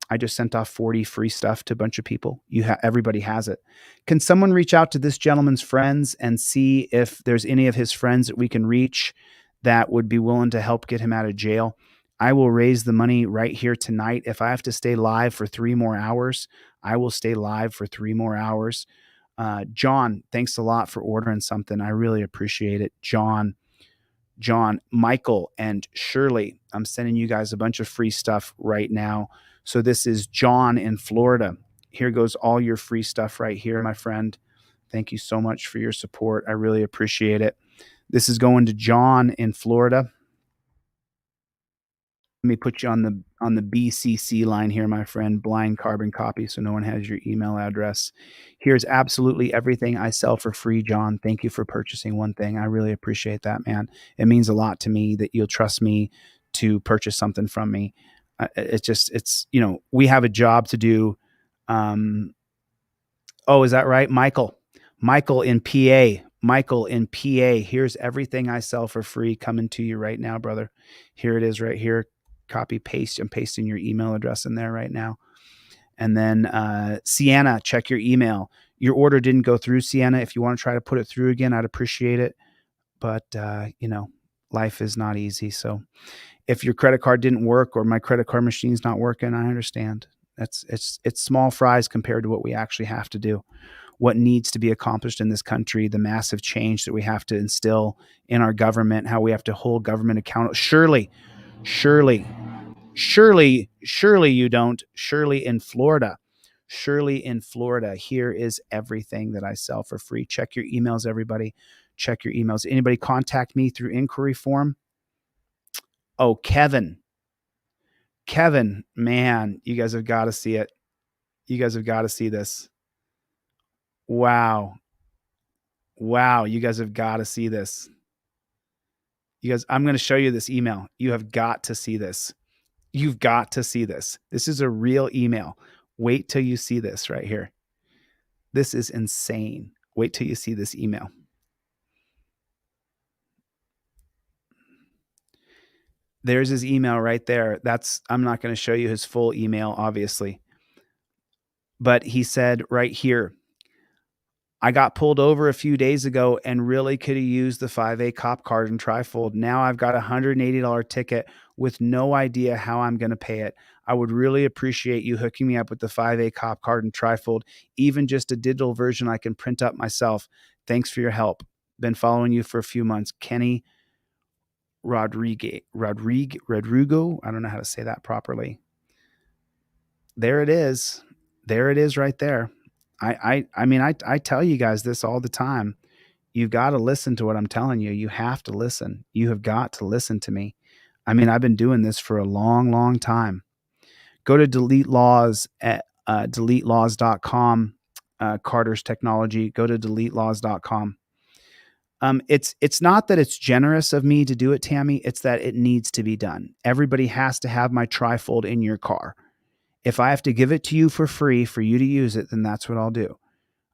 I just sent off 40 free stuff to a bunch of people. Everybody has it. Can someone reach out to this gentleman's friends and see if there's any of his friends that we can reach that would be willing to help get him out of jail? I will raise the money right here tonight. If I have to stay live for 3 more hours, I will stay live for 3 more hours. John, thanks a lot for ordering something. I really appreciate it. John, Michael, and Shirley, I'm sending you guys a bunch of free stuff right now. So this is John in Florida. Here goes all your free stuff right here, my friend. Thank you so much for your support. I really appreciate it. This is going to John in Florida. Let me put you on the BCC line here, my friend. Blind carbon copy, so no one has your email address. Here's absolutely everything I sell for free, John. Thank you for purchasing one thing. I really appreciate that, man. It means a lot to me that you'll trust me to purchase something from me. It's we have a job to do. Oh, is that right, Michael? Michael in PA. Michael in PA. Here's everything I sell for free coming to you right now, brother. Here it is right here. Copy, paste. I'm pasting your email address in there right now. And then Sienna, check your email. Your order didn't go through, Sienna. If you want to try to put it through again, I'd appreciate it. But, life is not easy. So if your credit card didn't work or my credit card machine's not working, I understand. It's small fries compared to what we actually have to do, what needs to be accomplished in this country, the massive change that we have to instill in our government, how we have to hold government accountable. Surely you don't. Surely in Florida, here is everything that I sell for free. Check your emails, everybody. Check your emails. Anybody contact me through inquiry form? Oh, Kevin, man, you guys have got to see it. You guys have got to see this. Wow. You guys have got to see this. You guys, I'm going to show you this email. You have got to see this. You've got to see this. This is a real email. Wait till you see this right here. This is insane. Wait till you see this email. There's his email right there. I'm not going to show you his full email, obviously. But he said right here, I got pulled over a few days ago and really could have used the 5A cop card and trifold. Now I've got a $180 ticket with no idea how I'm going to pay it. I would really appreciate you hooking me up with the 5A cop card and trifold, even just a digital version I can print up myself. Thanks for your help. Been following you for a few months. Kenny Rodrigo. I don't know how to say that properly. There it is. There it is right there. I mean, I tell you guys this all the time. You've got to listen to what I'm telling you. You have to listen. You have got to listen to me. I mean, I've been doing this for a long, long time. Go to Delete Laws at deletelaws.com. Carter's Technology. Go to deletelaws.com. It's not that it's generous of me to do it, Tammy. It's that it needs to be done. Everybody has to have my trifold in your car. If I have to give it to you for free for you to use it, then that's what I'll do.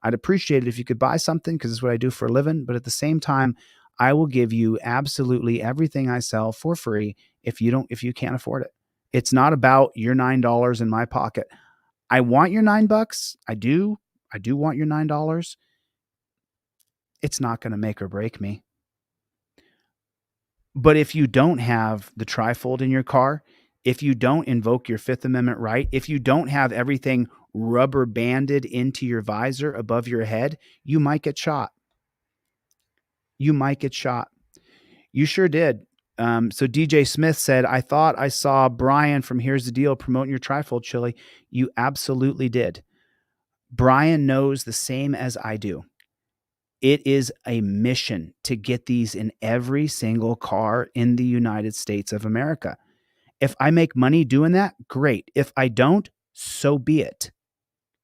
I'd appreciate it if you could buy something because it's what I do for a living. But at the same time, I will give you absolutely everything I sell for free if you can't afford it. It's not about your $9 in my pocket. I want your $9. I do want your $9. It's not going to make or break me. But if you don't have the trifold in your car, if you don't invoke your Fifth Amendment right, if you don't have everything rubber banded into your visor above your head, you might get shot. You might get shot. You sure did. So DJ Smith said, I thought I saw Brian from Here's the Deal promoting your trifold, Chille. You absolutely did. Brian knows the same as I do. It is a mission to get these in every single car in the United States of America. If I make money doing that, great. If I don't, so be it.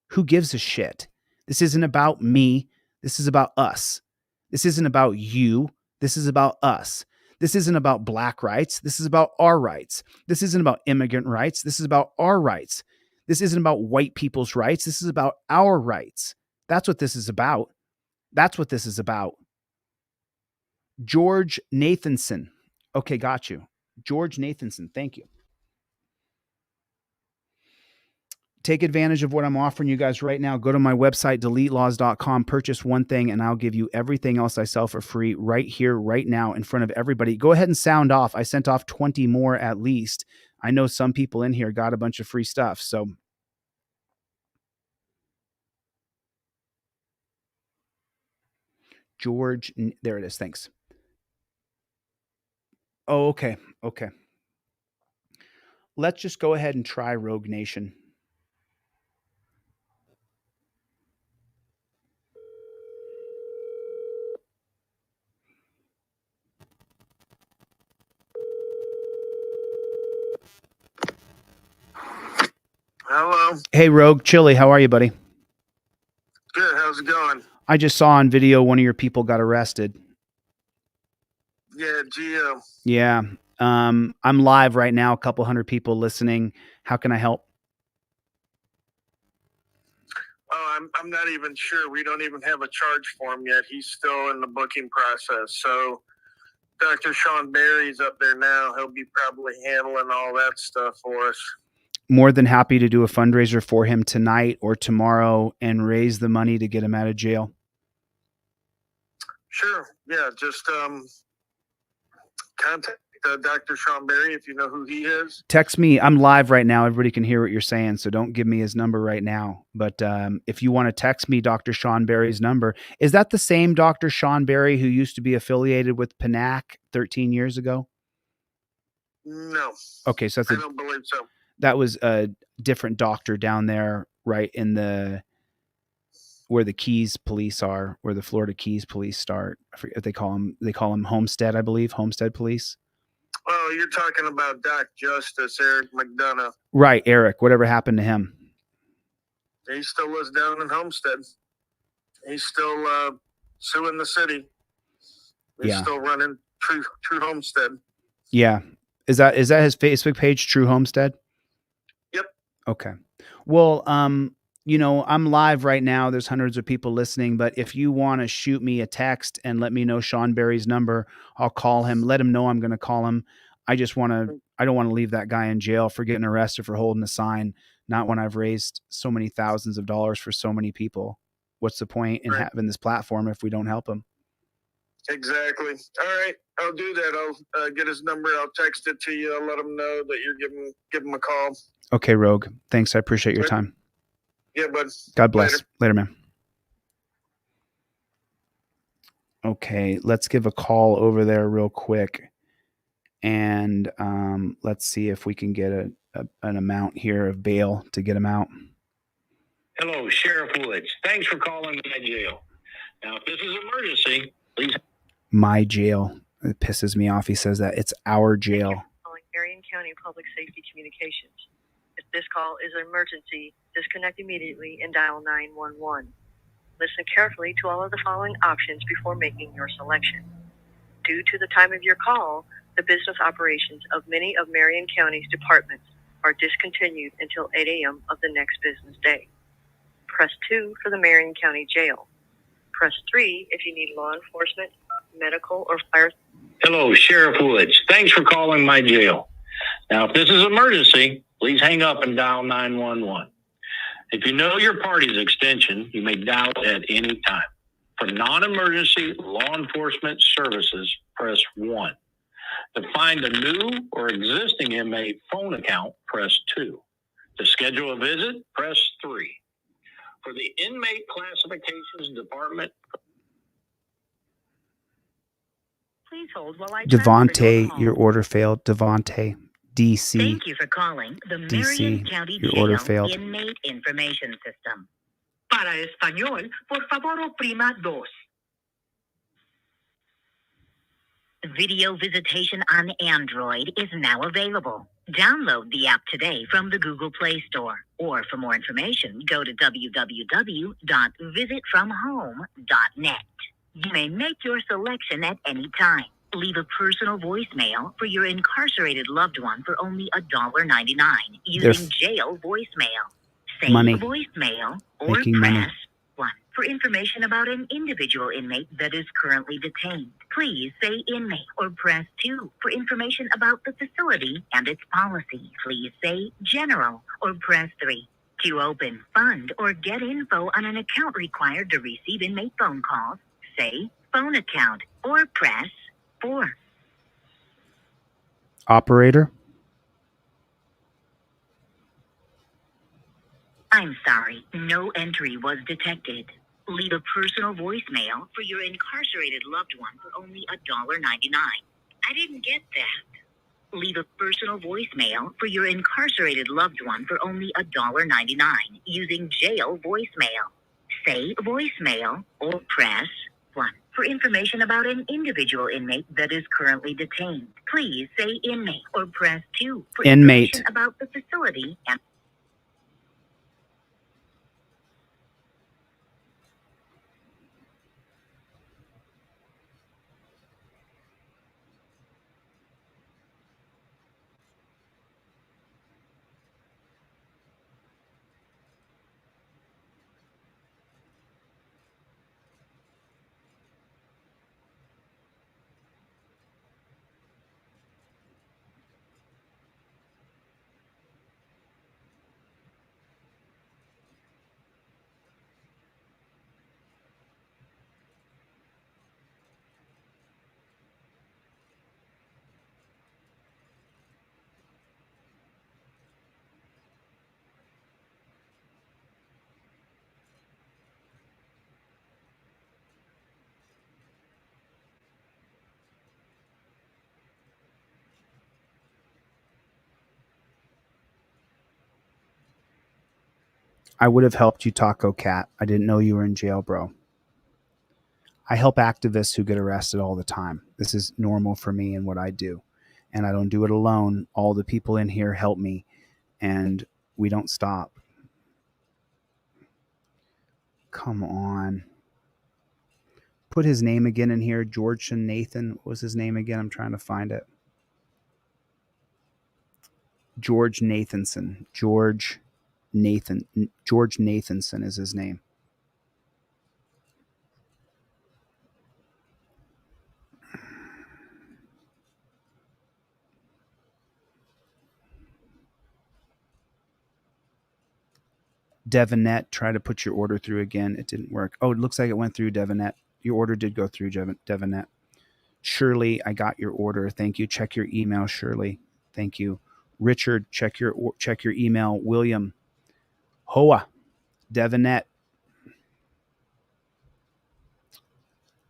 Who gives a shit? This isn't about me. This is about us. This isn't about you. This is about us. This isn't about black rights. This is about our rights. This isn't about immigrant rights. This is about our rights. This isn't about white people's rights. This is about our rights. That's what this is about. That's what this is about. George Nathanson. Okay, got you. George Nathanson, thank you. Take advantage of what I'm offering you guys right now. Go to my website, deletelaws.com, purchase one thing, and I'll give you everything else I sell for free right here, right now, in front of everybody. Go ahead and sound off. I sent off 20 more at least. I know some people in here got a bunch of free stuff. So George, there it is. Thanks. Oh, okay. Okay. Let's just go ahead and try Rogue Nation. Hello. Hey, Rogue. Chille, how are you, buddy? Good. How's it going? I just saw on video one of your people got arrested. Yeah, Gio. Yeah. I'm live right now. A couple hundred people listening. How can I help? Oh, I'm not even sure. We don't even have a charge for him yet. He's still in the booking process. So Dr. Sean Barry's up there now. He'll be probably handling all that stuff for us. More than happy to do a fundraiser for him tonight or tomorrow and raise the money to get him out of jail. Sure. Yeah, just contact Dr. Sean Barry if you know who he is. Text me. I'm live right now. Everybody can hear what you're saying, so don't give me his number right now. But if you want to text me Dr. Sean Barry's number, is that the same Dr. Sean Barry who used to be affiliated with PNAC 13 years ago? No. Okay, so I don't believe so. that was a different doctor down there, right in the where the Keys police are, where the Florida Keys police start. I forget what they call them. They call them Homestead, I believe, Homestead Police. Oh, you're talking about Doc Justice, Eric McDonough. Right, Eric. Whatever happened to him? He still lives down in Homestead. He's still suing the city. He's still running True Homestead. Yeah. Is that his Facebook page, True Homestead? Yep. Okay. Well, you know, I'm live right now. There's hundreds of people listening, but if you want to shoot me a text and let me know Sean Barry's number, I'll call him. Let him know I'm going to call him. I don't want to leave that guy in jail for getting arrested for holding a sign. Not when I've raised so many thousands of dollars for so many people. What's the point in having this platform if we don't help him? Exactly. All right, I'll do that. I'll get his number. I'll text it to you. I'll let him know that you're give him a call. Okay, Rogue. Thanks. I appreciate your time. Yeah, bud. God bless. Later, man. Okay, let's give a call over there real quick. And let's see if we can get an amount here of bail to get him out. Hello, Sheriff Woods. Thanks for calling my jail. Now, if this is an emergency, please. My jail. It pisses me off. He says that. It's our jail. Calling Marion County Public Safety Communications. If this call is an emergency, disconnect immediately and dial 911. Listen carefully to all of the following options before making your selection. Due to the time of your call, the business operations of many of Marion County's departments are discontinued until 8 a.m. of the next business day. Press 2 for the Marion County Jail. Press 3 if you need law enforcement, medical, or fire. Hello, Sheriff Woods. Thanks for calling my jail. Now, if this is an emergency, please hang up and dial 911. If you know your party's extension, you may dial it at any time. For non-emergency law enforcement services, press 1. To find a new or existing inmate phone account, press 2. To schedule a visit, press 3. For the inmate classifications department, Please hold while I Devontae, your order failed. Devontae, DC. Thank you for calling the DC, Marion County your order Jail failed. Inmate Information System. Para español, por favor oprima 2. Video visitation on Android is now available. Download the app today from the Google Play Store. Or for more information, go to www.visitfromhome.net. You may make your selection at any time. Leave a personal voicemail for your incarcerated loved one for only $1.99 using jail voicemail. Say Money. voicemail or Making money. press 1 for information about an individual inmate that is currently detained. Please say inmate or press 2 for information about the facility and its policy. Please say general or press 3. To open, fund, or get info on an account required to receive inmate phone calls, say phone account or press 4. Operator. I'm sorry, no entry was detected. Leave a personal voicemail for your incarcerated loved one for only $1.99. I didn't get that. Leave a personal voicemail for your incarcerated loved one for only $1.99 using jail voicemail. Say voicemail or press 1 for information about an individual inmate that is currently detained. Please say inmate or press 2 for Inmate. information about the facility and I would have helped you, Taco Cat. I didn't know you were in jail, bro. I help activists who get arrested all the time. This is normal for me and what I do. And I don't do it alone. All the people in here help me, and we don't stop. Come on. Put his name again in here. George and Nathan. What was his name again? I'm trying to find it. George Nathanson. George Nathanson is his name. Devinet, try to put your order through again. It didn't work. Oh, it looks like it went through, Devinet. Your order did go through, Devinet. Shirley, I got your order. Thank you. Check your email, Shirley. Thank you. Richard, check your email. William, Hoa, Devinet.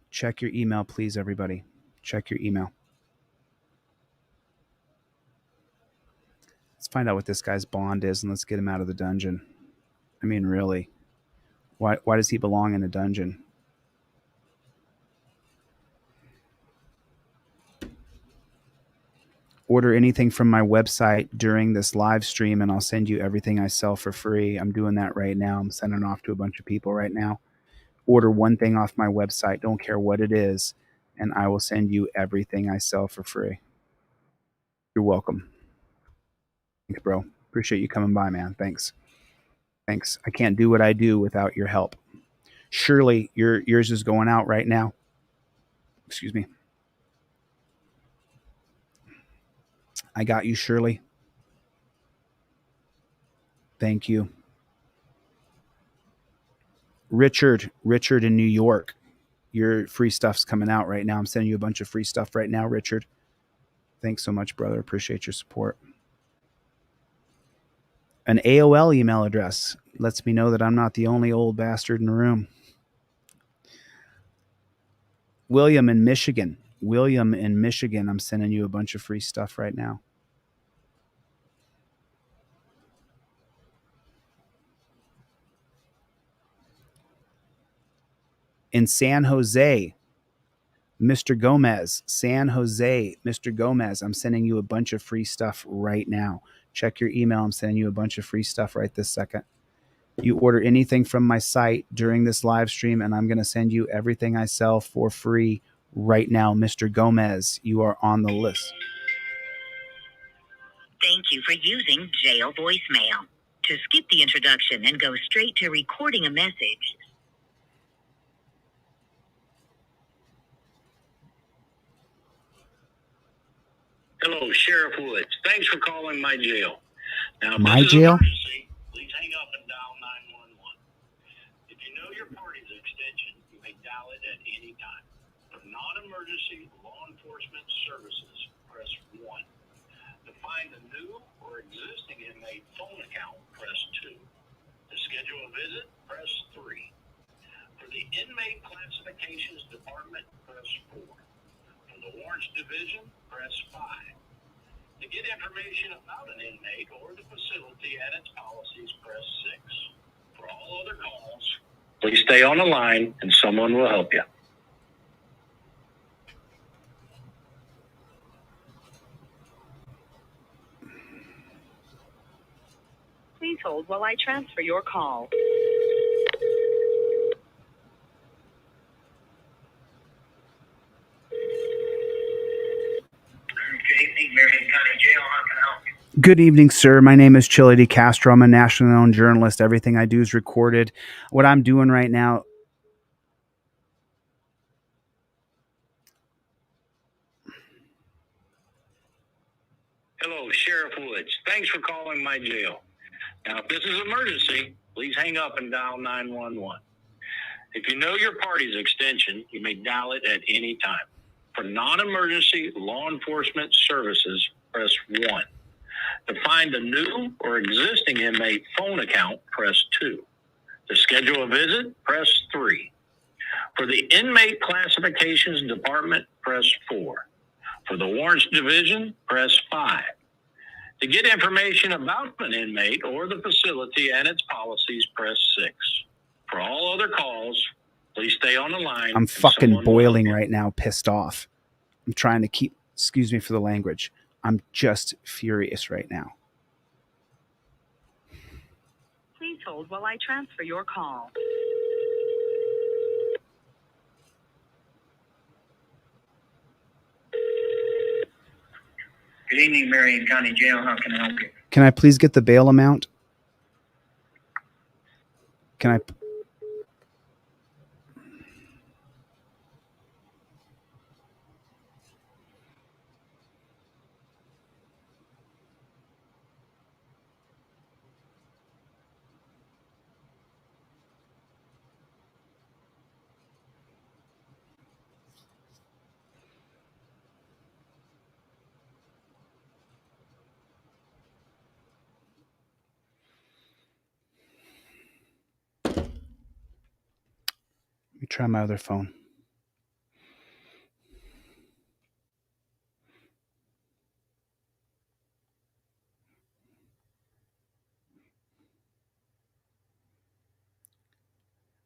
Check your email, please, everybody. Check your email. Let's find out what this guy's bond is, and let's get him out of the dungeon. I mean, really, why does he belong in a dungeon? Order anything from my website during this live stream, and I'll send you everything I sell for free. I'm doing that right now. I'm sending it off to a bunch of people right now. Order one thing off my website, don't care what it is, and I will send you everything I sell for free. You're welcome. Thanks, bro. Appreciate you coming by, man. Thanks. Thanks. I can't do what I do without your help. Surely yours is going out right now. Excuse me. I got you, Shirley. Thank you. Richard in New York. Your free stuff's coming out right now. I'm sending you a bunch of free stuff right now, Richard. Thanks so much, brother. Appreciate your support. An AOL email address lets me know that I'm not the only old bastard in the room. William in Michigan. I'm sending you a bunch of free stuff right now. In San Jose, Mr. Gomez. Mr. Gomez. I'm sending you a bunch of free stuff right now. Check your email. I'm sending you a bunch of free stuff right this second. You order anything from my site during this live stream, and I'm going to send you everything I sell for free right now. Mr. Gomez, you are on the list. Thank you for using jail voicemail. To skip the introduction and go straight to recording a message, Hello, Sheriff Woods. Thanks for calling my jail. Now, if My this is jail? an emergency, please hang up and dial 911. If you know your party's extension, you may dial it at any time. For non-emergency law enforcement services, press 1. To find a new or existing inmate phone account, press 2. To schedule a visit, press 3. For the Inmate Classifications Department, press 4. For the Warrants Division, press 5. To get information about an inmate or the facility and its policies, press 6. For all other calls, please stay on the line and someone will help you. Please hold while I transfer your call. Good evening, sir. My name is ChilleDeCastro. I'm a nationally known journalist. Everything I do is recorded. What I'm doing right now. Hello, Sheriff Woods. Thanks for calling my jail. Now, if this is an emergency, please hang up and dial 911. If you know your party's extension, you may dial it at any time. For non-emergency law enforcement services, press 1. To find a new or existing inmate phone account, press 2. To schedule a visit, press 3. For the Inmate Classifications Department, press 4. For the Warrants Division, press 5. To get information about an inmate or the facility and its policies, press 6. For all other calls, please stay on the line. I'm fucking boiling right now, pissed off. I'm trying to keep, excuse me for the language. I'm just furious right now. Please hold while I transfer your call. Good evening, Marion County Jail. How can I help you? Can I please get the bail amount? Can I? Let me try my other phone.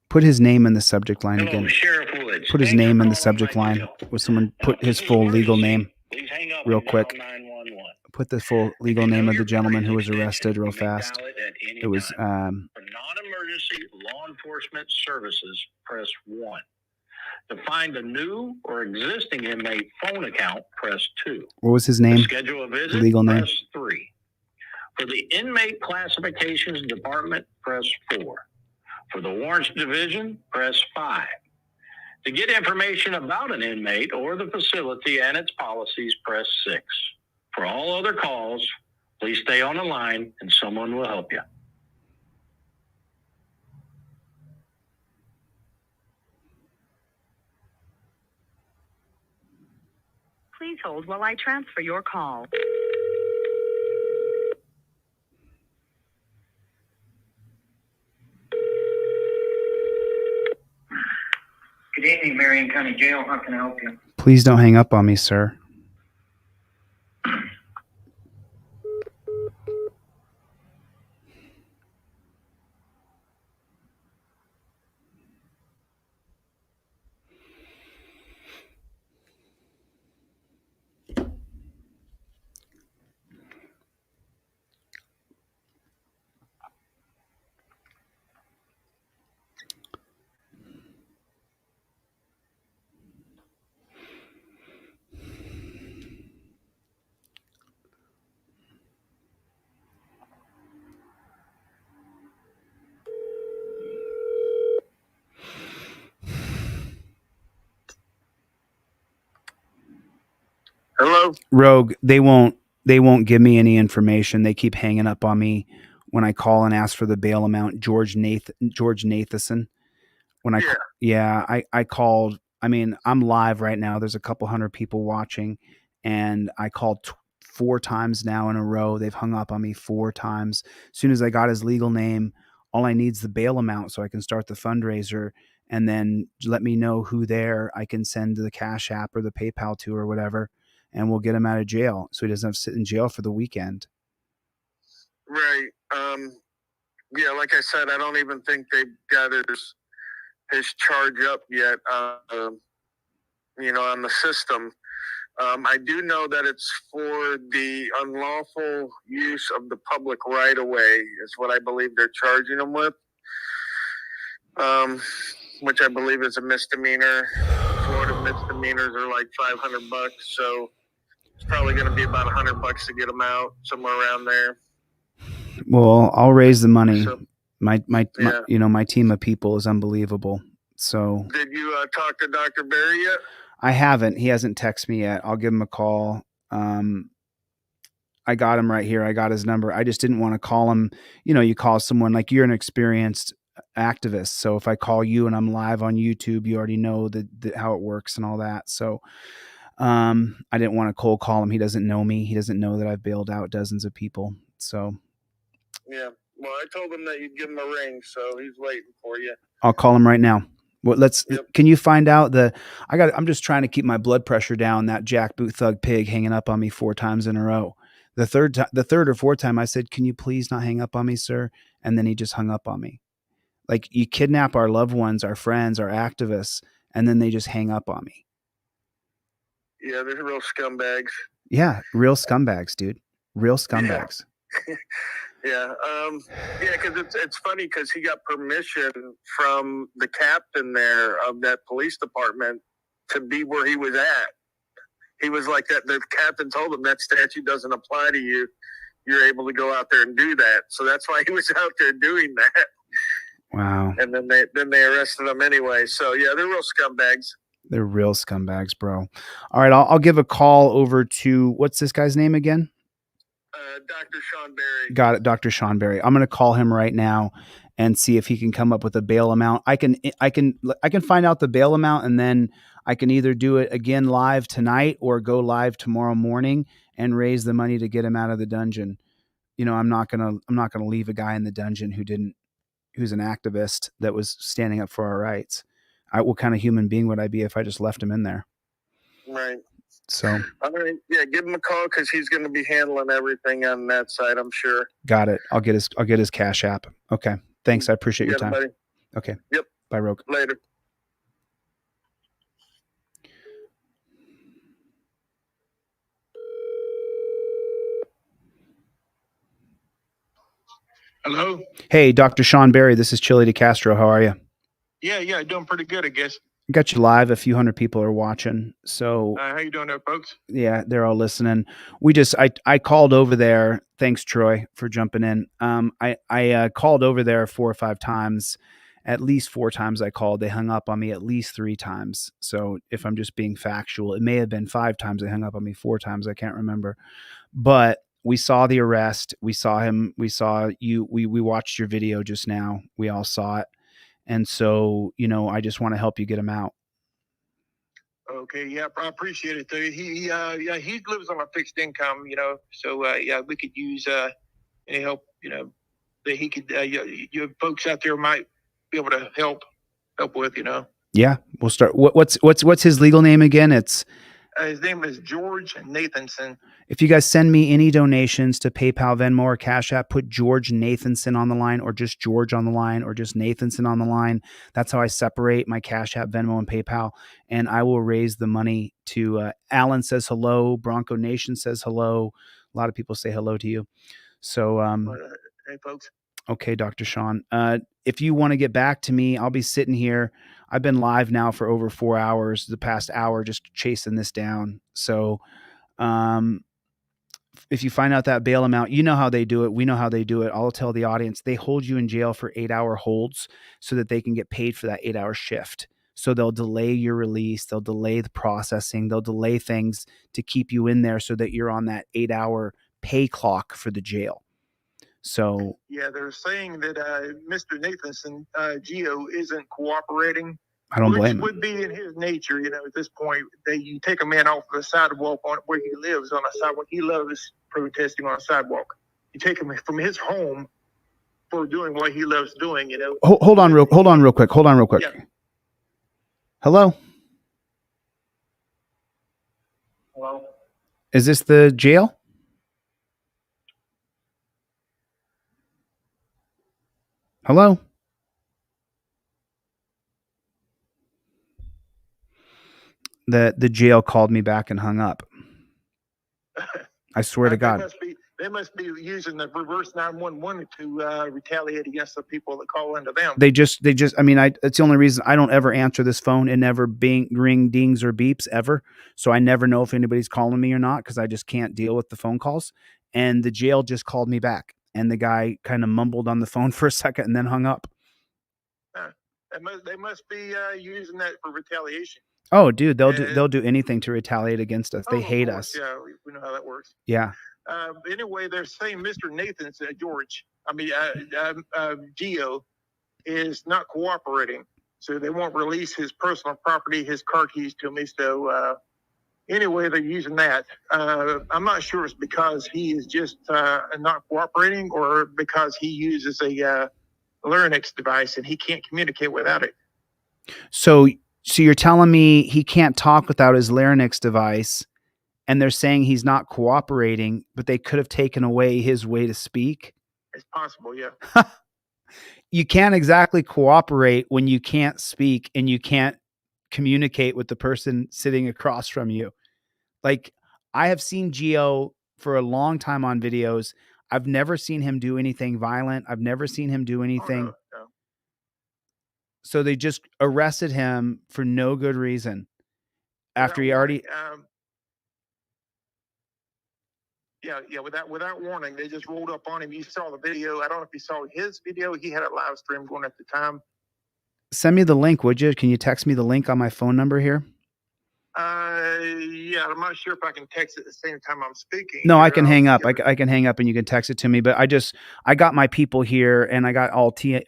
Put his name in the subject line again. Sheriff Woods. Put his name in the subject line. Will someone put his full legal name real quick? Put the full legal name of the gentleman who was arrested real fast. It was For non-emergency law enforcement services, press 1. To find a new or existing inmate phone account, press 2. What was his name? To schedule a visit, Legal name. press 3. For the inmate classifications department, press 4. For the warrants division, press 5. To get information about an inmate or the facility and its policies, press 6. For all other calls, please stay on the line and someone will help you. Please hold while I transfer your call. Good evening, Marion County Jail. How can I help you? Please don't hang up on me, sir. Hello? Rogue, they won't give me any information. They keep hanging up on me when I call and ask for the bail amount. George Nathanson. When I called, I mean, I'm live right now. There's a couple hundred people watching, and I called 4 times now in a row. They've hung up on me 4 times. As soon as I got his legal name, all I need is the bail amount so I can start the fundraiser, and then let me know who there I can send the Cash App or the PayPal to or whatever, and we'll get him out of jail so he doesn't have to sit in jail for the weekend. Right. Yeah, like I said, I don't even think they've got his charge up yet, on the system. I do know that it's for the unlawful use of the public right of way is what I believe they're charging him with, which I believe is a misdemeanor. Florida misdemeanors are like $500, so it's probably going to be about $100 to get him out, somewhere around there. Well, I'll raise the money. So, my team of people is unbelievable. So did you talk to Dr. Barry yet? I haven't. He hasn't texted me yet. I'll give him a call. I got him right here. I got his number. I just didn't want to call him. You call someone like you're an experienced activist. So if I call you and I'm live on YouTube, you already know how it works and all that. So I didn't want to cold call him. He doesn't know me. He doesn't know that I've bailed out dozens of people. So yeah. Well, I told him that you'd give him a ring, so he's waiting for you. I'll call him right now. Well, can you find out I'm just trying to keep my blood pressure down. That jackboot thug pig hanging up on me 4 times in a row. The third or fourth time I said, "Can you please not hang up on me, sir?" And then he just hung up on me. Like, you kidnap our loved ones, our friends, our activists, and then they just hang up on me. Yeah, they're real scumbags. Yeah, real scumbags, dude. Real scumbags. Yeah, because it's funny because he got permission from the captain there of that police department to be where he was at. He was like that. The captain told him that statute doesn't apply to you. You're able to go out there and do that. So that's why he was out there doing that. Wow. And then they arrested him anyway. So yeah, they're real scumbags. They're real scumbags, bro. All right, I'll give a call over to, what's this guy's name again? Dr. Sean Berry. Got it, Dr. Sean Berry. I'm going to call him right now and see if he can come up with a bail amount. I can find out the bail amount, and then I can either do it again live tonight or go live tomorrow morning and raise the money to get him out of the dungeon. You know, I'm not gonna leave a guy in the dungeon who's an activist that was standing up for our rights. What kind of human being would I be if I just left him in there? Right. So, all right, yeah, give him a call because he's going to be handling everything on that side, I'm sure. got it. I'll get his Cash App. Okay. Thanks. I appreciate your Got it, time. buddy. Okay. Yep. Bye, Rogue. Later. Hello? Hey, Dr. Sean Berry. This is Chille How are you? Yeah, doing pretty good, I guess. Got you live. A few hundred people are watching. So How you doing there, folks? yeah, they're all listening. I called over there. Thanks, Troy, for jumping in. I called over there 4 or 5 times. At least 4 times I called. They hung up on me at least 3 times. So if I'm just being factual, it may have been 5 times they hung up on me, 4 times. I can't remember. But we saw the arrest. We saw him. We saw you. We watched your video just now. We all saw it. And so, I just want to help you get him out. Okay, yeah, I appreciate it. He lives on a fixed income, so we could use any help, that he could. You folks out there might be able to help with, Yeah, we'll start. What's his legal name again? It's his name is George Nathanson. If you guys send me any donations to PayPal, Venmo, or Cash App, put George Nathanson on the line, or just George on the line, or just Nathanson on the line. That's how I separate my Cash App, Venmo, and PayPal. And I will raise the money to Alan says hello. Bronco Nation says hello. A lot of people say hello to you. So, hey, folks. Okay, Dr. Sean. If you want to get back to me, I'll be sitting here. I've been live now for over 4 hours, the past hour, just chasing this down. So, if you find out that bail amount, you know how they do it. We know how they do it. I'll tell the audience, they hold you in jail for 8-hour holds so that they can get paid for that 8-hour shift. So they'll delay your release. They'll delay the processing. They'll delay things to keep you in there so that you're on that 8-hour pay clock for the jail. So yeah, they're saying that Mr. Nathanson, Geo, isn't cooperating. I don't blame him. Which would be in his nature, at this point. You take a man off the sidewalk on where he lives on a sidewalk. He loves protesting on a sidewalk. You take him from his home for doing what he loves doing. Hold on real quick. Yeah. Hello. Hello. Is this the jail? Hello. The jail called me back and hung up. I swear to God. They must be using the reverse 911 to retaliate against the people that call into them. They just. I mean, it's the only reason I don't ever answer this phone. It never ring dings or beeps ever. So I never know if anybody's calling me or not because I just can't deal with the phone calls. And the jail just called me back, and the guy kind of mumbled on the phone for a second and then hung up. They must be using that for retaliation. Oh, dude, they'll do anything to retaliate against us. They hate us. Yeah, we know how that works. Yeah. Anyway, they're saying Mr. Nathan's Geo is not cooperating, so they won't release his personal property, his car keys to me. So anyway, they're using that. I'm not sure it's because he is just not cooperating or because he uses a larynx device and he can't communicate without it. So you're telling me he can't talk without his larynx device, and they're saying he's not cooperating, but they could have taken away his way to speak. It's possible, yeah. You can't exactly cooperate when you can't speak and you can't communicate with the person sitting across from you. Like, I have seen Gio for a long time on videos. I've never seen him do anything violent. I've never seen him do anything. Oh, no. So they just arrested him for no good reason after he already. Without warning, they just rolled up on him. You saw the video. I don't know if you saw his video. He had a live stream going at the time. Send me the link, would you? Can you text me the link on my phone number here? Yeah, I'm not sure if I can text at the same time I'm speaking. No, I can hang up. I can hang up and you can text it to me. But I got my people here, and I got Team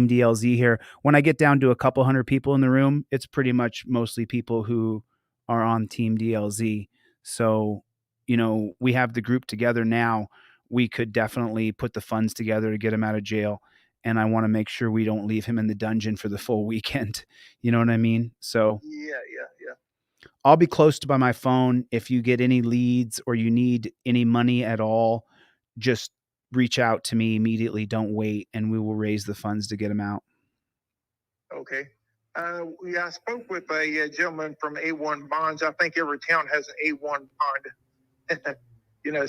DLZ here. When I get down to a couple hundred people in the room, it's pretty much mostly people who are on Team DLZ. So, we have the group together now. We could definitely put the funds together to get him out of jail. And I want to make sure we don't leave him in the dungeon for the full weekend. You know what I mean? So Yeah. I'll be close to by my phone. If you get any leads or you need any money at all, just reach out to me immediately. Don't wait, and we will raise the funds to get him out. Okay. I spoke with a gentleman from A1 Bonds. I think every town has an A1 bond,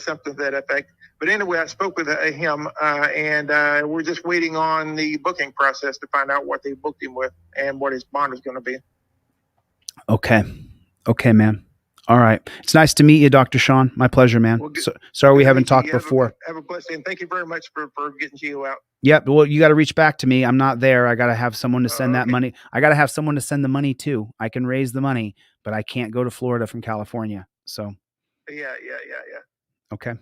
something to that effect. But anyway, I spoke with him, and we're just waiting on the booking process to find out what they booked him with and what his bond is going to be. Okay, man. All right. It's nice to meet you, Dr. Sean. My pleasure, man. Well, sorry we haven't talked before. Have a blessed day, and thank you very much for getting Gio out. Yep. Well, you got to reach back to me. I'm not there. I got to have someone to send that money. I got to have someone to send the money to. I can raise the money, but I can't go to Florida from California. So. Yeah. Okay.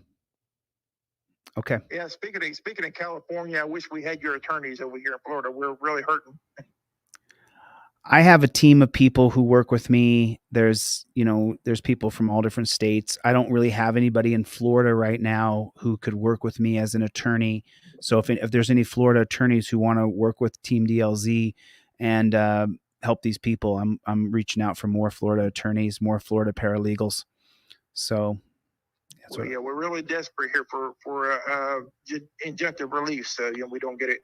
Yeah. Speaking of California, I wish we had your attorneys over here in Florida. We're really hurting. I have a team of people who work with me. There's people from all different states. I don't really have anybody in Florida right now who could work with me as an attorney. So if there's any Florida attorneys who want to work with Team DLZ and help these people, I'm reaching out for more Florida attorneys, more Florida paralegals. So we're really desperate here for injunctive relief. So we don't get it.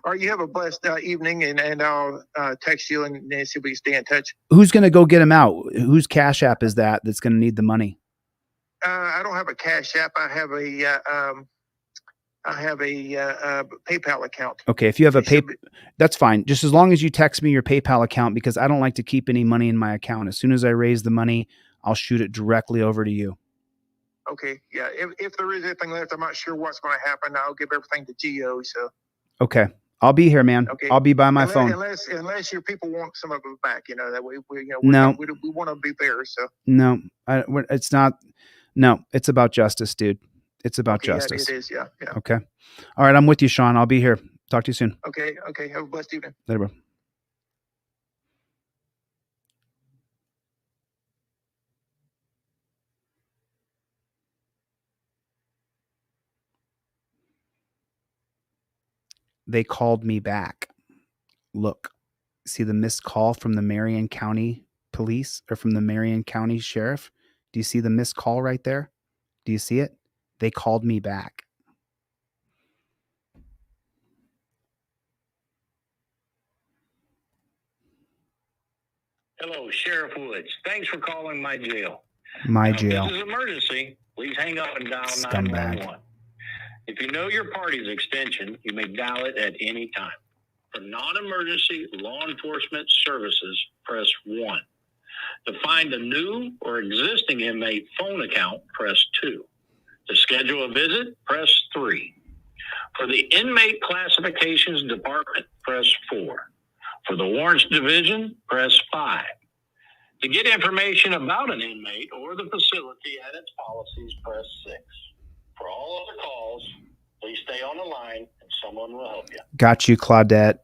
All right, you have a blessed evening, and I'll text you and see if we can stay in touch. Who's going to go get him out? Whose Cash App is that's going to need the money? I don't have a Cash App. I have a PayPal account. Okay, if you have that's fine. Just as long as you text me your PayPal account, because I don't like to keep any money in my account. As soon as I raise the money, I'll shoot it directly over to you. Okay, yeah. If there is anything left, I'm not sure what's going to happen. I'll give everything to Gio. So. Okay. I'll be here, man. Okay. I'll be by my phone. Unless your people want some of it back, that way we want to be fair. So no, it's not. No, it's about justice, dude. It's about justice. Yeah, it is. Yeah. Okay. All right. I'm with you, Sean. I'll be here. Talk to you soon. Okay. Have a blessed evening. Later, bro. They called me back. Look, see the missed call from the Marion County Police or from the Marion County Sheriff? Do you see the missed call right there? Do you see it? They called me back. Hello, Sheriff Woods. Thanks for calling my jail. My Now, jail. If this is an emergency, please hang up and dial Scumbag. 911. If you know your party's extension, you may dial it at any time. For non-emergency law enforcement services, press 1. To find a new or existing inmate phone account, press 2. To schedule a visit, press 3. For the Inmate Classifications Department, press 4. For the Warrants Division, press 5. To get information about an inmate or the facility and its policies, press 6. For all other calls, please stay on the line and someone will help you. Got you, Claudette.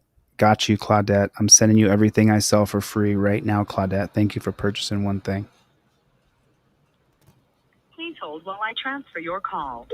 I'm sending you everything I sell for free right now, Claudette. Thank you for purchasing one thing. Please hold while I transfer your call.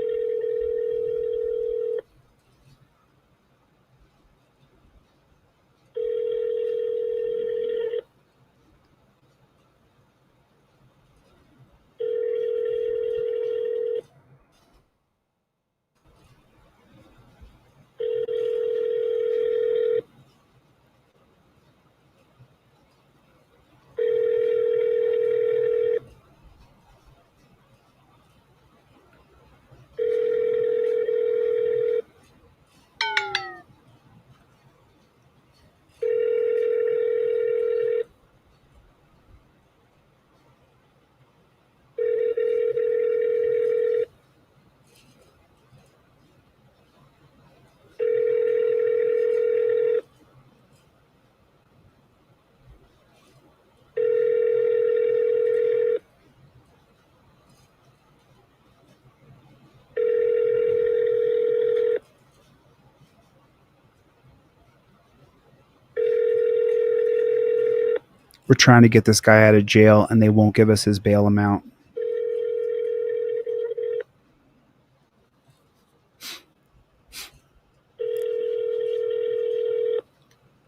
We're trying to get this guy out of jail, and they won't give us his bail amount.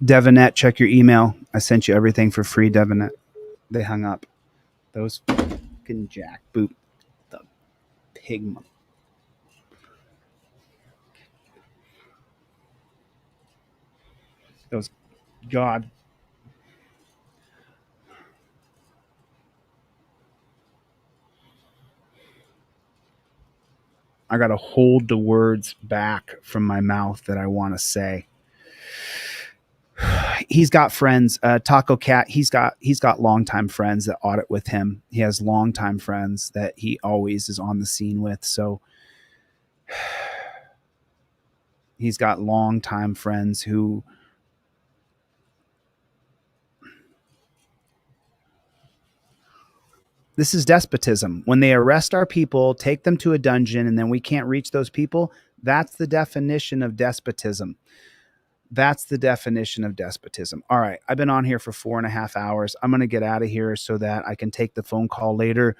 Devinet, check your email. I sent you everything for free, Devinet. They hung up. Those fucking jackboot. The pig. Those, God. I got to hold the words back from my mouth that I want to say. He's got friends, Taco Cat. He's got longtime friends that audit with him. He has longtime friends that he always is on the scene with. So he's got longtime friends who this is despotism. When they arrest our people, take them to a dungeon, and then we can't reach those people, that's the definition of despotism. That's the definition of despotism. All right. I've been on here for 4.5 hours. I'm going to get out of here so that I can take the phone call later.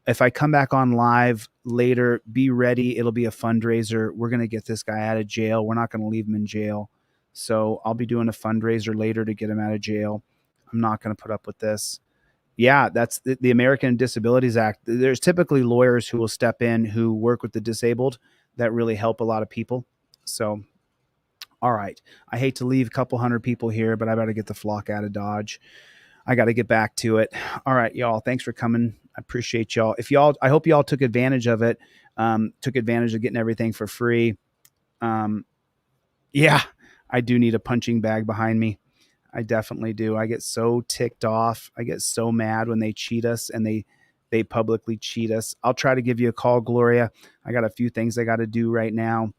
If I come back on live later, be ready. It'll be a fundraiser. We're going to get this guy out of jail. We're not going to leave him in jail. So I'll be doing a fundraiser later to get him out of jail. I'm not going to put up with this. Yeah, that's the American Disabilities Act. There's typically lawyers who will step in who work with the disabled that really help a lot of people. So all right. I hate to leave a couple hundred people here, but I better get the flock out of Dodge. I got to get back to it. All right, y'all. Thanks for coming. I appreciate y'all. I hope y'all took advantage of it. Took advantage of getting everything for free. Yeah, I do need a punching bag behind me. I definitely do. I get so ticked off. I get so mad when they cheat us and they publicly cheat us. I'll try to give you a call, Gloria. I got a few things I got to do right now.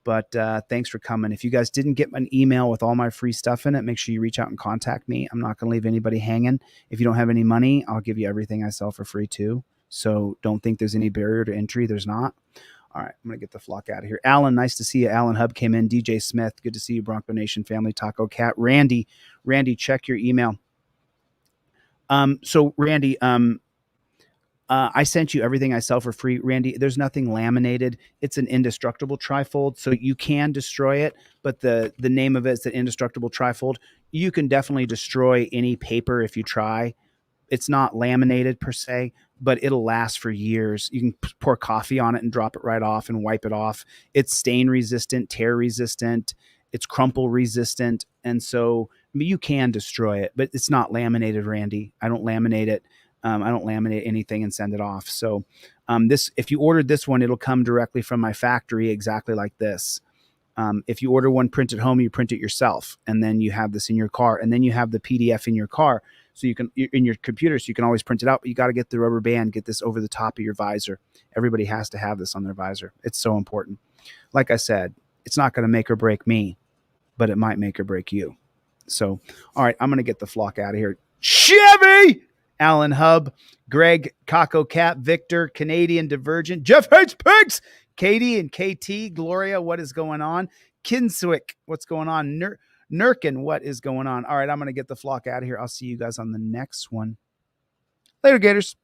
But thanks for coming. If you guys didn't get an email with all my free stuff in it, make sure you reach out and contact me. I'm not going to leave anybody hanging. If you don't have any money, I'll give you everything I sell for free too. So don't think there's any barrier to entry. There's not. All right, I'm going to get the flock out of here. Alan, nice to see you. Alan Hub came in. DJ Smith, good to see you. Bronco Nation family, Taco Cat. Randy, check your email. So Randy, I sent you everything I sell for free. Randy, there's nothing laminated. It's an indestructible trifold, so you can destroy it, but the name of it is an indestructible trifold. You can definitely destroy any paper if you try. It's not laminated per se, but it'll last for years. You can pour coffee on it and drop it right off and wipe it off. It's stain resistant, tear resistant, it's crumple resistant, and so you can destroy it, but it's not laminated, Randy. I don't laminate it. I don't laminate anything and send it off. So if you ordered this one, it'll come directly from my factory exactly like this. If you order one printed home, you print it yourself, and then you have this in your car, and then you have the PDF in your car, so you can in your computer, so you can always print it out. But you got to get the rubber band, get this over the top of your visor. Everybody has to have this on their visor. It's so important. Like I said, it's not going to make or break me, but it might make or break you. So, all right, I'm going to get the flock out of here. Chevy! Alan Hub, Greg, Caco Cat, Victor, Canadian Divergent, Jeff Hates Pigs, Katie and KT, Gloria, what is going on? Kinswick, what's going on? Nurkin, what is going on? All right, I'm going to get the flock out of here. I'll see you guys on the next one. Later, Gators.